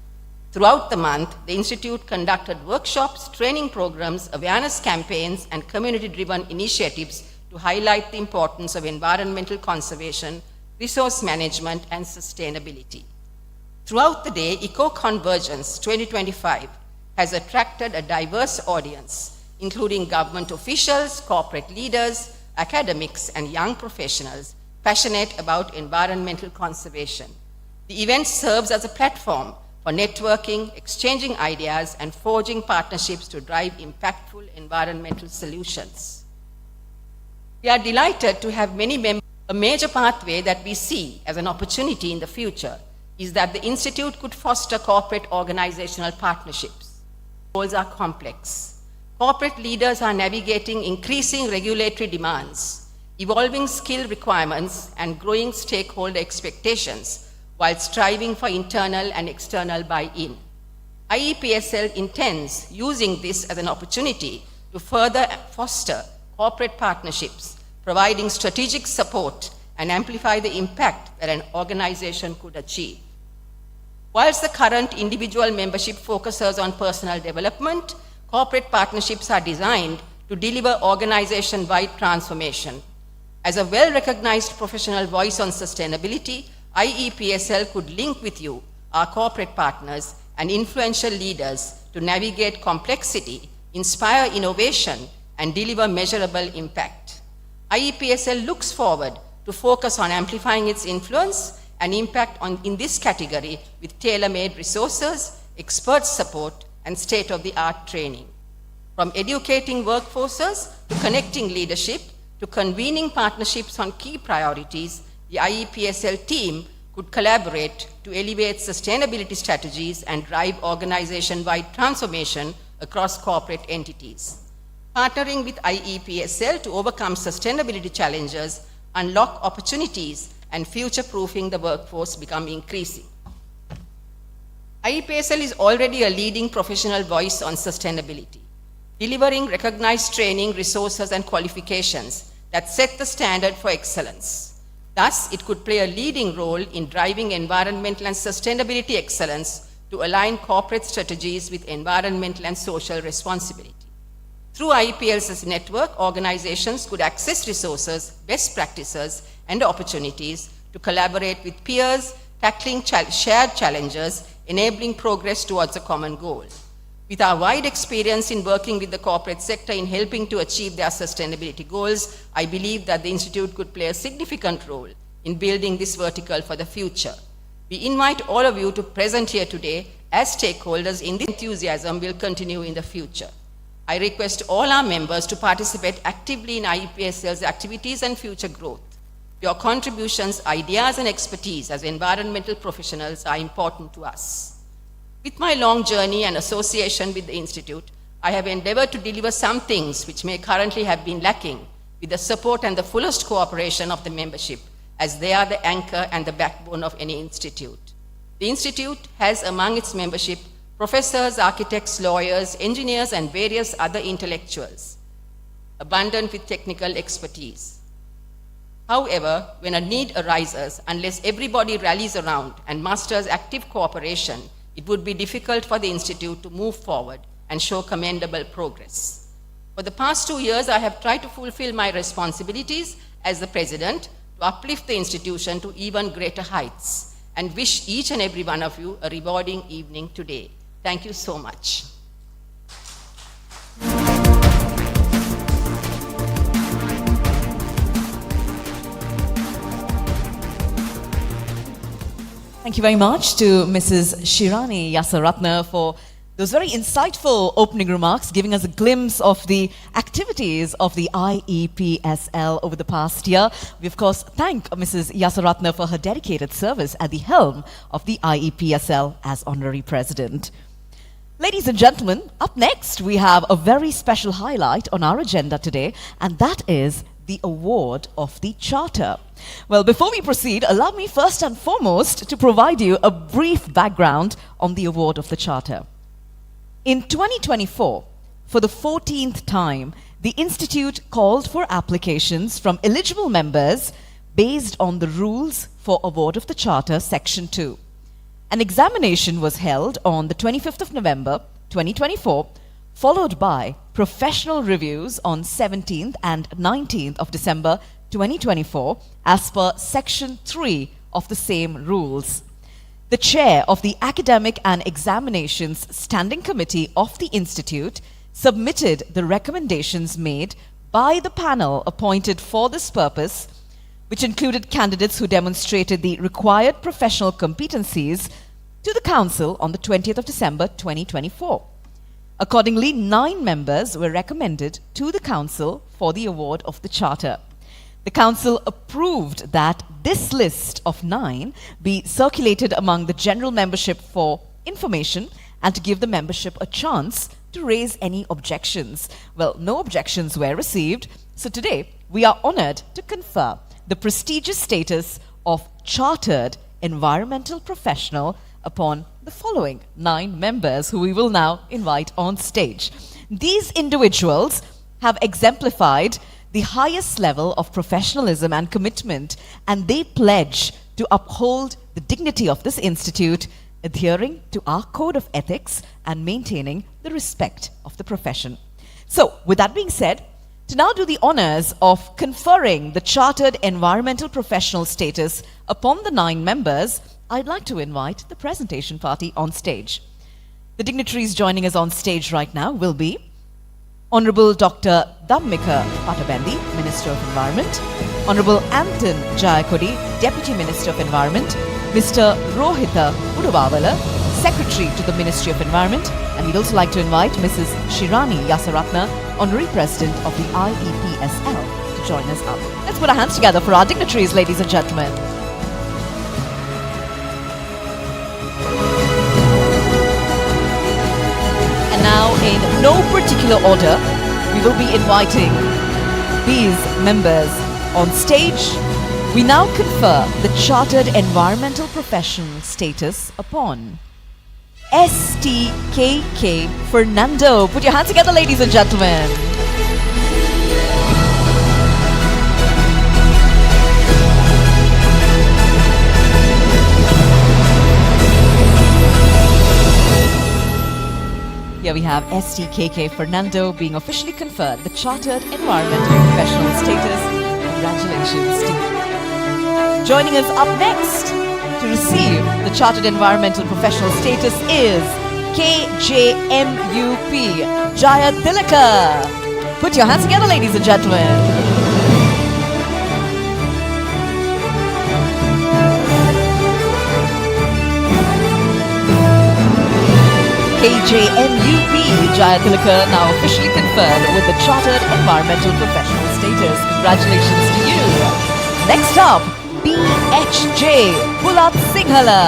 Throughout the month, the Institute conducted workshops, training programs, awareness campaigns, and community-driven initiatives to highlight the importance of environmental conservation, resource management, and sustainability. Throughout the day, Eco-Convergence 2025 has attracted a diverse audience, including government officials, corporate leaders, academics, and young professionals passionate about environmental conservation. The event serves as a platform for networking, exchanging ideas, and forging partnerships to drive impactful environmental solutions. We are delighted to have many members. A major pathway that we see as an opportunity in the future is that the Institute could foster corporate organizational partnerships. Goals are complex. Corporate leaders are navigating increasing regulatory demands, evolving skill requirements, and growing stakeholder expectations while striving for internal and external buy-in. IEPSL intends using this as an opportunity to further foster corporate partnerships, providing strategic support and amplify the impact that an organization could achieve. Whilst the current individual membership focuses on personal development, corporate partnerships are designed to deliver organization-wide transformation. As a well-recognized professional voice on sustainability, IEPSL could link with you, our corporate partners, and influential leaders to navigate complexity, inspire innovation, and deliver measurable impact. IEPSL looks forward to focus on amplifying its influence and impact in this category with tailor-made resources, expert support, and state-of-the-art training. From educating workforces to connecting leadership to convening partnerships on key priorities, the IEPSL team could collaborate to elevate sustainability strategies and drive organization-wide transformation across corporate entities. Partnering with IEPSL to overcome sustainability challenges, unlock opportunities, and future-proofing the workforce become increasing. IEPSL is already a leading professional voice on sustainability, delivering recognized training, resources, and qualifications that set the standard for excellence. Thus, it could play a leading role in driving environmental and sustainability excellence to align corporate strategies with environmental and social responsibility. Through IEPSL's network, organizations could access resources, best practices, and opportunities to collaborate with peers, tackling shared challenges, enabling progress towards a common goal. With our wide experience in working with the corporate sector in helping to achieve their sustainability goals, I believe that the Institute could play a significant role in building this vertical for the future. We invite all of you to present here today as stakeholders in this enthusiasm will continue in the future. I request all our members to participate actively in IEPSL's activities and future growth. Your contributions, ideas, and expertise as environmental professionals are important to us. With my long journey and association with the Institute, I have endeavored to deliver some things which may currently have been lacking with the support and the fullest cooperation of the membership, as they are the anchor and the backbone of any institute. The Institute has among its membership professors, architects, lawyers, engineers, and various other intellectuals, abundant with technical expertise. However, when a need arises, unless everybody rallies around and masters active cooperation, it would be difficult for the Institute to move forward and show commendable progress. For the past 2 years, I have tried to fulfill my responsibilities as the President to uplift the institution to even greater heights, and wish each and every one of you a rewarding evening today. Thank you so much. Thank you very much to Mrs. Shirani Yasaratna for those very insightful opening remarks, giving us a glimpse of the activities of the IEPSL over the past year. We, of course, thank Mrs. Yasaratna for her dedicated service at the helm of the IEPSL as Honorary President. Ladies Ladies and gentlemen, up next we have a very special highlight on our agenda today, and that is the award of the Charter. Well, before we proceed, allow me first and foremost to provide you a brief background on the award of the Charter. In 2024, for the 14th time, the Institute called for applications from eligible members based on the rules for award of the Charter, Section 2. An examination was held on the 25th of November, 2024, followed by professional reviews on 17th and 19th of December, 2024, as per Section 3 of the same rules. The chair of the Academic and Examinations Standing Committee of the Institute submitted the recommendations made by the panel appointed for this purpose, which included candidates who demonstrated the required professional competencies, to the Council on the 20th of December 2024. Accordingly, 9 members were recommended to the Council for the award of the Charter. The Council approved that this list of 9 be circulated among the general membership for information and to give the membership a chance to raise any objections. Well, no objections were received, so today we are honored to confer the prestigious status of Chartered Environmental Professional upon the following 9 members who we will now invite on stage. These individuals have exemplified the highest level of professionalism and commitment, and they pledge to uphold the dignity of this institute, adhering to our code of ethics and maintaining the respect of the profession. So, with that being said, to now do the honors of conferring the Chartered Environmental Professional status upon the 9 members, I'd like to invite the presentation party on stage. The dignitaries joining us on stage right now will be Honorable Dr. Dhammika Patabandi, Minister of Environment, Honorable Anton Jayakodi, Deputy Minister of Environment, Mr. Rohitha Udabavala, Secretary to the Ministry of Environment, and we'd also like to invite Mrs. Shirani Yasaratna, Honorary President of the IEPSL, to join us up. Let's put our hands together for our dignitaries, ladies and gentlemen. And now, in no particular order, we will be inviting these members on stage. We now confer the Chartered Environmental Professional status upon STKK Fernando. Put your hands together, ladies and gentlemen. Here we have STKK Fernando being officially conferred the Chartered Environmental Professional status. Congratulations to you. Joining us up next to receive the Chartered Environmental Professional status is KJMUP Jaya Tilaka. Put your hands together, ladies and gentlemen. KJMUP Jaya Tilaka now officially conferred with the Chartered Environmental Professional status. Congratulations to you. Next up, BHJ Bulat Singhala.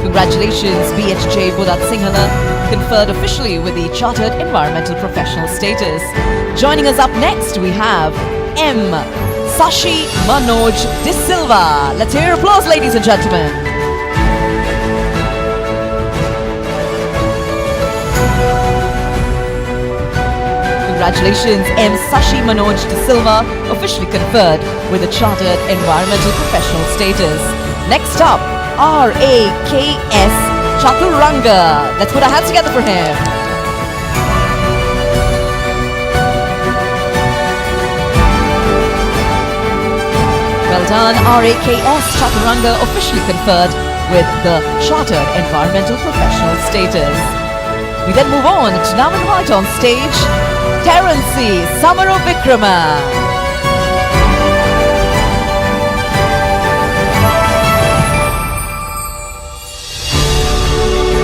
Congratulations, BHJ Bulat Singhala, conferred officially with the Chartered Environmental Professional status. Joining us up next, we have M. Sashi Manoj De Silva. Let's hear applause, ladies and gentlemen. Congratulations, M. Sashi Manoj De Silva, officially conferred with the Chartered Environmental Professional status. Next up, RAKS Chaturanga. Let's put our hands together for him. Well done, RAKS Chaturanga, officially conferred with the Chartered Environmental Professional status. We then move on to now invite on stage Terency Samarovikrama.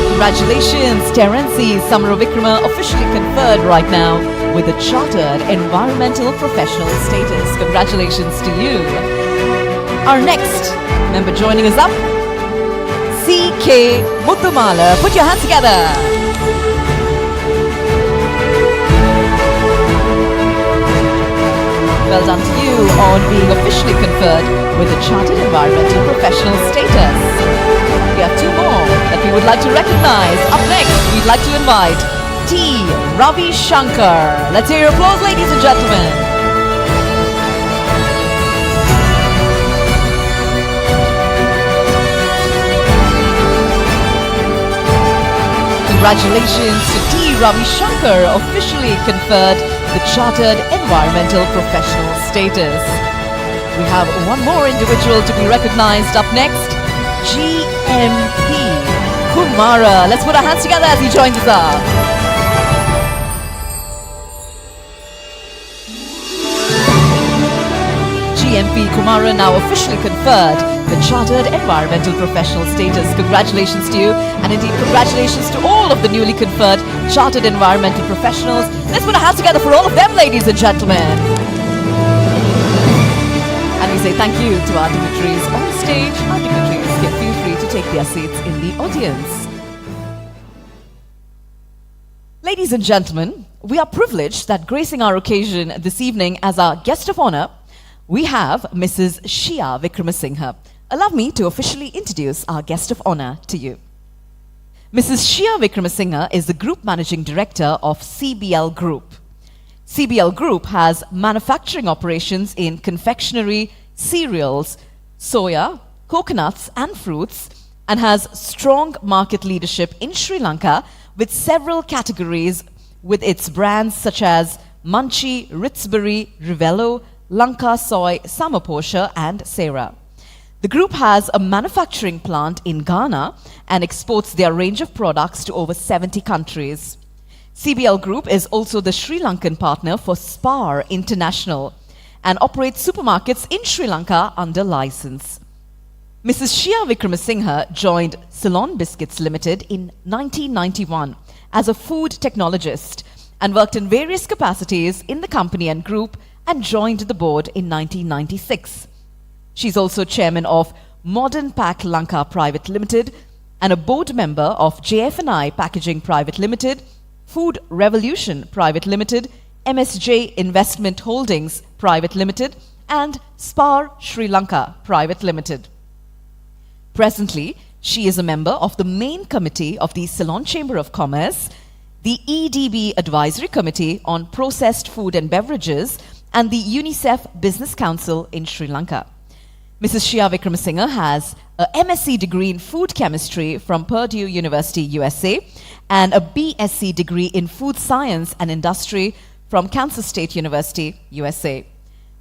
Congratulations, Terency Samarovikrama, officially conferred right now with the Chartered Environmental Professional status. Congratulations to you. Our next member joining us up, C.K. Muthamala. Put your hands together. Well done to you on being officially conferred with the Chartered Environmental Professional status. We have two more that we would like to recognize. Up next, we'd like to invite T. Ravi Shankar. Let's hear your applause, ladies and gentlemen. Congratulations to T. Ravi Shankar, officially conferred the Chartered Environmental Professional status. We have one more individual to be recognized up next, GMP Kumara. Let's put our hands together as he joins us up. GMP Kumara now officially conferred the Chartered Environmental Professional status. Congratulations to you, and indeed congratulations to all of the newly conferred Chartered Environmental Professionals. Let's put our hands together for all of them, ladies and gentlemen. And we say thank you to our dignitaries on stage. Our dignitaries can feel free to take their seats in the audience. Ladies and gentlemen, we are privileged that gracing our occasion this evening as our guest of honor, we have Mrs. Shia Vikramasinghe. Allow me to officially introduce our guest of honor to you. Mrs. Shia Vikramasinghe is the Group Managing Director of CBL Group. CBL Group has manufacturing operations in confectionery, cereals, soya, coconuts and fruits, and has strong market leadership in Sri Lanka with several categories with its brands such as Munchie, Ritzbury, Rivello, Lanka Soy, Samaposha and Saro. The group has a manufacturing plant in Ghana and exports their range of products to over 70 countries. CBL Group is also the Sri Lankan partner for Spar International and operates supermarkets in Sri Lanka under license. Mrs. Shia Vikramasinghe joined Ceylon Biscuits Limited in 1991 as a food technologist and worked in various capacities in the company and group and joined the board in 1996. She's also chairman of Modern Pack Lanka Private Limited and a board member of JF&I Packaging Private Limited, Food Revolution Private Limited, MSJ Investment Holdings Private Limited, and Spar Sri Lanka Private Limited. Presently, she is a member of the main committee of the Ceylon Chamber of Commerce, the EDB Advisory Committee on Processed Food and Beverages, and the UNICEF Business Council in Sri Lanka. Mrs. Shia Vikramasinghe has a MSc degree in food chemistry from Purdue University, USA, and a BSc degree in food science and industry from Kansas State University, USA.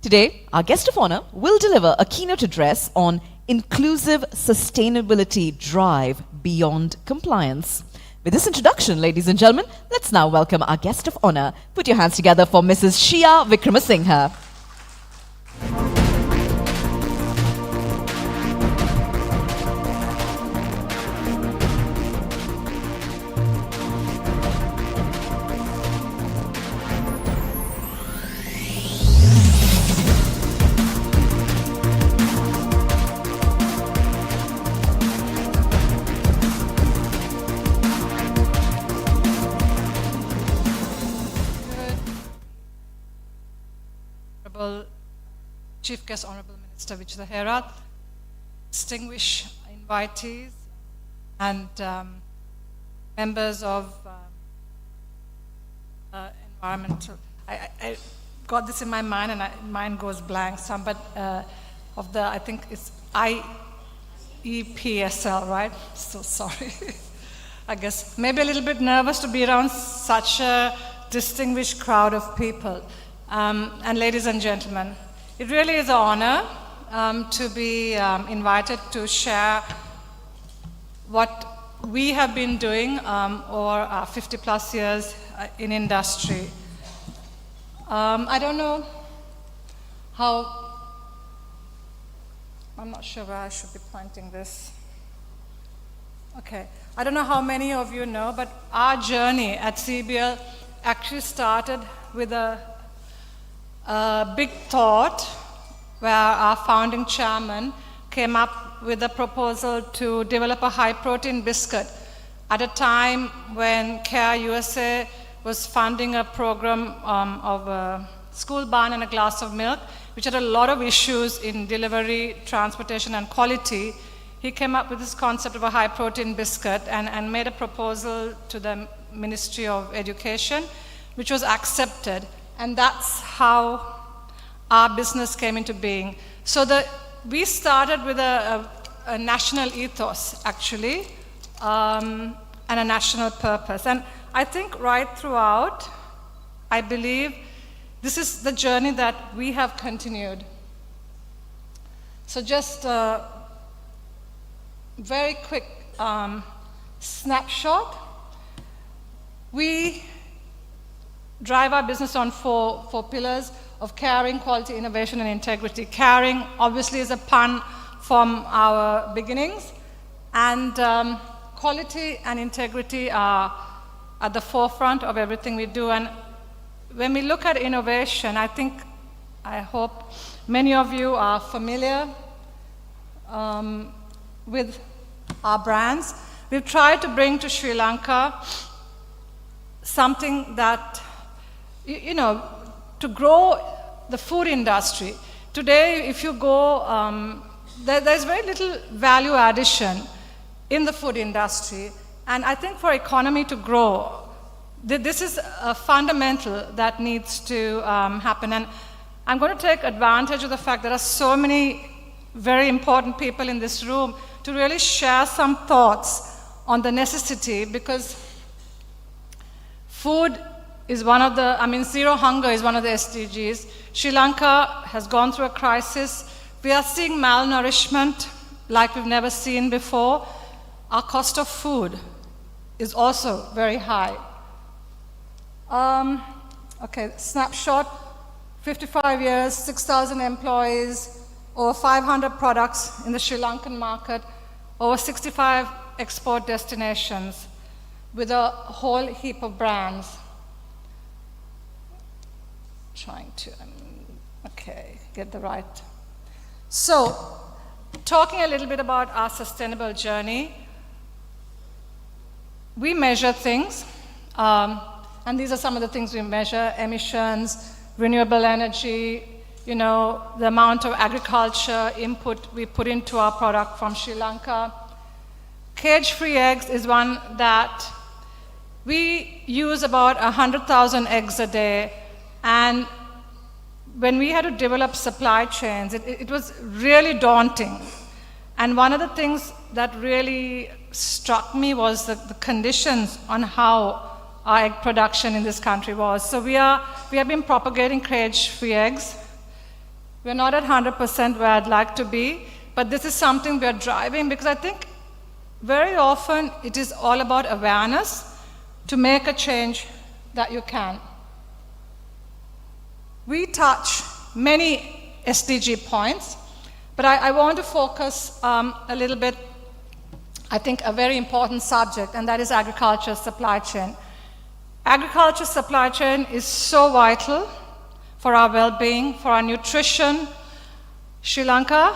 Today, our guest of honor will deliver a keynote address on inclusive sustainability drive beyond compliance. With this introduction, ladies and gentlemen, let's now welcome our guest of honor. Put your hands together for Mrs. Shia Vikramasinghe. Chief Guest Honorable Minister Vijay Herat, distinguished invitees, and members of environmental. I got this in my mind, and mine goes blank. Some, but of the I think it's IEPSL, right? So sorry. I guess maybe a little bit nervous to be around such a distinguished crowd of people. And ladies and gentlemen, it really is an honor to be invited to share what we have been doing over 50 plus years in industry. I don't know how, I'm not sure where I should be pointing this. Okay, I don't know how many of you know, but our journey at CBL actually started with a big thought where our founding chairman came up with a proposal to develop a high-protein biscuit at a time when CARE USA was funding a program of a school bun and a glass of milk, which had a lot of issues in delivery, transportation, and quality. He came up with this concept of a high-protein biscuit and made a proposal to the Ministry of Education, which was accepted. And that's how our business came into being. So we started with a national ethos, actually, and a national purpose. And I think right throughout, I believe this is the journey that we have continued. So just a very quick snapshot. We drive our business on four pillars of caring, quality, innovation, and integrity. Caring, obviously, is a pun from our beginnings, and quality and integrity are at the forefront of everything we do. And when we look at innovation, I hope many of you are familiar with our brands. We've tried to bring to Sri Lanka something that, to grow the food industry. Today, if you go, there's very little value addition in the food industry. And I think for economy to grow, this is a fundamental that needs to happen. And I'm going to take advantage of the fact there are so many very important people in this room to really share some thoughts on the necessity, because food is one of the, zero hunger is one of the SDGs. Sri Lanka has gone through a crisis. We are seeing malnourishment like we've never seen before. Our cost of food is also very high. Okay, snapshot, 55 years, 6,000 employees, over 500 products in the Sri Lankan market, over 65 export destinations with a whole heap of brands. Trying to, get the right. So, talking a little bit about our sustainable journey, we measure things, and these are some of the things we measure: emissions, renewable energy, the amount of agriculture input we put into our product from Sri Lanka. Cage-free eggs is one that we use about 100,000 eggs a day, and when we had to develop supply chains, it was really daunting. And one of the things that really struck me was the conditions on how our egg production in this country was. So we have been propagating cage-free eggs. We're not at 100% where I'd like to be, but this is something we're driving, because I think very often it is all about awareness to make a change that you can. We touch many SDG points, but I want to focus a little bit, I think, a very important subject, and that is agriculture supply chain. Agriculture supply chain is so vital for our well-being, for our nutrition. Sri Lanka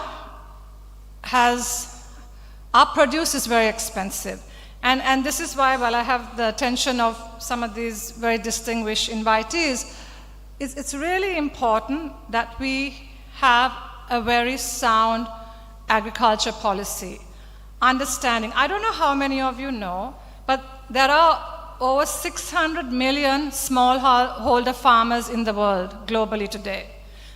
our produce is very expensive. And this is why, while I have the attention of some of these very distinguished invitees, it's really important that we have a very sound agriculture policy. Understanding, I don't know how many of you know, but there are over 600 million smallholder farmers in the world globally today.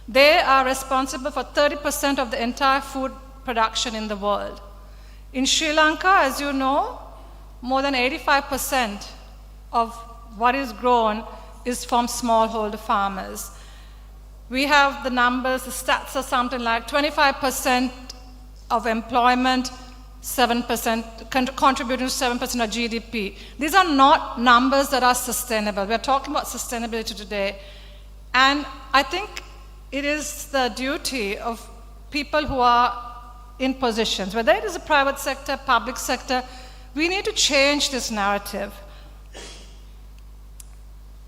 They are responsible for 30% of the entire food production in the world. In Sri Lanka, as you know, more than 85% of what is grown is from smallholder farmers. We have the numbers, the stats are something like 25% of employment, 7%, contributing to 7% of GDP. These are not numbers that are sustainable. We're talking about sustainability today. And I think it is the duty of people who are in positions, whether it is the private sector, public sector, we need to change this narrative.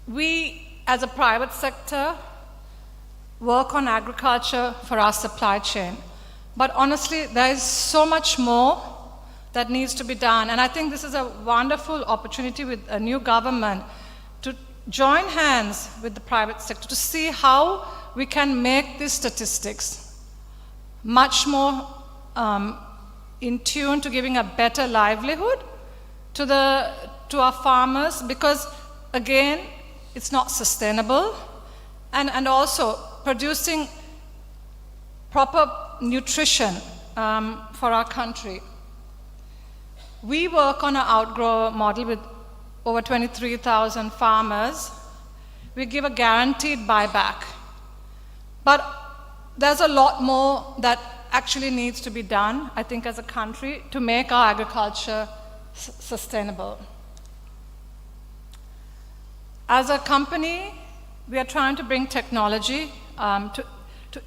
We as a private sector, work on agriculture for our supply chain. But honestly, there is so much more that needs to be done. And I think this is a wonderful opportunity with a new government to join hands with the private sector to see how we can make these statistics much more in tune to giving a better livelihood to our farmers, because again, it's not sustainable, and also producing proper nutrition for our country. We work on an outgrower model with over 23,000 farmers. We give a guaranteed buyback. But there's a lot more that actually needs to be done, I think, as a country to make our agriculture sustainable. As a company, we are trying to bring technology to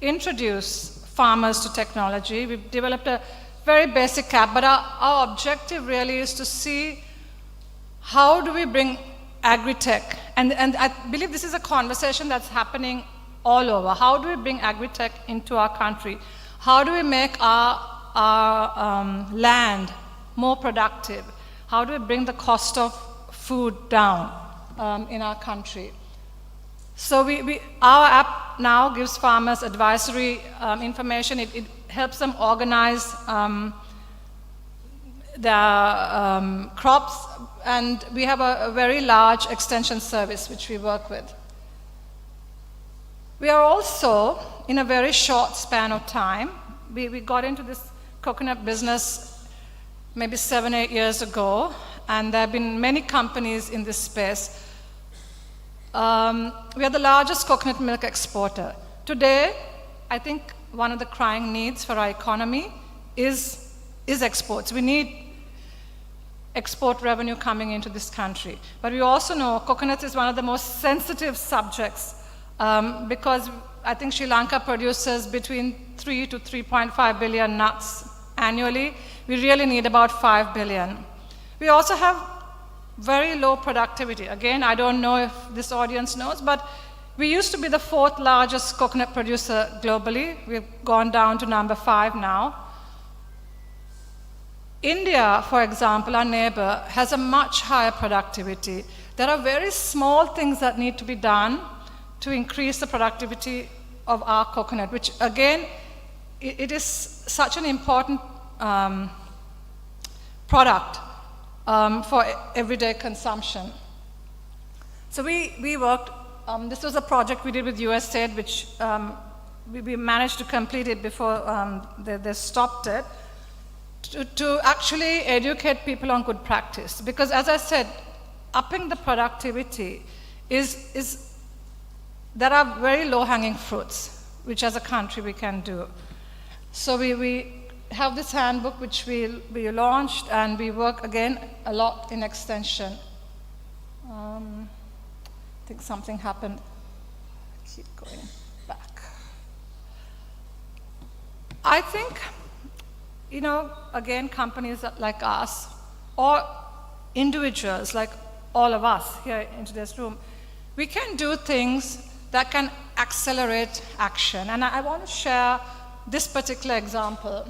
introduce farmers to technology. We've developed a very basic app, but our objective really is to see how do we bring agri-tech, and I believe this is a conversation that's happening all over. How do we bring agri-tech into our country? How do we make our land more productive? How do we bring the cost of food down in our country? So our app now gives farmers advisory information. It helps them organize their crops, and we have a very large extension service which we work with. We are also, in a very short span of time, we got into this coconut business maybe 7-8 years ago, and there have been many companies in this space. We are the largest coconut milk exporter. Today, I think one of the crying needs for our economy is exports. We need export revenue coming into this country. But we also know coconut is one of the most sensitive subjects because I think Sri Lanka produces between 3 to 3.5 billion nuts annually. We really need about 5 billion. We also have very low productivity. Again, I don't know if this audience knows, but we used to be the 4th largest coconut producer globally. We've gone down to number 5 now. India, for example, our neighbor, has a much higher productivity. There are very small things that need to be done to increase the productivity of our coconut, which again, it is such an important product for everyday consumption. So we worked, this was a project we did with USAID, which we managed to complete it before they stopped it, to actually educate people on good practice. Because as I said, upping the productivity there are very low-hanging fruits, which as a country we can do. So we have this handbook which we launched, and we work again a lot in extension. I think something happened. Keep going back. I think, you know, again, companies like us, or individuals like all of us here in today's room, we can do things that can accelerate action. And I want to share this particular example,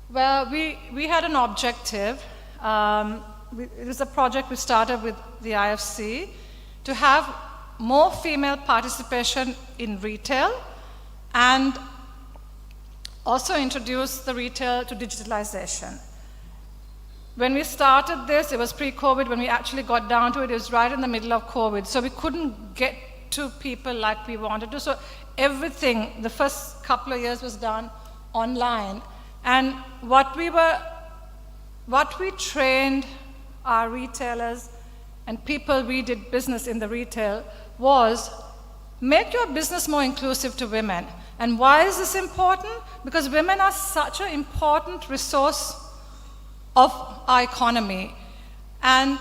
where we had an objective. It was a project we started with the IFC to have more female participation in retail and also introduce the retail to digitalization. When we started this, it was pre-COVID. When we actually got down to it, it was right in the middle of COVID. So we couldn't get to people like we wanted to. So everything, the first couple of years was done online. And what we trained our retailers and people we did business in the retail was make your business more inclusive to women. And why is this important? Because women are such an important resource of our economy. And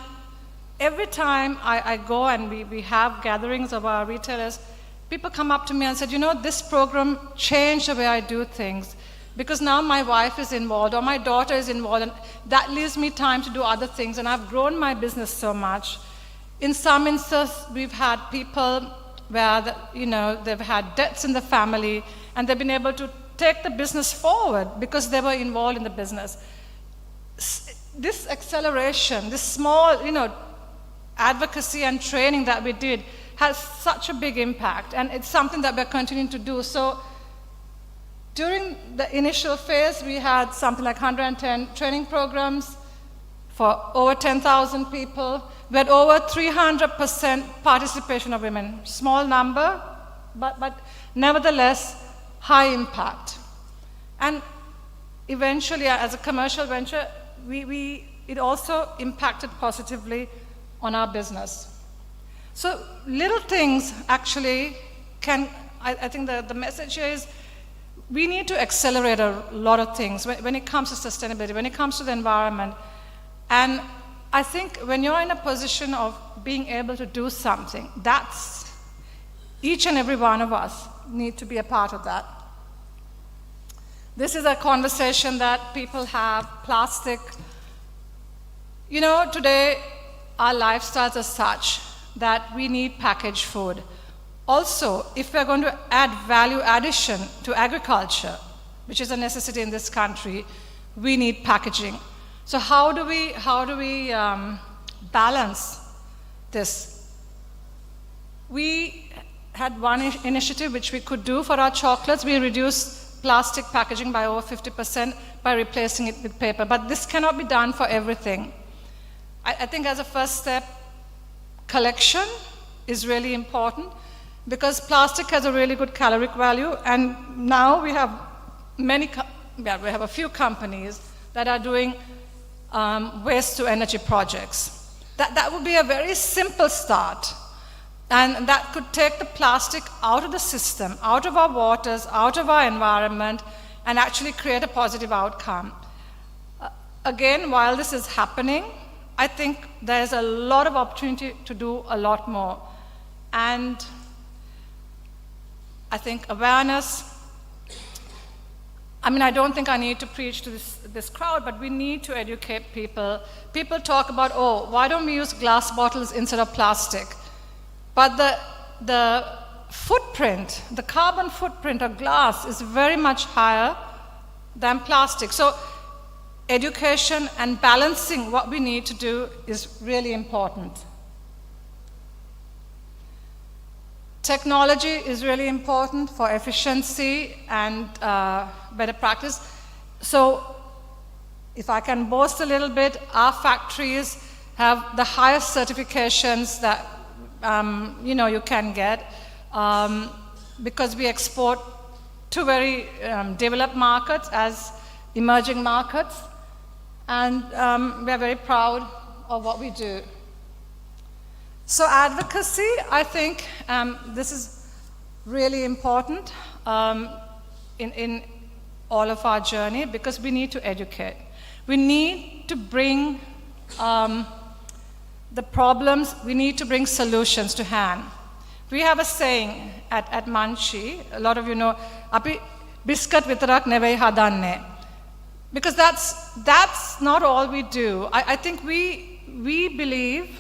every time I go and we have gatherings of our retailers, people come up to me and said, you know, this program changed the way I do things, because now my wife is involved or my daughter is involved, and that leaves me time to do other things, and I've grown my business so much. In some instances, we've had people where they've had debts in the family and they've been able to take the business forward because they were involved in the business. This acceleration, this small, advocacy and training that we did has such a big impact, and it's something that we're continuing to do. So during the initial phase, we had something like 110 training programs for over 10,000 people. We had over 300% participation of women. Small number, but nevertheless, high impact. And eventually, as a commercial venture, it also impacted positively on our business. So little things actually can, I think the message here is we need to accelerate a lot of things when it comes to sustainability, when it comes to the environment. And I think when you're in a position of being able to do something, that's each and every one of us need to be a part of that. This is a conversation that people have, plastic. Today our lifestyles are such that we need packaged food. Also, if we're going to add value addition to agriculture, which is a necessity in this country, we need packaging. So how do we balance this? We had one initiative which we could do for our chocolates. We reduced plastic packaging by over 50% by replacing it with paper. But this cannot be done for everything. I think as a first step, collection is really important because plastic has a really good caloric value, and now we have a few companies that are doing waste to energy projects. That would be a very simple start, and that could take the plastic out of the system, out of our waters, out of our environment, and actually create a positive outcome. Again, while this is happening, I think there's a lot of opportunity to do a lot more. And I think awareness, I don't think I need to preach to this crowd, but we need to educate people. People talk about, why don't we use glass bottles instead of plastic? But the footprint, the carbon footprint of glass is very much higher than plastic. So education and balancing what we need to do is really important. Technology is really important for efficiency and better practice. So if I can boast a little bit, our factories have the highest certifications that you can get because we export to very developed markets as emerging markets. And we are very proud of what we do. So advocacy, I think this is really important in all of our journey because we need to educate. We need to bring the problems, we need to bring solutions to hand. We have a saying at Manchi, a lot of you know, "Api biscuit vitarak nevei hadanne." Because that's not all we do. I think we believe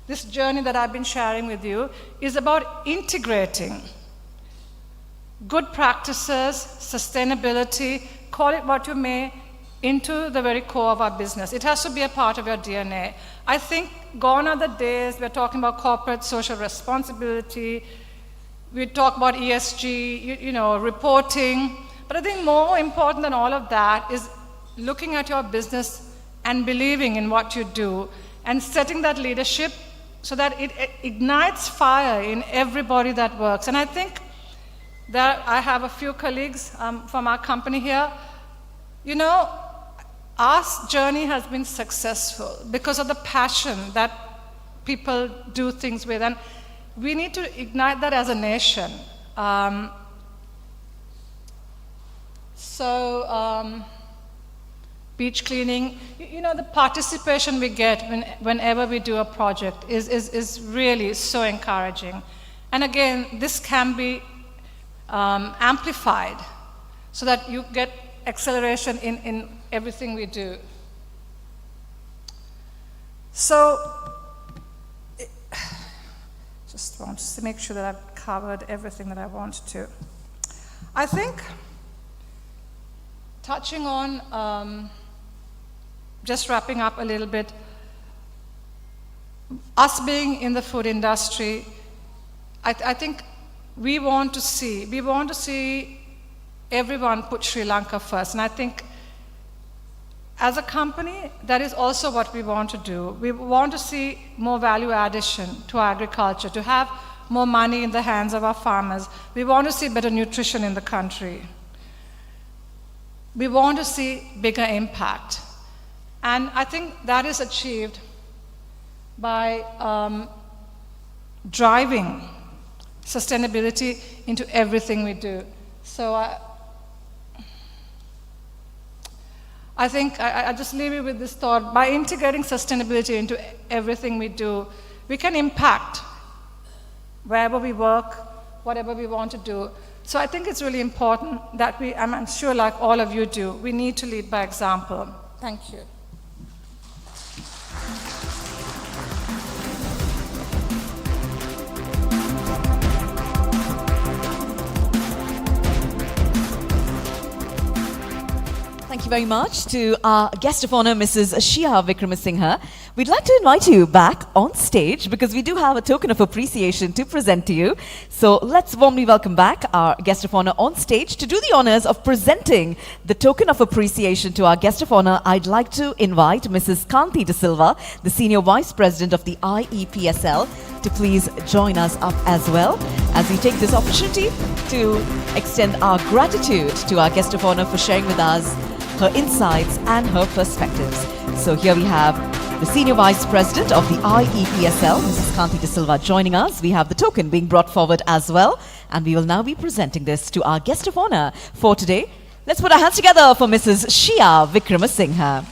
this journey that I've been sharing with you is about integrating good practices, sustainability, call it what you may, into the very core of our business. It has to be a part of your DNA. I think gone are the days we're talking about corporate social responsibility, we talk about ESG, reporting, but I think more important than all of that is looking at your business and believing in what you do and setting that leadership so that it ignites fire in everybody that works. And I think that I have a few colleagues from our company here. Our journey has been successful because of the passion that people do things with, and we need to ignite that as a nation. Beach cleaning, the participation we get whenever we do a project is really so encouraging. And again, this can be amplified so that you get acceleration in everything we do. So Just want to make sure that I've covered everything that I want to. I think touching on, just wrapping up a little bit, us being in the food industry, I think we want to see everyone put Sri Lanka first. And I think as a company, that is also what we want to do. We want to see more value addition to agriculture, to have more money in the hands of our farmers. We want to see better nutrition in the country. We want to see bigger impact. And I think that is achieved by driving sustainability into everything we do. So I think I just leave you with this thought. By integrating sustainability into everything we do, we can impact wherever we work, whatever we want to do. So I think it's really important that I'm sure like all of you do, we need to lead by example. Thank you. Thank you very much to our guest of honor, Mrs. Shia Vikramasinghe. We'd like to invite you back on stage because we do have a token of appreciation to present to you. So let's warmly welcome back our guest of honor on stage. To do the honors of presenting the token of appreciation to our guest of honor, I'd like to invite Mrs. Kanti De Silva, the Senior Vice President of the IEPSL, to please join us up as well as we take this opportunity to extend our gratitude to our guest of honor for sharing with us her insights and her perspectives. So here we have the Senior Vice President of the IEPSL, Mrs. Kanti De Silva, joining us. We have the token being brought forward as well, and we will now be presenting this to our guest of honor for today. Let's put our hands together for Mrs. Shia Vikramasinghe.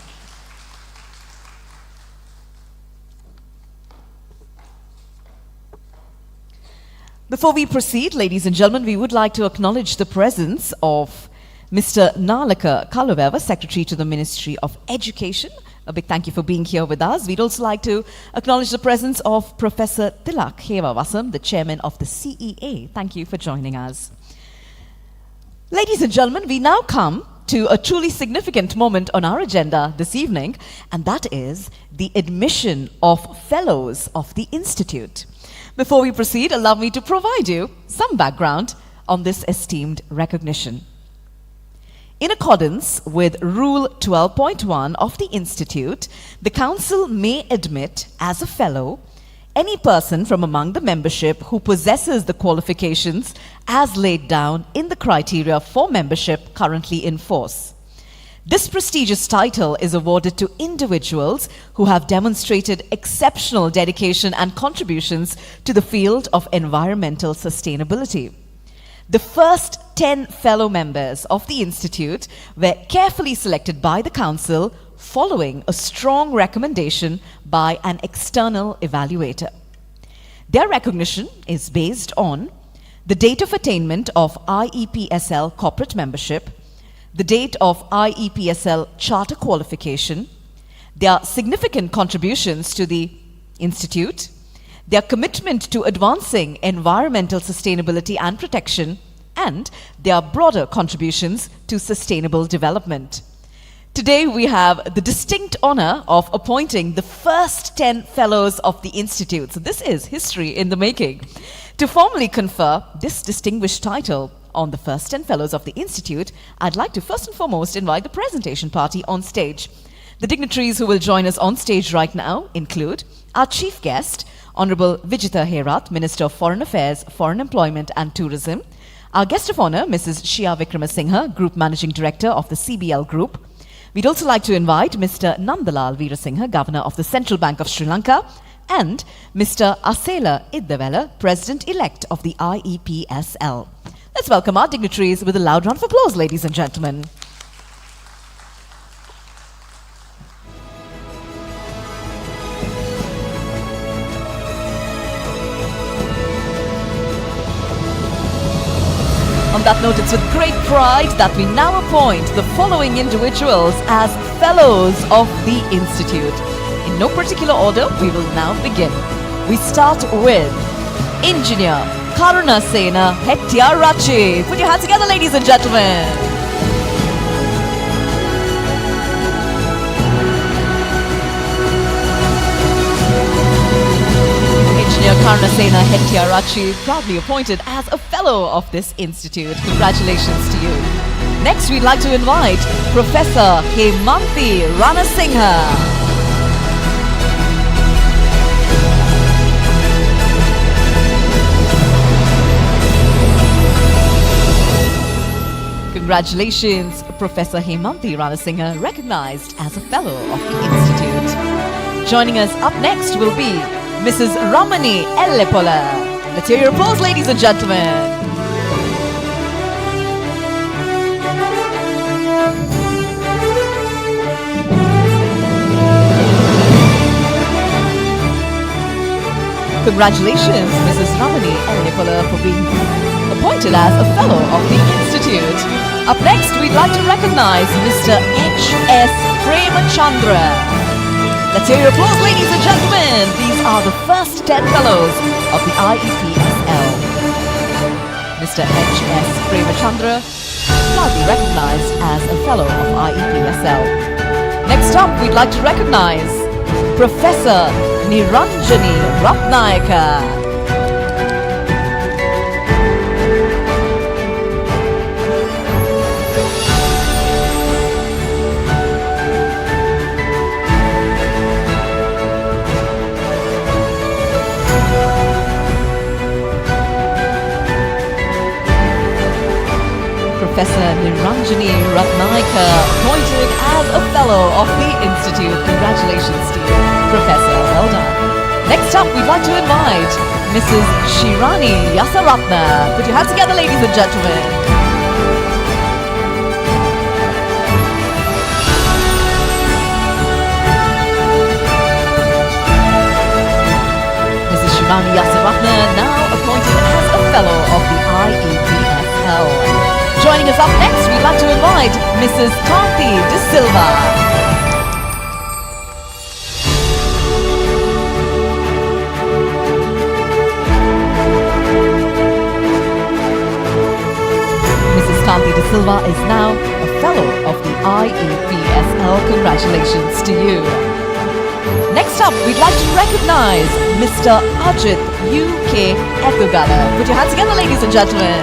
Before we proceed, ladies and gentlemen, we would like to acknowledge the presence of Mr. Nalaka Kaluveva, Secretary to the Ministry of Education. A big thank you for being here with us. We'd also like to acknowledge the presence of Professor Tilak Hewawasam, the Chairman of the CEA. Thank you for joining us. Ladies and gentlemen, we now come to a truly significant moment on our agenda this evening, and that is the admission of Fellows of the Institute. Before we proceed, allow me to provide you some background on this esteemed recognition. In accordance with Rule 12.1 of the Institute, the Council may admit as a Fellow any person from among the membership who possesses the qualifications as laid down in the criteria for membership currently in force. This prestigious title is awarded to individuals who have demonstrated exceptional dedication and contributions to the field of environmental sustainability. The first 10 fellow members of the Institute were carefully selected by the Council following a strong recommendation by an external evaluator. Their recognition is based on the date of attainment of IEPSL corporate membership, the date of IEPSL charter qualification, their significant contributions to the Institute, their commitment to advancing environmental sustainability and protection, and their broader contributions to sustainable development. Today we have the distinct honor of appointing the first 10 fellows of the Institute. So this is history in the making. To formally confer this distinguished title on the first 10 fellows of the Institute, I'd like to first and foremost invite the presentation party on stage. The dignitaries who will join us on stage right now include our chief guest, Honorable Vijitha Herath, Minister of Foreign Affairs, Foreign Employment and Tourism. Our guest of honor, Mrs. Shia Vikramasinghe, Group Managing Director of the CBL Group. We'd also like to invite Mr. Nandalal Veerasinghe, Governor of the Central Bank of Sri Lanka, and Mr. Asela Iddavela, President-elect of the IEPSL. Let's welcome our dignitaries with a loud round of applause, ladies and gentlemen. On that note, it's with great pride that we now appoint the following individuals as Fellows of the Institute. In no particular order, we will now begin. We start with Engineer Karuna Sena Hettiarachi. Put your hands together, ladies and gentlemen. Engineer Karuna Sena Hettiarachi, proudly appointed as a fellow of this institute. Congratulations to you. Next, we'd like to invite Professor Hemanthi Ranasinghe. Congratulations, Professor Hemanthi Ranasinghe, recognized as a fellow of the institute. Joining us up next will be Mrs. Ramani Ellepola. Let's hear your applause, ladies and gentlemen. Congratulations, Mrs. Ramani Ellepola, for being appointed as a fellow of the institute. Up next, we'd like to recognize Mr. H.S. Premachandra. Let's hear your applause, ladies and gentlemen. These are the first 10 fellows of the IEPSL. Mr. H.S. Premachandra, proudly recognized as a fellow of IEPSL. Next up, we'd like to recognize Professor Niranjani Ratnayaka. Professor Niranjani Ratnayaka, appointed as a fellow of the institute. Congratulations to you, Professor. Well done. Next up, we'd like to invite Mrs. Shirani Yasaratna. Put your hands together, ladies and gentlemen. Mrs. Shirani Yasaratna, now appointed as a fellow of the IEPSL. Joining us up next, we'd like to invite Mrs. Kanti De Silva. Mrs. Kanti De Silva is now a fellow of the IEPSL. Congratulations to you. Next up, we'd like to recognize Mr. Ajit U.K. Ekugala. Put your hands together, ladies and gentlemen.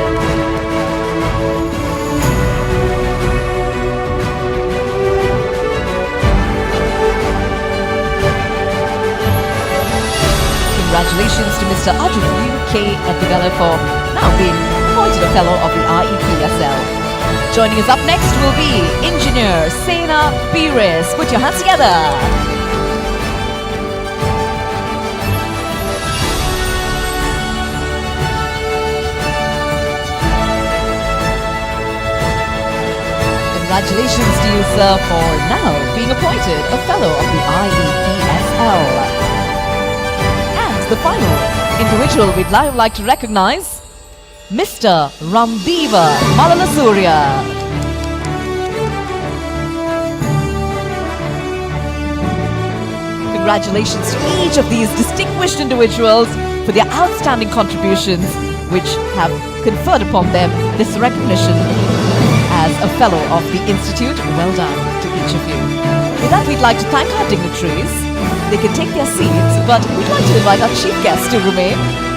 Congratulations to Mr. Ajit U.K. Ekugala for now being appointed a fellow of the IEPSL. Joining us up next will be Engineer Sena Pires. Put your hands together. Congratulations to you, sir, for now being appointed a fellow of the IEPSL. The final individual we'd like to recognize, Mr. Ramdeva Malalasurya. Congratulations to each of these distinguished individuals for their outstanding contributions, which have conferred upon them this recognition as a fellow of the Institute. Well done to each of you. With that, we'd like to thank our dignitaries. They can take their seats, but we'd like to invite our chief guest to remain,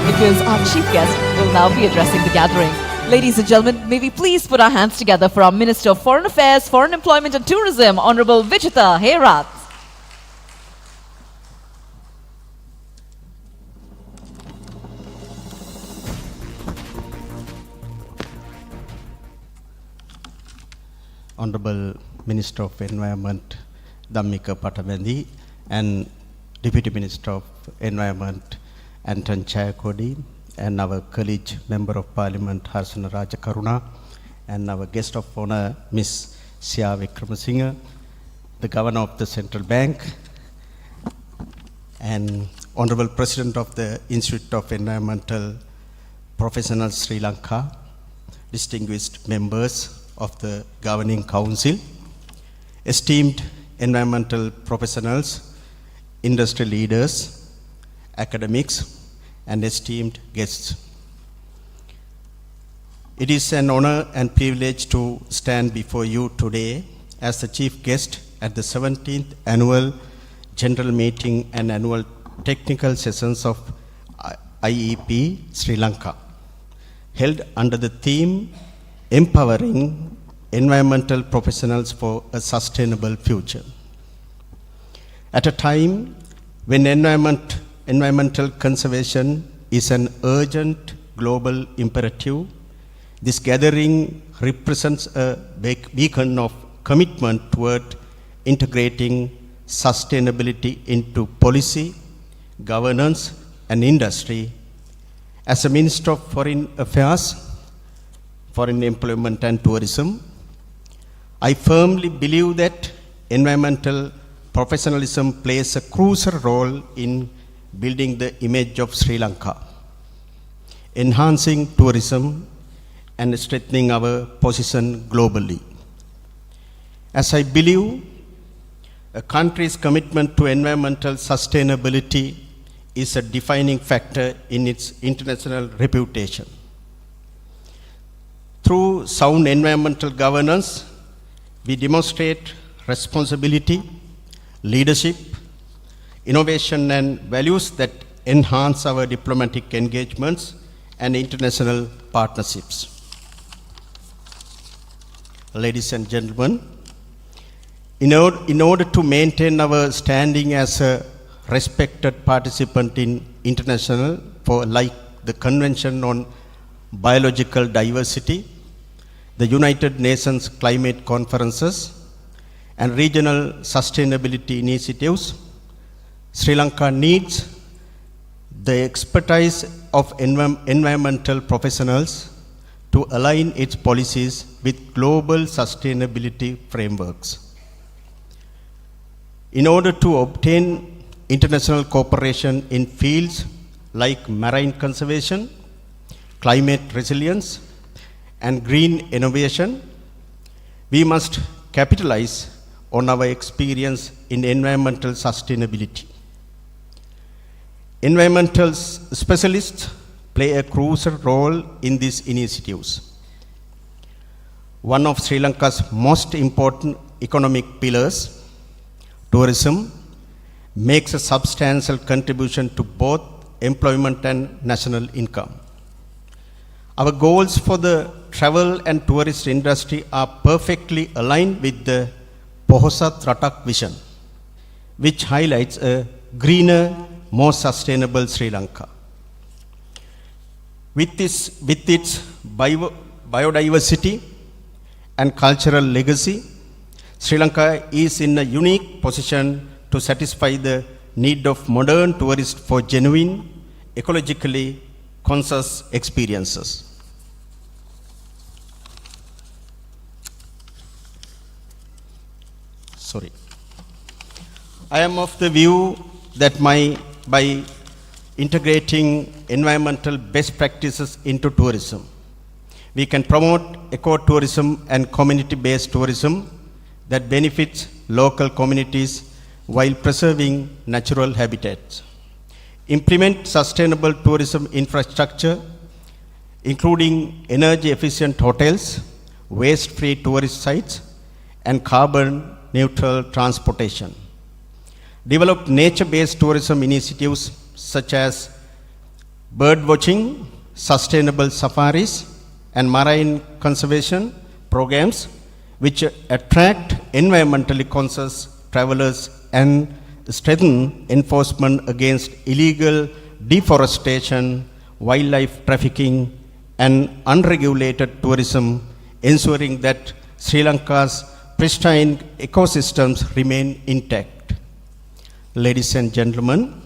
because our chief guest will now be addressing the gathering. Ladies and gentlemen, may we please put our hands together for our Minister of Foreign Affairs, Foreign Employment and Tourism, Honorable Vijitha Herath. Honorable Minister of Environment, Dhammika Patabendi, and Deputy Minister of Environment, Anton Chayakodi, and our college Member of Parliament, Harsana Rajakaruna, and our guest of honor, Ms. Sia Vikramasinghe, the Governor of the Central Bank, and Honorable President of the Institute of Environmental Professionals, Sri Lanka, distinguished members of the Governing Council, esteemed environmental professionals, industry leaders, academics, and esteemed guests. It is an honor and privilege to stand before you today as the chief guest at the 17th Annual General Meeting and Annual Technical Sessions of IEP Sri Lanka, held under the theme Empowering Environmental Professionals for a Sustainable Future. At a time when environmental conservation is an urgent global imperative, this gathering represents a beacon of commitment toward integrating sustainability into policy, governance, and industry. As a Minister of Foreign Affairs, Foreign Employment and Tourism, I firmly believe that environmental professionalism plays a crucial role in building the image of Sri Lanka, enhancing tourism, and strengthening our position globally. As I believe, a country's commitment to environmental sustainability is a defining factor in its international reputation. Through sound environmental governance, we demonstrate responsibility, leadership, innovation, and values that enhance our diplomatic engagements and international partnerships. Ladies and gentlemen, in order to maintain our standing as a respected participant in international, like the Convention on Biological Diversity, the United Nations Climate Conferences, and regional sustainability initiatives, Sri Lanka needs the expertise of environmental professionals to align its policies with global sustainability frameworks. In order to obtain international cooperation in fields like marine conservation, climate resilience, and green innovation, we must capitalize on our experience in environmental sustainability. Environmental specialists play a crucial role in these initiatives. One of Sri Lanka's most important economic pillars, tourism, makes a substantial contribution to both employment and national income. Our goals for the travel and tourist industry are perfectly aligned with the Pohosat Ratak vision, which highlights a greener, more sustainable Sri Lanka. With its biodiversity and cultural legacy, Sri Lanka is in a unique position to satisfy the need of modern tourists for genuine, ecologically conscious experiences. I am of the view that by integrating environmental best practices into tourism, we can promote ecotourism and community-based tourism that benefits local communities while preserving natural habitats. Implement sustainable tourism infrastructure, including energy-efficient hotels, waste-free tourist sites, and carbon-neutral transportation. Develop nature-based tourism initiatives such as bird watching, sustainable safaris, and marine conservation programs which attract environmentally conscious travelers and strengthen enforcement against illegal deforestation, wildlife trafficking, and unregulated tourism, ensuring that Sri Lanka's pristine ecosystems remain intact. Ladies and gentlemen,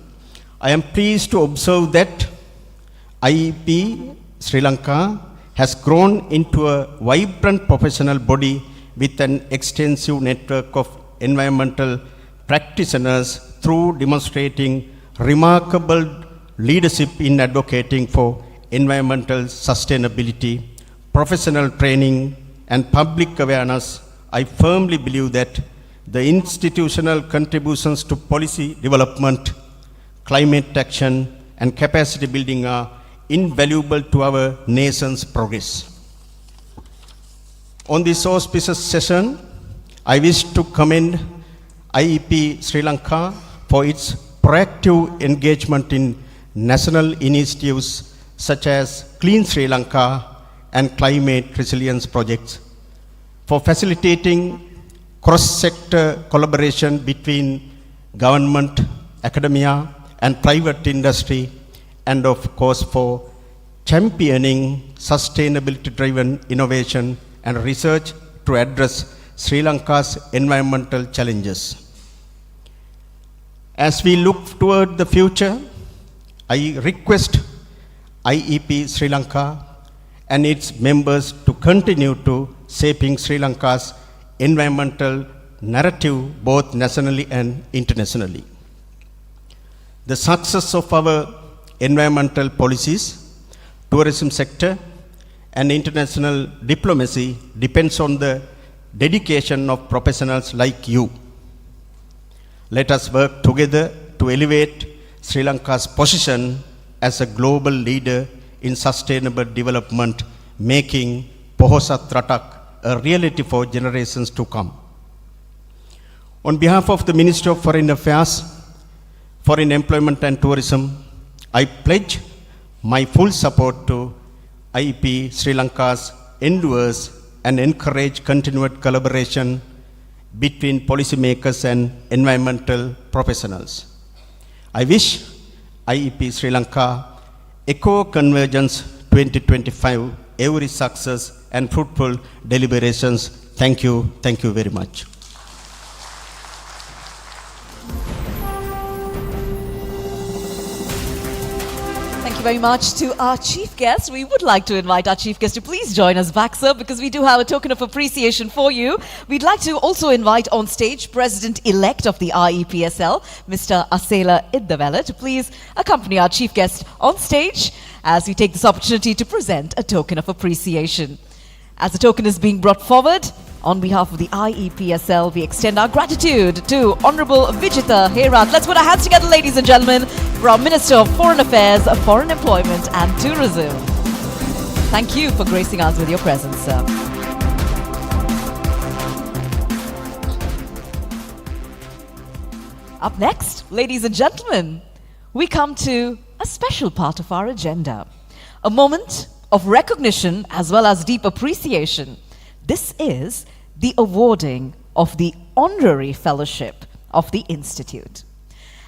I am pleased to observe that IEP Sri Lanka has grown into a vibrant professional body with an extensive network of environmental practitioners through demonstrating remarkable leadership in advocating for environmental sustainability, professional training, and public awareness. I firmly believe that the institutional contributions to policy development, climate action, and capacity building are invaluable to our nation's progress. On this auspicious session, I wish to commend IEP Sri Lanka for its proactive engagement in national initiatives such as Clean Sri Lanka and climate resilience projects, for facilitating cross-sector collaboration between government, academia, and private industry, and of course for championing sustainability-driven innovation and research to address Sri Lanka's environmental challenges. As we look toward the future, I request IEP Sri Lanka and its members to continue to shaping Sri Lanka's environmental narrative both nationally and internationally. The success of our environmental policies, tourism sector, and international diplomacy depends on the dedication of professionals like you. Let us work together to elevate Sri Lanka's position as a global leader in sustainable development, making Pohosat Ratak a reality for generations to come. On behalf of the Ministry of Foreign Affairs, Foreign Employment and Tourism, I pledge my full support to IEP Sri Lanka's endeavors and encourage continued collaboration between policymakers and environmental professionals. I wish IEP Sri Lanka Eco Convergence 2025 every success and fruitful deliberations. Thank you very much. Thank you very much to our chief guest. We would like to invite our chief guest to please join us back, sir, because we do have a token of appreciation for you. We'd like to also invite on stage President-elect of the IEPSL, Mr. Asela Iddavela, to please accompany our chief guest on stage as we take this opportunity to present a token of appreciation. As the token is being brought forward, on behalf of the IEPSL, we extend our gratitude to Honorable Vijita Herat. Let's put our hands together, ladies and gentlemen, for our Minister of Foreign Affairs, Foreign Employment and Tourism. Thank you for gracing us with your presence, sir. Up next, ladies and gentlemen, we come to a special part of our agenda, a moment of recognition as well as deep appreciation. This is the awarding of the Honorary Fellowship of the Institute.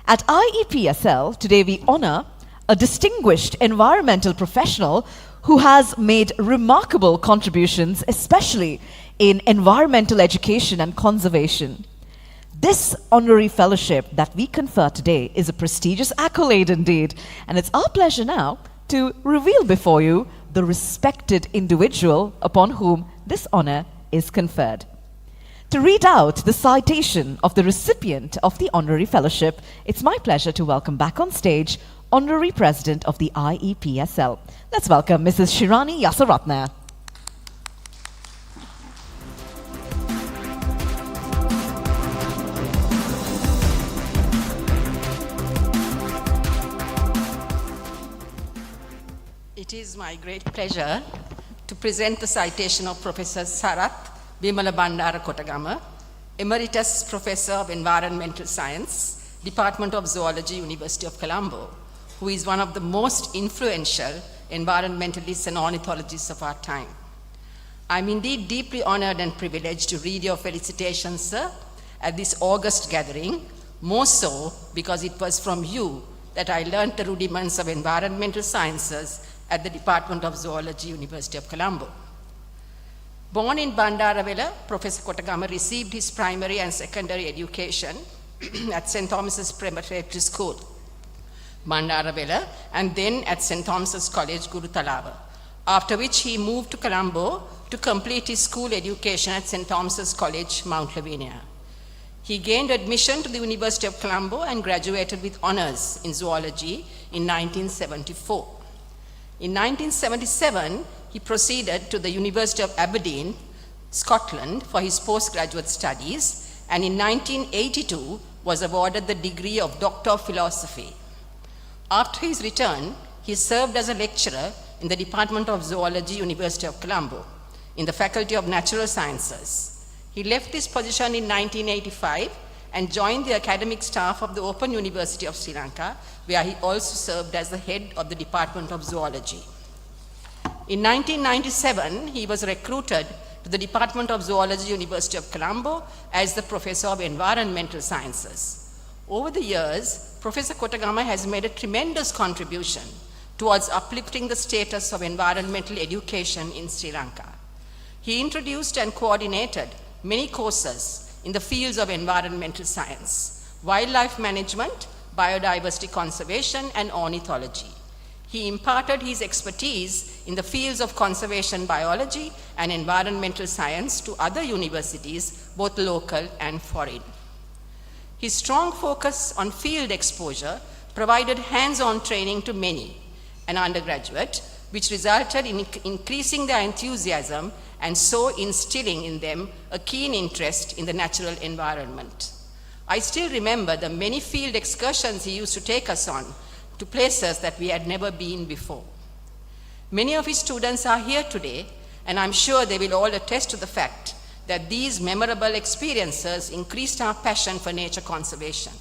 At IEPSL, today we honor a distinguished environmental professional who has made remarkable contributions, especially in environmental education and conservation. This honorary fellowship that we confer today is a prestigious accolade indeed, and it's our pleasure now to reveal before you the respected individual upon whom this honor is conferred. To read out the citation of the recipient of the honorary fellowship, it's my pleasure to welcome back on stage Honorary President of the IEPSL. Let's welcome Mrs. Shirani Yasaratna. It is my great pleasure to present the citation of Professor Sarath Bimala Bandara Kotagama, Emeritus Professor of Environmental Science, Department of Zoology, University of Colombo, who is one of the most influential environmentalists and ornithologists of our time. I'm indeed deeply honored and privileged to read your felicitations, sir, at this August gathering, more so because it was from you that I learned the rudiments of environmental sciences at the Department of Zoology, University of Colombo. Born in Bandarawela, Professor Kotagama received his primary and secondary education at St. Thomas's Preparatory School, Bandarawela, and then at St. Thomas's College, Gurutalawa, after which he moved to Colombo to complete his school education at St. Thomas's College, Mount Lavinia. He gained admission to the University of Colombo and graduated with honors in zoology in 1974. In 1977, he proceeded to the University of Aberdeen, Scotland, for his postgraduate studies, and in 1982 was awarded the degree of Doctor of Philosophy. After his return, he served as a lecturer in the Department of Zoology, University of Colombo, in the Faculty of Natural Sciences. He left this position in 1985 and joined the academic staff of the Open University of Sri Lanka, where he also served as the head of the Department of Zoology. In 1997, he was recruited to the Department of Zoology, University of Colombo, as the Professor of Environmental Sciences. Over the years, Professor Kotagama has made a tremendous contribution towards uplifting the status of environmental education in Sri Lanka. He introduced and coordinated many courses in the fields of environmental science, wildlife management, biodiversity conservation, and ornithology. He imparted his expertise in the fields of conservation biology and environmental science to other universities, both local and foreign. His strong focus on field exposure provided hands-on training to many, an undergraduate, which resulted in increasing their enthusiasm and so instilling in them a keen interest in the natural environment. I still remember the many field excursions he used to take us on to places that we had never been before. Many of his students are here today, and I'm sure they will all attest to the fact that these memorable experiences increased our passion for nature conservation.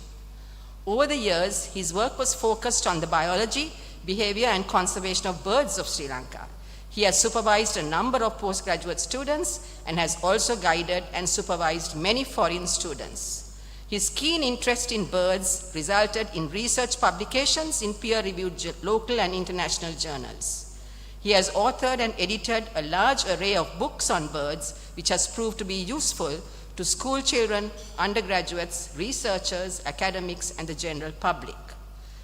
Over the years, his work was focused on the biology, behavior, and conservation of birds of Sri Lanka. He has supervised a number of postgraduate students and has also guided and supervised many foreign students. His keen interest in birds resulted in research publications in peer-reviewed local and international journals. He has authored and edited a large array of books on birds, which has proved to be useful to school children, undergraduates, researchers, academics, and the general public.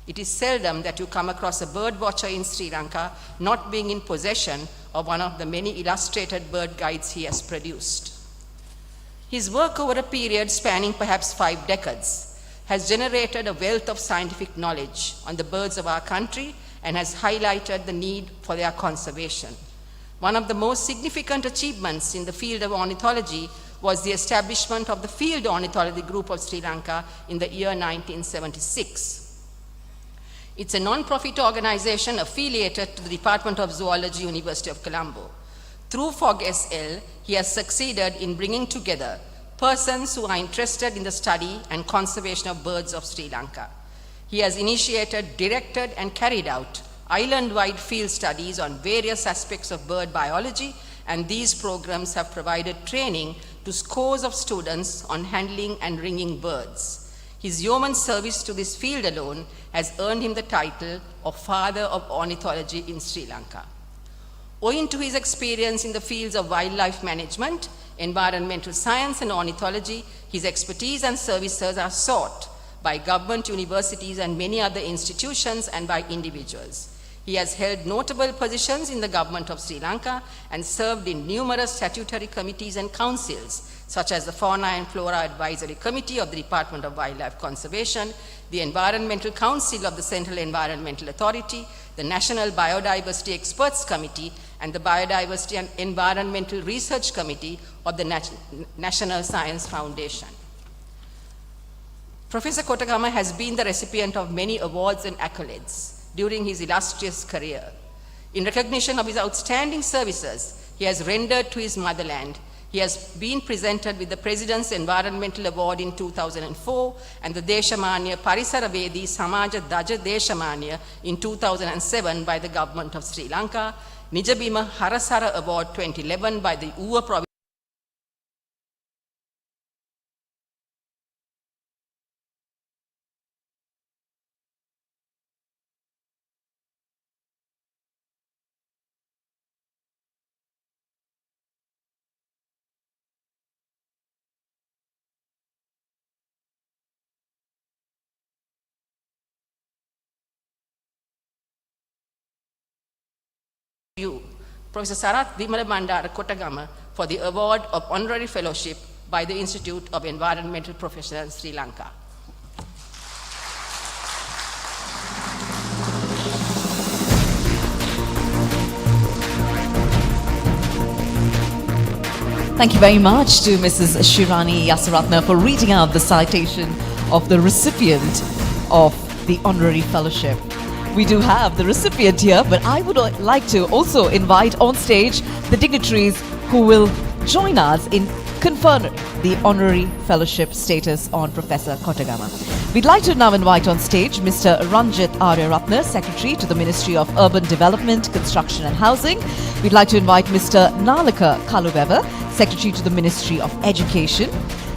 It is seldom that you come across a bird watcher in Sri Lanka not being in possession of one of the many illustrated bird guides he has produced. His work over a period spanning perhaps 5 decades has generated a wealth of scientific knowledge on the birds of our country and has highlighted the need for their conservation. One of the most significant achievements in the field of ornithology was the establishment of the Field Ornithology Group of Sri Lanka in the year 1976. It's a non-profit organization affiliated to the Department of Zoology, University of Colombo. Through IEPSL, he has succeeded in bringing together persons who are interested in the study and conservation of birds of Sri Lanka. He has initiated, directed, and carried out island-wide field studies on various aspects of bird biology, and these programs have provided training to scores of students on handling and ringing birds. His yeoman service to this field alone has earned him the title of Father of Ornithology in Sri Lanka. Owing to his experience in the fields of wildlife management, environmental science, and ornithology, his expertise and services are sought by government universities and many other institutions and by individuals. He has held notable positions in the government of Sri Lanka and served in numerous statutory committees and councils, such as the Fauna and Flora Advisory Committee of the Department of Wildlife Conservation, the Environmental Council of the Central Environmental Authority, the National Biodiversity Experts Committee, and the Biodiversity and Environmental Research Committee of the National Science Foundation. Professor Kotagama has been the recipient of many awards and accolades during his illustrious career. In recognition of his outstanding services he has rendered to his motherland, he has been presented with the President's Environmental Award in 2004 and the Deshamanya Parisaravedi Samaja Daja Deshamanya in 2007 by the Government of Sri Lanka, Nijabima Harasara Award 2011 by the Uva Province. You, Professor Sarath Vimala Mandara Kotagama, for the award of Honorary Fellowship by the Institute of Environmental Professionals, Sri Lanka. Thank you very much to Mrs. Shirani Yasaratna for reading out the citation of the recipient of the Honorary Fellowship. we do have the recipient here, but I would like to also invite on stage the dignitaries who will join us in conferring the honorary fellowship status on Professor Kotagama. We'd like to now invite on stage Mr. Ranjit Aryaratne, Secretary to the Ministry of Urban Development, Construction and Housing. We'd like to invite Mr. Nalaka Kalubeva, Secretary to the Ministry of Education.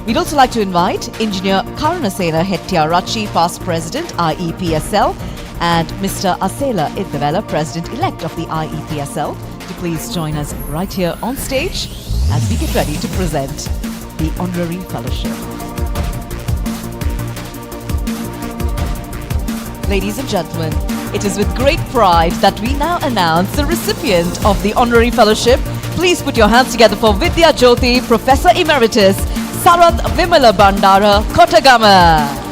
We'd also like to invite Engineer Karunasena Hettiarachi, past President, IEPSL, and Mr. Asela Idavela, President-elect of the IEPSL, to please join us right here on stage as we get ready to present the Honorary Fellowship. Ladies and gentlemen, it is with great pride that we now announce the recipient of the Honorary Fellowship. Please put your hands together for Vidya Jyoti, Professor Emeritus, Sarath Vimala Bandara Kotagama.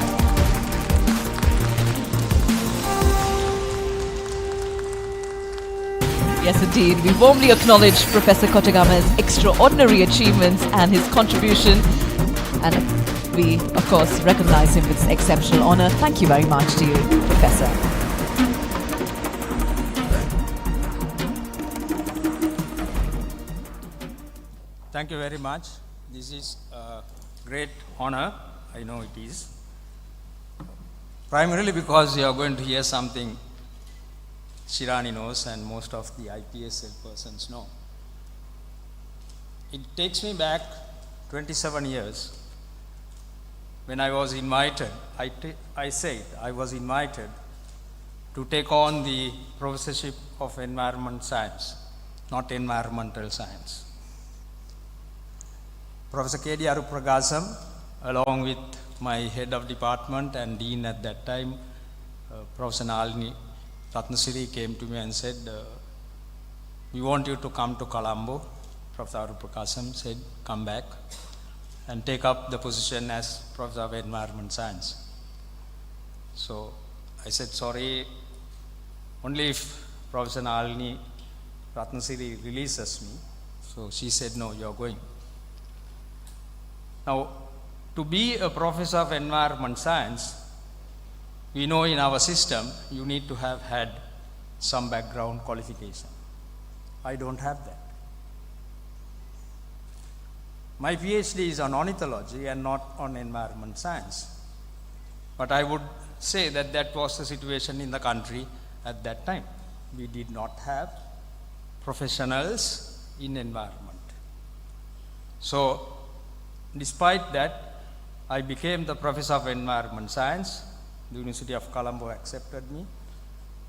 Yes, indeed. We warmly acknowledge Professor Kotagama's extraordinary achievements and his contribution. And we, of course, recognize him with exceptional honor. Thank you very much to you, Professor. Thank you very much. This is a great honor. I know it is. Primarily because you are going to hear something Shirani knows and most of the IPSL persons know. It takes me back 27 years when I was invited, I said I was invited to take on the professorship of environment science, not environmental science. Professor K.D. Arupragasam, along with my head of department and dean at that time, Professor Nalini Ratnasiri, came to me and said, we want you to come to Colombo. Professor Arupragasam said, come back and take up the position as Professor of Environment Science. So I said, sorry, only if Professor Nalini Ratnasiri releases me. So she said, no, you're going. Now, to be a professor of environment science, we know in our system, you need to have had some background qualification. I don't have that. My PhD is on ornithology and not on environment science. But I would say that that was the situation in the country at that time. We did not have professionals in environment. So, despite that, I became the professor of environment science. The University of Colombo accepted me.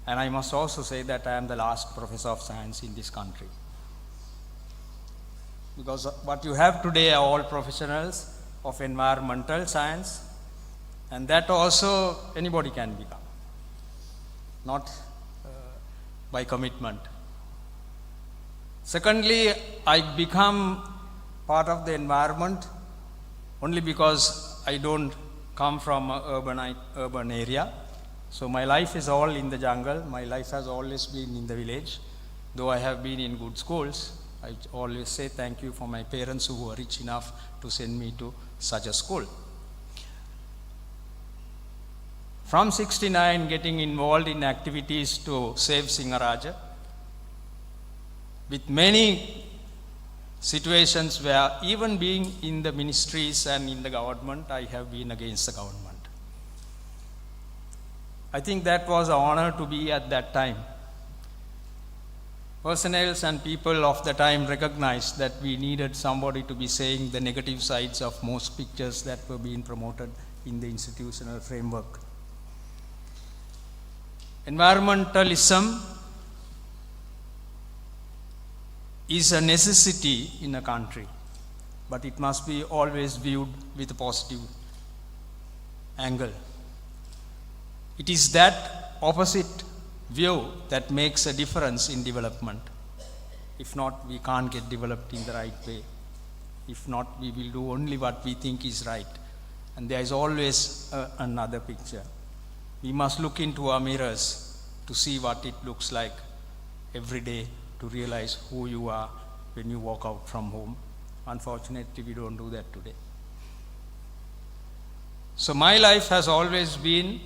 And I must also say that I am the last professor of science in this country. Because what you have today are all professionals of environmental science, and that also anybody can become, not by commitment. Secondly, I become part of the environment only because I don't come from an urban area. So my life is all in the jungle. My life has always been in the village. Though I have been in good schools, I always say thank you for my parents who were rich enough to send me to such a school. From 69, getting involved in activities to save Singaraja, with many situations where even being in the ministries and in the government, I have been against the government. I think that was an honor to be at that time. Personnel and people of the time recognized that we needed somebody to be saying the negative sides of most pictures that were being promoted in the institutional framework. Environmentalism is a necessity in a country, but it must be always viewed with a positive angle. It is that opposite view that makes a difference in development. If not, we can't get developed in the right way. If not, we will do only what we think is right. And there is always another picture. We must look into our mirrors to see what it looks like every day, to realize who you are when you walk out from home. Unfortunately, we don't do that today. So my life has always been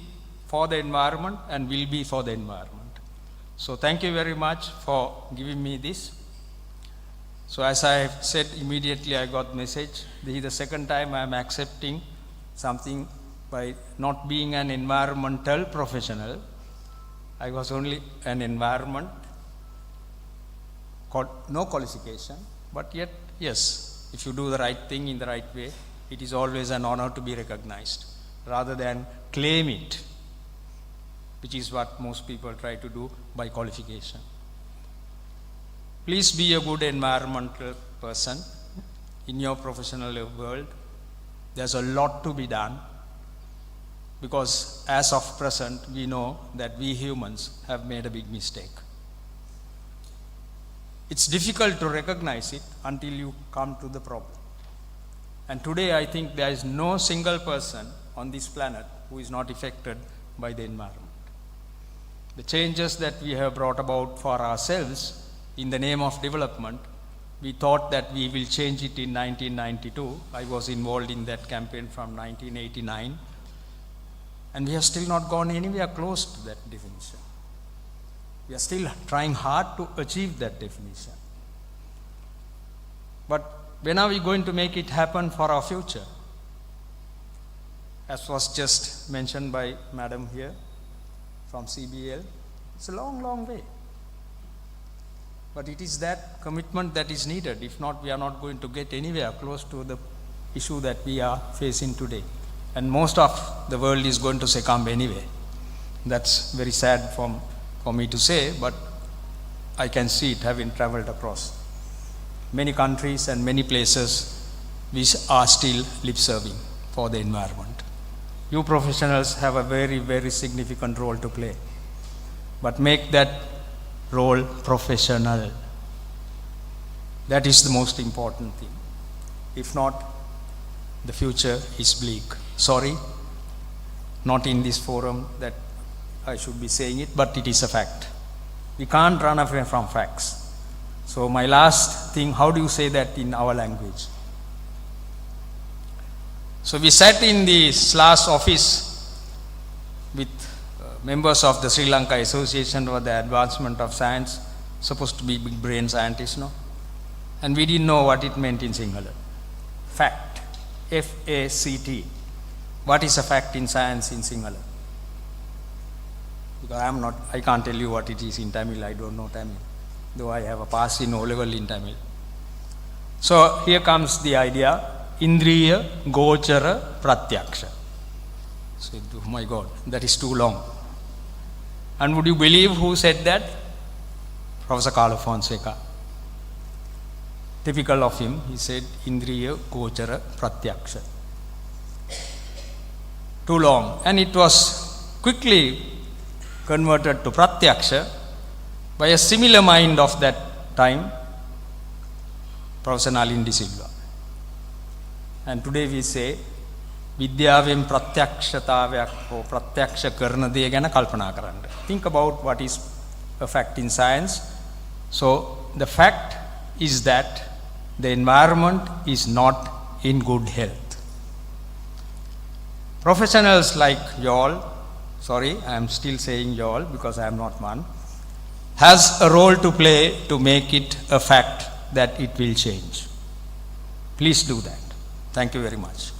for the environment and will be for the environment. So thank you very much for giving me this. So as I said, immediately I got message. This is the second time I am accepting something by not being an environmental professional. I was only an environment, no qualification, but yet, yes, if you do the right thing in the right way, it is always an honor to be recognized, rather than claim it, which is what most people try to do by qualification. Please be a good environmental person in your professional world. There's a lot to be done, because as of present, we know that we humans have made a big mistake. It's difficult to recognize it until you come to the problem. And today I think there is no single person on this planet who is not affected by the environment. The changes that we have brought about for ourselves in the name of development, we thought that we will change it in 1992. I was involved in that campaign from 1989. And we have still not gone anywhere close to that definition. We are still trying hard to achieve that definition. But when are we going to make it happen for our future? As was just mentioned by Madam here from CBL, it's a long, long way. But it is that commitment that is needed. If not, we are not going to get anywhere close to the issue that we are facing today. And most of the world is going to succumb anyway. That's very sad for me to say, but I can see it having traveled across many countries and many places which are still lip serving for the environment. You professionals have a very, very significant role to play, but make that role professional. That is the most important thing. If not, the future is bleak. Sorry, not in this forum that I should be saying it, but it is a fact. We can't run away from facts. So my last thing, how do you say that in our language? So we sat in the SLAS office with members of the Sri Lanka Association for the Advancement of Science, supposed to be big brain scientists, no? And we didn't know what it meant in Sinhala. Fact, F-A-C-T. What is a fact in science in Sinhala? Because I can't tell you what it is in Tamil, I don't know Tamil, though I have a pass in O-level in Tamil. So here comes the idea, Indriya Gochara Pratyaksha. So, oh my God, that is too long. And would you believe who said that? Professor Carlo Fonseca. Typical of him, he said, Indriya Gochara Pratyaksha. Too long. And it was quickly converted to Pratyaksha by a similar mind of that time, Professor Nalin De Silva. And today we say, Vidyavem Pratyakshataavyak ho Pratyaksha karna de gana kalpana karanda. Think about what is a fact in science. So the fact is that the environment is not in good health. Professionals like y'all, sorry, I am still saying y'all because I am not one, has a role to play to make it a fact that it will change. Please do that. Thank you very much.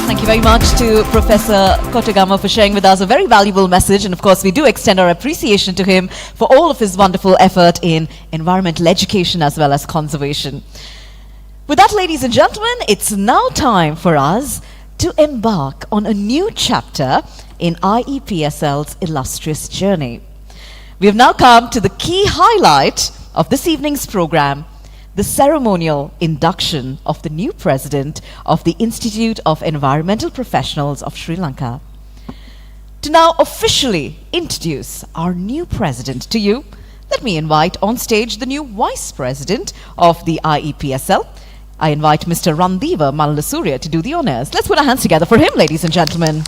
Thank you very much to Professor Kotagama for sharing with us a very valuable message. And of course, we do extend our appreciation to him for all of his wonderful effort in environmental education as well as conservation. With that, ladies and gentlemen, it's now time for us to embark on a new chapter in IEPSL's illustrious journey. We have now come to the key highlight of this evening's program, the ceremonial induction of the new president of the Institute of Environmental Professionals of Sri Lanka. To now officially introduce our new president to you, let me invite on stage the new vice president of the IEPSL. I invite Mr. Randiva Mallasurya to do the honors. Let's put our hands together for him, ladies and gentlemen.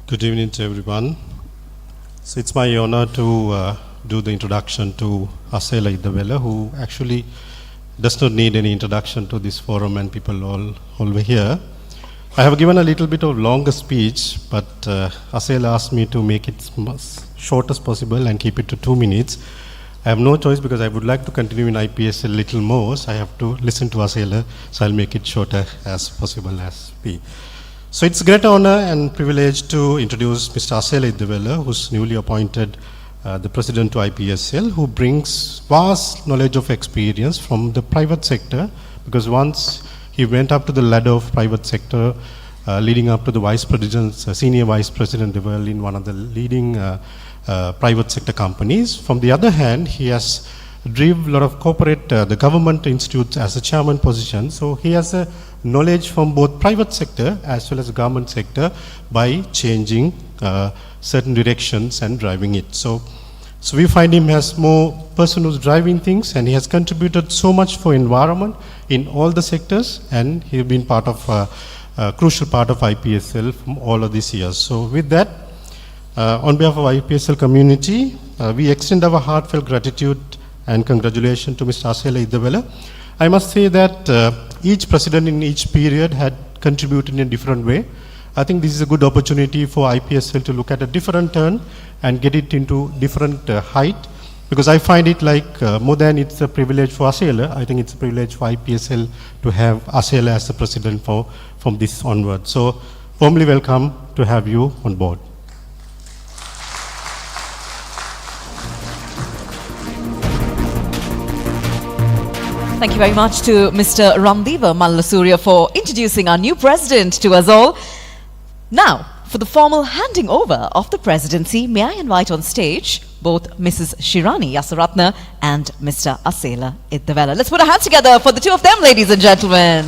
Good evening to everyone. So it's my honor to do the introduction to Asela Idavela, who actually does not need any introduction to this forum and people all over here. I have given a little bit of longer speech, but Asela asked me to make it as short as possible and keep it to 2 minutes. I have no choice because I would like to continue in IPSL a little more, so I have to listen to Asela, so I'll make it shorter as possible as we. So it's a great honor and privilege to introduce Mr. Asela Idavela, who's newly appointed the president to IPSL, who brings vast knowledge of experience from the private sector, because once he went up to the ladder of private sector, leading up to the vice president, senior vice president level in one of the leading private sector companies. From the other hand, he has driven a lot of corporate, the government institutes as a chairman position. So he has a knowledge from both private sector as well as the government sector by changing certain directions and driving it. So we find him as more person who's driving things, and he has contributed so much for environment in all the sectors, and he's been part of a crucial part of IPSL from all of these years. So with that, on behalf of IEPSL community, we extend our heartfelt gratitude and congratulations to Mr. Asela Idavela. I must say that each president in each period had contributed in a different way. I think this is a good opportunity for IPSL to look at a different turn and get it into different height, because I find it like more than it's a privilege for Asela, I think it's a privilege for IPSL to have Asela as the president from this onward. So warmly welcome to have you on board. Thank you very much to Mr. Ramdeva Mallasurya for introducing our new president to us all. Now, for the formal handing over of the presidency, may I invite on stage both Mrs. Shirani Yasaratna and Mr. Asela Idavela. Let's put our hands together for the two of them, ladies and gentlemen.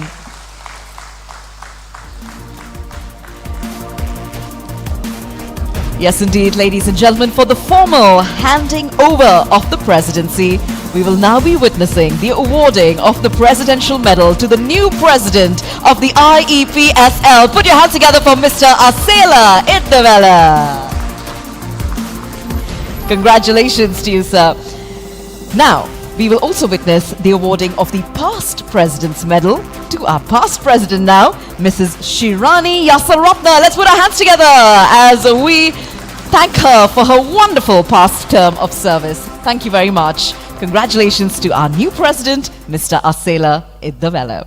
Yes, indeed, ladies and gentlemen, for the formal handing over of the presidency, we will now be witnessing the awarding of the Presidential Medal to the new president of the IEPSL. Put your hands together for Mr. Asela Idavela. Congratulations to you, sir. Now, we will also witness the awarding of the past president's medal to our past president now, Mrs. Shirani Yasaratna. Let's put our hands together as we thank her for her wonderful past term of service. Thank you very much. Congratulations to our new president, Mr. Asela Idavela.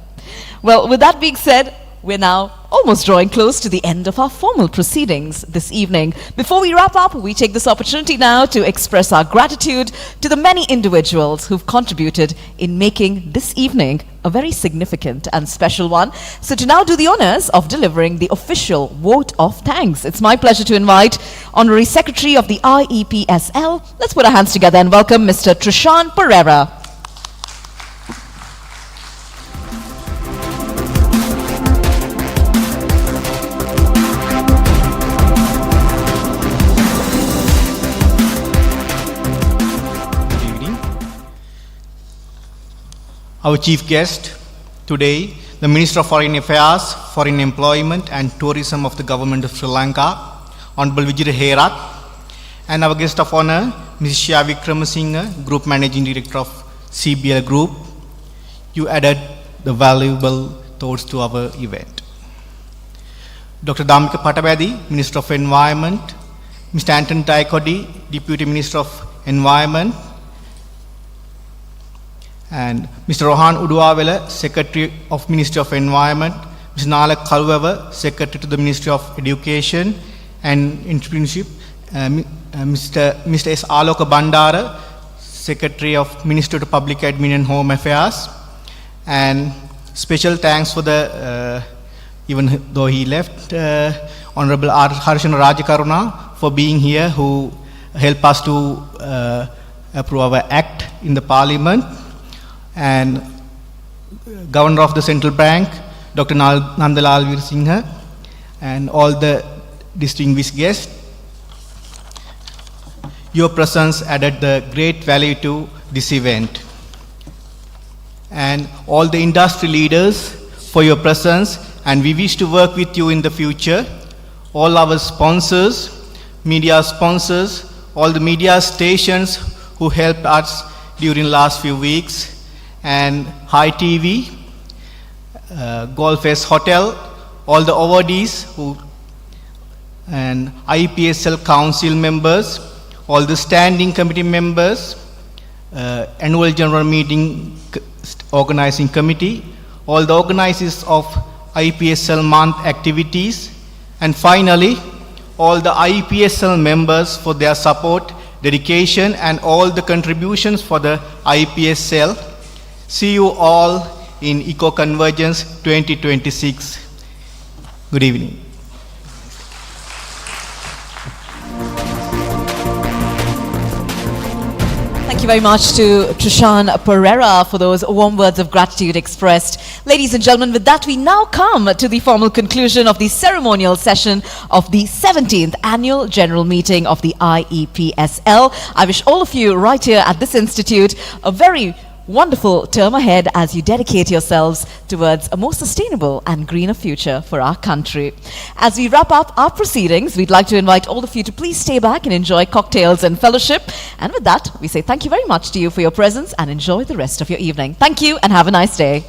Well, with that being said, we're now almost drawing close to the end of our formal proceedings this evening. Before we wrap up, we take this opportunity now to express our gratitude to the many individuals who've contributed in making this evening a very significant and special one. So to now do the honors of delivering the official vote of thanks, it's my pleasure to invite Honorary Secretary of the IEPSL. Let's put our hands together and welcome Mr. Trishan Pereira. Our chief guest today, the Minister of Foreign Affairs, Foreign Employment and Tourism of the Government of Sri Lanka, Honorable Vijay Herat, and our guest of honor, Mrs. Shya Vikramasinghe, Group Managing Director of CBL Group. You added the valuable thoughts to our event. Dr. Dhammika Pattabadi, Minister of Environment, Mr. Anton Taikodi, Deputy Minister of Environment, and Mr. Rohan Uduawela, Secretary of Ministry of Environment, Mr. Nala Kalweva, Secretary to the Ministry of Education and Entrepreneurship, Mr. S. Aloka Bandara, Secretary of Ministry of Public Admin and Home Affairs, and special thanks for the, even though he left, Honorable Harshana Rajakaruna for being here, who helped us to approve our act in the Parliament, and Governor of the Central Bank, Dr. Nandalal Veersinghe, and all the distinguished guests. Your presence added the great value to this event. And all the industry leaders for your presence, and we wish to work with you in the future. all our sponsors, media sponsors, all the media stations who helped us during last few weeks, and High TV, Golf S Hotel, all the awardees and IEPSL council members, all the standing committee members, annual general meeting organizing committee, all the organizers of IEPSL month activities, and finally, all the IEPSL members for their support, dedication, and all the contributions for the IEPSL. See you all in Eco-Convergence 2026. Good evening. Thank you very much to Trishan Pereira for those warm words of gratitude expressed. Ladies and gentlemen, with that we now come to the formal conclusion of the ceremonial session of the 17th Annual General Meeting of the IEPSL. I wish all of you right here at this institute a very wonderful term ahead as you dedicate yourselves towards a more sustainable and greener future for our country. As we wrap up our proceedings, we'd like to invite all of you to please stay back and enjoy cocktails and fellowship. And with that, we say thank you very much to you for your presence and enjoy the rest of your evening. Thank you and have a nice day.